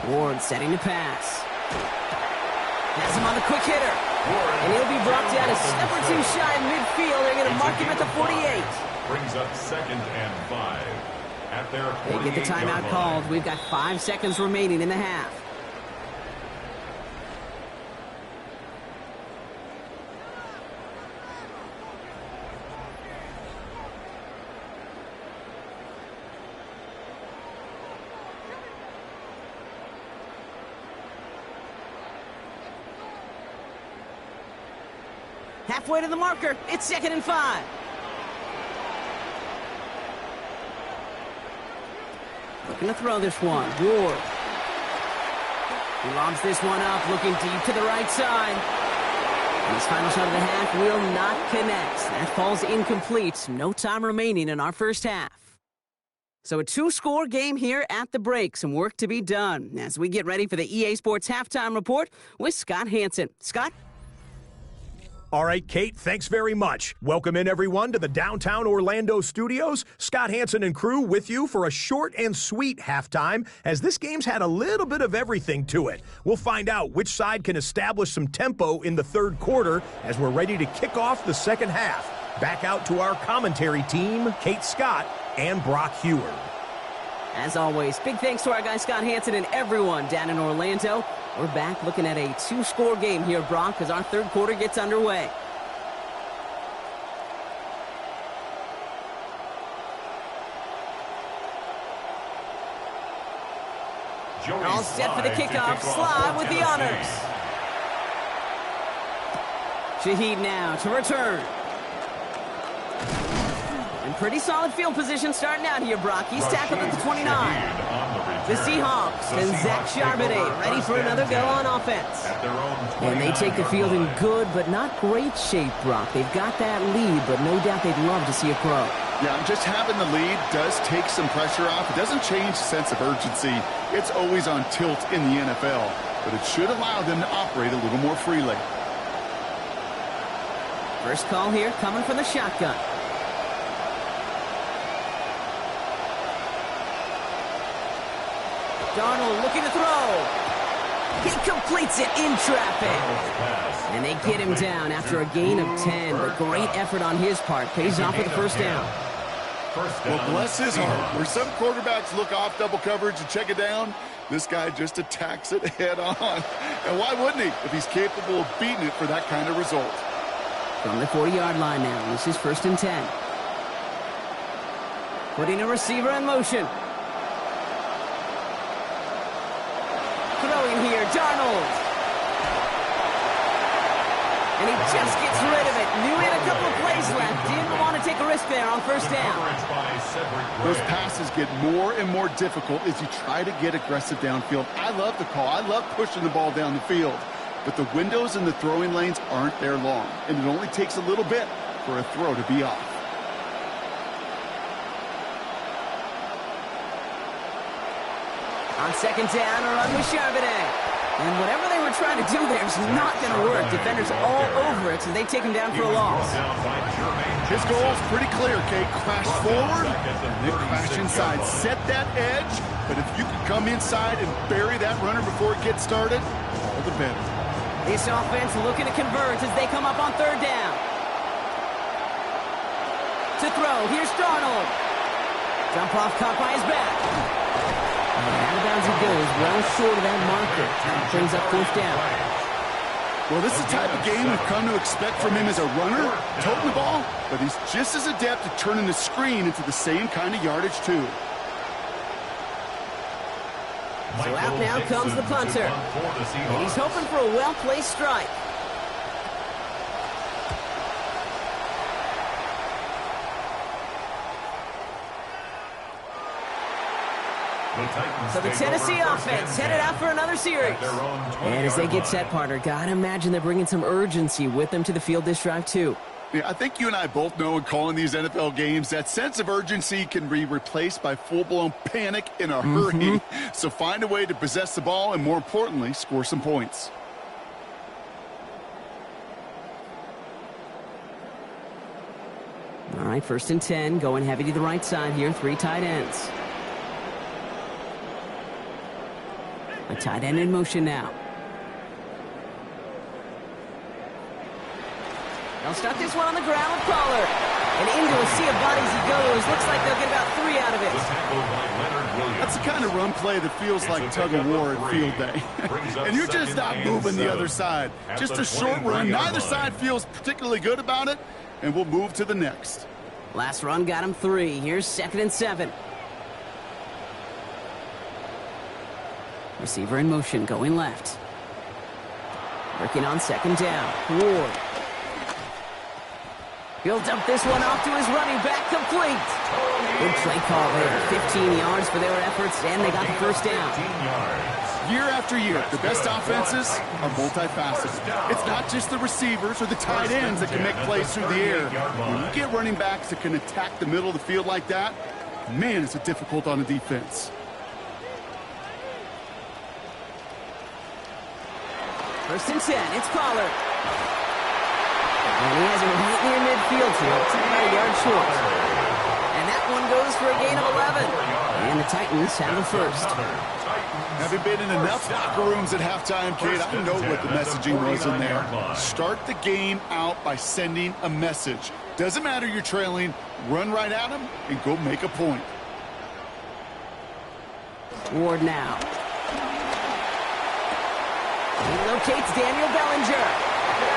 Ward setting to pass. Has him on the quick hitter. And he'll be brought down a step or two shy of midfield. They're going to mark him at the 48. Brings up 2nd and 5. At their 48. They get the timeout called. We've got 5 seconds remaining in the half. Halfway to the marker. It's 2nd and 5. Looking to throw this one. Ward. He lobs this one up, looking deep to the right side. And his final shot of the half will not connect. That falls incomplete. No time remaining in our first half. So a 2-score game here at the break. Some work to be done as we get ready for the EA Sports Halftime Report with Scott Hanson. Scott? All right, Kate, thanks very much. Welcome in, everyone, to the downtown Orlando studios. Scott Hanson and crew with you for a short and sweet halftime, as this game's had a little bit of everything to it. We'll find out which side can establish some tempo in the third quarter as we're ready to kick off the second half. Back out to our commentary team, Kate Scott and Brock Heward. As always, big thanks to our guy Scott Hanson and everyone down in Orlando. We're back looking at a 2-score game here, Brock, as our third quarter gets underway. All set for the kickoff. Slide with the honors. Shaheed now to return. In pretty solid field position starting out here, Brock. He's tackled at the 29. The Seahawks and Zach Charbonnet ready for another go on offense. And they take the field in good but not great shape, Brock. They've got that lead, but no doubt they'd love to see it grow. Yeah, just having the lead does take some pressure off. It doesn't change the sense of urgency. It's always on tilt in the NFL, but it should allow them to operate a little more freely. First call here coming from the shotgun. Darnold looking to throw. He completes it in traffic. And they get him down after a gain of 10. But great effort on his part. Pays off with the first down. Well, bless his heart. Where some quarterbacks look off double coverage and check it down, this guy just attacks it head on. And why wouldn't he if he's capable of beating it for that kind of result? From the 40-yard line now. This is 1st and 10. Putting a receiver in motion. Throwing here, Darnold. And he just gets rid of it. Knew he had a couple of plays left. Didn't want to take a risk there on first down. Those passes get more and more difficult as you try to get aggressive downfield. I love the call. I love pushing the ball down the field. But the windows in the throwing lanes aren't there long. And it only takes a little bit for a throw to be off. On second down, a run with Charbonnet. And whatever they were trying to do there is not going to work. Defenders all over it, so they take him down for a loss. His goal is pretty clear, Kate. Crash forward, then crash inside. Set that edge, but if you can come inside and bury that runner before it gets started, all the better. This offense looking to convert as they come up on third down. To throw, here's Darnold. Jump off caught by his back. And out of bounds he goes, well short of that marker. Brings up 4th down. Well, this is the type of game we've come to expect from him as a runner, toting the ball, but he's just as adept at turning the screen into the same kind of yardage, too. So out now comes the punter. And he's hoping for a well-placed strike. So the Tennessee offense headed out for another series. And as they get set, partner, gotta imagine they're bringing some urgency with them to the field this drive, too. Yeah, I think you and I both know in calling these NFL games that sense of urgency can be replaced by full-blown panic in a hurry. So find a way to possess the ball and, more importantly, score some points. All right, 1st and 10, going heavy to the right side here, 3 tight ends. A tight end in motion now. They'll start this one on the ground with Pollard. And into a sea of bodies he goes. Looks like they'll get about 3 out of it. That's the kind of run play that feels like tug-of-war at field day. And you're just not moving the other side. Just a short run. Neither side feels particularly good about it. And we'll move to the next. Last run got him 3. Here's 2nd and 7. Receiver in motion, going left. Working on 2nd down. Ward. He'll dump this one off to his running back, complete. Good play call there. 15 yards for their efforts, and they got the first down. Year after year, the best offenses are multifaceted. It's not just the receivers or the tight ends that can make plays through the air. When you get running backs that can attack the middle of the field like that, man, it's difficult on the defense. First and 10, it's Pollard. And he has him right near midfield here. It's about a yard short. And that one goes for a gain of 11. And the Titans have the first. Having been in enough locker rooms at halftime, Kate, I know what the messaging was in there. Start the game out by sending a message. Doesn't matter you're trailing, run right at them and go make a point. Ward now. He locates Daniel Bellinger.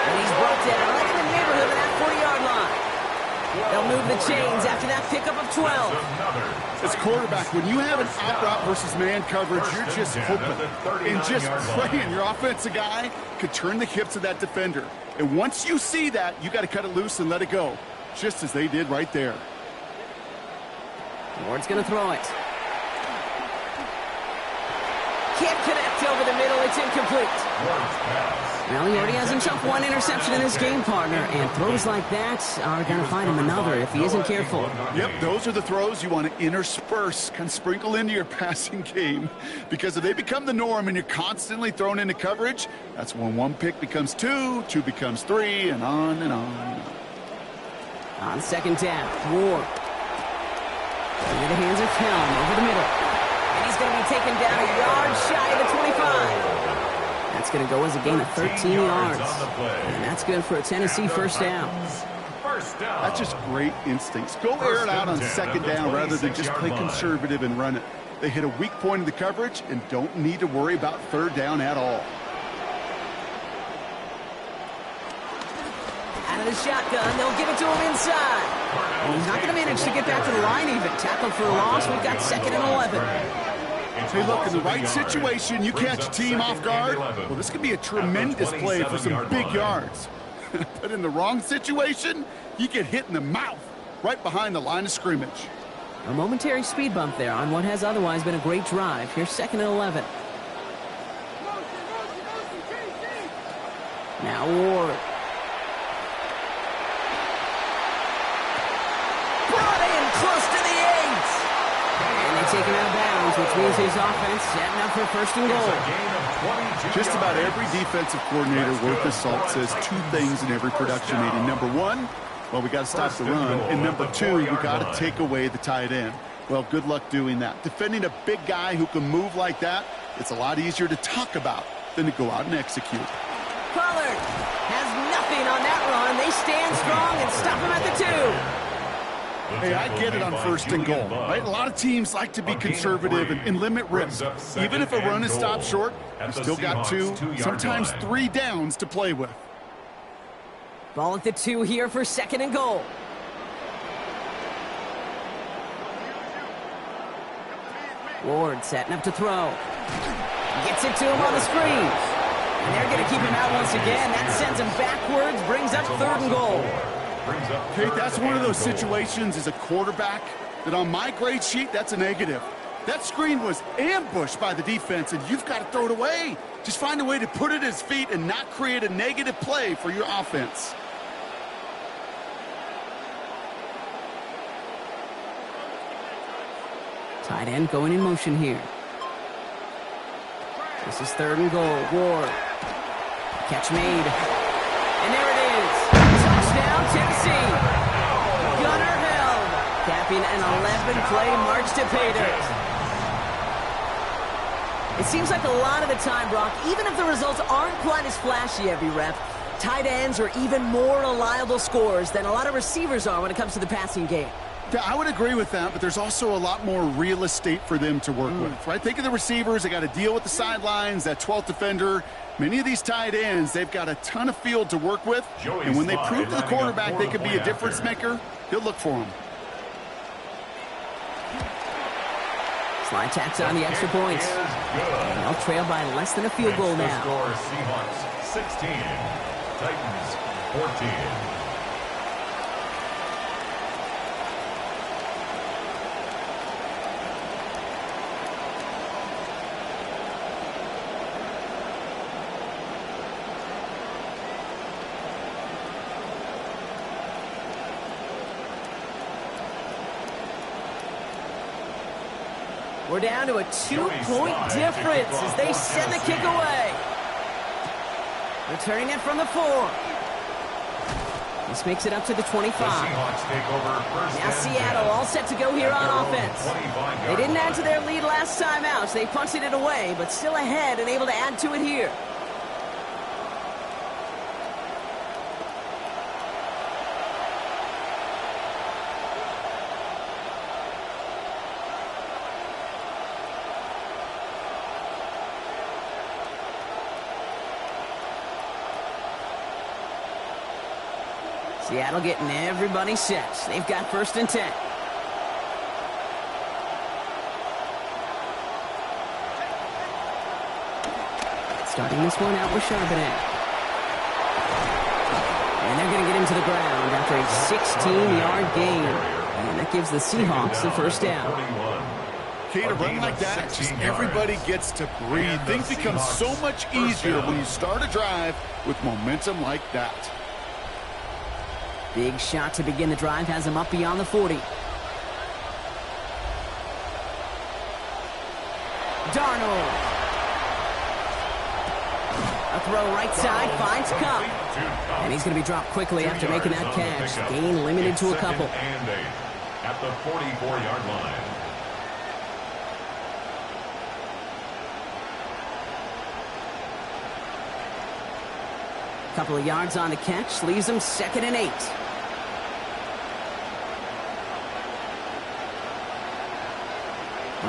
And he's brought down right in the neighborhood of that 40-yard line. They'll move the chains after that pickup of 12. As quarterback, when you have an out-route versus man coverage, you're just hoping and just praying your offensive guy could turn the hips of that defender. And once you see that, you got to cut it loose and let it go, just as they did right there. Ward's going to throw it. Can't connect over the middle. It's incomplete. Well, he already has himself one interception in his game, partner, and throws like that are going to find him another if he isn't careful. Yep, those are the throws you want to intersperse, kind of sprinkle into your passing game, because if they become the norm and you're constantly thrown into coverage, that's when one pick becomes two, two becomes three, and on and on. On second down, Ward. Into the hands of Helm over the middle. And he's going to be taken down a yard shy of the 25. That's going to go as a gain of 13 yards. And that's good for a Tennessee first down. That's just great instincts. Go air it out on second down rather than just play conservative and run it. They hit a weak point in the coverage and don't need to worry about third down at all. Out of the shotgun, they'll give it to him inside. And he's not going to manage to get back to the line even. Tackled for a loss. We've got 2nd and 11. Hey, look, in the right situation, you catch a team off guard. Well, this could be a tremendous play for some big yards. But in the wrong situation, you get hit in the mouth right behind the line of scrimmage. A momentary speed bump there on what has otherwise been a great drive. Here's 2nd and 11. Now Ward. Brought in close to the 8. And they take him out of bounds, which means his offense setting up for 1st and goal. Just about every defensive coordinator worth his salt says two things in every production meeting. Number one, well, we got to stop the run. And number two, we got to take away the tight end. Well, good luck doing that. Defending a big guy who can move like that, it's a lot easier to talk about than to go out and execute. Pollard has nothing on that run. They stand strong and stop him at the 2. Hey, I get it on 1st and goal, right? A lot of teams like to be conservative and limit risk. Even if a run is stopped short, you still got 2, sometimes 3 downs to play with. Ball at the 2 here for 2nd and goal. Ward setting up to throw. Gets it to him on the screen. And they're going to keep him out once again. That sends him backwards, brings up 3rd and goal. Kate, that's one of those situations as a quarterback that on my grade sheet, that's a negative. That screen was ambushed by the defense, and you've got to throw it away. Just find a way to put it at his feet and not create a negative play for your offense. Tight end going in motion here. This is 3rd and goal. Ward. Catch made. And there it is. Touchdown, Tennessee. Gunnar Helm capping an 11-play march to payday. It seems like a lot of the time, Brock, even if the results aren't quite as flashy every rep, tight ends are even more reliable scorers than a lot of receivers are when it comes to the passing game. Yeah, I would agree with that, but there's also a lot more real estate for them to work with, right? Think of the receivers. They got to deal with the sidelines, that 12th defender. Many of these tight ends, they've got a ton of field to work with, and when they prove to the quarterback they could be a difference maker, he'll look for them. Slide tacks on the extra points. And they'll trail by less than a field goal now. Score Seahawks 16, Titans 14. We're down to a 2-point difference as they send the kick away. Returning it from the 4. This makes it up to the 25. Now Seattle all set to go here on offense. They didn't add to their lead last time out, so they punted it away, but still ahead and able to add to it here. Seattle getting everybody set. They've got 1st and 10. Starting this one out with Charbonnet. And they're going to get him to the ground after a 16-yard gain. And that gives the Seahawks the 1st down. Kate, a run like that, just everybody gets to breathe. Things become so much easier when you start a drive with momentum like that. Big shot to begin the drive has him up beyond the 40. Darnold. A throw right side, finds Cup. And he's going to be dropped quickly after making that catch. Gain limited to a couple. At the 44-yard line. Couple of yards on the catch, leaves him 2nd and 8.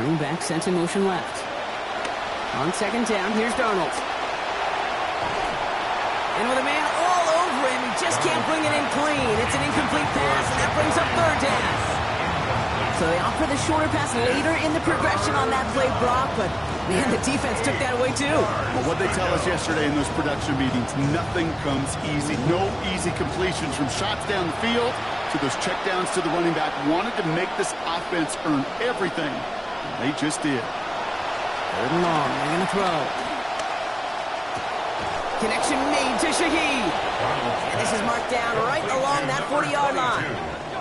Running back sent in motion left. On 2nd down, here's Darnold. And with a man all over him, he just can't bring it in clean. It's an incomplete pass, and that brings up 3rd down. So they offer the shorter pass later in the progression on that play, Brock, but man, the defense took that away too. Well, what they tell us yesterday in those production meetings, nothing comes easy. No easy completions from shots down the field to those checkdowns to the running back. Wanted to make this offense earn everything, and they just did. 3rd and long, they're going to throw. Connection made to Shaheed. And this is marked down right along that 40-yard line.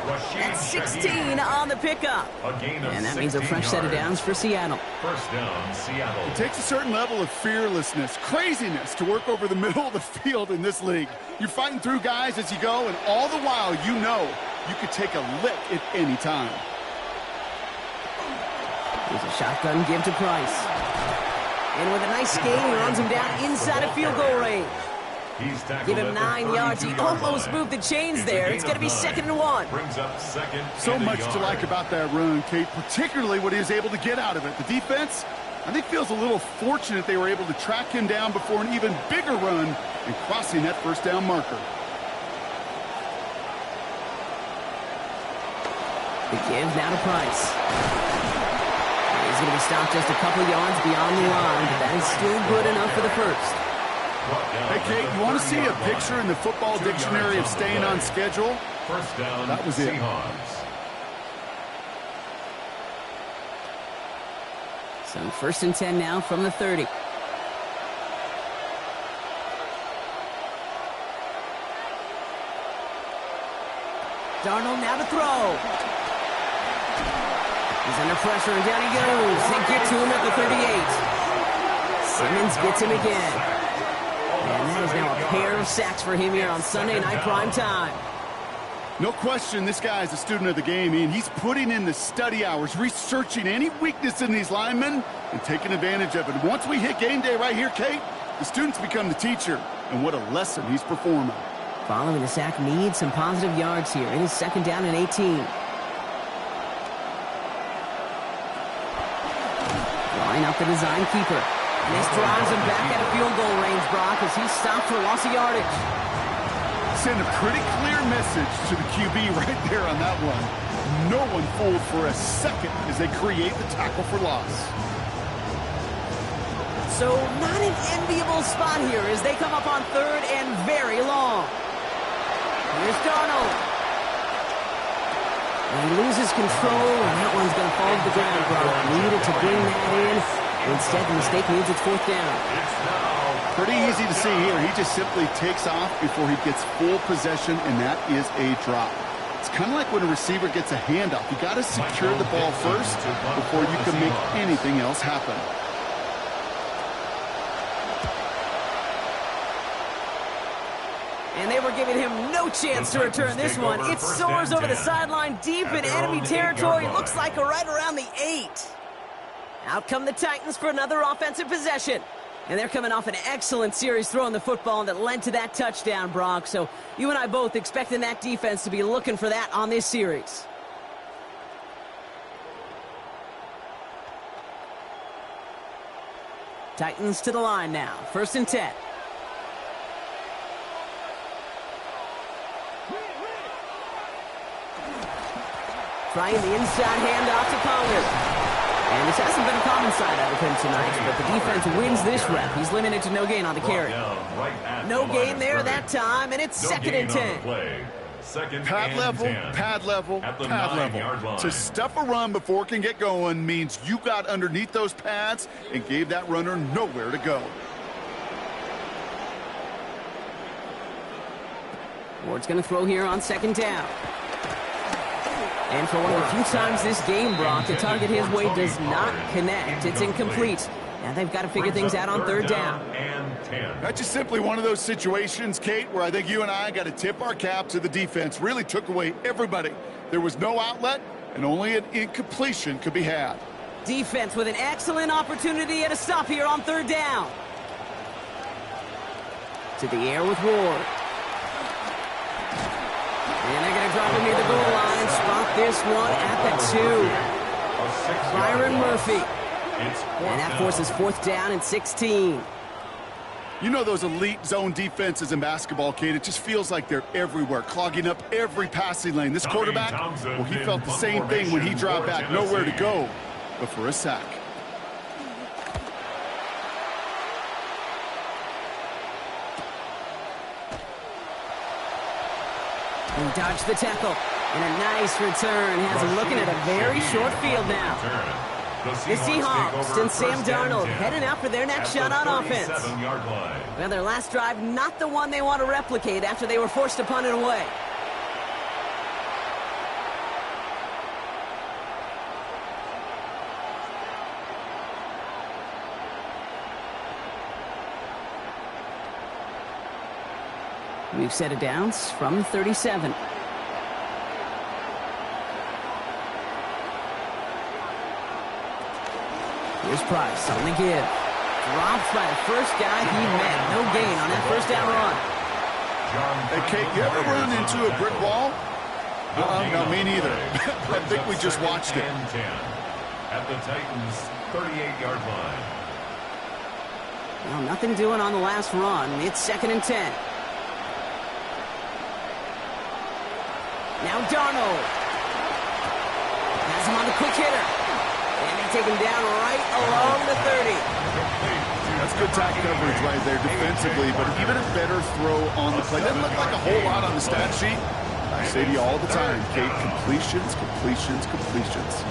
That's 16 on the pickup. And that means a fresh set of downs for Seattle. 1st down, Seattle. It takes a certain level of fearlessness, craziness to work over the middle of the field in this league. You're fighting through guys as you go, and all the while you know you could take a lick at any time. Here's a shotgun give to Price. And with a nice gain, he runs him down inside of field goal range. Give him 9 yards. He almost moved the chains there. It's going to be 2nd and 1. Brings up 2nd. So much to like about that run, Kate, particularly what he was able to get out of it. The defense, I think, feels a little fortunate they were able to track him down before an even bigger run and crossing that 1st down marker. The give now to Price. He's going to be stopped just a couple yards beyond the line, but that is still good enough for the 1st. Hey, Kate, you want to see a picture in the football dictionary of staying on schedule? 1st down, that was it. Seahawks. So 1st and 10 now from the 30. Darnold now to throw. He's under pressure, and down he goes. They get to him at the 38. Simmons gets him again. And that is now a pair of sacks for him here on Sunday Night Prime Time. No question, this guy is a student of the game, and he's putting in the study hours, researching any weakness in these linemen and taking advantage of it. Once we hit game day right here, Kate, the students become the teacher, and what a lesson he's performing. Following the sack needs some positive yards here. It is 2nd down and 18. Line up the design keeper. And this drives him back out of field goal range, Brock, as he's stopped for loss of yardage. Send a pretty clear message to the QB right there on that one. No one fooled for a second as they create the tackle for loss. So not an enviable spot here as they come up on 3rd and very long. Here's Darnold. And he loses control, and that one's going to fall to the ground, Brock. Needed to bring that in. Instead, the mistake means it's 4th down. Pretty easy to see here. He just simply takes off before he gets full possession, and that is a drop. It's kind of like when a receiver gets a handoff. You got to secure the ball first before you can make anything else happen. And they were giving him no chance to return this one. It soars over the sideline deep in enemy territory. Looks like right around the 8. Out come the Titans for another offensive possession. And they're coming off an excellent series throwing the football that led to that touchdown, Brock. So you and I both expecting that defense to be looking for that on this series. Titans to the line now. 1st and 10. trying the inside handoff to Pollard. And this hasn't been a common side out of him tonight, but the defense wins this rep. He's limited to no gain on the carry. No gain there that time, and it's 2nd and 10. Pad level, pad level, pad level. To stuff a run before it can get going means you got underneath those pads and gave that runner nowhere to go. Ward's going to throw here on 2nd down. And for one of the few times this game, Brock, the target his way does not connect. It's incomplete. Now they've got to figure things out on 3rd down. That's just simply one of those situations, Kate, where I think you and I got to tip our cap to the defense. Really took away everybody. There was no outlet, and only an incompletion could be had. Defense with an excellent opportunity at a stop here on 3rd down. To the air with Ward. And they're going to drop him near the goal line. Spot this one at the 2. Byron Murphy. And that forces 4th down and 16. You know those elite zone defenses in basketball, Kate, it just feels like they're everywhere, clogging up every passing lane. This quarterback, well, he felt the same thing when he dropped back. Nowhere to go but for a sack. He dodged the tackle. And a nice return. Has him looking at a very short field now. The Seahawks and Sam Darnold heading out for their next shot on offense. Well, their last drive, not the one they want to replicate after they were forced to punt it away. We've set it down from 37. Here's Price on the give. Dropped by the first guy he met. No gain on that 1st down run. Hey, Kate, you ever run into a brick wall? No, me neither. I think we just watched it. At the Titans' 38-yard line. Well, nothing doing on the last run. It's 2nd and 10. Now Darnold. Has him on the quick hitter. And they take him down right along the 30. That's good tack coverage right there defensively, but even a better throw on the play. Doesn't look like a whole lot on the stat sheet. I say to you all the time, Kate, completions, completions, completions.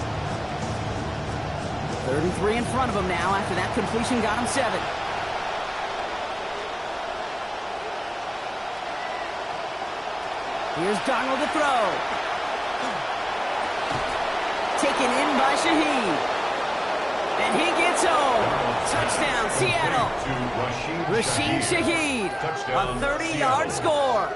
3rd and 3 in front of him now after that completion got him 7. Here's Darnold to throw. Taken in by Shaheed. And he gets home. Touchdown, Seattle. Rashid Shaheed. A 30-yard score.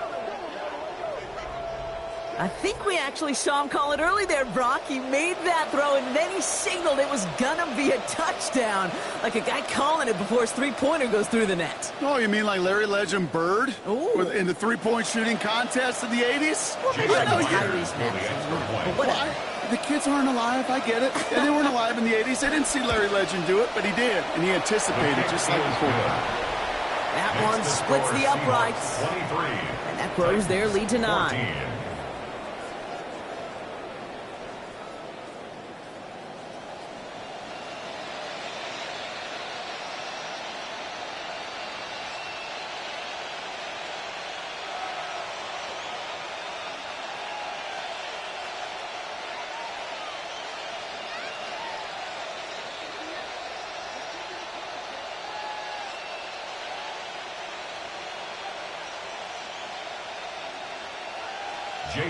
I think we actually saw him call it early there, Brock. He made that throw, and then he signaled it was gonna be a touchdown. Like a guy calling it before his three-pointer goes through the net. Oh, you mean like Larry Legend Bird? Ooh. In the three-point shooting contest in the 80s? Well, maybe not Tyrese Maxey, but whatever. The kids aren't alive, I get it. And they weren't alive in the 80s. They didn't see Larry Legend do it, but he did. And he anticipated, just like before. That one splits the uprights. And that grows their lead to 9.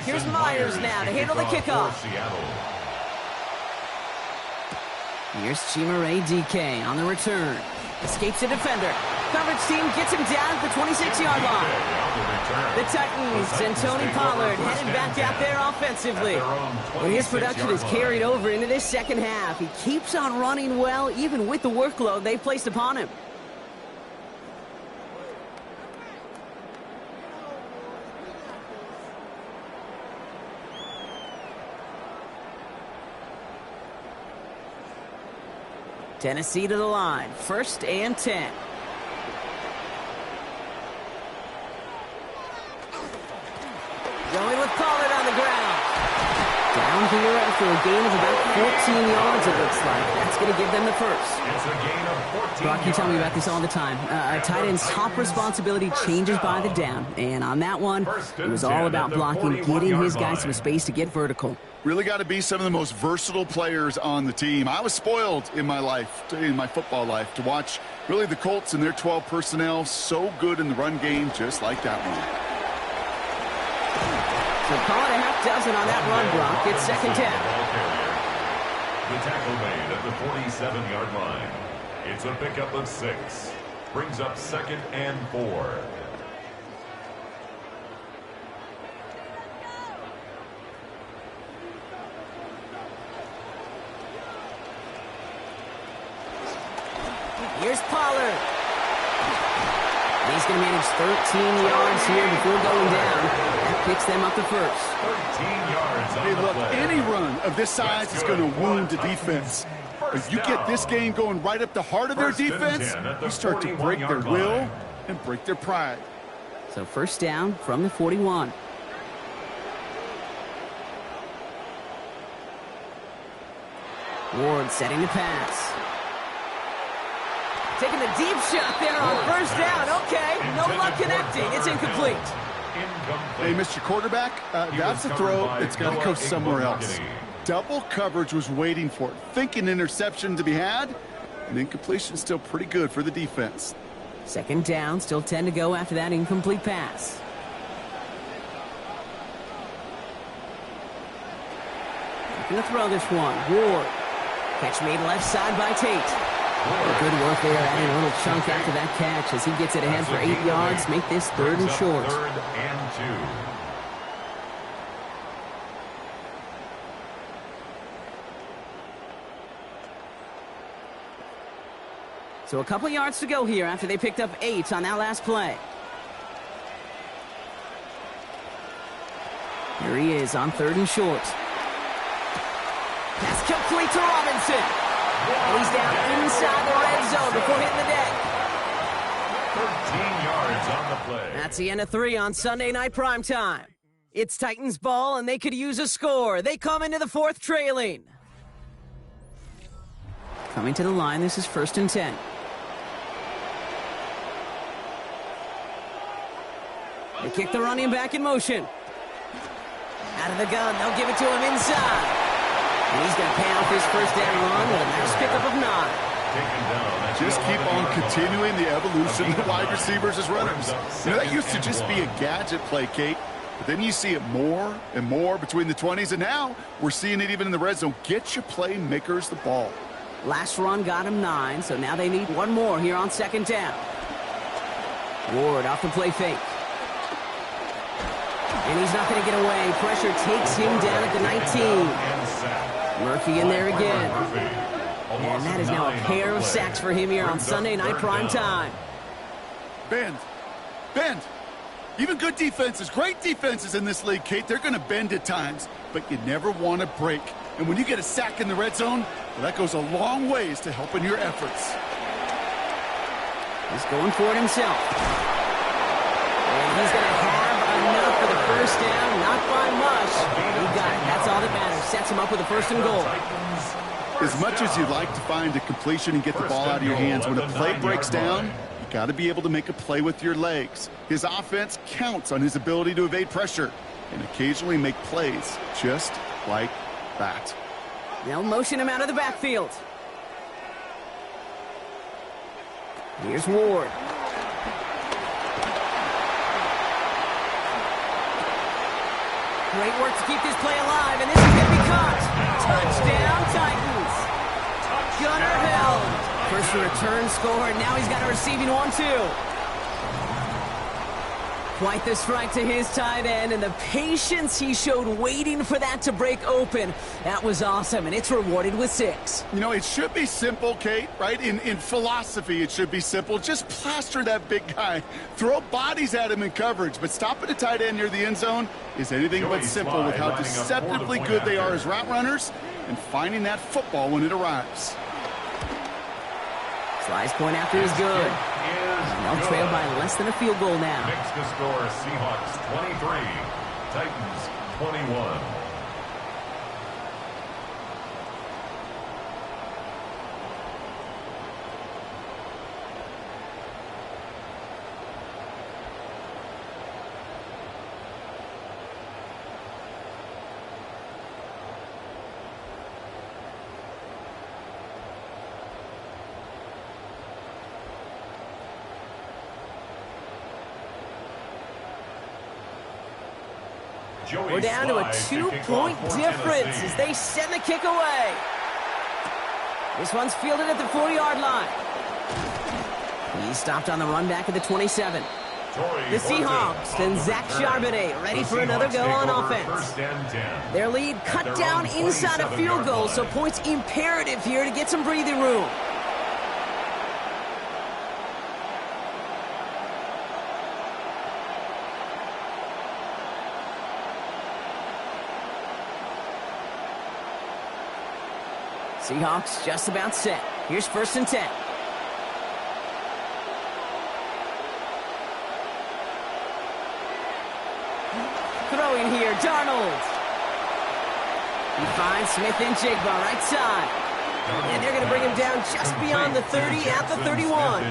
Here's Myers now to handle the kickoff. Here's Chimere DK on the return. Escapes the defender. Coverage team gets him down at the 26-yard line. The Titans and Tony Pollard headed back out there offensively. And his production is carried over into this second half. He keeps on running well, even with the workload they placed upon him. Tennessee to the line. 1st and 10. Going with Pollard on the ground. Down down here after a gain of about 14 yards, it looks like. That's going to give them the first. It's a gain of 14 Brock, you tell me about yards. this all the time. A tight end's top responsibility changes by the down. And on that one, it was all about blocking, getting his guys some space to get vertical. Really got to be some of the most versatile players on the team. I was spoiled in my life, in my football life, to watch really the Colts and their 12 personnel so good in the run game, just like that one. So call it a half dozen on that run, Brock. It's second down. The tackle made at the 47-yard line. It's a pickup of 6. Brings up 2nd and 4. Here's Pollard. He's going to manage 13 yards here before going down. That picks them up to first. 13 yards on Hey, the look, play. any run of this size is going to wound the defense. If you get this game going right up the heart of their First and defense, 10 at the you start to break their 41-yard will line. and break their pride. So first down from the 41. Ward setting the pass. Taking the deep shot there on first down. Okay, no luck connecting. It's incomplete. Hey, Mr. Quarterback, that's a throw that's got to go somewhere else. Double coverage was waiting for it. Thinking interception to be had, and incompletion still pretty good for the defense. Second down, still 10 to go after that incomplete pass. Looking to throw this one. Ward. Catch made left side by Tate. Good work there, adding a little chunk after that catch as he gets it ahead for 8 yards. Make this third and short. 3rd and 2. So a couple yards to go here after they picked up 8 on that last play. Here he is on 3rd and short. Pass complete to Robinson. And he's down inside the red zone before hitting the deck. 13 yards on the play. That's the end of 3 on Sunday Night Primetime. It's Titans ball, and they could use a score. They come into the 4th trailing. Coming to the line, this is 1st and 10. They kick the running back in motion. Out of the gun, they'll give it to him inside. And he's going to pay off his first down run with a nice pickup of 9. Just keep on continuing the evolution of wide receivers as runners. You know, that used to just be a gadget play, Kate. But then you see it more and more between the 20s, and now we're seeing it even in the red zone. Get your playmakers the ball. Last run got him 9, so now they need one more here on 2nd down. Ward off the play fake. And he's not going to get away. Pressure takes him down at the 19. Murphy in there again. And that is now a pair of sacks for him here on Sunday Night Primetime. Bend. Bend. Even good defenses, great defenses in this league, Kate, they're going to bend at times, but you never want to break. And when you get a sack in the red zone, well, that goes a long ways to helping your efforts. He's going for it himself. And he's going to have enough for the first down, not by much. He got it. That's all that matters. Sets him up with a 1st and goal. As much as you'd like to find a completion and get the ball out of your hands, when a play breaks down, you got to be able to make a play with your legs. His offense counts on his ability to evade pressure and occasionally make plays just like that. They'll motion him out of the backfield. Here's Ward. Great work to keep this play alive, and this is going to be caught. Touchdown, Titans. Gunner held. First return score, and now he's got a receiving one, too. Quite the strike to his tight end, and the patience he showed waiting for that to break open. That was awesome, and it's rewarded with 6. You know, it should be simple, Kate, right? In philosophy, it should be simple. Just plaster that big guy. Throw bodies at him in coverage, but stopping a tight end near the end zone is anything but simple with how deceptively good they are as route runners and finding that football when it arrives. Slice point after is good. They'll trail by less than a field goal now. Makes the score Seahawks 23, Titans 21. Joey We're down to a Sly to kick 2-point off for difference Tennessee. as they send the kick away. This one's fielded at the 40-yard line. He's stopped on the run back at the 27. Torrey The Horton Seahawks on and the Zach return. Charbonnet ready The for another Seahawks go take on over offense. First and 10. Their lead At cut their down own inside a 27 field yard goal, line. so points imperative here to get some breathing room. Seahawks just about set. Here's 1st and 10. Throwing here, Darnold. He finds Smith and Jigba right side. And they're going to bring him down just beyond the 30 at the 31.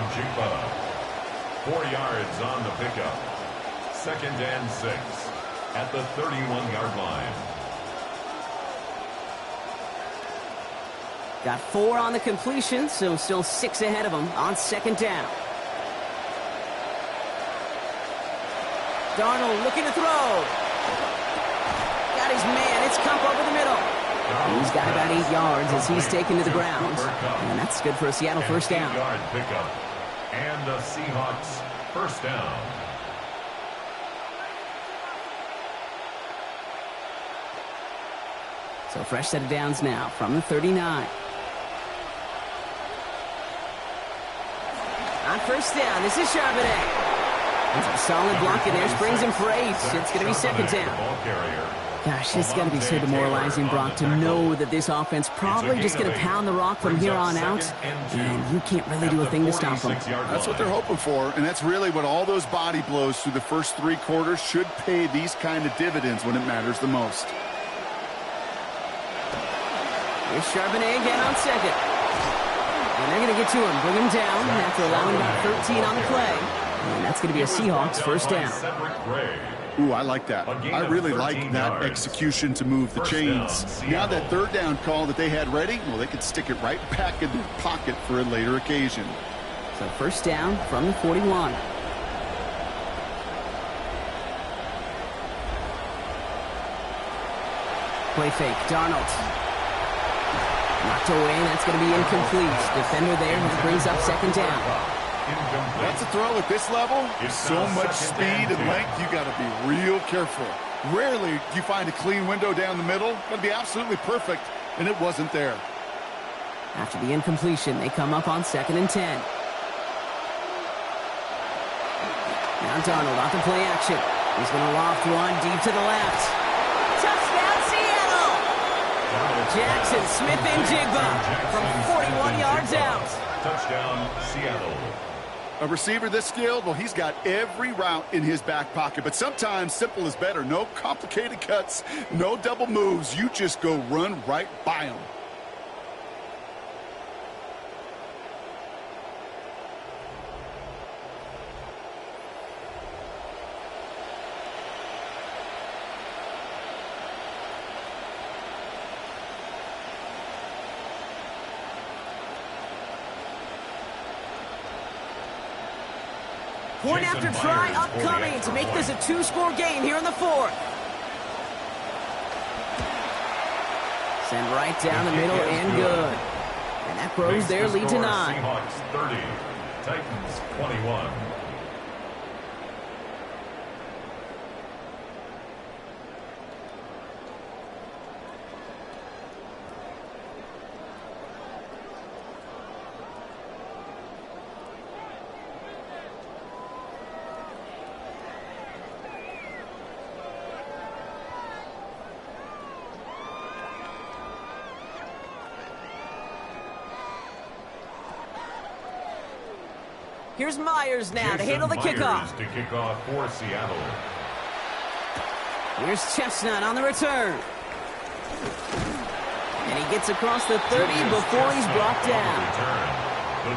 4 yards on the pickup. 2nd and 6 at the 31-yard line. Got 4 on the completion, so still 6 ahead of him on 2nd down. Darnold looking to throw. Got his man. It's Cup over the middle. He's got about 8 yards as he's taken to the ground. And that's good for a Seattle first down. 8-yard pickup. And the Seahawks first down. So fresh set of downs now from the 39. On 1st down, this is Charbonnet. It's a solid block in there, springs him for 8. It's going to be 2nd down. Gosh, it's got to be so demoralizing, Brock, to know that this offense probably just going to pound the rock from here on out, and you can't really do a thing to stop them. That's what they're hoping for, and that's really what all those body blows through the first 3 quarters should pay these kind of dividends when it matters the most. Here's Charbonnet again on 2nd. And they're going to get to him, bring him down after allowing about 13 on the play. And that's going to be a Seahawks first down. Ooh, I like that. I really like that execution to move the chains. Now that 3rd down call that they had ready, well, they could stick it right back in their pocket for a later occasion. So 1st down from the 41. Play fake, Darnold. Knocked away, that's going to be incomplete. Defender there, who brings up 2nd down. That's a throw at this level. So much speed and length, you got to be real careful. Rarely do you find a clean window down the middle. Got to be absolutely perfect, and it wasn't there. After the incompletion, they come up on 2nd and 10. Now Darnold off the play action. He's going to loft one deep to the left. Touchdown, Seattle! Jackson, Smith, and Jigba from 41 yards out. Touchdown, Seattle. A receiver this skilled, well, he's got every route in his back pocket. But sometimes simple is better. No complicated cuts, no double moves. You just go run right by him. Point after try upcoming to make this a 2-score game here in the 4th. Send right down the middle and good. And that grows their lead to 9. Seahawks 30, Titans 21. Here's Myers now to handle the kickoff. To kick off for Seattle. Here's Chestnut on the return. And he gets across the 30 before he's brought down.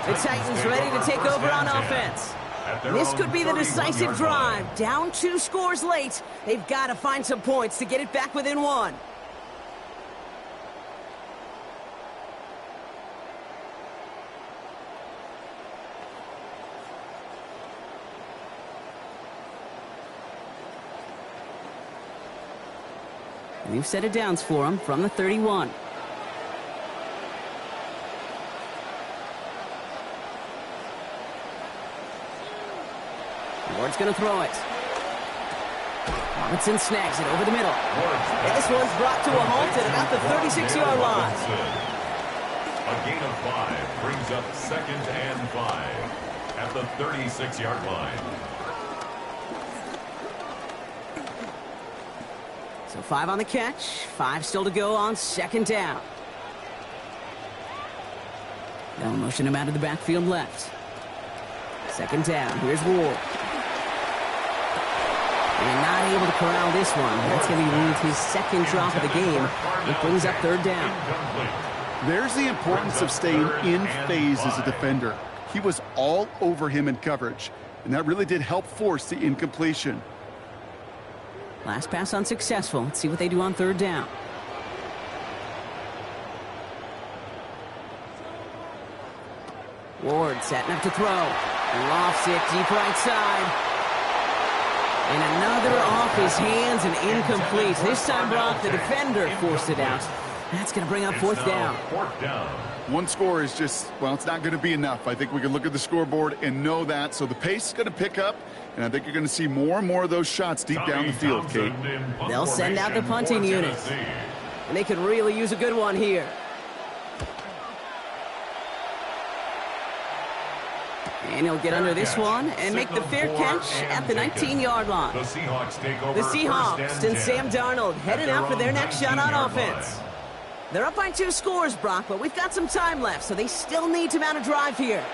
The Titans ready to take over on offense. This could be the decisive drive. Down 2 scores late. They've got to find some points to get it back within 1. New set of downs for him from the 31. Ward's going to throw it. Robinson snags it over the middle. And this one's brought to a halt at about the 36-yard line. A gain of 5 brings up 2nd and 5 at the 36-yard line. So 5 on the catch, 5 still to go on 2nd down. They'll motion him out of the backfield left. 2nd down, here's Ward. And not able to corral this one. That's going to be his 2nd drop of the game. It brings up 3rd down. There's the importance of staying in phase as a defender. He was all over him in coverage, and that really did help force the incompletion. Last pass unsuccessful. Let's see what they do on 3rd down. Ward setting up to throw. Lofts it deep right side. And another off his hands and incomplete. This time, Brock, the defender forced it out. That's going to bring up 4th down. 4th down. One score is just, well, it's not going to be enough. I think we can look at the scoreboard and know that. So the pace is going to pick up, and I think you're going to see more and more of those shots deep down the field, Kate. They'll send out the punting unit. And they could really use a good one here. And he'll get under this one and make the fair catch at the 19-yard line. The Seahawks take over. The Seahawks and Sam Darnold headed out for their next shot on offense. They're up by 2 scores, Brock, but we've got some time left, so they still need to mount a drive here.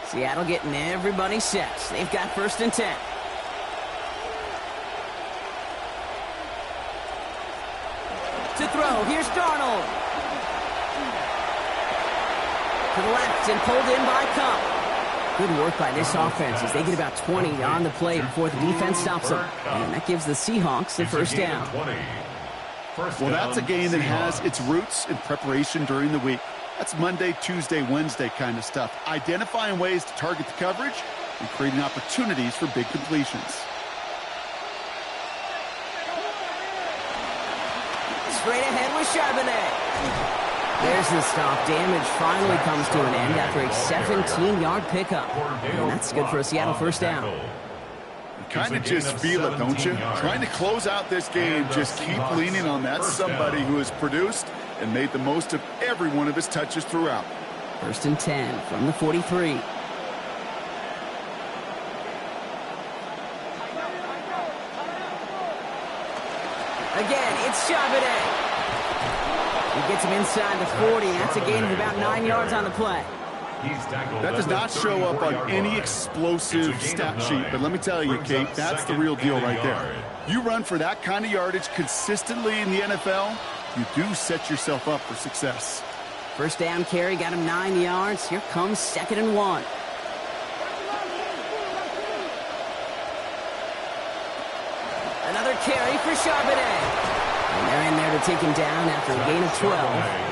Seattle getting everybody set. They've got 1st and 10. To throw, here's Darnold. To the left and pulled in by Cup. Good work by this offense as they get about 20 on the play before the defense stops them. And that gives the Seahawks the 1st down. Well, that's a game that has its roots in preparation during the week. That's Monday, Tuesday, Wednesday kind of stuff. Identifying ways to target the coverage and creating opportunities for big completions. Straight ahead with Charbonnet. There's the stop. Damage finally comes to an end after a 17-yard pickup. And that's good for a Seattle 1st down. You kind of just feel it, don't you? Trying to close out this game, just keep leaning on that somebody who has produced and made the most of every one of his touches throughout. 1st and 10 from the 43. Again, it's Charbonnet. He gets him inside the 40. That's a gain of about 9 yards on the play. That does not show up on any explosive stat sheet, but let me tell you, Kate, that's the real deal right there. You run for that kind of yardage consistently in the NFL, you do set yourself up for success. 1st down carry got him 9 yards. Here comes 2nd and 1. Another carry for Charbonnet. And they're in there to take him down after a gain of 12.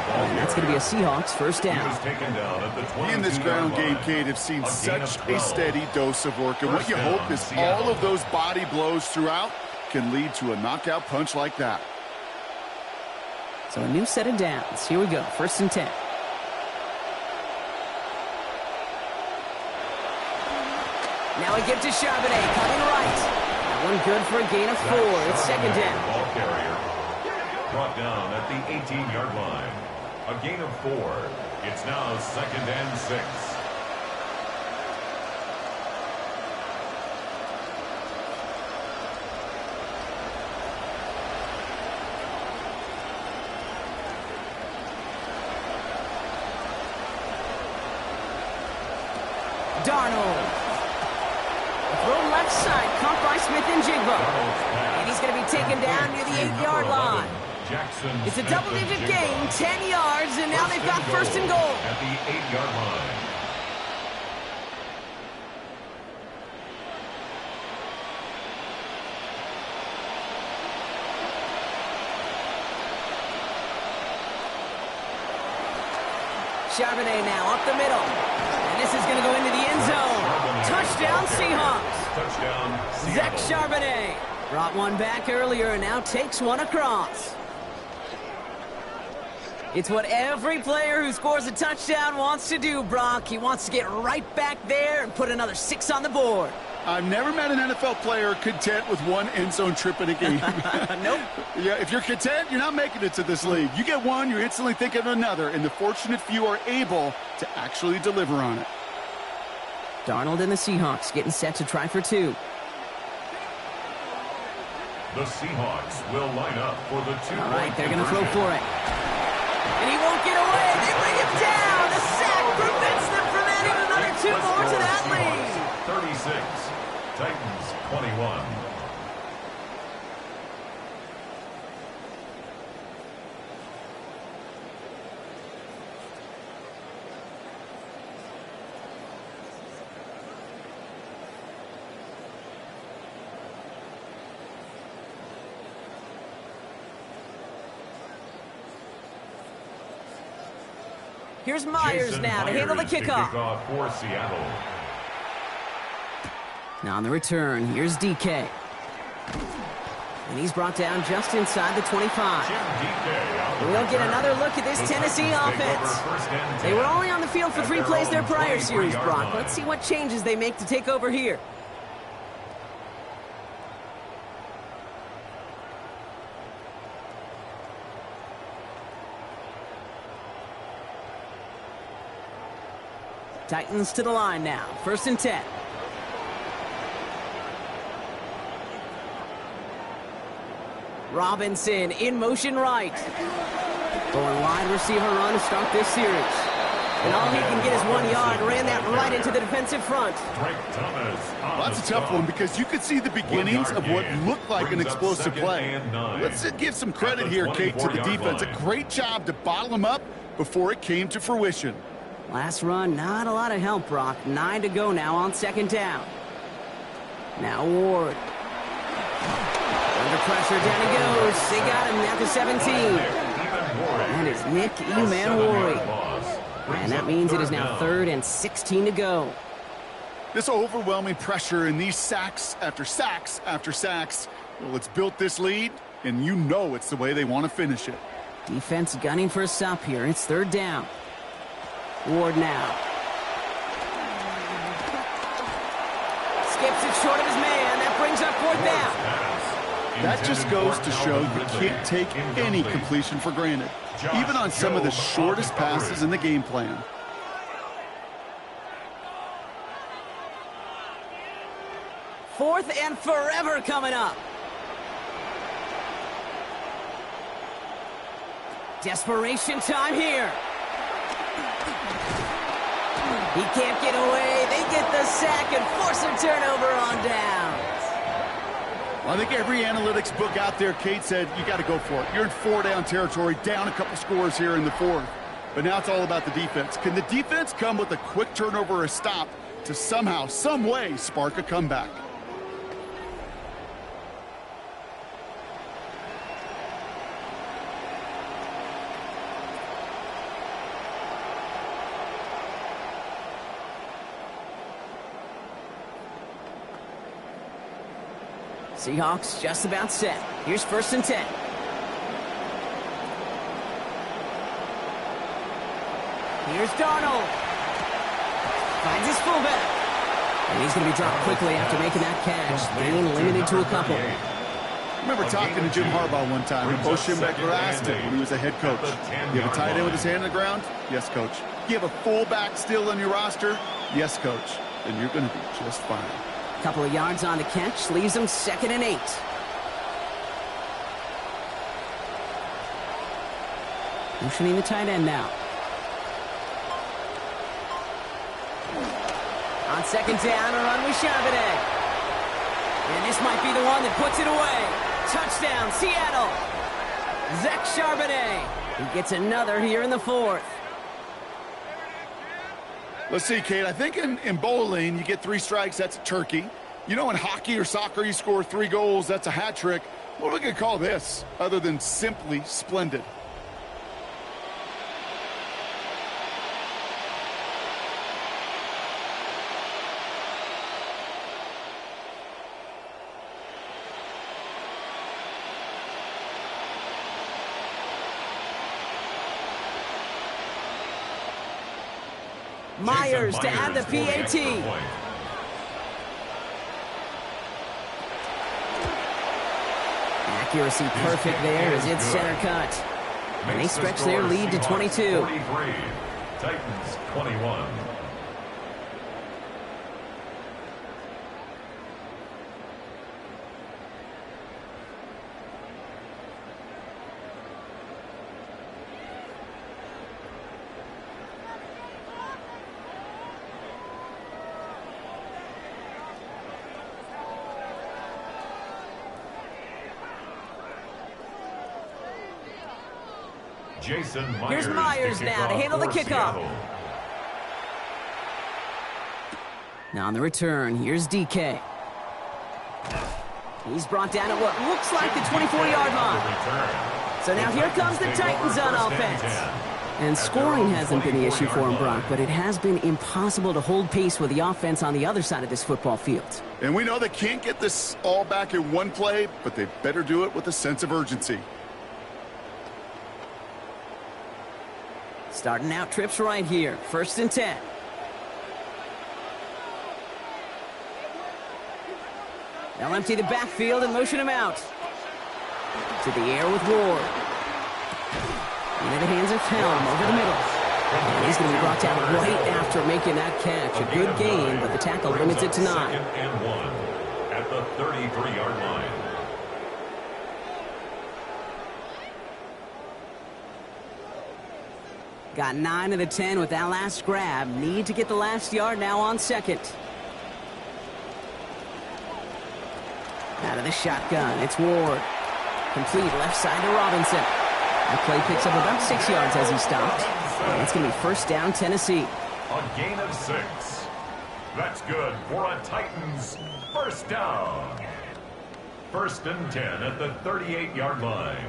And that's going to be a Seahawks 1st down. He and this ground game, Kate, have seen such a steady dose of work. And what you hope is all of those body blows throughout can lead to a knockout punch like that. So a new set of downs. Here we go. 1st and 10. Now we give to Charbonnet, cutting right. That one good for a gain of 4. It's 2nd down. Ball carrier brought down at the 18-yard line. A gain of 4. It's now 2nd and 6. Darnold. Throw left side, caught by Smith and Jigba. And he's going to be taken down near the 8-yard line. It's a double-digit gain, 10 yards, and now they've got 1st and goal. At the 8-yard line. Charbonnet now up the middle. And this is going to go into the end zone. Touchdown, Seahawks. Touchdown, Zach Seattle. Charbonnet brought one back earlier and now takes one across. It's what every player who scores a touchdown wants to do, Brock. He wants to get right back there and put another 6 on the board. I've never met an NFL player content with one end zone trip in a game. Nope. Yeah, if you're content, you're not making it to this league. You get one, you're instantly thinking of another, and the fortunate few are able to actually deliver on it. Darnold and the Seahawks getting set to try for 2. The Seahawks will line up for the 2-point All right, they're going to throw conversion. for it. And he won't get away. They bring him down. The sack prevents them from adding another 2 more to that lead. 36, Titans 21. Here's Myers Jason now to handle the Myers to kickoff. Kickoff for Seattle. Now on the return, here's DK. And he's brought down just inside the 25. Jim DK on the We'll get return. another look at this The Tennessee Titans take offense. over first and They were 10 only on the field for at 3 their plays their own prior series, 23-yard Brock. line. Let's see what changes they make to take over here. Titans to the line now. 1st and 10. Robinson in motion right. Going wide receiver run to start this series. And all he can get is 1 yard. Ran that right into the defensive front. Drake Thomas on Well, that's the a tough stop. one because you could see the beginnings of what looked like an Brings up explosive 2nd play. and 9. Let's give some credit At the here, Kate, to the 24-yard defense. line. A great job to bottle them up before it came to fruition. Last run, not a lot of help, Brock. 9 to go now on 2nd down. Now Ward. Under pressure, down he goes. They got him at the 17. That is Nick Emanwari. And that means it is now 3rd and 16 to go. This overwhelming pressure and these sacks after sacks after sacks, well, it's built this lead, and you know it's the way they want to finish it. Defense gunning for a stop here. It's 3rd down. Ward now. Skips it short of his man. That brings up 4th down. That just goes to show you can't take any completion for granted, even on some of the shortest passes in the game plan. Fourth and forever coming up. Desperation time here. He can't get away. They get the sack and force a turnover on downs. Well, I think every analytics book out there, Kate, said you got to go for it. You're in 4-down territory, down a couple scores here in the 4th. But now it's all about the defense. Can the defense come with a quick turnover or a stop to somehow, some way, spark a comeback? Seahawks just about set. Here's 1st and 10. Here's Darnold. Finds his fullback. And he's going to be dropped quickly after making that catch. Being limited to a couple. I remember talking to Jim Harbaugh one time, and Coach Schembechler asked him when he was a head coach, you have a tight end with his hand on the ground? Yes, Coach. You have a fullback still on your roster? Yes, Coach. Then you're going to be just fine. Couple of yards on the catch, leaves them 2nd and 8. Motioning the tight end now. On 2nd down, a run with Charbonnet. And this might be the one that puts it away. Touchdown, Seattle. Zach Charbonnet. He gets another here in the 4th. Let's see, Kate. I think in bowling, you get 3 strikes, that's a turkey. You know, in hockey or soccer, you score 3 goals, that's a hat trick. What are we going to call this other than simply splendid? Myers to add the PAT. Accuracy perfect there as it's center cut. And they stretch their lead to 22. 43. Titans 21. Here's Myers now to handle the kickoff. Now on the return, here's DK. He's brought down at what looks like the 24-yard line. So now here comes the Titans on offense. And scoring hasn't been the issue for him, Brock, but it has been impossible to hold pace with the offense on the other side of this football field. And we know they can't get this all back in one play, but they better do it with a sense of urgency. Starting out trips right here. 1st and 10. They'll empty the backfield and motion him out. To the air with Ward. Into the hands of Helm over the middle. And he's going to be brought down right after making that catch. A good gain, but the tackle limits it to 9. 2nd and 1 at the 33-yard line. Got 9 of the 10 with that last grab. Need to get the last yard now on 2nd. Out of the shotgun, it's Ward. Complete left side to Robinson. That play picks up about 6 yards as he stopped. And it's going to be 1st down, Tennessee. A gain of 6. That's good for a Titans 1st down. 1st and 10 at the 38-yard line.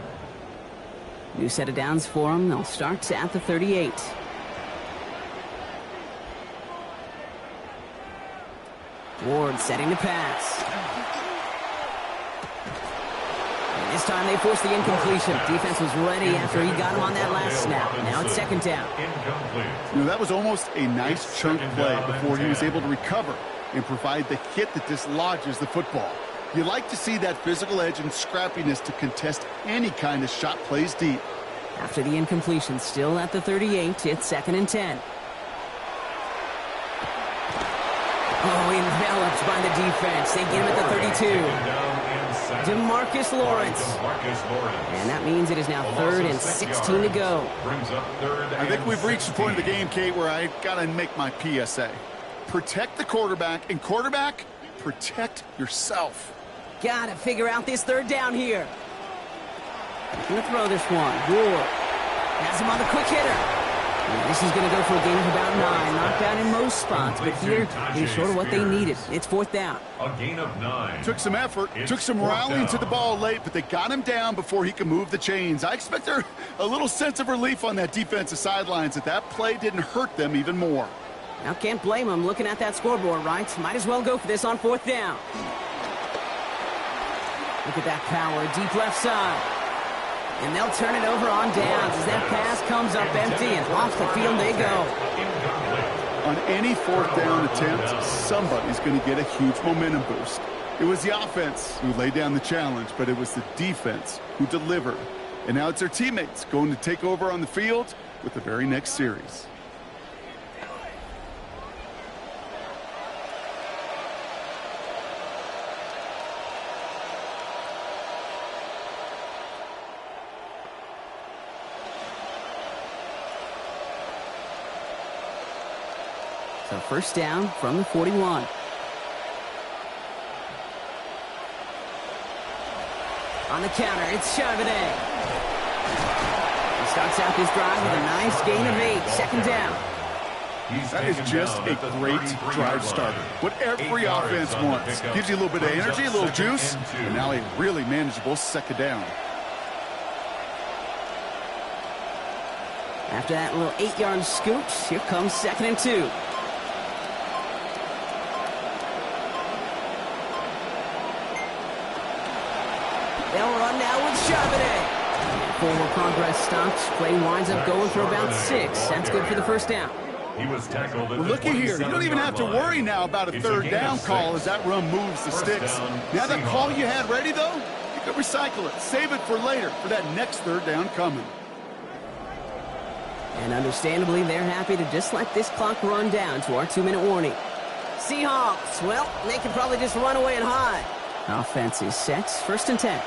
New set of downs for them. They'll start at the 38. Ward setting the pass. And this time they forced the incompletion. Defense was ready after he got him on that last snap. Now it's 2nd down. You know, that was almost a nice chunk play before he was able to recover and provide the hit that dislodges the football. You like to see that physical edge and scrappiness to contest any kind of shot plays deep. After the incompletion, still at the 38, it's 2nd and 10. Oh, enveloped by the defense. They get him at the 32. DeMarcus Lawrence. And that means it is now 3rd and 16 to go. I think we've reached the point of the game, Kate, where I got to make my PSA. Protect the quarterback, and quarterback, protect yourself. Gotta figure out this 3rd down here. Gonna throw this one. Ward has him on the quick hitter. And this is gonna go for a gain of about 9. Not bad in most spots, but here is sort of what they needed. It's 4th down. A gain of 9. Took some effort, took some rallying to the ball late, but they got him down before he could move the chains. I expect there a little sense of relief on that defensive sidelines that that play didn't hurt them even more. Now can't blame them looking at that scoreboard, right? Might as well go for this on 4th down. Look at that power, deep left side. And they'll turn it over on downs as that pass comes up empty and off the field they go. On any 4th down attempt, somebody's going to get a huge momentum boost. It was the offense who laid down the challenge, but it was the defense who delivered. And now it's their teammates going to take over on the field with the very next series. So 1st down from the 41. On the counter, it's Charbonnet. He starts out this drive with a nice gain of 8. 2nd down. That is just a great drive starter. What every offense wants. Gives you a little bit of energy, a little juice, and now a really manageable 2nd down. After that little 8-yard scoop, here comes 2nd and 2. They'll run now with Charbonnet. Forward progress stops. Play winds up going for about 6. That's good for the 1st down. He was tackled at Well, the looky here. You don't even have to worry now about a It's third gain down of call 6. as that run moves the First sticks. down, Now that call Seahawks. you had ready, though, you can recycle it. Save it for later for that next third down coming. And understandably, they're happy to just let this clock run down to our 2-minute warning. Seahawks, well, they can probably just run away and hide. Offense is set, 1st and 10.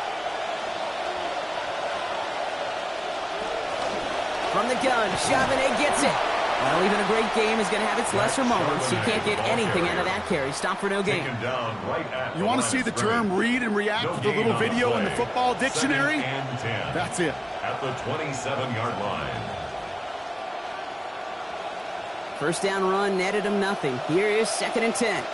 From the gun, Charbonnet gets it. Well, even a great game is going to have its lesser moments. You can't get anything out of that carry. Stop for no gain. Taken down right at You want to see the term read and react No with a little gain on the video in the play. football dictionary? 2nd and 10. That's it. At the 27-yard line. First down run netted him nothing. Here is 2nd and 10.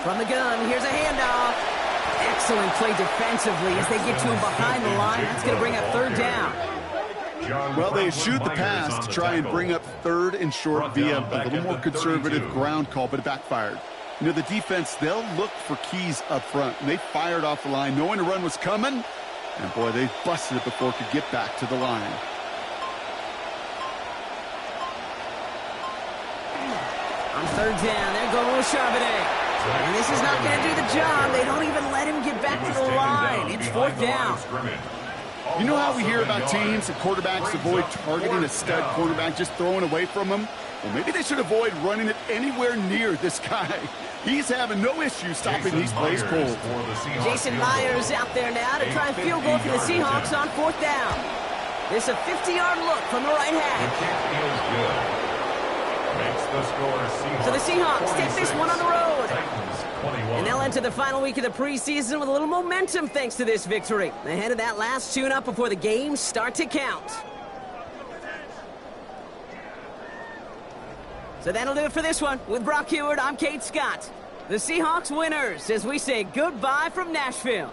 From the gun, here's a handoff. Excellent play defensively as they get to him behind the line. That's going to bring up 3rd down. Well, they eschewed the pass to try and bring up 3rd and short via a little more conservative ground call, but it backfired. You know, the defense, they'll look for keys up front, and they fired off the line knowing the run was coming, and boy, they busted it before it could get back to the line. On 3rd down, they're going with Charbonnet. And this is not going to do the job. They don't even let him get back to the line. It's 4th down. You know how we hear about teams and quarterbacks avoid targeting a stud quarterback, just throwing away from him? Well, maybe they should avoid running it anywhere near this guy. He's having no issue stopping these plays cold. Jason Myers out there now to try and field goal for the Seahawks on 4th down. This is a 50-yard look from the right half. So the Seahawks take this one on the road. And they'll enter the final week of the preseason with a little momentum thanks to this victory. Ahead of that last tune-up before the games start to count. So that'll do it for this one. With Brock Heward, I'm Kate Scott. The Seahawks winners as we say goodbye from Nashville.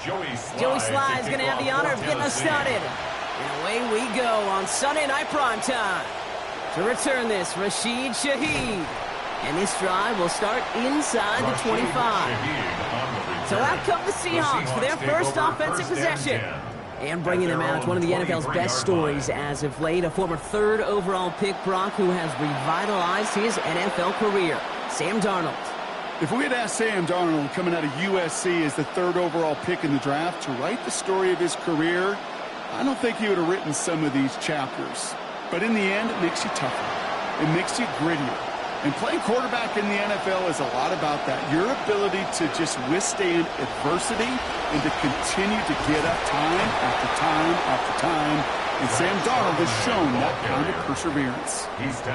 Joey Sly's going to have the honor of getting us started. And away we go on Sunday Night Primetime. To return this, Rashid Shaheed. And this drive will start inside the 25. So out come the Seahawks for their first offensive possession. And bringing them out, one of the NFL's best stories as of late, a former third overall pick, Brock, who has revitalized his NFL career, Sam Darnold. If we had asked Sam Darnold coming out of USC as the third overall pick in the draft to write the story of his career, I don't think he would have written some of these chapters. But in the end, it makes you tougher. It makes you grittier. And playing quarterback in the NFL is a lot about that. Your ability to just withstand adversity and to continue to get up time after time after time. And Sam Darnold has shown that kind of perseverance.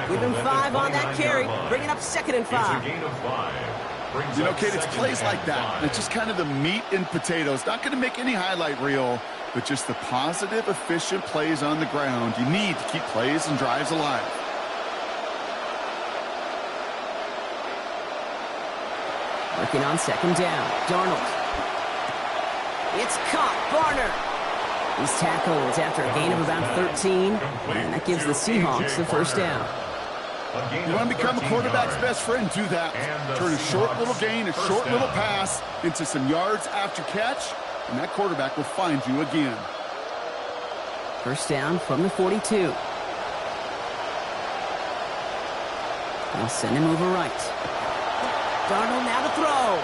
Give him 5 on that carry, bringing up 2nd and 5. You know, Kate, it's plays like that. It's just kind of the meat and potatoes. Not going to make any highlight reel, but just the positive, efficient plays on the ground. You need to keep plays and drives alive. Working on 2nd down. Darnold. It's caught. Barner. He's tackled after a gain of about 13. And that gives the Seahawks the first down. You want to become a quarterback's best friend? Do that. Turn a short little gain, a short little pass into some yards after catch, and that quarterback will find you again. First down from the 42. They'll send him over right. Darnold now to throw.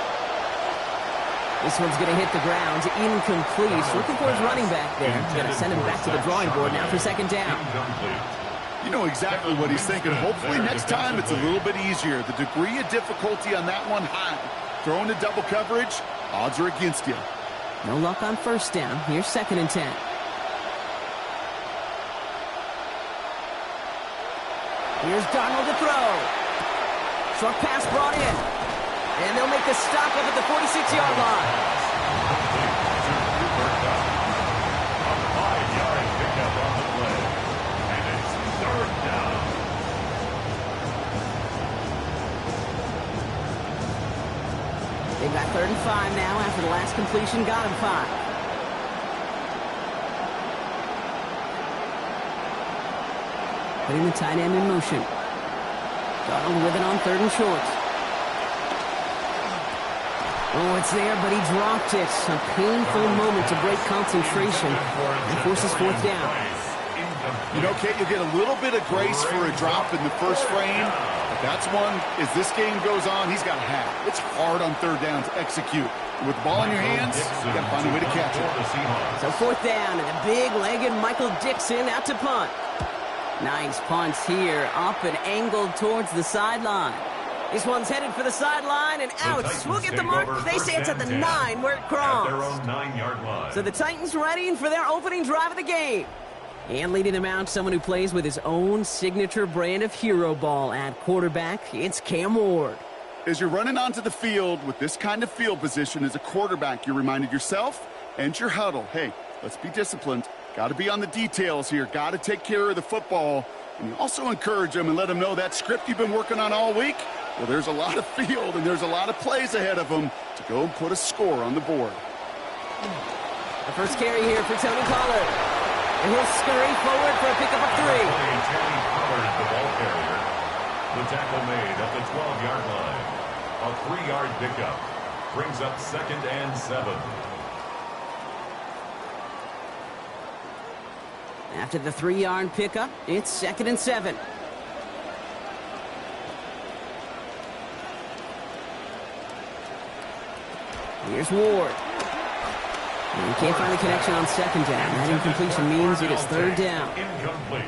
This one's going to hit the ground. Incomplete. Looking for his running back there. Going to send him back to the drawing board now for 2nd down. You know exactly what he's thinking. Hopefully next time it's a little bit easier. The degree of difficulty on that one high. Throwing to double coverage, odds are against you. No luck on 1st down. Here's 2nd and 10. Here's Darnold to throw. Short pass brought in. And they'll make the stop up at the 46-yard line. A 5-yard pickup on the play. And it's 3rd down. They've got 3rd and 5 now after the last completion got him 5. Putting the tight end in motion. Darnold with it on 3rd and short. Oh, it's there, but he dropped it. A painful moment to break concentration and forces 4th down. You know, Kate, you'll get a little bit of grace for a drop in the first frame, but that's one, as this game goes on, he's got to have. It's hard on 3rd down to execute. With the ball in your hands, you got to find a way to catch it. So 4th down, and the big-legged Michael Dixon out to punt. Nice punt here, up and angled towards the sideline. This one's headed for the sideline and out. We'll get the mark. They say it's at the 9 where it crossed. Their own 9-yard line. So the Titans ready for their opening drive of the game. And leading them out, someone who plays with his own signature brand of hero ball at quarterback. It's Cam Ward. As you're running onto the field with this kind of field position as a quarterback, you're reminded yourself and your huddle, hey, let's be disciplined. Got to be on the details here. Got to take care of the football. And you also encourage them and let them know that script you've been working on all week, well, there's a lot of field and there's a lot of plays ahead of them to go and put a score on the board. The first carry here for Tony Pollard. And he'll scurry forward for a pickup of 3. Tony Pollard, the ball carrier. The tackle made at the 12-yard line. A 3-yard pickup brings up 2nd and 7. After the 3-yard pickup, it's 2nd and 7. Here's Ward. And he can't find the connection on 2nd down. That incompletion means it is 3rd down. Incomplete.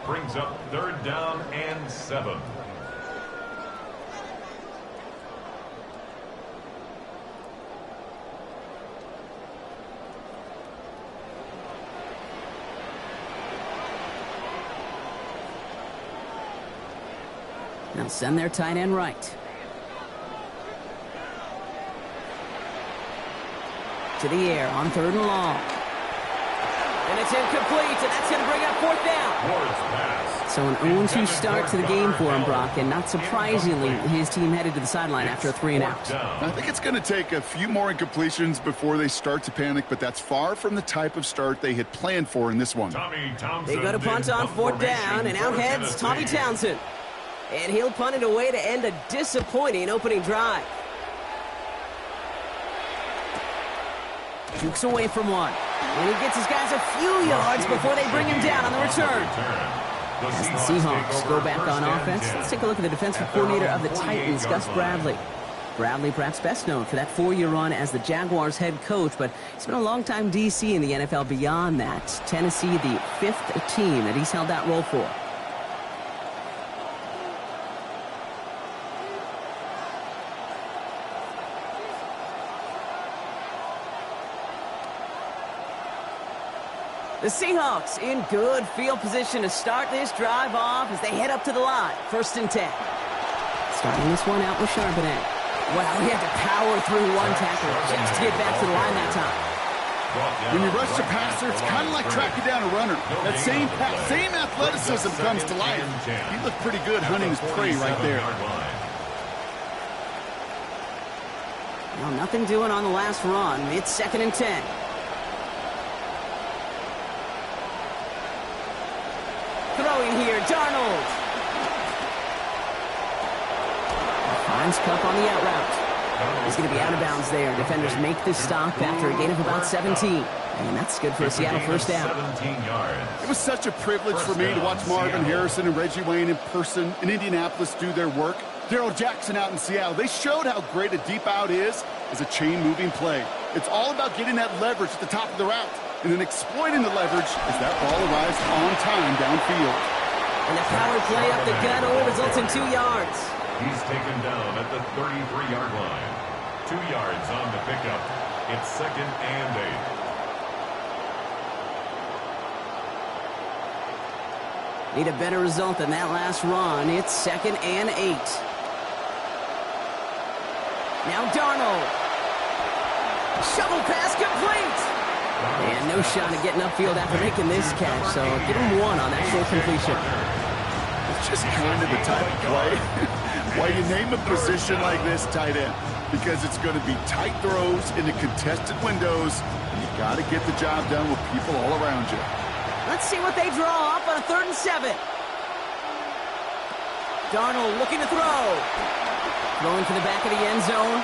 Brings up 3rd down and 7. They'll send their tight end right. To the air on 3rd and long. And it's incomplete, and that's going to bring up fourth down. Ward's pass. So an 0-2 start to the game for him, Brock, and not surprisingly, his team headed to the sideline after a 3-and-out. I think it's going to take a few more incompletions before they start to panic, but that's far from the type of start they had planned for in this one. They go to punt on fourth down, and out heads Tommy Townsend. And he'll punt it away to end a disappointing opening drive. Jukes away from one. And he gets his guys a few yards before they bring him down on the return. As the Seahawks go back on offense, let's take a look at the defensive coordinator of the Titans, Gus Bradley. Bradley perhaps best known for that 4-year run as the Jaguars head coach, but he's been a long-time DC in the NFL beyond that. Tennessee, the 5th team that he's held that role for. The Seahawks in good field position to start this drive off as they head up to the line. 1st and 10. Starting this one out with Charbonnet. Well, he had to power through one tackle just to get back to the line that time. When you rush the passer, it's kind of like tracking down a runner. That same athleticism comes to life. He looked pretty good hunting his prey right there. Well, nothing doing on the last run. It's 2nd and 10. Throwing here, Darnold. Finds Cup on the out route. He's going to be out of bounds there. Defenders make this stop after a gain of about 17. And that's good for a Seattle 1st down. 17 yards. It was such a privilege for me to watch Marvin Harrison and Reggie Wayne in person in Indianapolis do their work. Daryl Jackson out in Seattle. They showed how great a deep out is as a chain-moving play. It's all about getting that leverage at the top of the route and then exploiting the leverage as that ball arrives on time downfield. And the power play up the gut only results in 2 yards. He's taken down at the 33-yard line. 2 yards on the pickup. It's 2nd and 8. Need a better result than that last run. It's 2nd and 8. Now Darnold. Shovel pass complete. And no shot at getting upfield after making this catch, so give him 1 on that short completion. It's just kind of the type of play why you name a position like this tight end, because it's going to be tight throws into contested windows, and you got to get the job done with people all around you. Let's see what they draw up on a 3rd and 7. Darnold looking to throw. Throwing to the back of the end zone.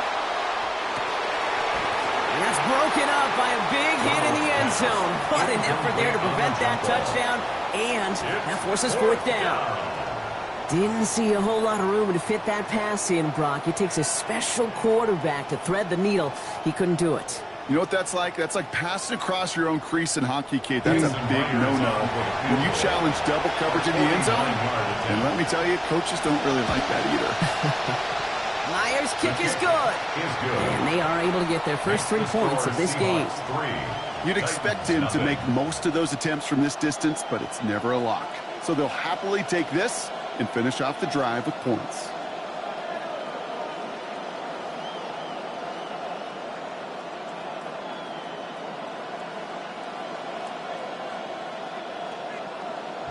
And that's broken up by a big hit in the end zone. What an effort there to prevent that touchdown. And that forces 4th down. Didn't see a whole lot of room to fit that pass in, Brock. It takes a special quarterback to thread the needle. He couldn't do it. You know what that's like? That's like passing across your own crease in hockey, Kate. That's a big no-no. When you challenge double coverage in the end zone, and let me tell you, coaches don't really like that either. Myers' kick is good. And they are able to get their first 3 points of this game. You'd expect him to make most of those attempts from this distance, but it's never a lock. So they'll happily take this and finish off the drive with points.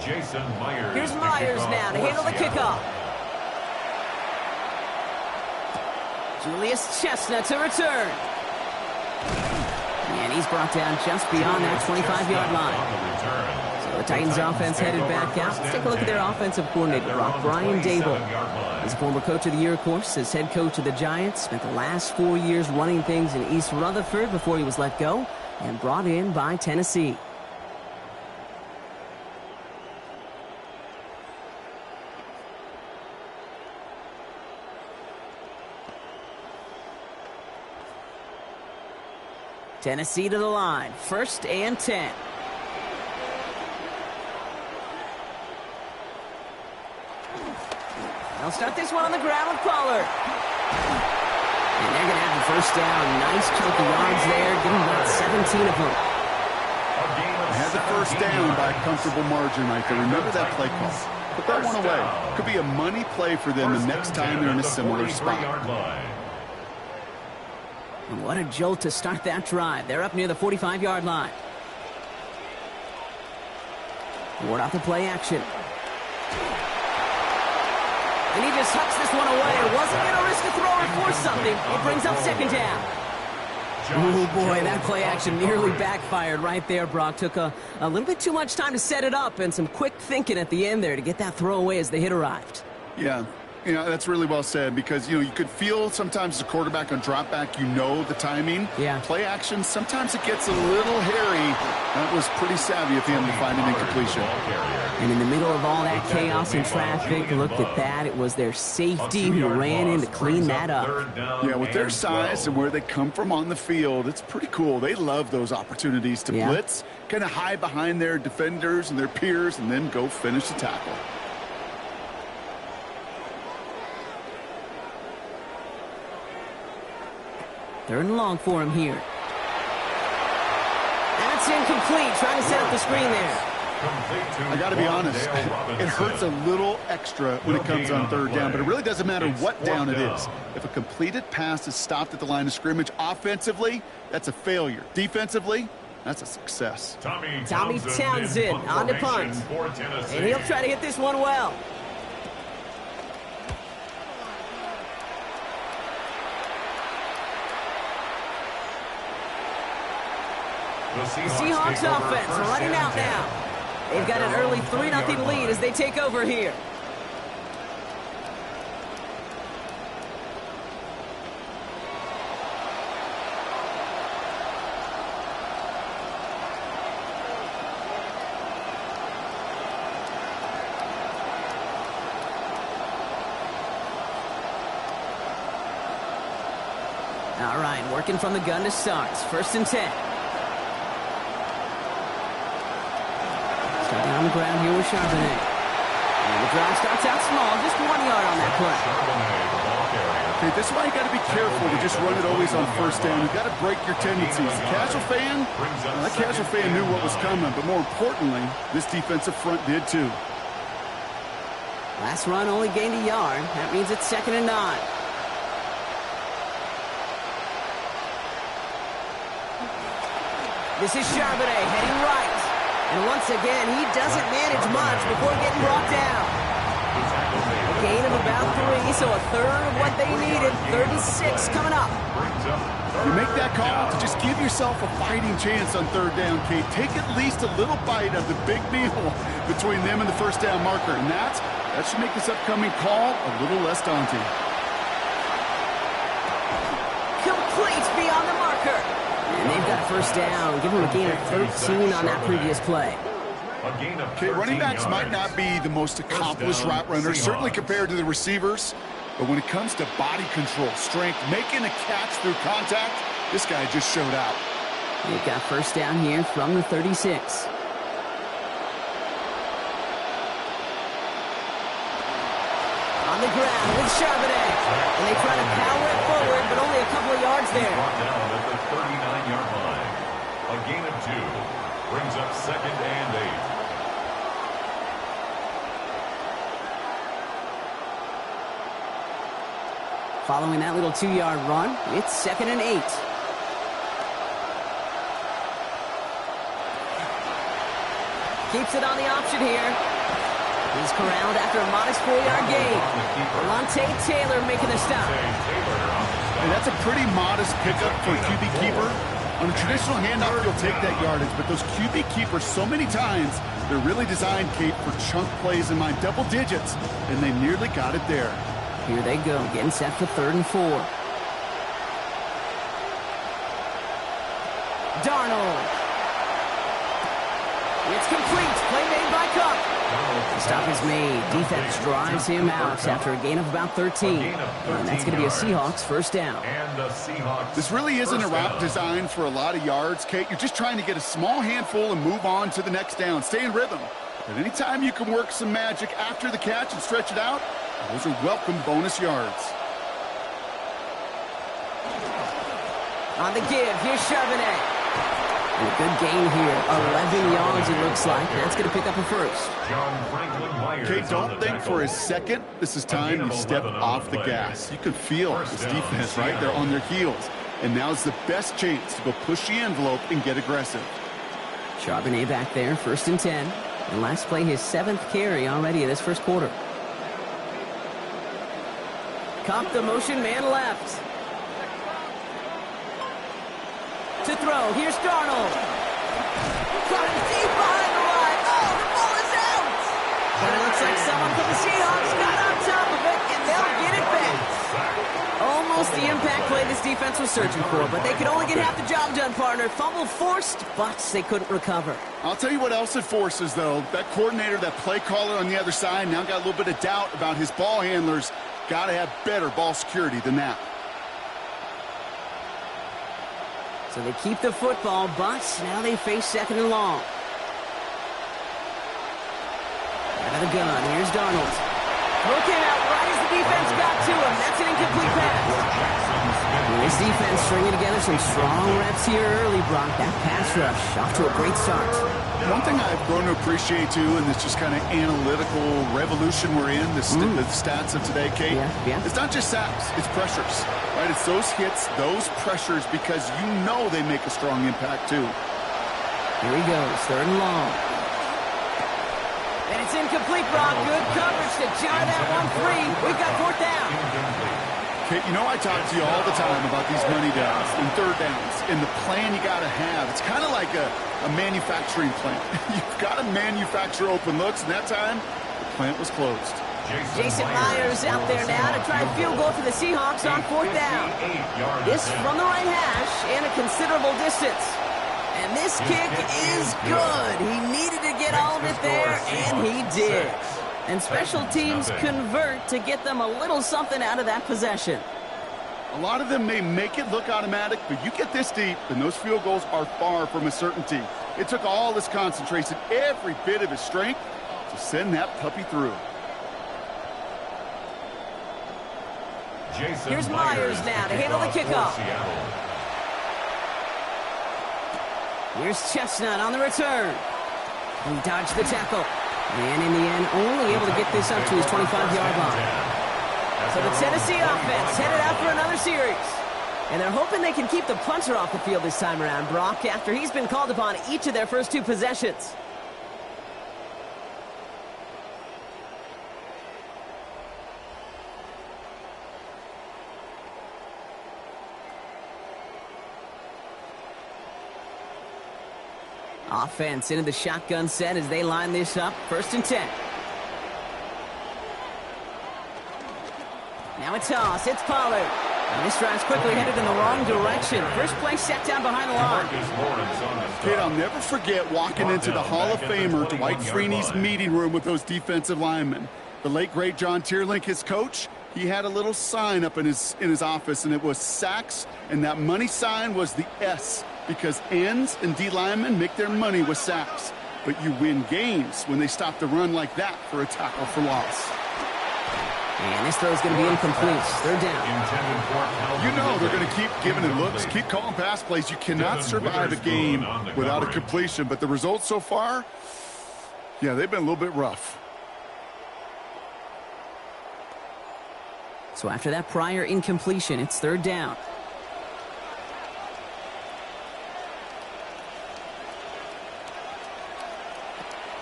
Jason Myers. Here's Myers now to handle the kickoff. Julius Chestnut to return. And he's brought down just beyond that 25-yard line. So the Titans offense headed back out. Let's take a look at their offensive coordinator, Brock. Brian Dable. He's a former coach of the year, of course, as head coach of the Giants. Spent the last 4 years running things in East Rutherford before he was let go and brought in by Tennessee. Tennessee to the line. 1st and 10. They'll start this one on the ground with Pollard. And they're going to have the 1st down. Nice chunk of yards there. Give them about 17 of them. Had the 1st down by a comfortable margin right there. Remember that play call. Put that one away. Could be a money play for them the next time they're in a similar spot. And what a jolt to start that drive. They're up near the 45-yard line. Ward out the play action. And he just hucks this one away. Wasn't going to risk a throw or force something. It brings up second down. Oh, boy, that play action nearly backfired right there, Brock. Took a little bit too much time to set it up and some quick thinking at the end there to get that throw away as the hit arrived. Yeah. That's really well said because, you could feel sometimes as a quarterback on drop back, the timing. Yeah. Play action, sometimes it gets a little hairy. That was pretty savvy at the end to find an incompletion. And in the middle of all that chaos and traffic, look at that. It was their safety who ran in to clean that up. Yeah, with their size and where they come from on the field, it's pretty cool. They love those opportunities to blitz, kind of hide behind their defenders and their peers, and then go finish the tackle. Third and long for him here. That's incomplete. Trying to set up the screen there. I got to be honest, it hurts a little extra when it comes on third down, but it really doesn't matter what down it is. If a completed pass is stopped at the line of scrimmage, offensively, that's a failure. Defensively, that's a success. Tommy Townsend on the punt. And he'll try to hit this one well. The Seahawks offense running out now. They've got an early 3-0 lead as they take over here. All right, working from the gun to start. 1st and 10. On the ground here with Charbonnet. And the drive starts out small, just 1 yard on that play. Okay, this is why you got to be careful to just run it always on 1st down. You got to break your tendencies. The casual fan, that casual fan knew what was coming, but more importantly, this defensive front did too. Last run only gained a yard. That means it's 2nd and 9. This is Charbonnet heading right. And once again, he doesn't manage much before getting brought down. A gain of about 3, so a third of what they needed. 3rd and 6 coming up. You make that call to just give yourself a fighting chance on 3rd down, Kate. Take at least a little bite of the big meal between them and the 1st down marker. And that should make this upcoming call a little less daunting. Complete beyond the marker. And they've got a 1st down. Give them a gain of 13 on that previous play. Okay, running backs might not be the most accomplished route runners, certainly compared to the receivers. But when it comes to body control, strength, making a catch through contact, this guy just showed out. They've got 1st down here from the 36. On the ground with Charbonnet. And they try to power it forward, but only a couple of yards there. Down at the 39-yard line. A gain of 2 brings up 2nd and 8. Following that little 2-yard run, it's 2nd and 8. Keeps it on the option here. He's corralled after a modest 4-yard gain. Lante Taylor making the stop. And that's a pretty modest pickup for a QB keeper. On a traditional handoff, you'll take that yardage, but those QB keepers, so many times, they're really designed, Kate, for chunk plays in my double digits, and they nearly got it there. Here they go, getting set for 3rd and 4. Darnold. It's complete. Play made by Cup. The stop is made. Defense drives him out after a gain of about 13. And that's going to be a Seahawks 1st down. This really isn't a route designed for a lot of yards, Kate. You're just trying to get a small handful and move on to the next down. Stay in rhythm. But anytime you can work some magic after the catch and stretch it out, those are welcome bonus yards. On the give, here's Charbonnet. And a good gain here. 11 yards, it looks like. That's going to pick up a 1st. Okay, don't think for a second this is time you step off the gas. You can feel this defense, right? They're on their heels. And now's the best chance to go push the envelope and get aggressive. Charbonnet back there, 1st and 10. And last play, his 7th carry already in this first quarter. Caught the motion, man left. To throw, here's Darnold. Caught it deep behind the line. Oh, the ball is out! But it looks like someone from the Seahawks got on top of it, and they'll get it back. Almost the impact play this defense was searching for, but they could only get half the job done, partner. Fumble forced, but they couldn't recover. I'll tell you what else it forces, though. That coordinator, that play caller on the other side, now got a little bit of doubt about his ball handlers. Got to have better ball security than that. So they keep the football, but now they face 2nd and long. Out of the gun, here's Darnold. Throw came out right as the defense got to him. That's an incomplete pass. And this defense stringing together some strong reps here early, Brock. That pass rush off to a great start. One thing I've grown to appreciate, too, in this just kind of analytical revolution we're in, the stats of today, Kate, it's not just sacks, it's pressures, right? It's those hits, those pressures, because you know they make a strong impact, too. Here he goes, 3rd and long. And it's incomplete, Brock. Good coverage to jar that one free. We've got 4th down. Kate, you know I talk to you all the time about these money downs and 3rd downs and the plan you got to have. It's kind of like a manufacturing plant. You've got to manufacture open looks, and that time, the plant was closed. Jason Myers out there now to try a field goal for the Seahawks on 4th down. This from the right hash and a considerable distance. And this kick is good. He needed to get all of it there, and he did. And special teams convert to get them a little something out of that possession. A lot of them may make it look automatic, but you get this deep, and those field goals are far from a certainty. It took all his concentration, every bit of his strength, to send that puppy through. Here's Myers now to handle the kickoff. Here's Chestnut on the return. He dodged the tackle. And in the end, only able to get this up to his 25-yard line. So the Tennessee offense headed out for another series. And they're hoping they can keep the punter off the field this time around, Brock, after he's been called upon each of their first 2 possessions. Offense into the shotgun set as they line this up. 1st and 10. Now a toss. It's Pollard. And this drive's quickly headed in the wrong direction. First play set down behind the line. Kid, I'll never forget walking into the Hall of Famer Dwight Freeney's meeting room with those defensive linemen. The late, great John Tierlink, his coach, he had a little sign up in his office, and it was sacks, and that money sign was the S, because ends and D linemen make their money with sacks. But you win games when they stop the run like that for a tackle for loss. And this throw is going to be incomplete. 3rd down. You know they're going to keep giving it looks, keep calling pass plays. You cannot survive a game without a completion. But the results so far, yeah, they've been a little bit rough. So after that prior incompletion, it's 3rd down.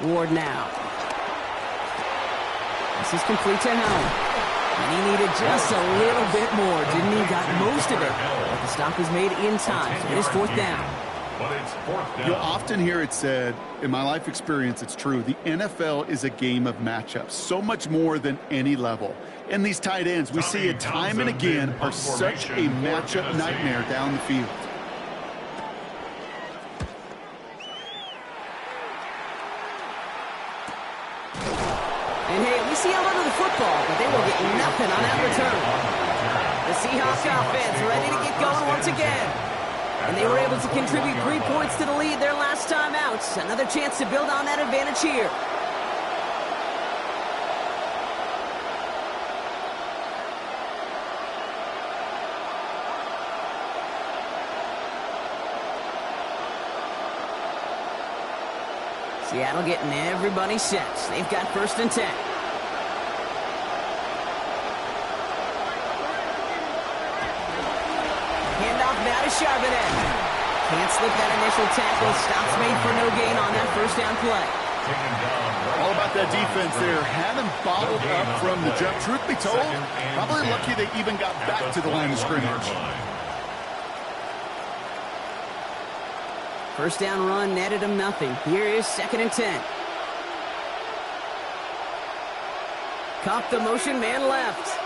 Ward now. This is complete to Howell. And he needed just a little bit more, didn't he? Got most of it. But the stop was made in time. So it is 4th down. You'll often hear it said, in my life experience, it's true, the NFL is a game of matchups, so much more than any level. And these tight ends, we see it time and again, are such a matchup nightmare down the field. And hey, at least he held onto the football, but they will get nothing on that return. The Seahawks offense ready to get going once again. And they were able to contribute 3 points to the lead their last time out. Another chance to build on that advantage here. Seattle getting everybody set. They've got 1st and 10. Handoff now to Charbonnet. Can't slip that initial tackle. Stops made for no gain on that 1st down play. taken down. Right All about that at the line of defense there. scrimmage. Had him bottled No gain up on from the play. jump. Truth be told, Second and probably 10. lucky they even got At back to the line of 21-yard scrimmage. line. First down run netted him nothing. Here is 2nd and 10. Caught the motion, man left.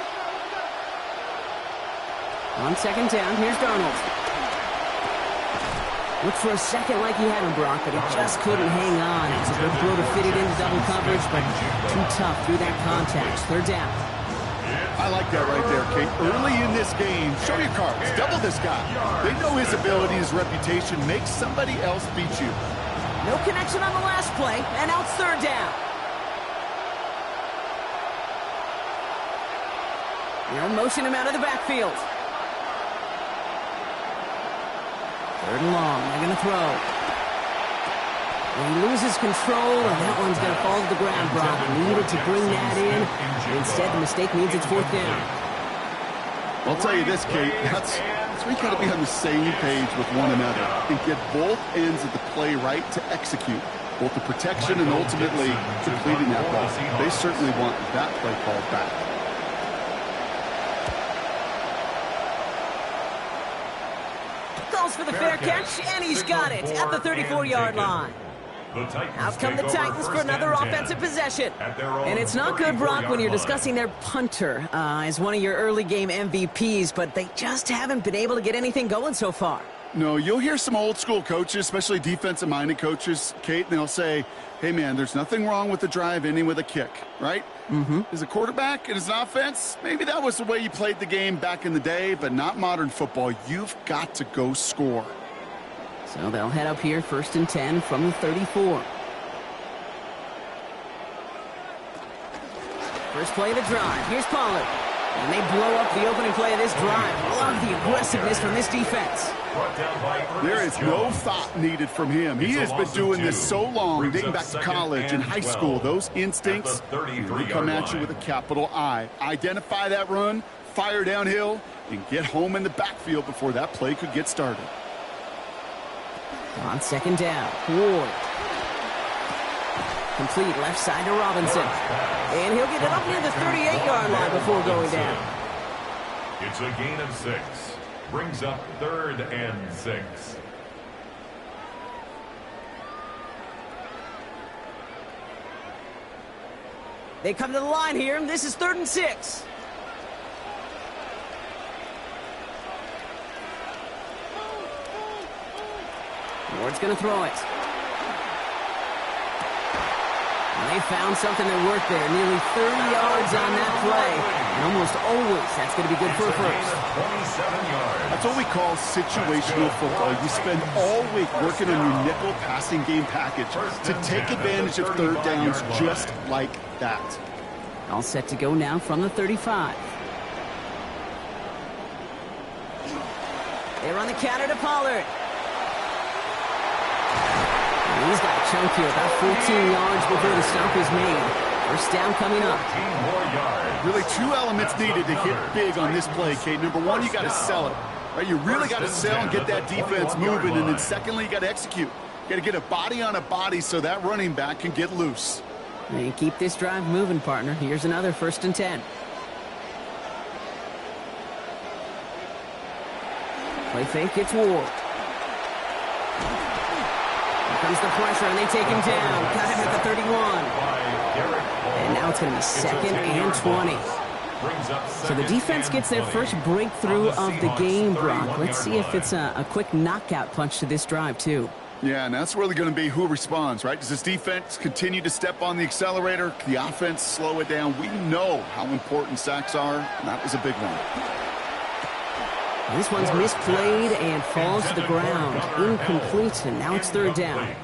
On 2nd down, here's Darnold. Looked for a second like he had him, Brock, but he just couldn't hang on. It's a good throw to fit it into double coverage, but too tough through that contact. 3rd down. I like that right there, Kate. Early in this game, show your cards. Double this guy. They know his ability, his reputation. Make somebody else beat you. No connection on the last play, and now it's 3rd down. They'll motion him out of the backfield. 3rd and long. They're going to throw. And he loses control, and that one's going to fall to the ground, Brock. Needed to bring that in. Instead, the mistake means it's 4th down. I'll tell you this, Kate. That's we got to be on the same page with one another and get both ends of the play right to execute both the protection and ultimately completing that ball. They certainly want that play called back. Calls for the fair catch, and he's got it at the 34-yard line. Out come the Titans for another offensive possession. And it's not good, Brock, when you're discussing their punter as one of your early game MVPs, but they just haven't been able to get anything going so far. No, you'll hear some old school coaches, especially defensive-minded coaches, Kate, and they'll say, hey, man, there's nothing wrong with the drive ending with a kick, right? As a quarterback and as an offense, maybe that was the way you played the game back in the day, but not modern football. You've got to go score. So they'll head up here, 1st and 10 from the 34. First play of the drive. Here's Pollard. And they blow up the opening play of this drive. Love the aggressiveness from this defense. There is no thought needed from him. He has been doing this so long, dating back to college and high school. Those instincts really come at you with a capital I. Identify that run, fire downhill, and get home in the backfield before that play could get started. On 2nd down, Ward. Complete left side to Robinson. And he'll get it up near the 38-yard line before going down. It's a gain of 6. Brings up 3rd and 6. They come to the line here, and this is 3rd and 6. Ward's going to throw it. And they found something that worked there. Nearly 30 yards on that play. And almost always that's going to be good for a first. 27 yards. That's what we call situational football. You spend all week working on your nickel passing game package to take advantage of 3rd downs just like that. All set to go now from the 35. They run the counter to Pollard. He's got a chunk here, about 14 yards before the stop is made. First down coming up. 14 more yards. Really 2 elements needed to hit big on this play, Kate. Number 1, you got to sell it. Right? You really got to sell and get that defense moving. And then secondly, you got to execute. You got to get a body on a body so that running back can get loose. And keep this drive moving, partner. Here's another 1st and 10. Play fake, it's Ward. Comes the pressure, and they take him down. Got him at the 31. And now it's going to be 2nd and 20. So the defense gets their first breakthrough of the game, Brock. Let's see if it's a quick knockout punch to this drive, too. Yeah, and that's really going to be who responds, right? Does this defense continue to step on the accelerator? Can the offense slow it down? We know how important sacks are, and that was a big one. This one's misplayed and falls to the ground. Incomplete, and now it's 3rd down.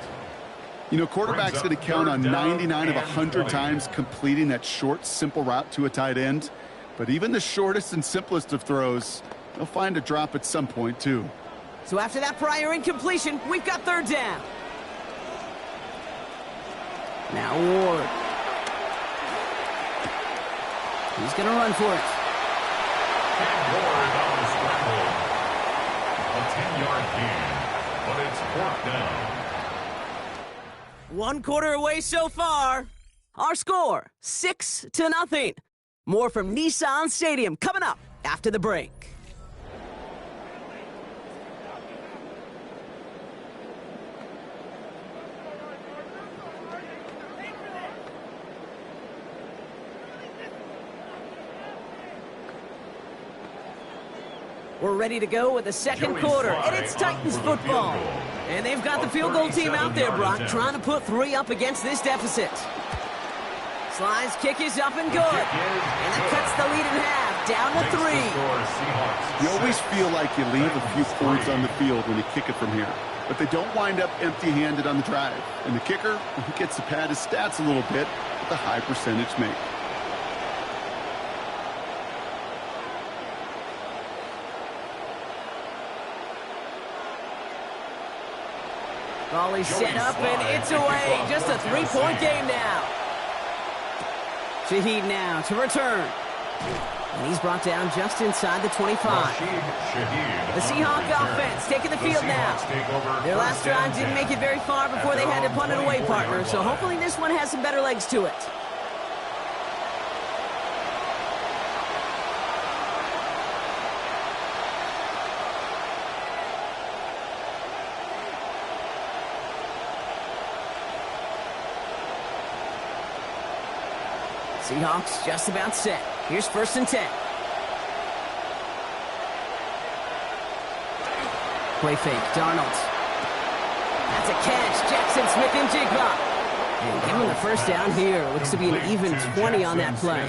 You know, quarterback's going to count on 99 of 100 times completing that short, simple route to a tight end. But even the shortest and simplest of throws, they'll find a drop at some point, too. So after that prior incompletion, we've got 3rd down. Now Ward. He's going to run for it. And Ward on the scramble. A 10-yard gain, but it's 4th down. One quarter away so far. Our score, 6-0. More from Nissan Stadium coming up after the break. We're ready to go with the second quarter, and it's Titans football. And they've got the field goal team out there, Brock, trying to put 3 up against this deficit. Sly's kick is up and good. And that cuts the lead in half, down to 3. You always feel like you leave a few points on the field when you kick it from here. But they don't wind up empty-handed on the drive. And the kicker, he gets to pad his stats a little bit with a high percentage make. Volley set up, and it's away. Just a 3-point game now. Shaheed now to return. And he's brought down just inside the 25. The Seahawks offense taking the field now. Their last drive didn't make it very far before they had to punt it away, partner. So hopefully this one has some better legs to it. Seahawks just about set. Here's 1st and 10. Play fake, Darnold. That's a catch, Jackson Smith-Njigba. And give him the first down here. Looks to be an even 20 on that play.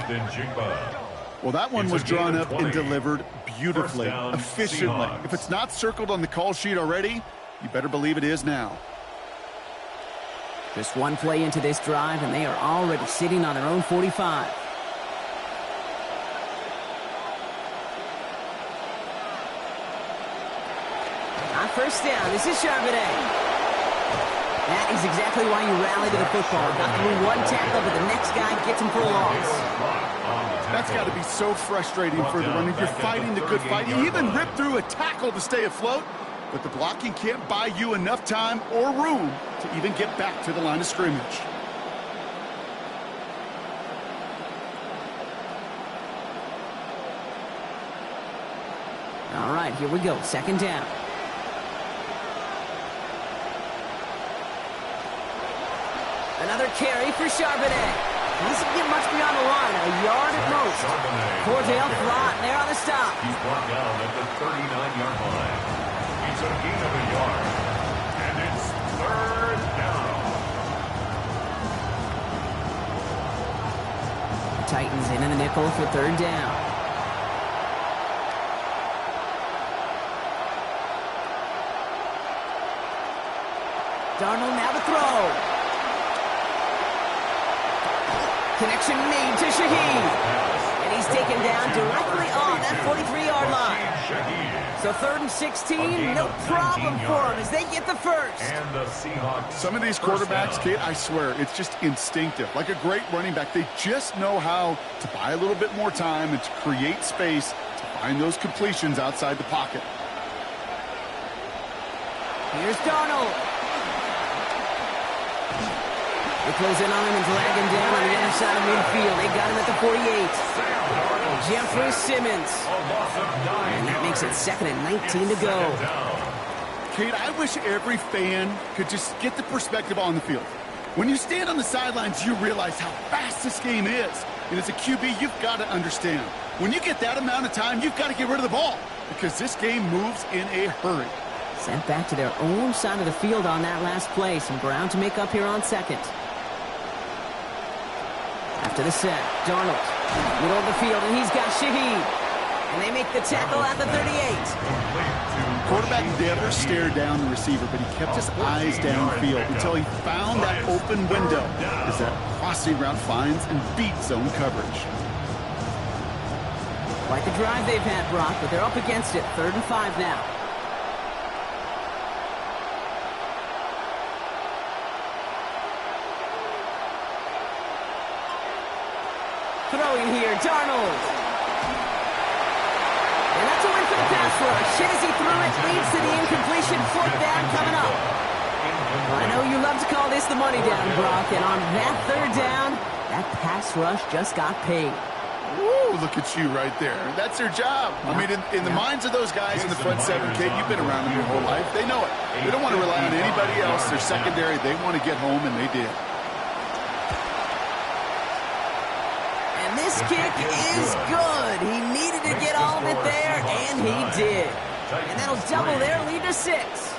Well, that one was drawn up and delivered beautifully, efficiently. If it's not circled on the call sheet already, you better believe it is now. Just one play into this drive, and they are already sitting on their own 45. On 1st down, this is Charbonnet. That is exactly why you rally to the football. Got through one tackle, but the next guy gets him for a loss. That's got to be so frustrating for the runner. You're fighting the good fight. You even rip through a tackle to stay afloat. But the blocking can't buy you enough time or room to even get back to the line of scrimmage. All right, here we go. 2nd down. Another carry for Charbonnet. He doesn't get much beyond the line, a yard at most. Cordell Flott there on the stop. He's brought down at the 39-yard line. It's a gain of a yard, and it's 3rd down. Titans in the nickel for 3rd down. Darnold now to throw. Connection made to Shaheed. And he's taken down directly on that 43-yard line. So 3rd and 16, no problem for them as they get the first. And the Seahawks. Some of these quarterbacks, Kate, I swear, it's just instinctive. Like a great running back, they just know how to buy a little bit more time and to create space to find those completions outside the pocket. Here's Darnold. They close in on him and drag him down on the other side of midfield. They got him at the 48. Jeffrey Simmons. And that makes it 2nd and 19 to go. Kate, I wish every fan could just get the perspective on the field. When you stand on the sidelines, you realize how fast this game is. And as a QB, you've got to understand. When you get that amount of time, you've got to get rid of the ball because this game moves in a hurry. Sent back to their own side of the field on that last play. Some ground to make up here on 2nd. After the set, Darnold, middle of the field, and he's got Shaheed. And they make the tackle at the 38. Quarterback never stared down the receiver, but he kept his eyes downfield until he found that open window as that crossing route finds and beats zone coverage. Quite the drive they've had, Brock, but they're up against it. 3rd and 5 now. Throwing here, Darnold. And that's a win for the pass rush. Hit as he threw it, leads to the incompletion. 4th down coming up. Well, I know you love to call this the money down, Brock, and on that third down, that pass rush just got paid. Woo, look at you right there. That's their job. I mean, in the minds of those guys in the front seven, Kate, you've been around them your whole life. They know it. They don't want to rely on anybody else. Their secondary, they want to get home, and they did. And this kick is good. He needed to get all of it there, and he did. And that'll double their lead to 6.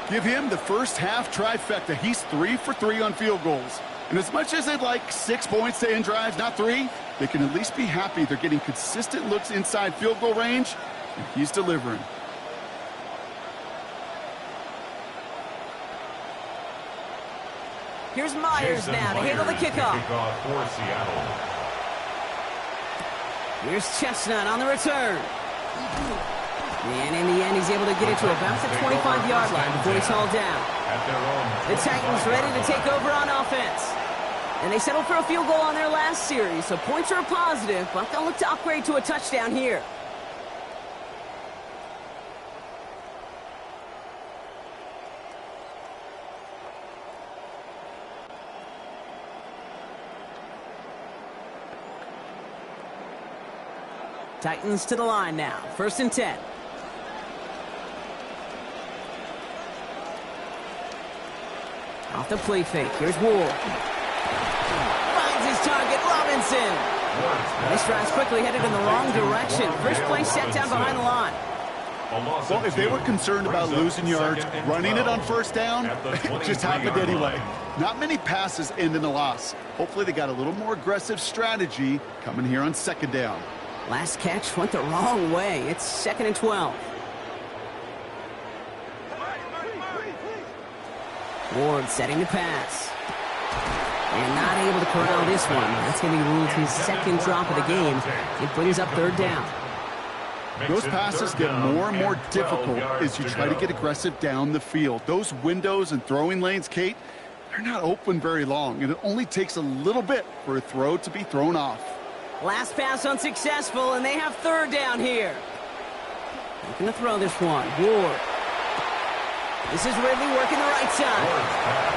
Give him the first half trifecta. He's 3 for 3 on field goals. And as much as they'd like 6 points to end drives, not 3, they can at least be happy they're getting consistent looks inside field goal range, and he's delivering. Here's Myers now to handle the kickoff. For Seattle. Here's Chestnut on the return. And in the end, he's able to get it to about the 25-yard line before he's hauled down. The Titans ready to take over on offense. And they settled for a field goal on their last series, so points are a positive, but they'll look to upgrade to a touchdown here. Titans to the line now. 1st and 10. Off the play fake. Here's Ward. Finds his target, Robinson. This drive's quickly headed in the wrong direction. First play set down behind the line. Well, if they were concerned about losing yards, running it on 1st down, it just happened anyway. Not many passes end in a loss. Hopefully they got a little more aggressive strategy coming here on 2nd down. Last catch went the wrong way. It's 2nd and 12. Ward setting the pass. And not able to corral this one. That's going to be ruled his 2nd drop of the game. It brings up 3rd down. Those passes get more and more difficult as you try to get aggressive down the field. Those windows and throwing lanes, Kate, they're not open very long, and it only takes a little bit for a throw to be thrown off. Last pass unsuccessful, and they have 3rd down here. Looking to throw this one. Ward. This is Ridley working the right side.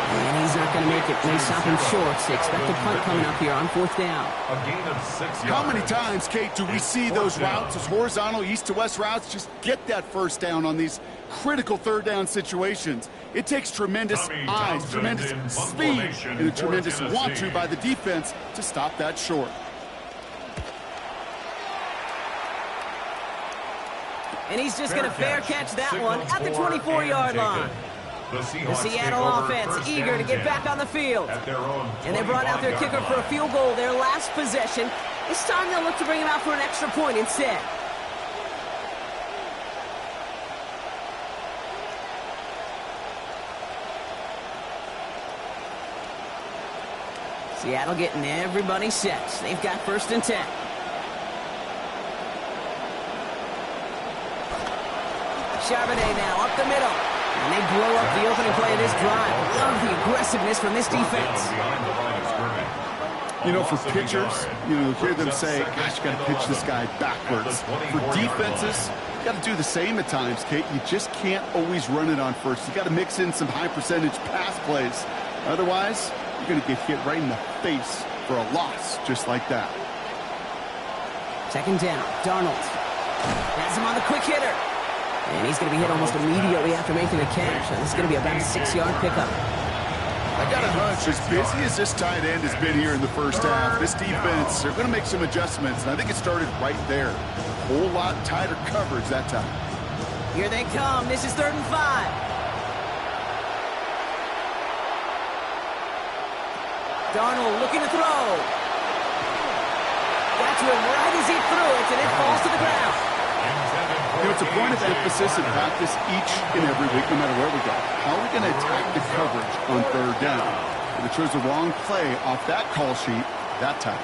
And he's not going to make it. They stop him short. They expect a punt coming up here on 4th down. A gain of 6 yards. How many times, Kate, do we see those routes, those horizontal east-to-west routes, just get that 1st down on these critical 3rd down situations? It takes tremendous eyes, tremendous speed, and a tremendous want-to by the defense to stop that short. And he's just going to fair catch that one at the 24-yard line. The Seattle offense eager to get back on the field. And they brought out their kicker for a field goal their last possession. This time they'll look to bring him out for an extra point instead. Seattle getting everybody set. They've got 1st and 10. Charbonnet now up the middle. And they blow up the opening play of this drive. Love the aggressiveness from this defense. You know, for pitchers, you hear them say, gosh, you got to pitch this guy backwards. For defenses, you got to do the same at times, Kate. You just can't always run it on 1st. You got to mix in some high-percentage pass plays. Otherwise, you're going to get hit right in the face for a loss just like that. 2nd down. Darnold has him on the quick hitter. And he's going to be hit almost immediately after making the catch. And this is going to be about a 6-yard pickup. I got a hunch, as busy as this tight end has been here in the 1st half, this defense, they're going to make some adjustments. And I think it started right there. A whole lot tighter coverage that time. Here they come. This is 3rd and 5. Darnold looking to throw. Got to him right as he threw it, and it falls to the ground. It's a point of emphasis in practice each and every week, no matter where we go. How are we going to attack the coverage on 3rd down? And it chose the wrong play off that call sheet that time.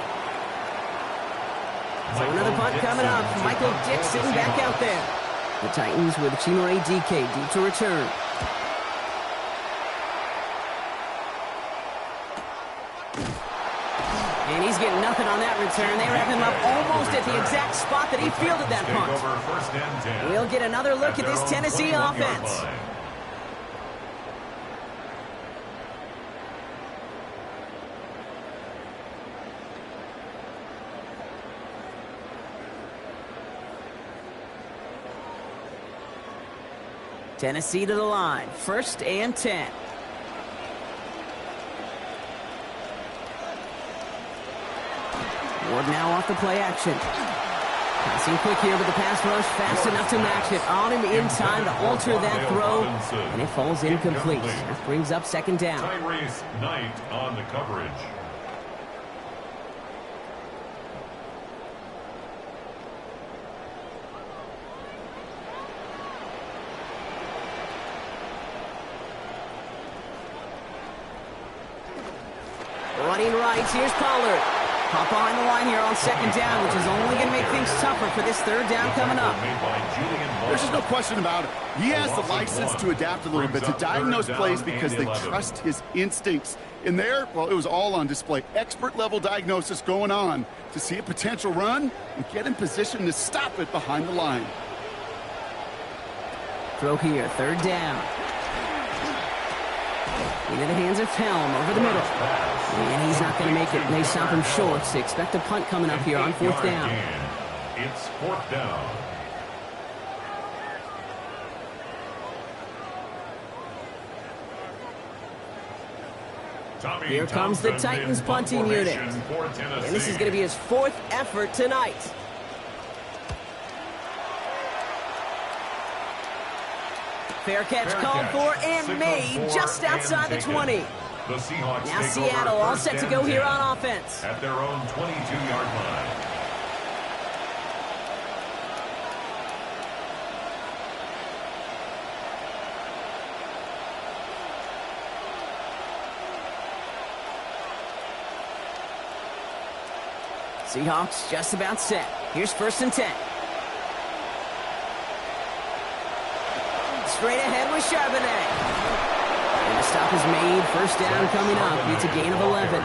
So another punt coming up. Michael Dixon back out there. The Titans with Chimere DK due to return. And he's getting nothing on that return. They wrap him up almost at the exact spot that he fielded that punt. We'll get another look at this Tennessee offense. Tennessee to the line. 1st and 10. Ward now off the play action. Passing quick here with the pass rush, fast enough to match it. On him in time to alter that throw, and it falls incomplete. That brings up 2nd down. Tyrese Knight on the coverage. Running right, here's Pollard. Pop behind the line here on 2nd down, which is only going to make things tougher for this 3rd down coming up. There's just no question about it. He has the license to adapt a little bit, to diagnose plays because they trust his instincts. In there, well, it was all on display. Expert-level diagnosis going on to see a potential run and get in position to stop it behind the line. Throw here, 3rd down. Into the hands of Helm over the middle. And he's not going to make it. They stop him short. So expect a punt coming up here on 4th down. It's 4th down. Here comes the Titans punting unit. And this is going to be his 4th effort tonight. Fair catch called for and made just outside the 20. The Seahawks now Seattle all set to go here on offense. At their own 22-yard line. Seahawks just about set. Here's 1st and 10. Straight ahead with Charbonnet. And the stop is made. 1st down coming up. It's a gain of 11.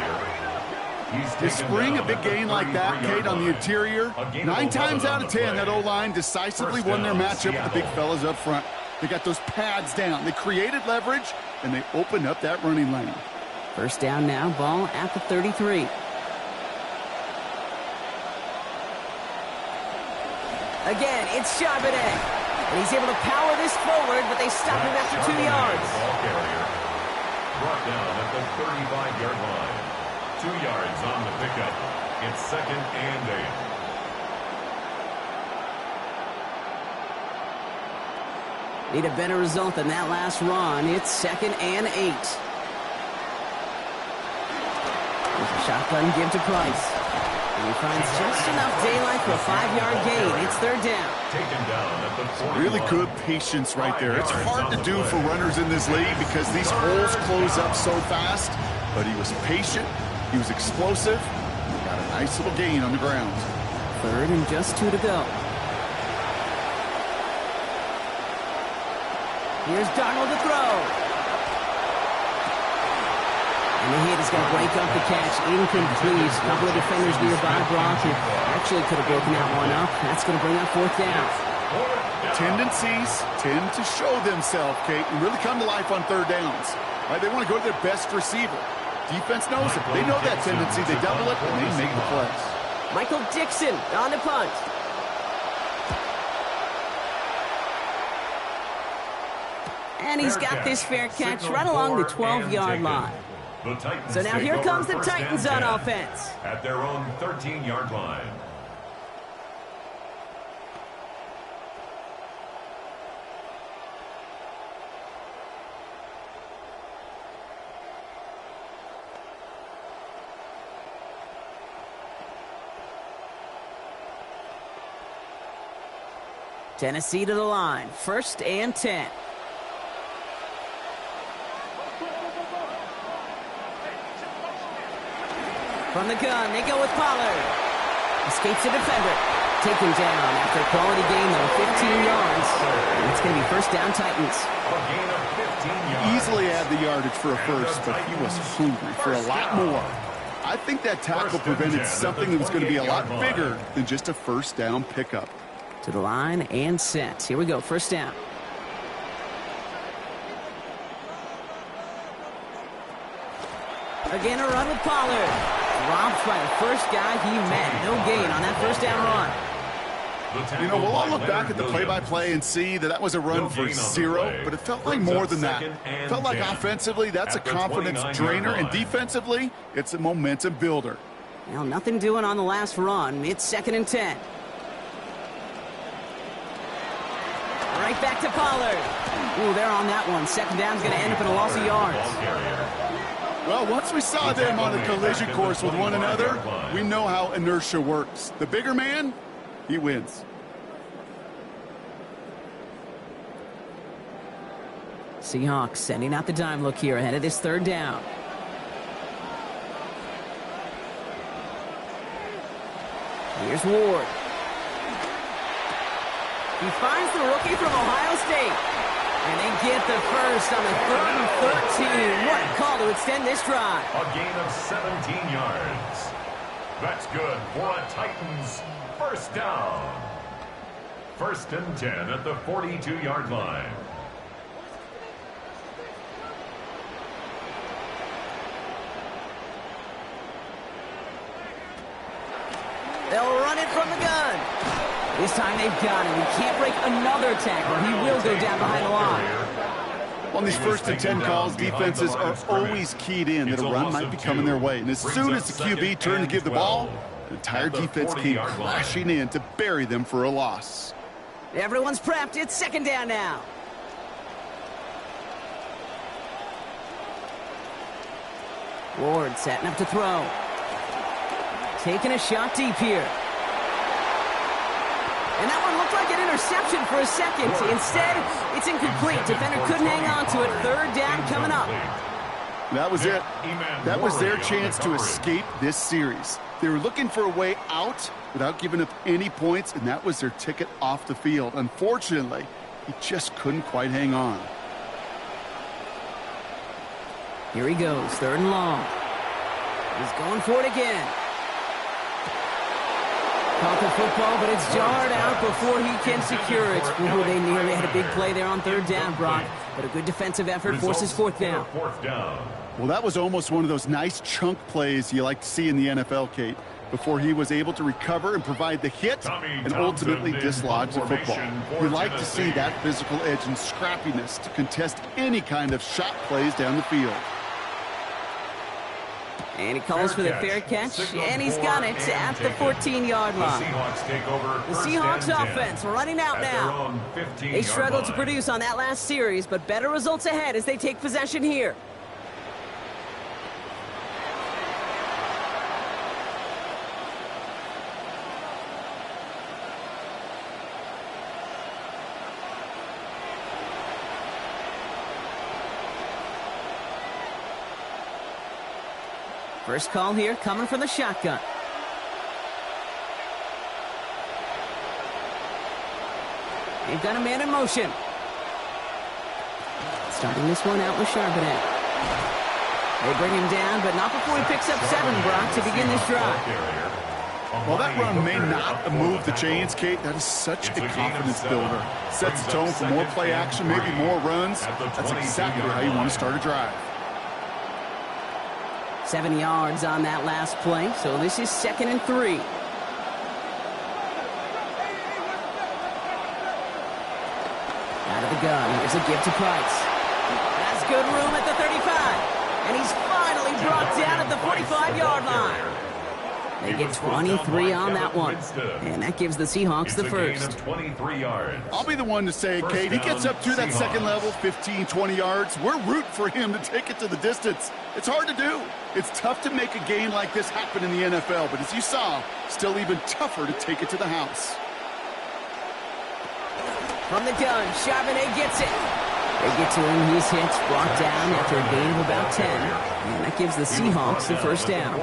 To spring a big gain like that, Kate, on the interior, 9 times out of 10, that O-line decisively won their matchup with the big fellas up front. They got those pads down. They created leverage, and they opened up that running lane. 1st down now. Ball at the 33. Again, it's Charbonnet. And he's able to power this forward, but they stop him after 2 yards. Brought down at the 35-yard line. 2 yards on the pickup. It's 2nd and 8. Need a better result than that last run. It's 2nd and 8. There's a shotgun give to Price. And he finds just enough daylight for a 5-yard gain. It's 3rd down. Taken down at the 40 Really good patience right there. It's hard to do for runners in this league because these holes close up so fast. But he was patient. He was explosive. He got a nice little gain on the ground. 3rd and just 2 to go. Here's Darnold to throw. And the hit is going to break up the catch. Incomplete. A couple of defenders nearby. Brock actually could have broken that one up. That's going to bring up 4th down. Tendencies tend to show themselves, Kate, and really come to life on 3rd downs. Right? They want to go to their best receiver. Defense knows it. They know that tendency. They double it, and they make the plays. Michael Dixon on the punt. And he's got this fair catch right along the 12-yard line. So now here comes the Titans on offense. At their own 13-yard line. Tennessee to the line. 1st and 10. From the gun, they go with Pollard. Escapes the defender. Taken down after a quality gain, though, 15 yards. And it's going to be 1st down Titans. A gain of 15 yards. Easily had the yardage for a first, but he was hungry for a lot more. I think that tackle prevented something that was going to be a lot bigger than just a 1st down pickup. To the line and set. Here we go, 1st down. Again, a run with Pollard. Robbed by the first guy he met. No gain on that 1st down run. You know, we'll all look back at the play-by-play and see that was a run for 0, but it felt like more than that. It felt like offensively, that's a confidence drainer, and defensively, it's a momentum builder. Well, nothing doing on the last run. It's 2nd and 10. Right back to Pollard. Ooh, they're on that one. 2nd down's going to end up in a loss of yards. Well, once we saw them on a collision course with one another, we know how inertia works. The bigger man, he wins. Seahawks sending out the dime look here ahead of this 3rd down. Here's Ward. He finds the rookie from Ohio State. And they get the first on the 3rd and 13. What a call to extend this drive. A gain of 17 yards. That's good for a Titans first down. 1st and 10 at the 42-yard line. They'll run it from the gun. This time they've got him. He can't break another tackle. He will go down behind the line. On these 1st and 10 calls, defenses are always keyed in that a run might be coming their way. And as soon as the QB turned to give the ball, the entire defense came crashing in to bury them for a loss. Everyone's prepped. It's 2nd down now. Ward setting up to throw. Taking a shot deep here. And that one looked like an interception for a second. Instead, it's incomplete. Defender couldn't hang on to it. 3rd down coming up. That was it. That was their chance to escape this series. They were looking for a way out without giving up any points, and that was their ticket off the field. Unfortunately, he just couldn't quite hang on. Here he goes, 3rd and long. He's going for it again. Caught the football, but it's jarred out before he can secure it. Ooh, they nearly had a big play there on 3rd down, Brock. But a good defensive effort forces 4th down. Well, that was almost one of those nice chunk plays you like to see in the NFL, Kate, before he was able to recover and provide the hit and ultimately dislodge the football. We like to see that physical edge and scrappiness to contest any kind of shot plays down the field. And he calls for the fair catch, and he's got it at the 14-yard line. The Seahawks offense running out now. They struggled to produce on that last series, but better results ahead as they take possession here. First call here coming from the shotgun. They've got a man in motion. Starting this one out with Charbonnet. They bring him down, but not before he picks up 7, Brock, to begin this drive. Well, that run may not move the chains, Kate. That is such a confidence builder. Sets the tone for more play action, maybe more runs. That's exactly how you want to start a drive. 7 yards on that last play, so this is 2nd and 3. Out of the gun, here's a give to Price. That's good room at the 35, and he's finally brought down at the 45-yard line. They get 23 on that one, and that gives the Seahawks the first. 23 yards. I'll be the one to say, Kate, he gets up through that second level, 15, 20 yards. We're rooting for him to take it to the distance. It's hard to do. It's tough to make a game like this happen in the NFL, but as you saw, still even tougher to take it to the house. From the gun, Charbonnet gets it. They get to him, he's hit, brought down after a gain of about 10. And that gives the Seahawks the first down.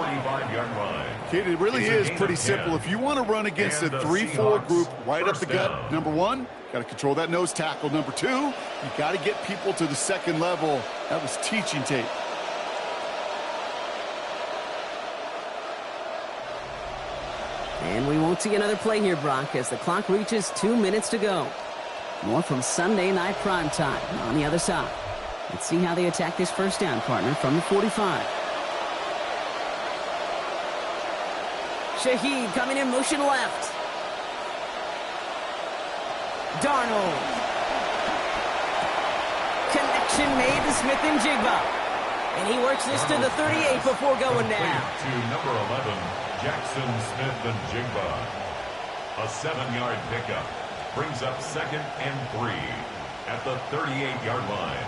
Kid, it really is pretty simple. If you want to run against a 3-4 group right up the gut, number one, got to control that nose tackle. Number two, you got to get people to the second level. That was teaching tape. And we won't see another play here, Brock, as the clock reaches 2 minutes to go. More from Sunday Night Primetime on the other side. Let's see how they attack this first down, partner, from the 45. Shaheed coming in motion left. Darnold. Connection made to Smith and Jigba. And he works this to the 38 before going down. To number 11, Jackson Smith and Jigba. A 7-yard pickup brings up 2nd and 3 at the 38-yard line.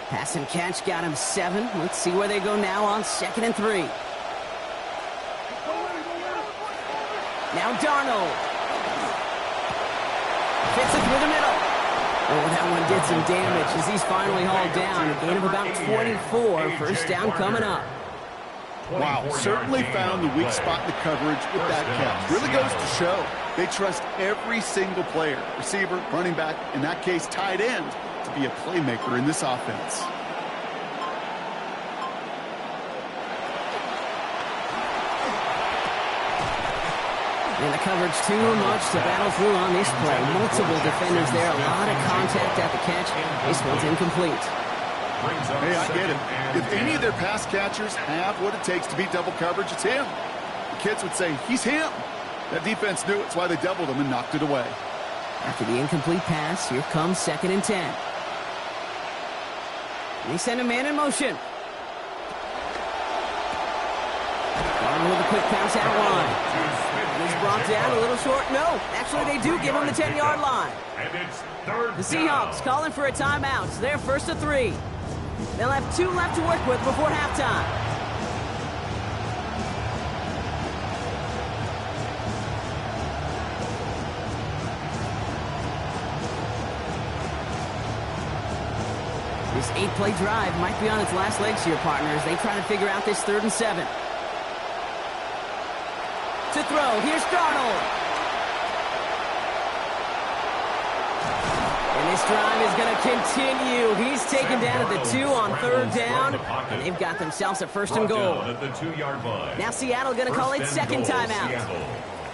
Pass and catch got him 7. Let's see where they go now on 2nd and 3. Now Darnold. Fits it through the middle. Oh, that one did some damage as he's finally hauled down. A gain of about 24. First down coming up. Wow, certainly found the weak spot in the coverage with that catch. Really goes to show they trust every single player, receiver, running back, in that case tight end, to be a playmaker in this offense. And the coverage too much to battle through on this play. Multiple defenders there, a lot of contact at the catch. This one's incomplete. Hey, I get it. If any of their pass catchers have what it takes to beat double coverage, it's him. The kids would say, he's him. That defense knew it's why they doubled him and knocked it away. After the incomplete pass, here comes 2nd and 10. They send a man in motion. Going with a quick pass out line. He's brought down a little short. No, actually they do give him the 10-yard line. The Seahawks calling for a timeout. So they're 1st and 3. They'll have 2 left to work with before halftime. This 8-play drive might be on its last legs here, partners. They try to figure out this 3rd and 7. To throw, here's Darnold. And this drive is going to continue. He's taken down at the 2 on 3rd down. And they've got themselves a 1st and goal. At the 2-yard line. Now Seattle going to call its 2nd timeout.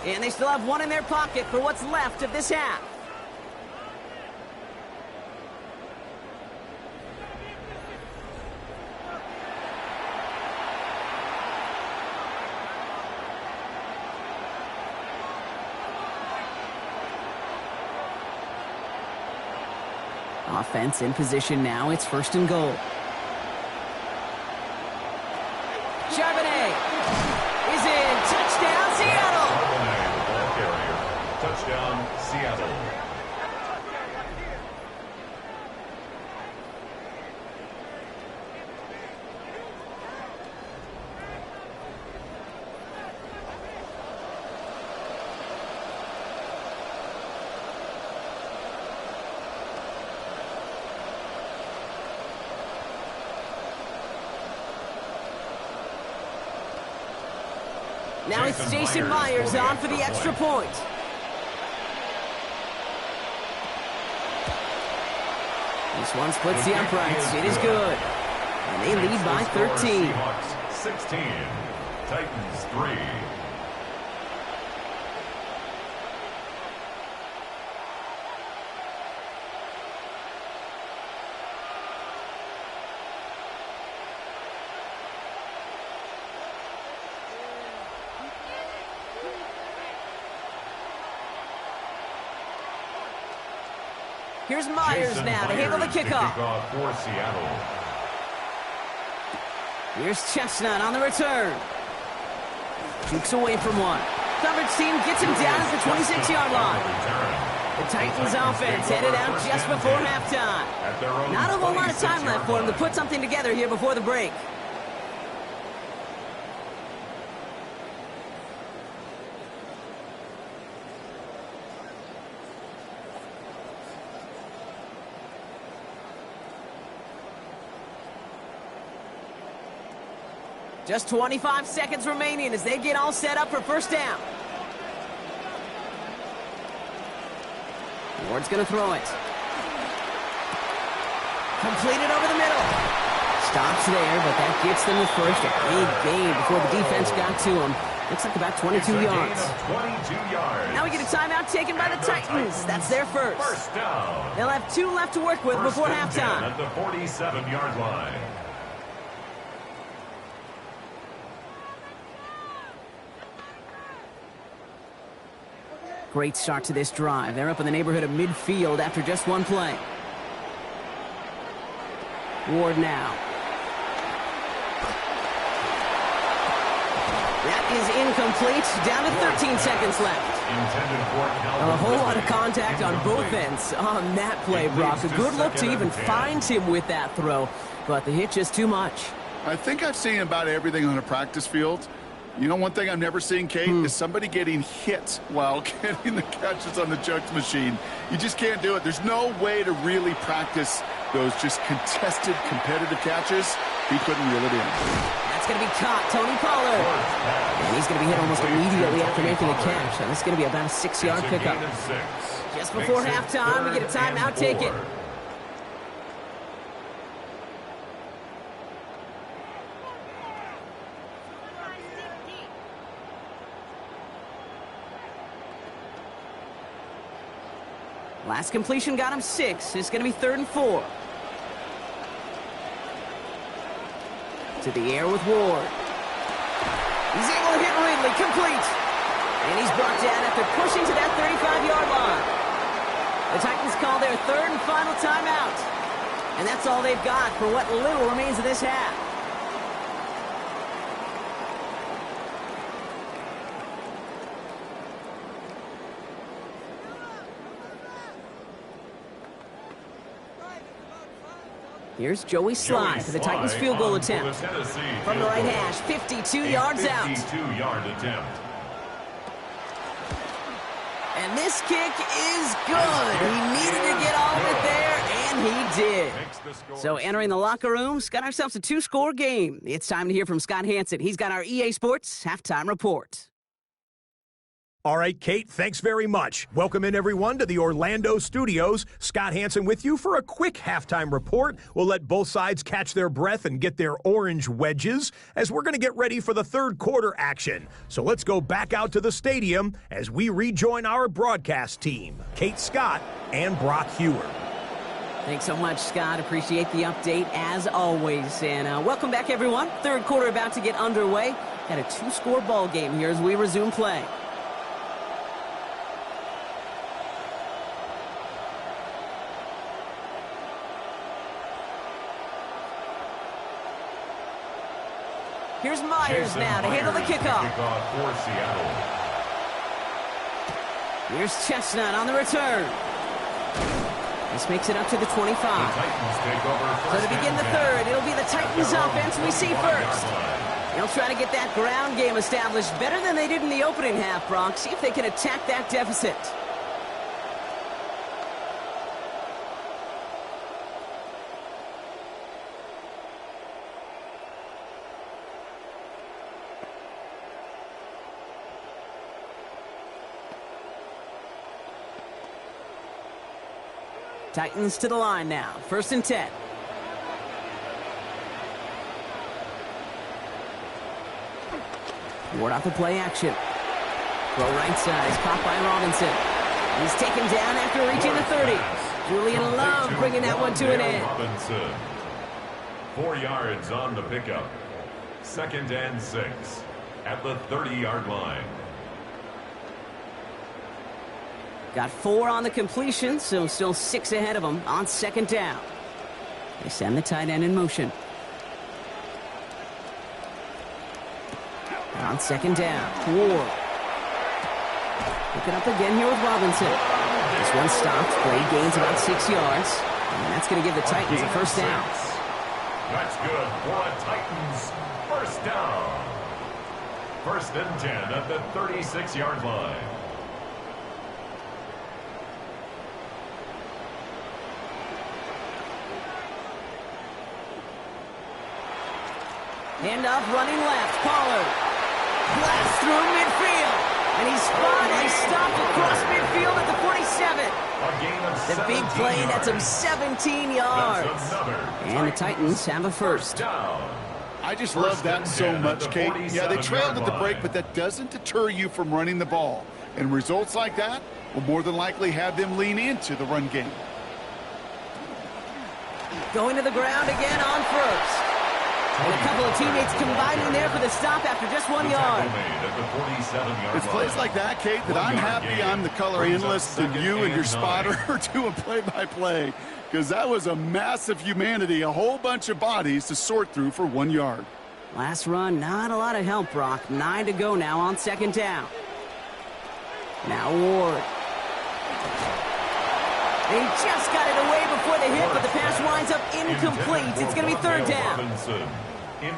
And they still have 1 in their pocket for what's left of this half. Offense in position now. It's 1st and goal. Charbonnet is in. Touchdown, Seattle. Charbonnet, the ball carrier. Touchdown, Seattle. Now it's Jason Myers on for the extra point. This one splits the uprights. It is good. And they lead by 13. Seahawks 16, Titans 3. Here's Myers now to handle the kickoff. For Seattle. Here's Chestnut on the return. Jukes away from one. Coverage team gets him down at the 26-yard line. The Titans offense headed out just before halftime. Not a whole lot of time left for him to put something together here before the break. Just 25 seconds remaining as they get all set up for 1st down. Ward's going to throw it. Completed over the middle. Stops there, but that gets them the 1st. A big gain before the defense got to him. Looks like about 22 yards. 22 yards. Now we get a timeout taken by the Titans. That's their 1st. First down. They'll have 2 left to work with before halftime. At the 47-yard line. Great start to this drive. They're up in the neighborhood of midfield after just one play. Ward now. That is incomplete. Down to 13 seconds left. A whole lot of contact on both ends on that play, Brock. A good look to even find him with that throw, but the hit just too much. I think I've seen about everything on a practice field. You know, one thing I've never seen, Kate, is somebody getting hit while getting the catches on the jugs machine. You just can't do it. There's no way to really practice those just contested, competitive catches. He couldn't reel it in. That's going to be caught. Tony Pollard. And he's going to be hit almost immediately after making the catch. And this is going to be about a 6-yard pickup. Just before halftime, we get a timeout. Take it. Last completion got him 6. It's going to be 3rd and 4. To the air with Ward. He's able to hit Ridley. Complete. And he's brought down after pushing to that 35-yard line. The Titans call their 3rd and final timeout. And that's all they've got for what little remains of this half. Here's Joey Slye for the Titans field goal attempt. From the right hash, 52 yards out. 52-yard attempt. And this kick is good. He needed to get all of it there, and he did. So entering the locker room, got ourselves a 2-score game. It's time to hear from Scott Hansen. He's got our EA Sports halftime report. All right, Kate, thanks very much. Welcome in, everyone, to the Orlando studios. Scott Hansen with you for a quick halftime report. We'll let both sides catch their breath and get their orange wedges as we're going to get ready for the third quarter action. So let's go back out to the stadium as we rejoin our broadcast team, Kate Scott and Brock Hewer. Thanks so much, Scott. Appreciate the update, as always. And welcome back, everyone. Third quarter about to get underway. Got a 2-score ball game here as we resume play. Here's Myers now to handle the kickoff. For Seattle. Here's Chestnut on the return. This makes it up to the 25. So to begin the third, it'll be the Titans offense we see first. They'll try to get that ground game established better than they did in the opening half, Brock. See if they can attack that deficit. Titans to the line now. 1st and 10. Ward off the play action. Throw right side is caught by Robinson. He's taken down after reaching the 30. Julian Love bringing that one to an end. Robinson. 4 yards on the pickup. 2nd and 6 at the 30-yard line. Got 4 on the completion, so still 6 ahead of them on 2nd down. They send the tight end in motion. On 2nd down, Ward. Pick it up again here with Robinson. This one stopped, play gains about 6 yards. And that's going to give the Titans a 1st down. That's good for a Titans 1st down. 1st and 10 at the 36-yard line. Handoff running left. Pollard. Blast through midfield. And he's finally stopped across midfield at the 47. The big play nets him 17 yards. And the Titans have a 1st. I just love that so much, Kate. Yeah, they trailed at the break, but that doesn't deter you from running the ball. And results like that will more than likely have them lean into the run game. Going to the ground again on 1st. And a couple of teammates combining there for the stop after just 1 yard. It's plays like that, Kate, that I'm happy I'm the color analyst and you and your spotter are doing play-by-play. Because that was a massive humanity, a whole bunch of bodies to sort through for 1 yard. Last run, not a lot of help, Brock. 9 to go now on second down. Now Ward. They just got it away before the hit, but the pass winds up incomplete. It's going to be third down.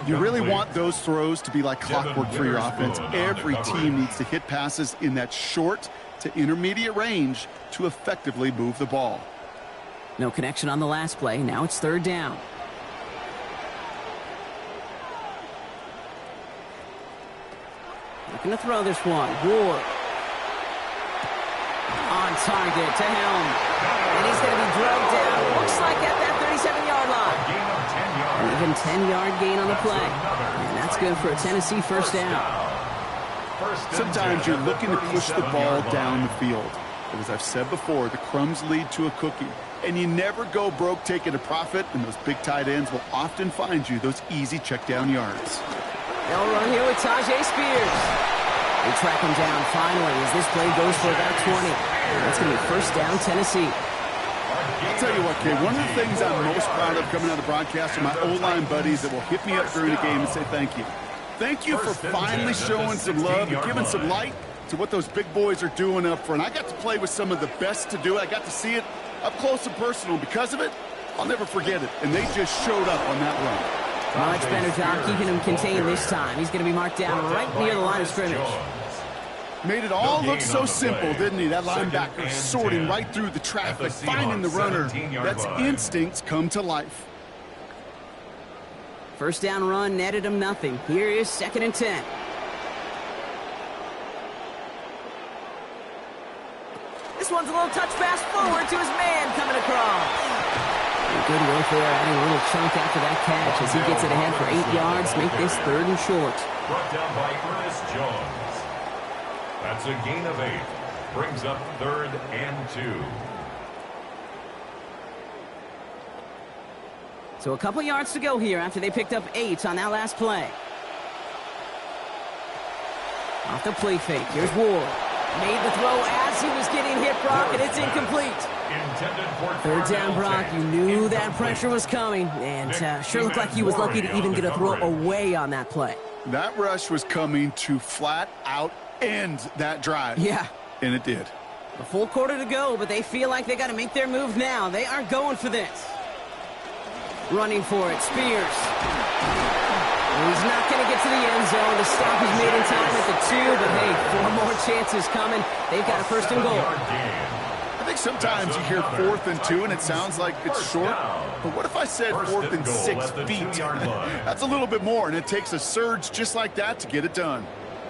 You really want those throws to be like clockwork for your offense. Every team needs to hit passes in that short to intermediate range to effectively move the ball. No connection on the last play. Now it's third down. Looking to throw this one. Ward. On target to Helm. And he's going to be drugged down. Looks like at that 37-yard line. An even 10-yard gain on the play. And that's good for a Tennessee first down. Sometimes you're looking to push the ball down the field. But as I've said before, the crumbs lead to a cookie. And you never go broke taking a profit, and those big tight ends will often find you those easy check down yards. They'll run here with Tajay Spears. They track him down finally as this play goes for about 20. That's going to be first down, Tennessee. I'll tell you what, kid, one of the things I'm most proud of coming out of the broadcast are my O-line buddies that will hit me up during the game and say thank you. Thank you for finally showing some love and giving some light to what those big boys are doing up front. I got to play with some of the best to do it. I got to see it up close and personal. Because of it, I'll never forget it. And they just showed up on that run. Much better job keeping him contained this time. He's going to be marked down right near the line of scrimmage. Made it all look so simple, didn't he? That linebacker sorting right through the traffic, finding the runner. That's instincts come to life. First down run netted him nothing. Here is second and 10. This one's a little touch pass forward to his man coming across. Good work there, adding a little chunk after that catch as he gets it ahead for 8 yards. Make this third and short. Brought down by Ernest Jones. That's a gain of 8. Brings up third and 2. So a couple yards to go here after they picked up 8 on that last play. Off the play fake. Here's Ward. Made the throw as he was getting hit, Brock, and it's incomplete. Third down, Brock. You knew that pressure was coming, and sure looked like he was lucky to even get a throw away on that play. That rush was coming to flat out end that drive. Yeah. And it did. A full quarter to go, but they feel like they got to make their move now. They are going for this. Running for it, Spears. He's not going to get to the end zone. The stop is made in time at the 2, but hey, 4 more chances coming. They've got a first and goal. I think sometimes you hear 4th and 2 and it sounds like it's short, but what if I said 4th and 6 feet? That's a little bit more, and it takes a surge just like that to get it done.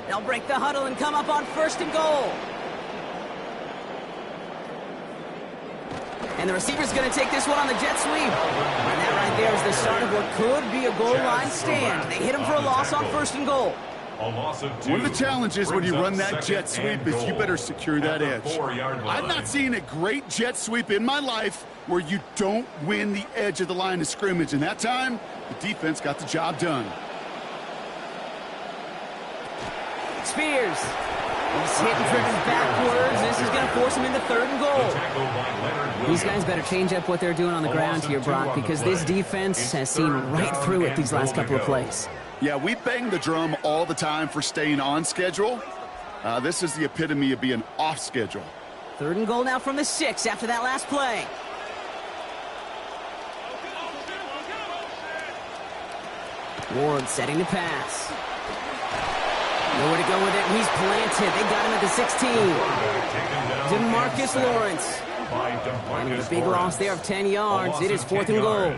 They'll break the huddle and come up on first and goal. And the receiver's going to take this one on the jet sweep. And that right there is the start of what could be a goal line stand. They hit him for a loss on first and goal. One of the challenges when you run that jet sweep is you better secure that edge. I've not seen a great jet sweep in my life where you don't win the edge of the line of scrimmage. And that time, the defense got the job done. Spears. He's hit and driven backwards. This is going to force him into third and goal. These guys better change up what they're doing on the ground here, Brock, because this defense has seen right through it these last couple of plays. Yeah, we bang the drum all the time for staying on schedule. This is the epitome of being off schedule. Third and goal now from the 6 after that last play. Ward setting the pass. Nowhere to go with it. He's planted. They got him at the 16. DeMarcus Lawrence. And with a big loss there of 10 yards, it is 4th and goal.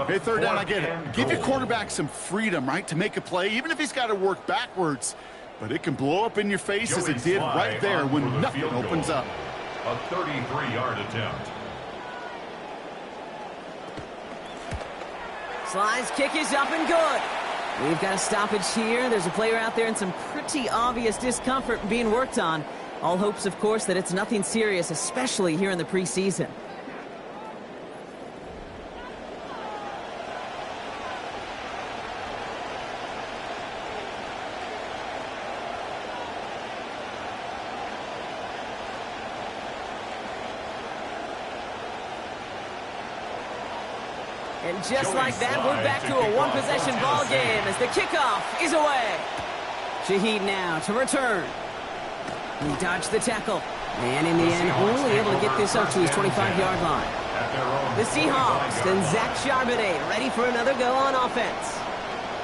Hey, third down, I get it. Give your quarterback some freedom, right, to make a play, even if he's got to work backwards. But it can blow up in your face as it did right there when nothing opens up. A 33-yard attempt. Slide's kick is up and good. We've got a stoppage here. There's a player out there in some pretty obvious discomfort being worked on. All hopes, of course, that it's nothing serious, especially here in the preseason. And just like that, we're back to a one-possession ball game as the kickoff is away. Shaheed now to return. He dodged the tackle. And in the end, only able to get this up to his 25-yard line. The Seahawks and Zach Charbonnet ready for another go on offense.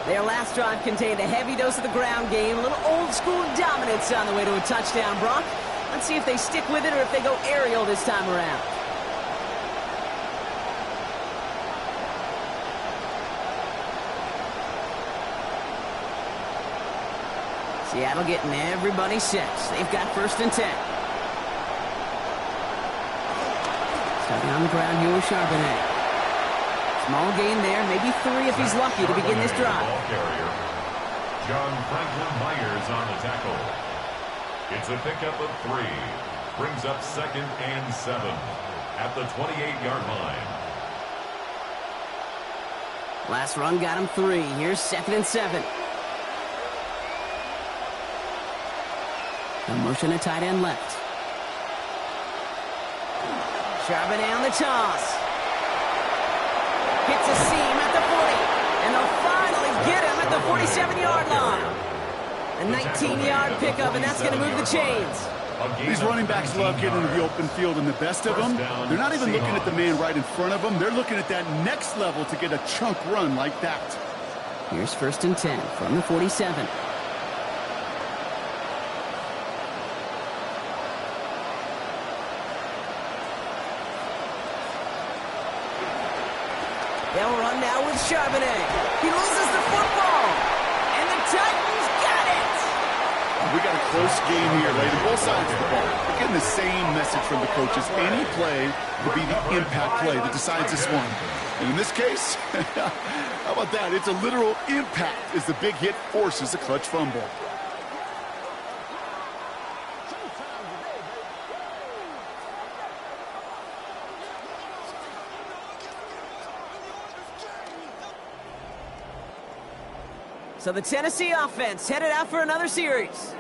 Their last drive contained a heavy dose of the ground game, a little old-school dominance on the way to a touchdown, Brock. Let's see if they stick with it or if they go aerial this time around. Seattle getting everybody set. They've got 1st and 10. Starting on the ground here with Charbonnet. Small gain there, maybe 3 if he's lucky to begin this drive. John Franklin Myers on the tackle. It's a pickup of 3. Brings up 2nd and 7 at the 28-yard line. Last run got him 3. Here's 2nd and 7. A motion to tight end left. Charbonnet on the toss. Hits a seam at the 40. And they'll finally get him at the 47-yard line. A 19-yard pickup, and that's going to move the chains. These running backs love getting into the open field, and the best of them, they're not even looking at the man right in front of them. They're looking at that next level to get a chunk run like that. Here's 1st and 10 from the 47. They'll run now with Charbonnet. He loses the football. And the Titans got it. We got a close game here, ladies. Both sides of the ball. We're getting the same message from the coaches. Any play will be the impact play that decides this one. And in this case, how about that? It's a literal impact as the big hit forces a clutch fumble. So the Tennessee offense headed out for another series.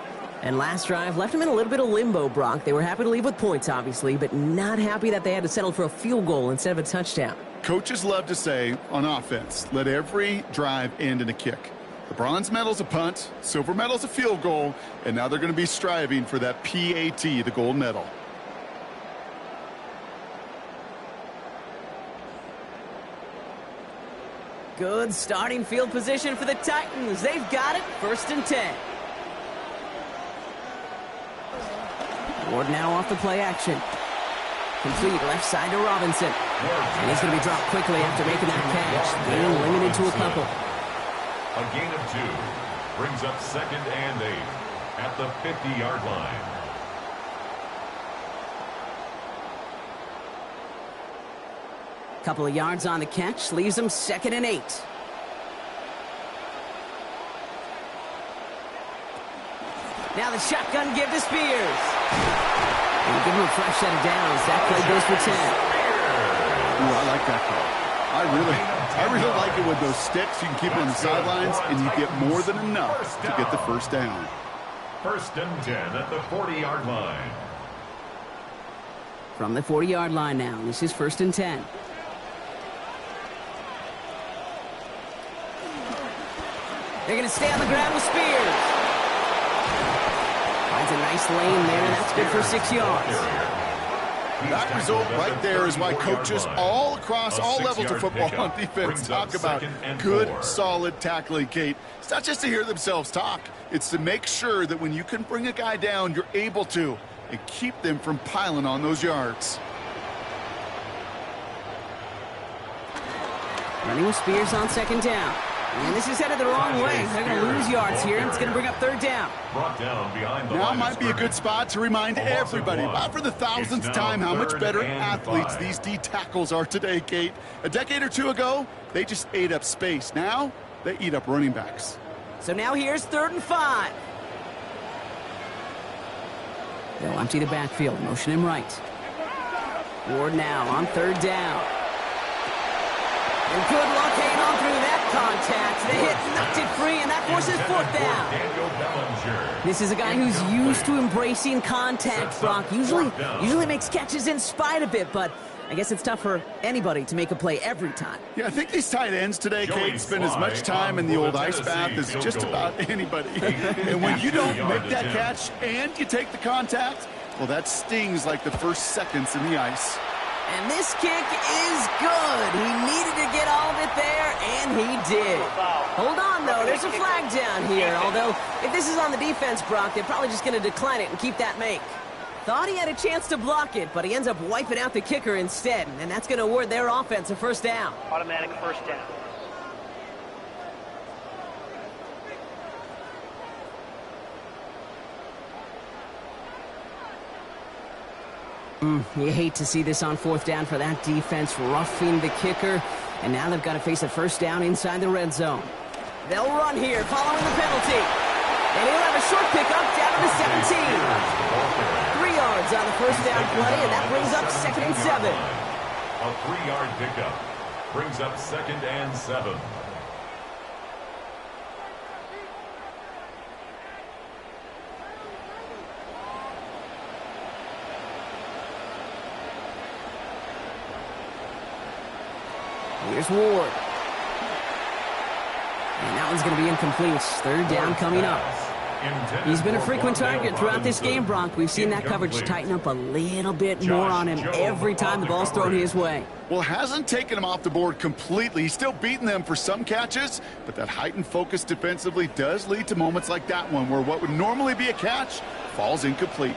And last drive left them in a little bit of limbo, Brock. They were happy to leave with points, obviously, but not happy that they had to settle for a field goal instead of a touchdown. Coaches love to say on offense, let every drive end in a kick. The bronze medal's a punt, silver medal's a field goal, and now they're going to be striving for that PAT, the gold medal. Good starting field position for the Titans. They've got it. 1st and 10. Ward now off the play action. Complete left side to Robinson. And he's going to be dropped quickly after making that catch. Being limited to a couple. A gain of 2. Brings up 2nd and 8 at the 50-yard line. Couple of yards on the catch, leaves them 2nd and 8. Now the shotgun give to Spears. And give him a fresh set of downs. That play goes for 10. Ooh, I like that call. I really like it with those sticks. You can keep them on the sidelines, and you get more than enough to get the 1st down. 1st and 10 at the 40-yard line. From the 40-yard line now, this is 1st and 10. They're going to stay on the ground with Spears. Finds a nice lane there. That's good for 6 yards. That result right there is why coaches all across all levels of football on defense talk about good, solid tackling, Kate. It's not just to hear themselves talk. It's to make sure that when you can bring a guy down, you're able to, and keep them from piling on those yards. Running with Spears on 2nd down. And this is headed the wrong way. They're going to lose yards here, and it's going to bring up 3rd down. Brought down behind the now might be a good spot to remind everybody, about for the 1000th time, how much better athletes these D tackles are today, Kate. A decade or 2 ago, they just ate up space. Now, they eat up running backs. So now here's 3rd and 5. They'll empty the backfield, motion him right. Ward now on 3rd down. And good luck hanging on through that contact. The hit knocked it free, and that forces 4th down. This is a guy who's used to embracing contact, Brock. Usually makes catches in spite of it, but I guess it's tough for anybody to make a play every time. Yeah, I think these tight ends today, Kate, spend as much time in the old ice bath as just about anybody. And when you don't make that catch and you take the contact, well, that stings like the first seconds in the ice. And this kick is good. He needed to get all of it there, and he did. Hold on, though. There's a flag down here. Although, if this is on the defense, Brock, they're probably just going to decline it and keep that make. Thought he had a chance to block it, but he ends up wiping out the kicker instead. And that's going to award their offense a first down. Automatic first down. You hate to see this on fourth down for that defense, roughing the kicker. And now they've got to face a first down inside the red zone. They'll run here following the penalty. And he'll have a short pickup down to the 17. 3 yards on the first down play, and that brings up 2nd and 7. A 3-yard pickup brings up 2nd and 7. Here's Ward. And that one's going to be incomplete. Third down coming up. He's been a frequent target throughout this game, Bronk. We've seen that coverage tighten up a little bit more on him every time the ball's thrown his way. Well, hasn't taken him off the board completely. He's still beating them for some catches, but that heightened focus defensively does lead to moments like that one where what would normally be a catch falls incomplete.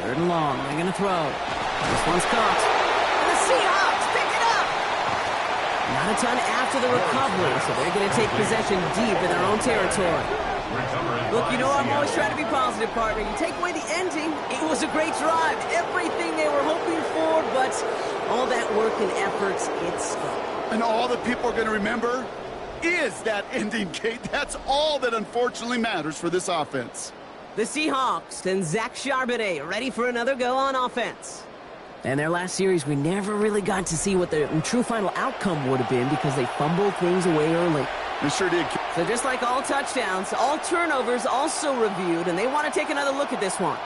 Third and long. They're going to throw. This one's caught. And the Seahawks pick it up. Not a ton after the recovery, so they're going to take possession deep in their own territory. Look, you know, I'm always trying to be positive, partner. You take away the ending, it was a great drive. Everything they were hoping for, but all that work and effort, it's gone. And all that people are going to remember is that ending, Kate. That's all that unfortunately matters for this offense. The Seahawks and Zach Charbonnet ready for another go on offense. In their last series, we never really got to see what the true final outcome would have been because they fumbled things away early. They sure did. So just like all touchdowns, all turnovers also reviewed, and they want to take another look at this one.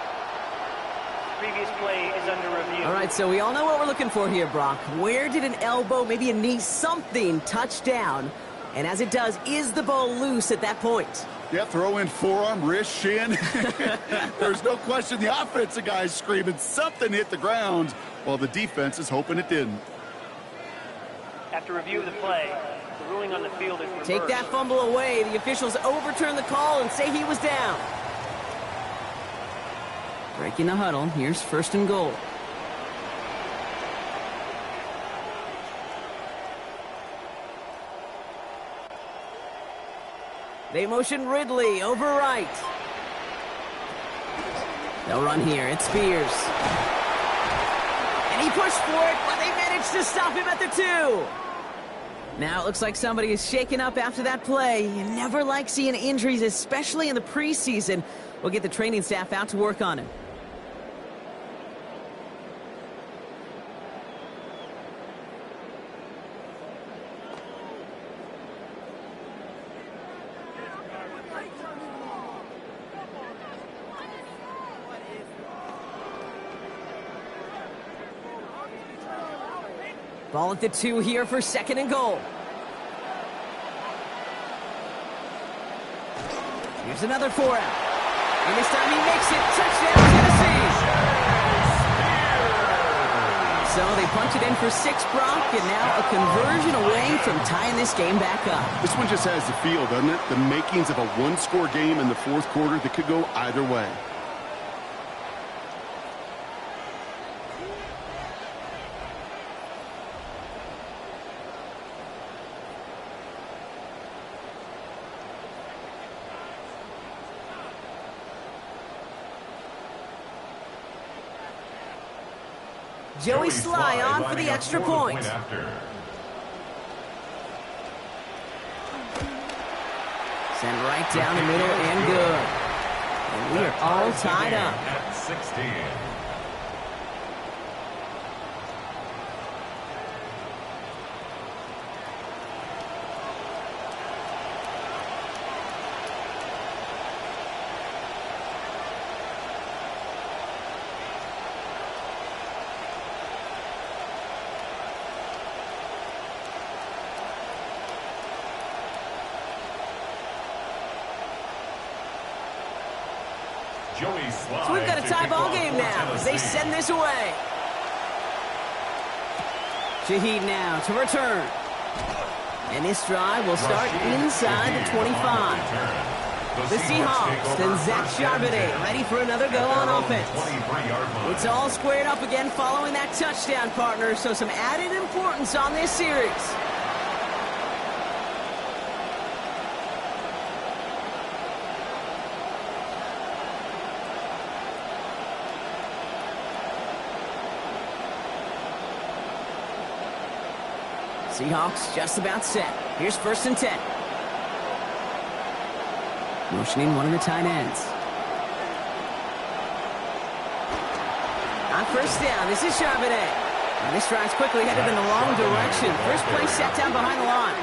Previous play is under review. All right, so we all know what we're looking for here, Brock. Where did an elbow, maybe a knee, something touch down? And as it does, is the ball loose at that point? Yeah, throw in forearm, wrist, shin. There's no question the offensive guy's screaming something hit the ground while the defense is hoping it didn't. After review of the play, the ruling on the field is reversed. Take that fumble away. The officials overturn the call and say he was down. Breaking the huddle. Here's 1st and goal. They motion Ridley over right. They'll run here. It's Spears. And he pushed for it, but they managed to stop him at the 2. Now it looks like somebody is shaken up after that play. You never like seeing injuries, especially in the preseason. We'll get the training staff out to work on him. Ball at the 2 here for 2nd and goal. Here's another 4-out. And this time he makes it. Touchdown, Tennessee! So they punch it in for 6, Brock, and now a conversion away from tying this game back up. This one just has the feel, doesn't it? The makings of a one-score game in the 4th quarter that could go either way. Joey Sly on for the extra point. Sent right down the middle and good. And we are all tied up. At 16. So we've got a tie ball game now as they send this away. Shaheed now to return. And this drive will start inside the 25. The Seahawks and Zach Charbonnet ready for another go on offense. It's all squared up again following that touchdown, partner, so some added importance on this series. Seahawks just about set. Here's 1st and 10. Motioning one of the tight ends. On 1st down, this is Charbonnet. And this drive's quickly headed in the wrong direction. First play set down behind the line.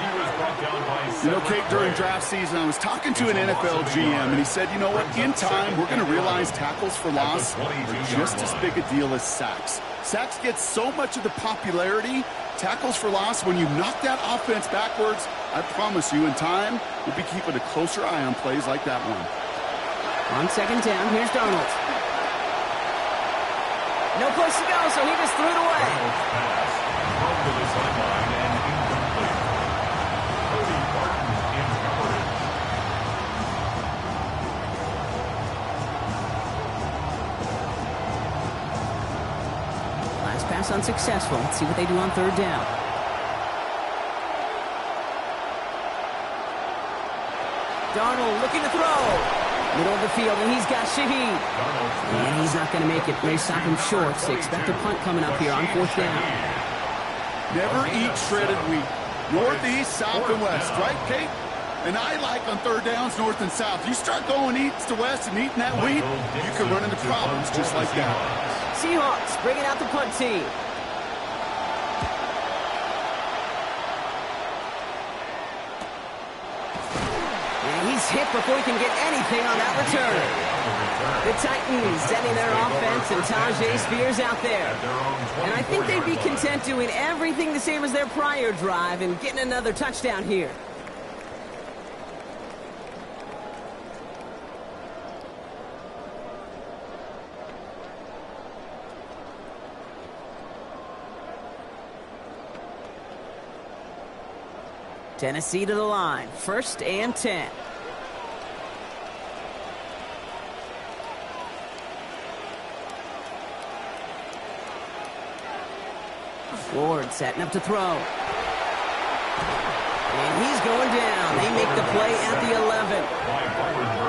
You know, Kate, during draft season, I was talking to an NFL GM, and he said, you know what, in time, we're going to realize tackles for loss are just as big a deal as sacks. Sacks get so much of the popularity. Tackles for loss, when you knock that offense backwards, I promise you, in time, we'll be keeping a closer eye on plays like that one. On 2nd down, here's Darnold. No place to go, so he just threw it away. Last pass unsuccessful. Let's see what they do on 3rd down. Darnold looking to throw. Middle of the field, and he's got Shaheed. And he's not going to make it. They stop him short, so expect a punt coming up here on 4th down. Never eat shredded wheat. North, east, south, and west, right, Kate? And I like on 3rd downs, north and south. You start going east to west and eating that wheat, you can run into problems just like that. Seahawks bringing out the punt team. He's hit before he can get anything on that return. The Titans sending their offense and Tajay Spears out there. And I think they'd be content doing everything the same as their prior drive and getting another touchdown here. Tennessee to the line. 1st and 10. Ward setting up to throw. And he's going down. They make the play at the 11.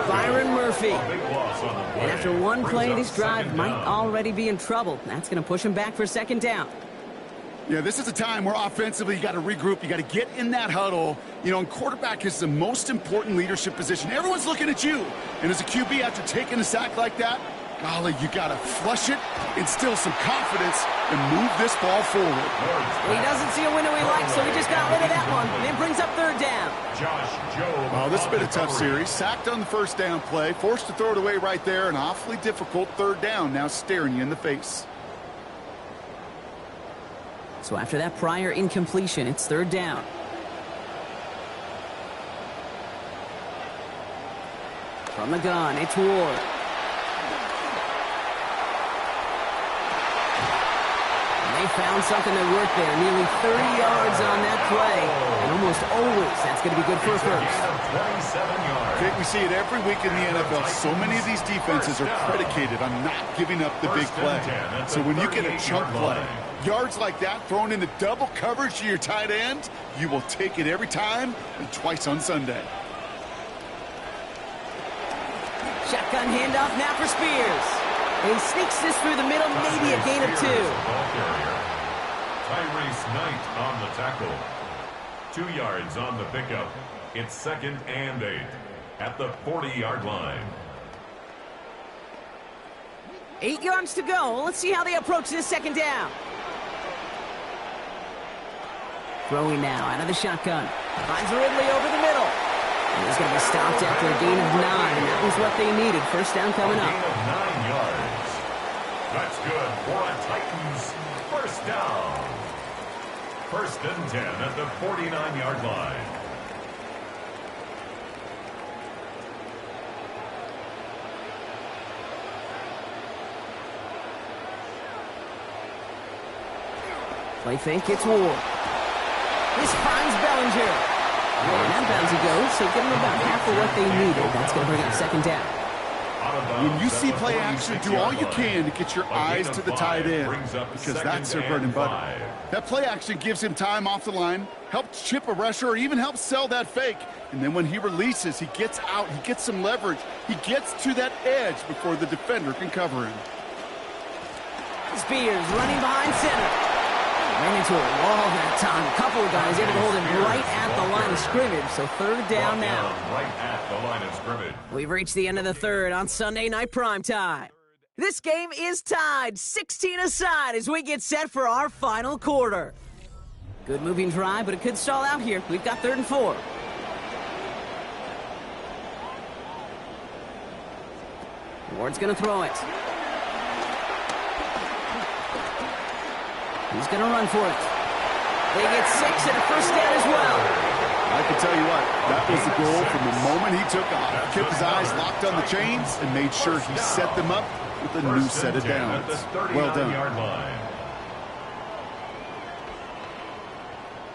Byron Murphy. And after one play, this drive might already be in trouble. That's going to push him back for 2nd down. Yeah, this is a time where offensively you got to regroup. You got to get in that huddle. You know, and quarterback is the most important leadership position. Everyone's looking at you. And as a QB, after taking a sack like that, golly, you got to flush it, instill some confidence, and move this ball forward. Well, he doesn't see a window he likes, so he just got rid of that one. And it brings up 3rd down. Oh, this has been a tough series. Sacked on the 1st down play, forced to throw it away right there. An awfully difficult 3rd down now staring you in the face. So after that prior incompletion, it's 3rd down. From the gun, it's Ward. They found something that worked there. Nearly 30 yards on that play. And almost always, that's going to be good for a first. Jake, we see it every week in the NFL. So many of these defenses are predicated on not giving up the big play. So when you get a chunk play, yards like that thrown into double coverage to your tight end, you will take it every time and twice on Sunday. Shotgun handoff now for Spears. And he sneaks this through the middle, maybe a gain of 2. Tyrese Knight on the tackle. 2 yards on the pickup. It's 2nd and 8 at the 40-yard line. 8 yards to go. Let's see how they approach this 2nd down. Throwing now out of the shotgun. Finds Ridley over the middle. And he's going to be stopped after a gain of 9. That was what they needed. 1st down coming up. Gain of 9 yards. That's good for a Titans 1st down. 1st and 10 at the 49-yard line. Play fake, it's Ward. This finds Bellinger. And outbounds he goes, so give them about half of what they needed. That's going to bring up second down. When you see play action, do all you can to get your eyes to the tight end, because that's their bread and butter. That play action gives him time off the line, helps chip a rusher, or even helps sell that fake. And then when he releases, he gets out, he gets some leverage. He gets to that edge before the defender can cover him. Spears running behind center. Ran into a wall that time. A couple of guys able to hold him right at the line of scrimmage, so third down now. Right at the line of scrimmage. We've reached the end of the third on Sunday Night Primetime. This game is tied 16 aside as we get set for our final quarter. Good moving drive, but it could stall out here. We've got 3rd and 4. Ward's going to throw it. He's going to run for it. They get 6 and a first down as well. I can tell you what, that was the goal from the moment he took off. Kept his eyes locked on the chains and made sure he set them up with a new set of downs. Well done.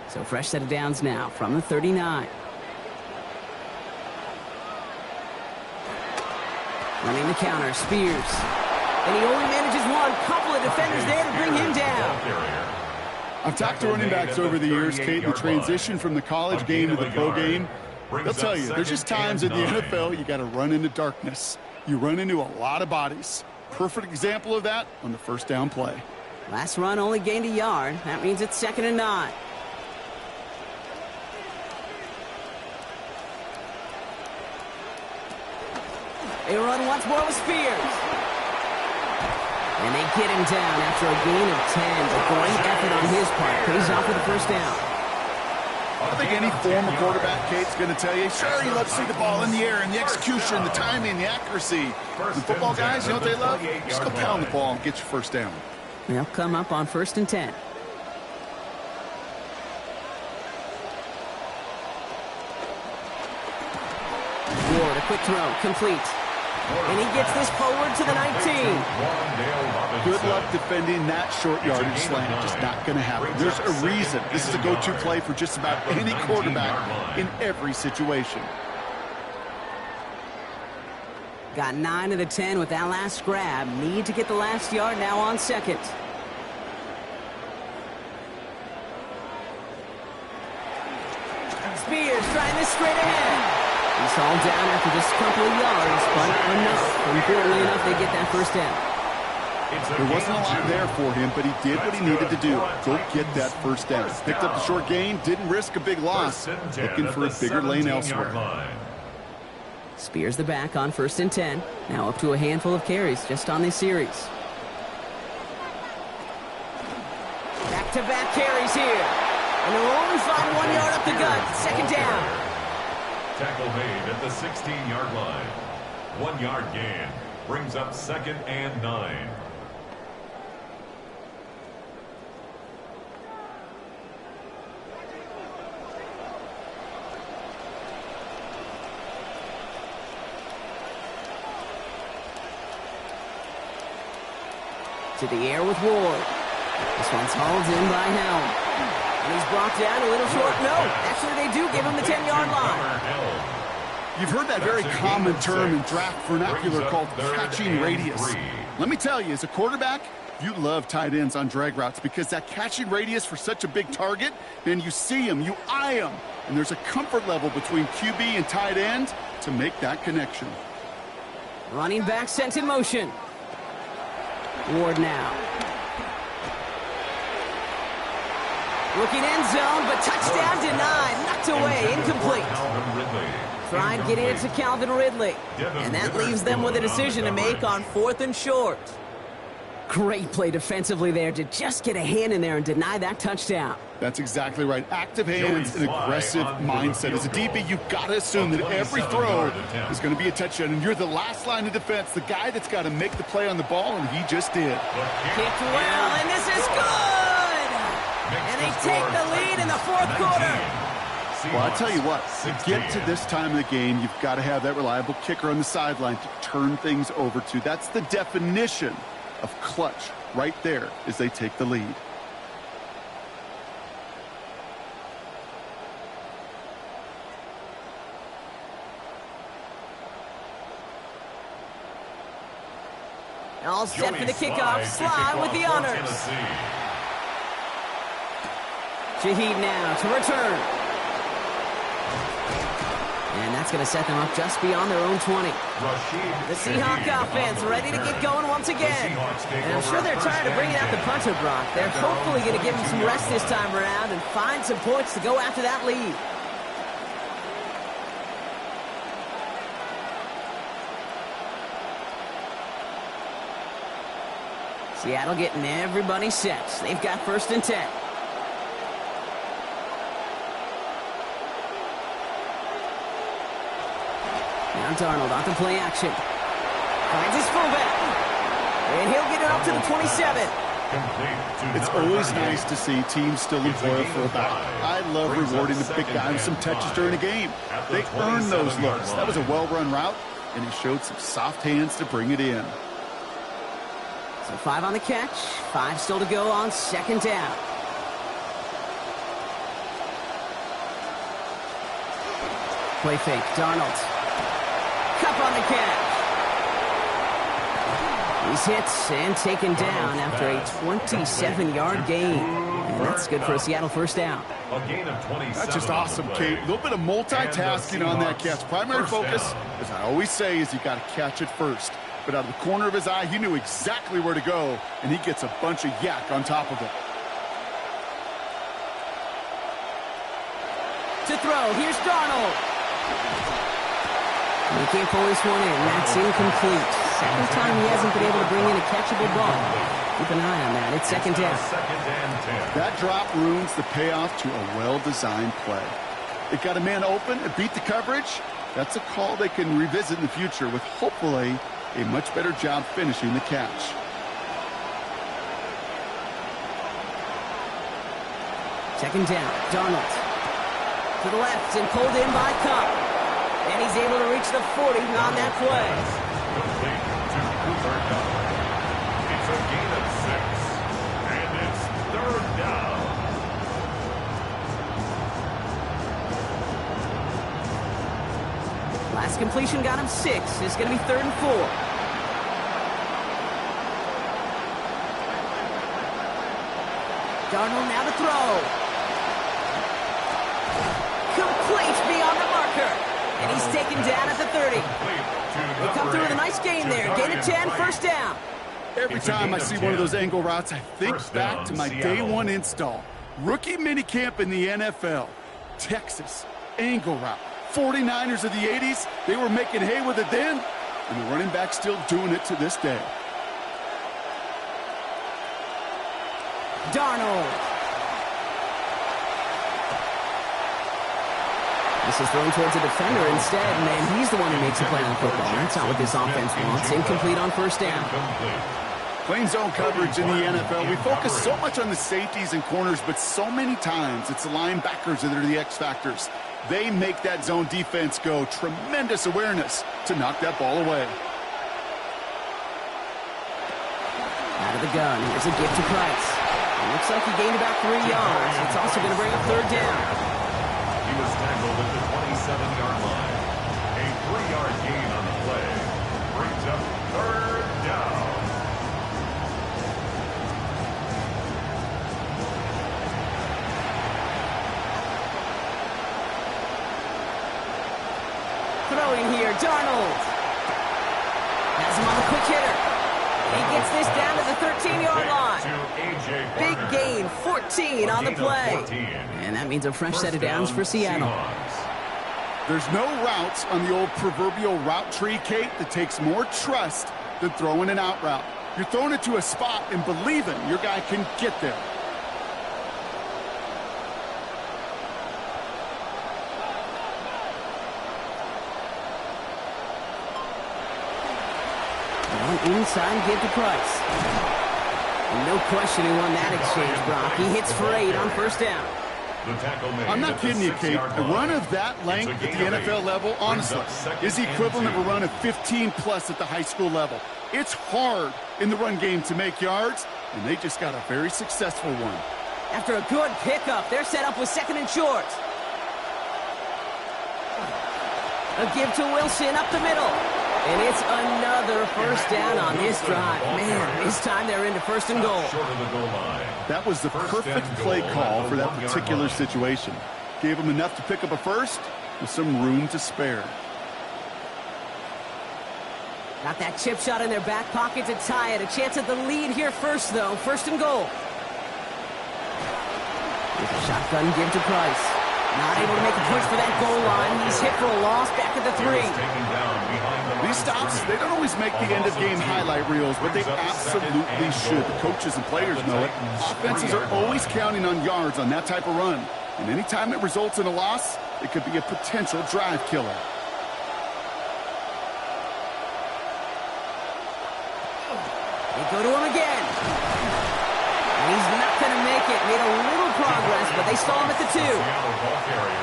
So fresh set of downs now from the 39. Running the counter, Spears. And he only manages one. Couple of defenders there to bring him down. I've talked to running backs over the years, Kate, the transition from the college game to the pro game. They'll tell you, there's just times in the NFL you got to run into darkness. You run into a lot of bodies. Perfect example of that on the first down play. Last run only gained a yard. That means it's 2nd and 9. They run once more with Spears. And they get him down after a gain of 10. A great effort on his part. Pays off with the first down. I think any former quarterback, Kate's going to tell you, sure, you love to see the ball in the air and the execution, the timing, the accuracy. The football guys, you know what they love? Just go pound the ball and get your first down. They'll come up on 1st and 10. Ward, a quick throw, complete. And he gets this forward to the 19. Good luck defending that short yardage slant. Just not going to happen. There's a reason. This is a go-to play for just about any quarterback in every situation. Got 9 of the 10 with that last grab. Need to get the last yard now on 2nd. Spears trying this straight ahead. He's hauled down after just a couple of yards, but enough. Importantly enough, they get that first down. There wasn't a lot there for him, but he did what he needed to do. Go get that first down. Picked up the short gain, didn't risk a big loss. Looking for a bigger lane elsewhere. Spears the back on 1st and 10. Now up to a handful of carries just on this series. Back-to-back carries here. And they'll only find 1 yard up the gut. 2nd down. Tackle made at the 16-yard line. 1 yard gain brings up 2nd and 9. To the air with Ward. This one's hauled in by Helm. And he's brought down a little short. No, actually they do give him the 10-yard line. You've heard that very common term in draft vernacular called catching radius. Let me tell you, as a quarterback, you love tight ends on drag routes because that catching radius for such a big target, man, you see him, you eye him, and there's a comfort level between QB and tight end to make that connection. Running back sent in motion. Ward now. Looking end zone, but touchdown denied. Knocked away, incomplete. Tried getting it to Calvin Ridley. And that leaves them with a decision to make on 4th and short. Great play defensively there to just get a hand in there and deny that touchdown. That's exactly right. Active hands and aggressive mindset. As a DB, you've got to assume that every throw is going to be a touchdown. And you're the last line of defense, the guy that's got to make the play on the ball, and he just did. Kicked well, and this is good! And they take the lead in the 4th quarter. Well, I tell you what, to get to this time of the game, you've got to have that reliable kicker on the sideline to turn things over to. That's the definition of clutch right there as they take the lead. All set for the kickoff. Sly with the honors. Shaheed now to return. And that's going to set them up just beyond their own 20. The Seahawks offense ready to get going once again. And I'm sure they're tired of bringing out the punter, Brock. They're hopefully going to give him some rest this time around and find some points to go after that lead. Seattle getting everybody set. They've got 1st and 10. Now Darnold on to play action. Finds his fullback. And he'll get it up to the 27. It's always nice to see teams still employ a fullback. I love rewarding the big guy with some touches during a game. They earn those looks. That was a well-run route, and he showed some soft hands to bring it in. So 5 on the catch, 5 still to go on 2nd down. Play fake, Darnold. Cup on the catch. He's hit and taken down after a 27-yard gain. And that's good for a Seattle 1st down. That's just awesome, Kate. A little bit of multitasking on that catch. Primary focus, as I always say, is you got to catch it first. But out of the corner of his eye, he knew exactly where to go, and he gets a bunch of yak on top of it. To throw, here's Darnold. He can't pull this one in. That's incomplete. 2nd time he hasn't been able to bring in a catchable ball. Keep an eye on that. It's 2nd down. That drop ruins the payoff to a well-designed play. It got a man open and beat the coverage. That's a call they can revisit in the future with hopefully a much better job finishing the catch. Second down, Darnold. To the left and pulled in by Cup. And he's able to reach the 40 on that play. It's a gain of 6. And it's 3rd down. Last completion got him 6. It's going to be 3rd and 4. Darnold now to throw. Complete beyond the marker. And he's taken down at the 30. They come through with a nice gain there. Gain of 10, 1st down. Every time I see one of those angle routes, I think back to my day 1 install. Rookie minicamp in the NFL. Texas, angle route. 49ers of the 80s, they were making hay with it then, and the running back's still doing it to this day. Darnold. This is thrown towards a defender instead, and he's the one who makes the play on football. That's not what this offense wants. Incomplete on 1st down. Playing zone coverage in the NFL, we focus so much on the safeties and corners, but so many times it's the linebackers that are the X factors. They make that zone defense go. Tremendous awareness to knock that ball away. Out of the gun, here's a gift to Price. It looks like he gained about 3 yards. It's also going to bring up 3rd down. He was tackled at the 27-yard line. A 3-yard gain on the play brings up 3rd down. Throwing here, Darnold. Has him on the quick hitter. He gets this down to the 13-yard line. Big gain, 14 on the play. And that means a fresh set of downs for Seattle. There's no routes on the old proverbial route tree, Kate, that takes more trust than throwing an out route. You're throwing it to a spot and believing your guy can get there. Inside, give to Price. No question he won that exchange, Brock. He hits for 8 on 1st down. I'm not kidding you, Kate. A run of that length at the NFL level, honestly, is the equivalent of a run of 15-plus at the high school level. It's hard in the run game to make yards, and they just got a very successful one. After a good pickup, they're set up with 2nd and short. A give to Wilson up the middle. And it's another first down on this drive. Man, this time they're into first and goal. Short of the goal line. That was the perfect play call for that particular situation. Gave them enough to pick up a first with some room to spare. Got that chip shot in their back pocket to tie it. A chance at the lead here first, though. First and goal. With a shotgun give to Price. Not able to make a push for that goal line. He's hit for a loss back at the 3. These stops, they don't always make the end-of-game highlight reels, but they absolutely should. The coaches and players know it. Offenses are always counting on yards on that type of run. And anytime it results in a loss, it could be a potential drive killer. They go to him again. And he's not going to make it. Made a little progress, but they stall him at the 2.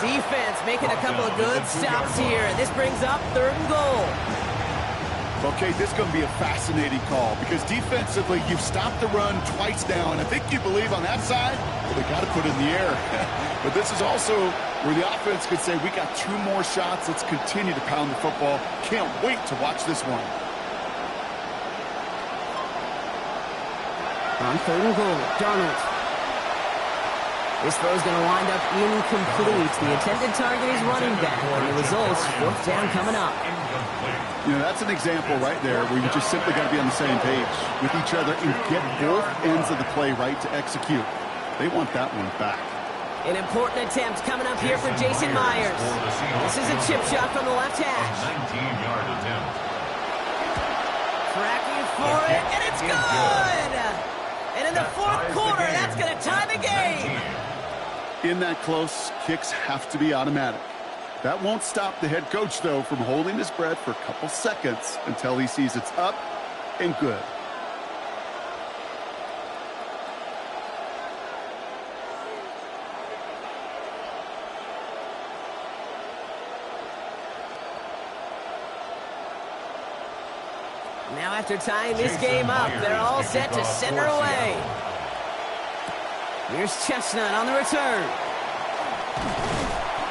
Defense making a couple of good stops here. And this brings up third and goal. Okay, this is going to be a fascinating call because defensively, you've stopped the run twice now, and I think you believe on that side, well, they got to put it in the air. But this is also where the offense could say, we got 2 more shots. Let's continue to pound the football. Can't wait to watch this one. On third and goal, Darnold. This throw is going to wind up incomplete. The intended target is running back, and the result's fourth down coming up. You know, that's an example right there where you just simply got to be on the same page with each other and get both ends of the play right to execute. They want that one back. An important attempt coming up here for Jason Myers. This is a chip shot from the left hash. 19-yard attempt. Tracking for it, and it's good! And in the fourth quarter, that's going to tie the game. In that close, kicks have to be automatic. That won't stop the head coach, though, from holding his breath for a couple seconds until he sees it's up and good. Now after tying this game up, they're all set to send her away. Here's Chestnut on the return.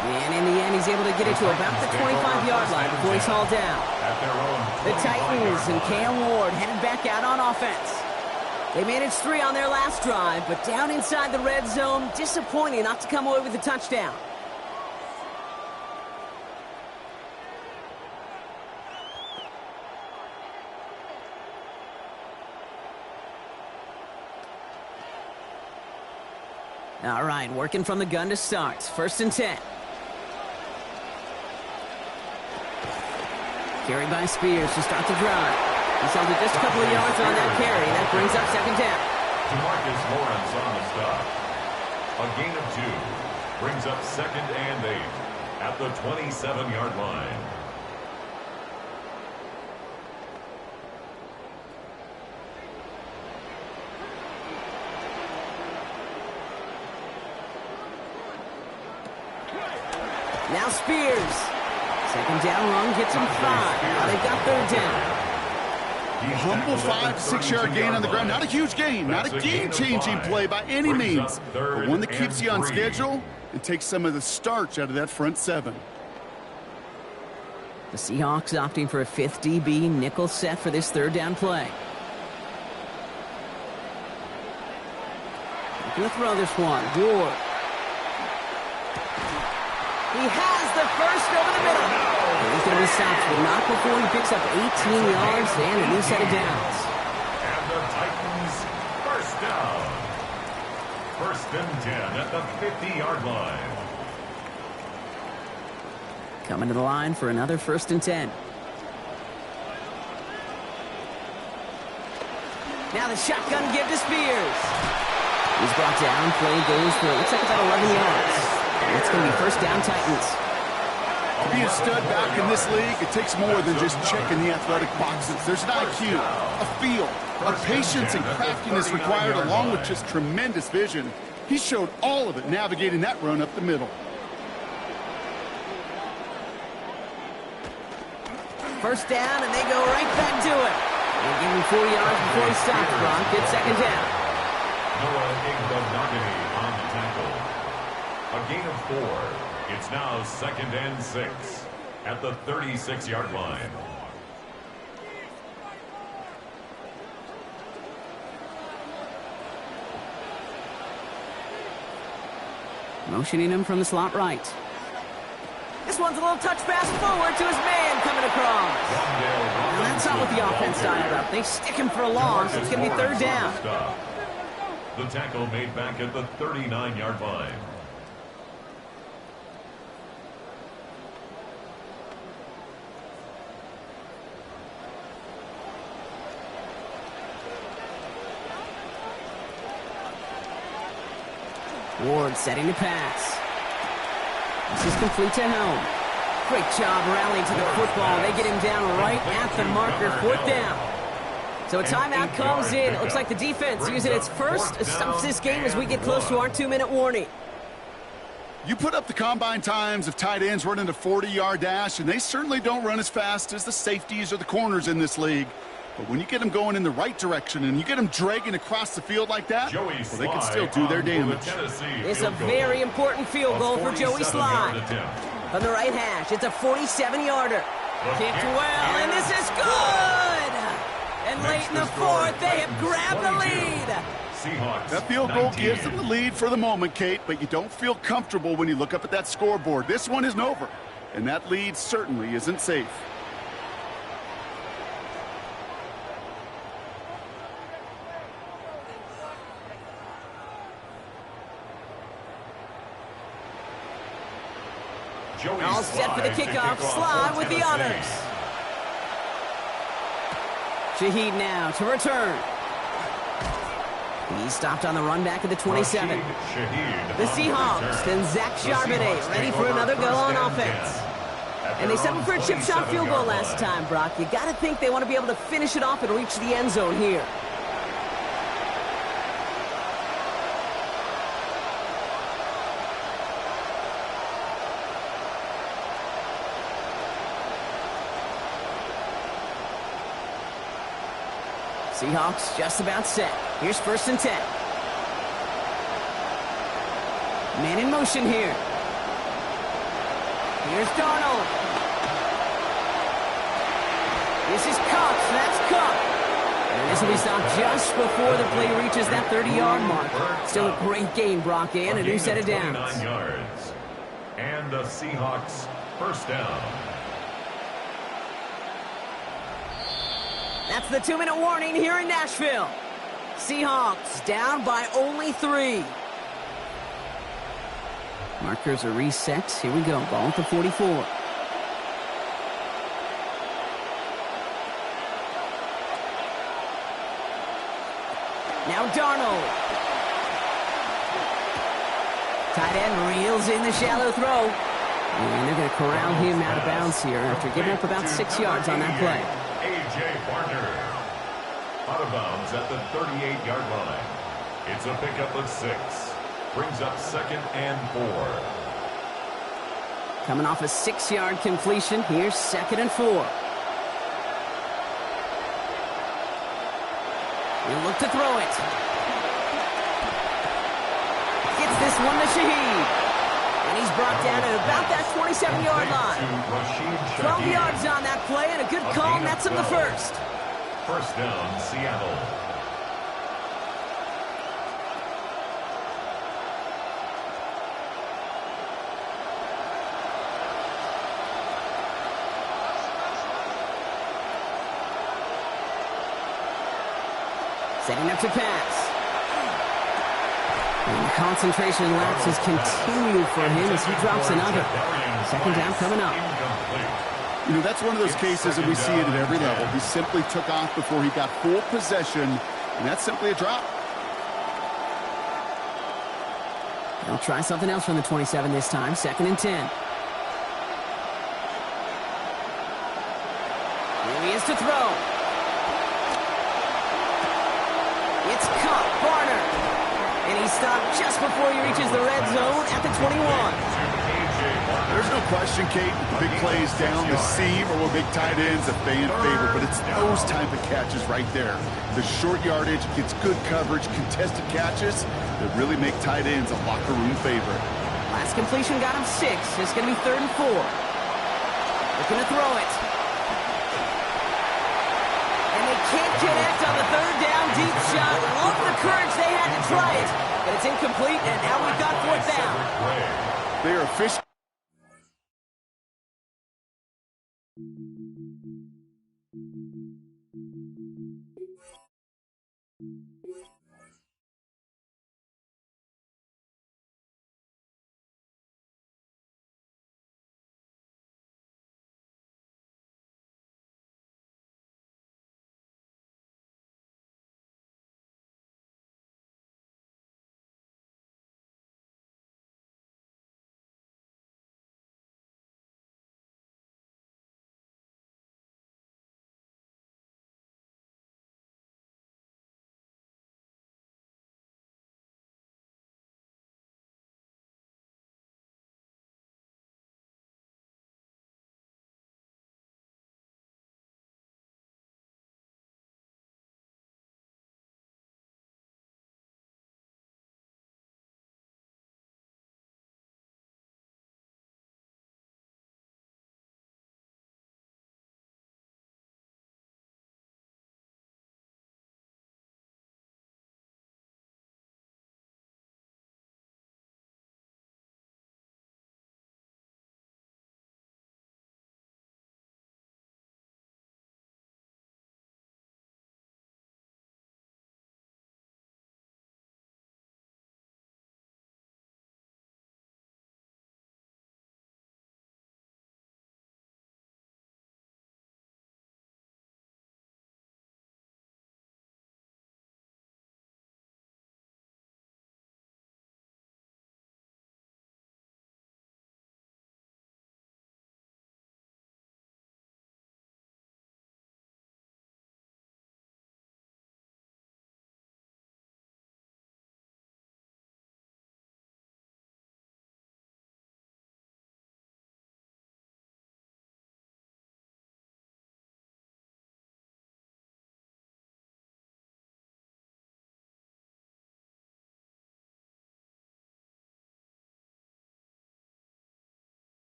And in the end, he's able to get it to about the 25-yard line before he's hauled down. The Titans and Cam Ward headed back out on offense. They managed 3 on their last drive, but down inside the red zone, disappointing not to come away with a touchdown. All right, working from the gun to start. First and 10. Carried by Spears to start the drive. He's held it just a couple of yards on that carry. That brings up second down. DeMarcus Lawrence on the stop. A gain of 2 brings up second and 8 at the 27-yard line. Now Spears. Second down run gets him 5. Now they've got third down. A humble 5 to 6 yard gain on the ground. Not a huge gain. Not a game-changing play by any means. But one that keeps you on schedule and takes some of the starch out of that front 7. The Seahawks opting for a 5th DB nickel set for this third down play. Looking to throw this one. Ward. He has the first over the middle. And he's going to be stopped, but not before he picks up 18 yards and a new set of downs. And the Titans first down. First and 10 at the 50-yard line. Coming to the line for another first and 10. Now the shotgun give to Spears. He's brought down. Play goes for, looks like about 11 yards. It's going to be first down Titans. To be a stud back in this league, it takes more than just checking the athletic boxes. There's an IQ, a feel, a patience and craftiness required along with just tremendous vision. He showed all of it navigating that run up the middle. First down, and they go right back to it. They give him 4 yards before he stops. Gronk gets second down. Noah Igbenogany on the tackle. A gain of 4. It's now second and 6 at the 36-yard line. Motioning him from the slot right. This one's a little touch pass forward to his man coming across. And that's not what the offense dialed up. They stick him for a loss. It's going to be third down. The tackle made back at the 39-yard line. Ward setting to pass. This is complete to Helm. Great job rallying to the football. They get him down right at the marker, fourth down. So a timeout comes in. It looks like the defense using its first stops this game as we get close to our 2-minute warning. You put up the combine times of tight ends running a 40-yard dash, and they certainly don't run as fast as the safeties or the corners in this league. But when you get them going in the right direction and you get them dragging across the field like that, well, they can still do their damage. It's a very important field goal for Joey Slye. From the right hash, it's a 47-yarder. Kicked well, and this is good! And late in the fourth, they have grabbed the lead. Seahawks. That field goal gives them the lead for the moment, Kate, but you don't feel comfortable when you look up at that scoreboard. This one isn't over, and that lead certainly isn't safe. All set for the kickoff. Slye with the honors. Shaheed now to return. He stopped on the run back at the 27. The Seahawks and Zach Charbonnet ready for another go on offense. And they settled for a chip shot field goal last time, Brock. You got to think they want to be able to finish it off and reach the end zone here. Seahawks just about set. Here's 1st and 10. Man in motion here. Here's Darnold. This is Cup. That's Cup. And this will be stopped just before the play reaches that 30-yard mark. Still a great game, Brock, and a new set of downs. 39 yards. And the Seahawks first down. That's the 2-minute warning here in Nashville. Seahawks down by only 3. Markers are reset. Here we go. Ball at the 44. Now Darnold. Tight end reels in the shallow throw. And they're going to corral him out of bounds here after giving up about 6 yards on that play. A.J. Barner. Out of bounds at the 38-yard line. It's a pickup of 6. Brings up 2nd and 4. Coming off a 6-yard completion. Here's 2nd and 4. He'll look to throw it. Gets this one to Shaheed. And he's brought down at about that 27-yard line. 12 yards on that play, and a good call nets him the first. First down, Seattle. Setting up to pass. And the concentration lapses continue for him as he drops another. 2nd down coming up. You know, that's one of those cases that we see it at every level. He simply took off before he got full possession, and that's simply a drop. They'll try something else from the 27 this time. 2nd and 10. Here he is to throw. It's Cup, Barner. And he stopped just before he reaches the red zone at the 21. There's no question, Kate, the big plays down the seam or with big tight ends, a fan favorite, but it's those type of catches right there. The short yardage, gets good coverage, contested catches that really make tight ends a locker room favorite. Last completion got him 6. It's going to be 3rd and 4. Looking to throw it. And they can't connect on the third down deep shot. Love the courage they had to try it. But it's incomplete, and now we've got fourth down. They are officially.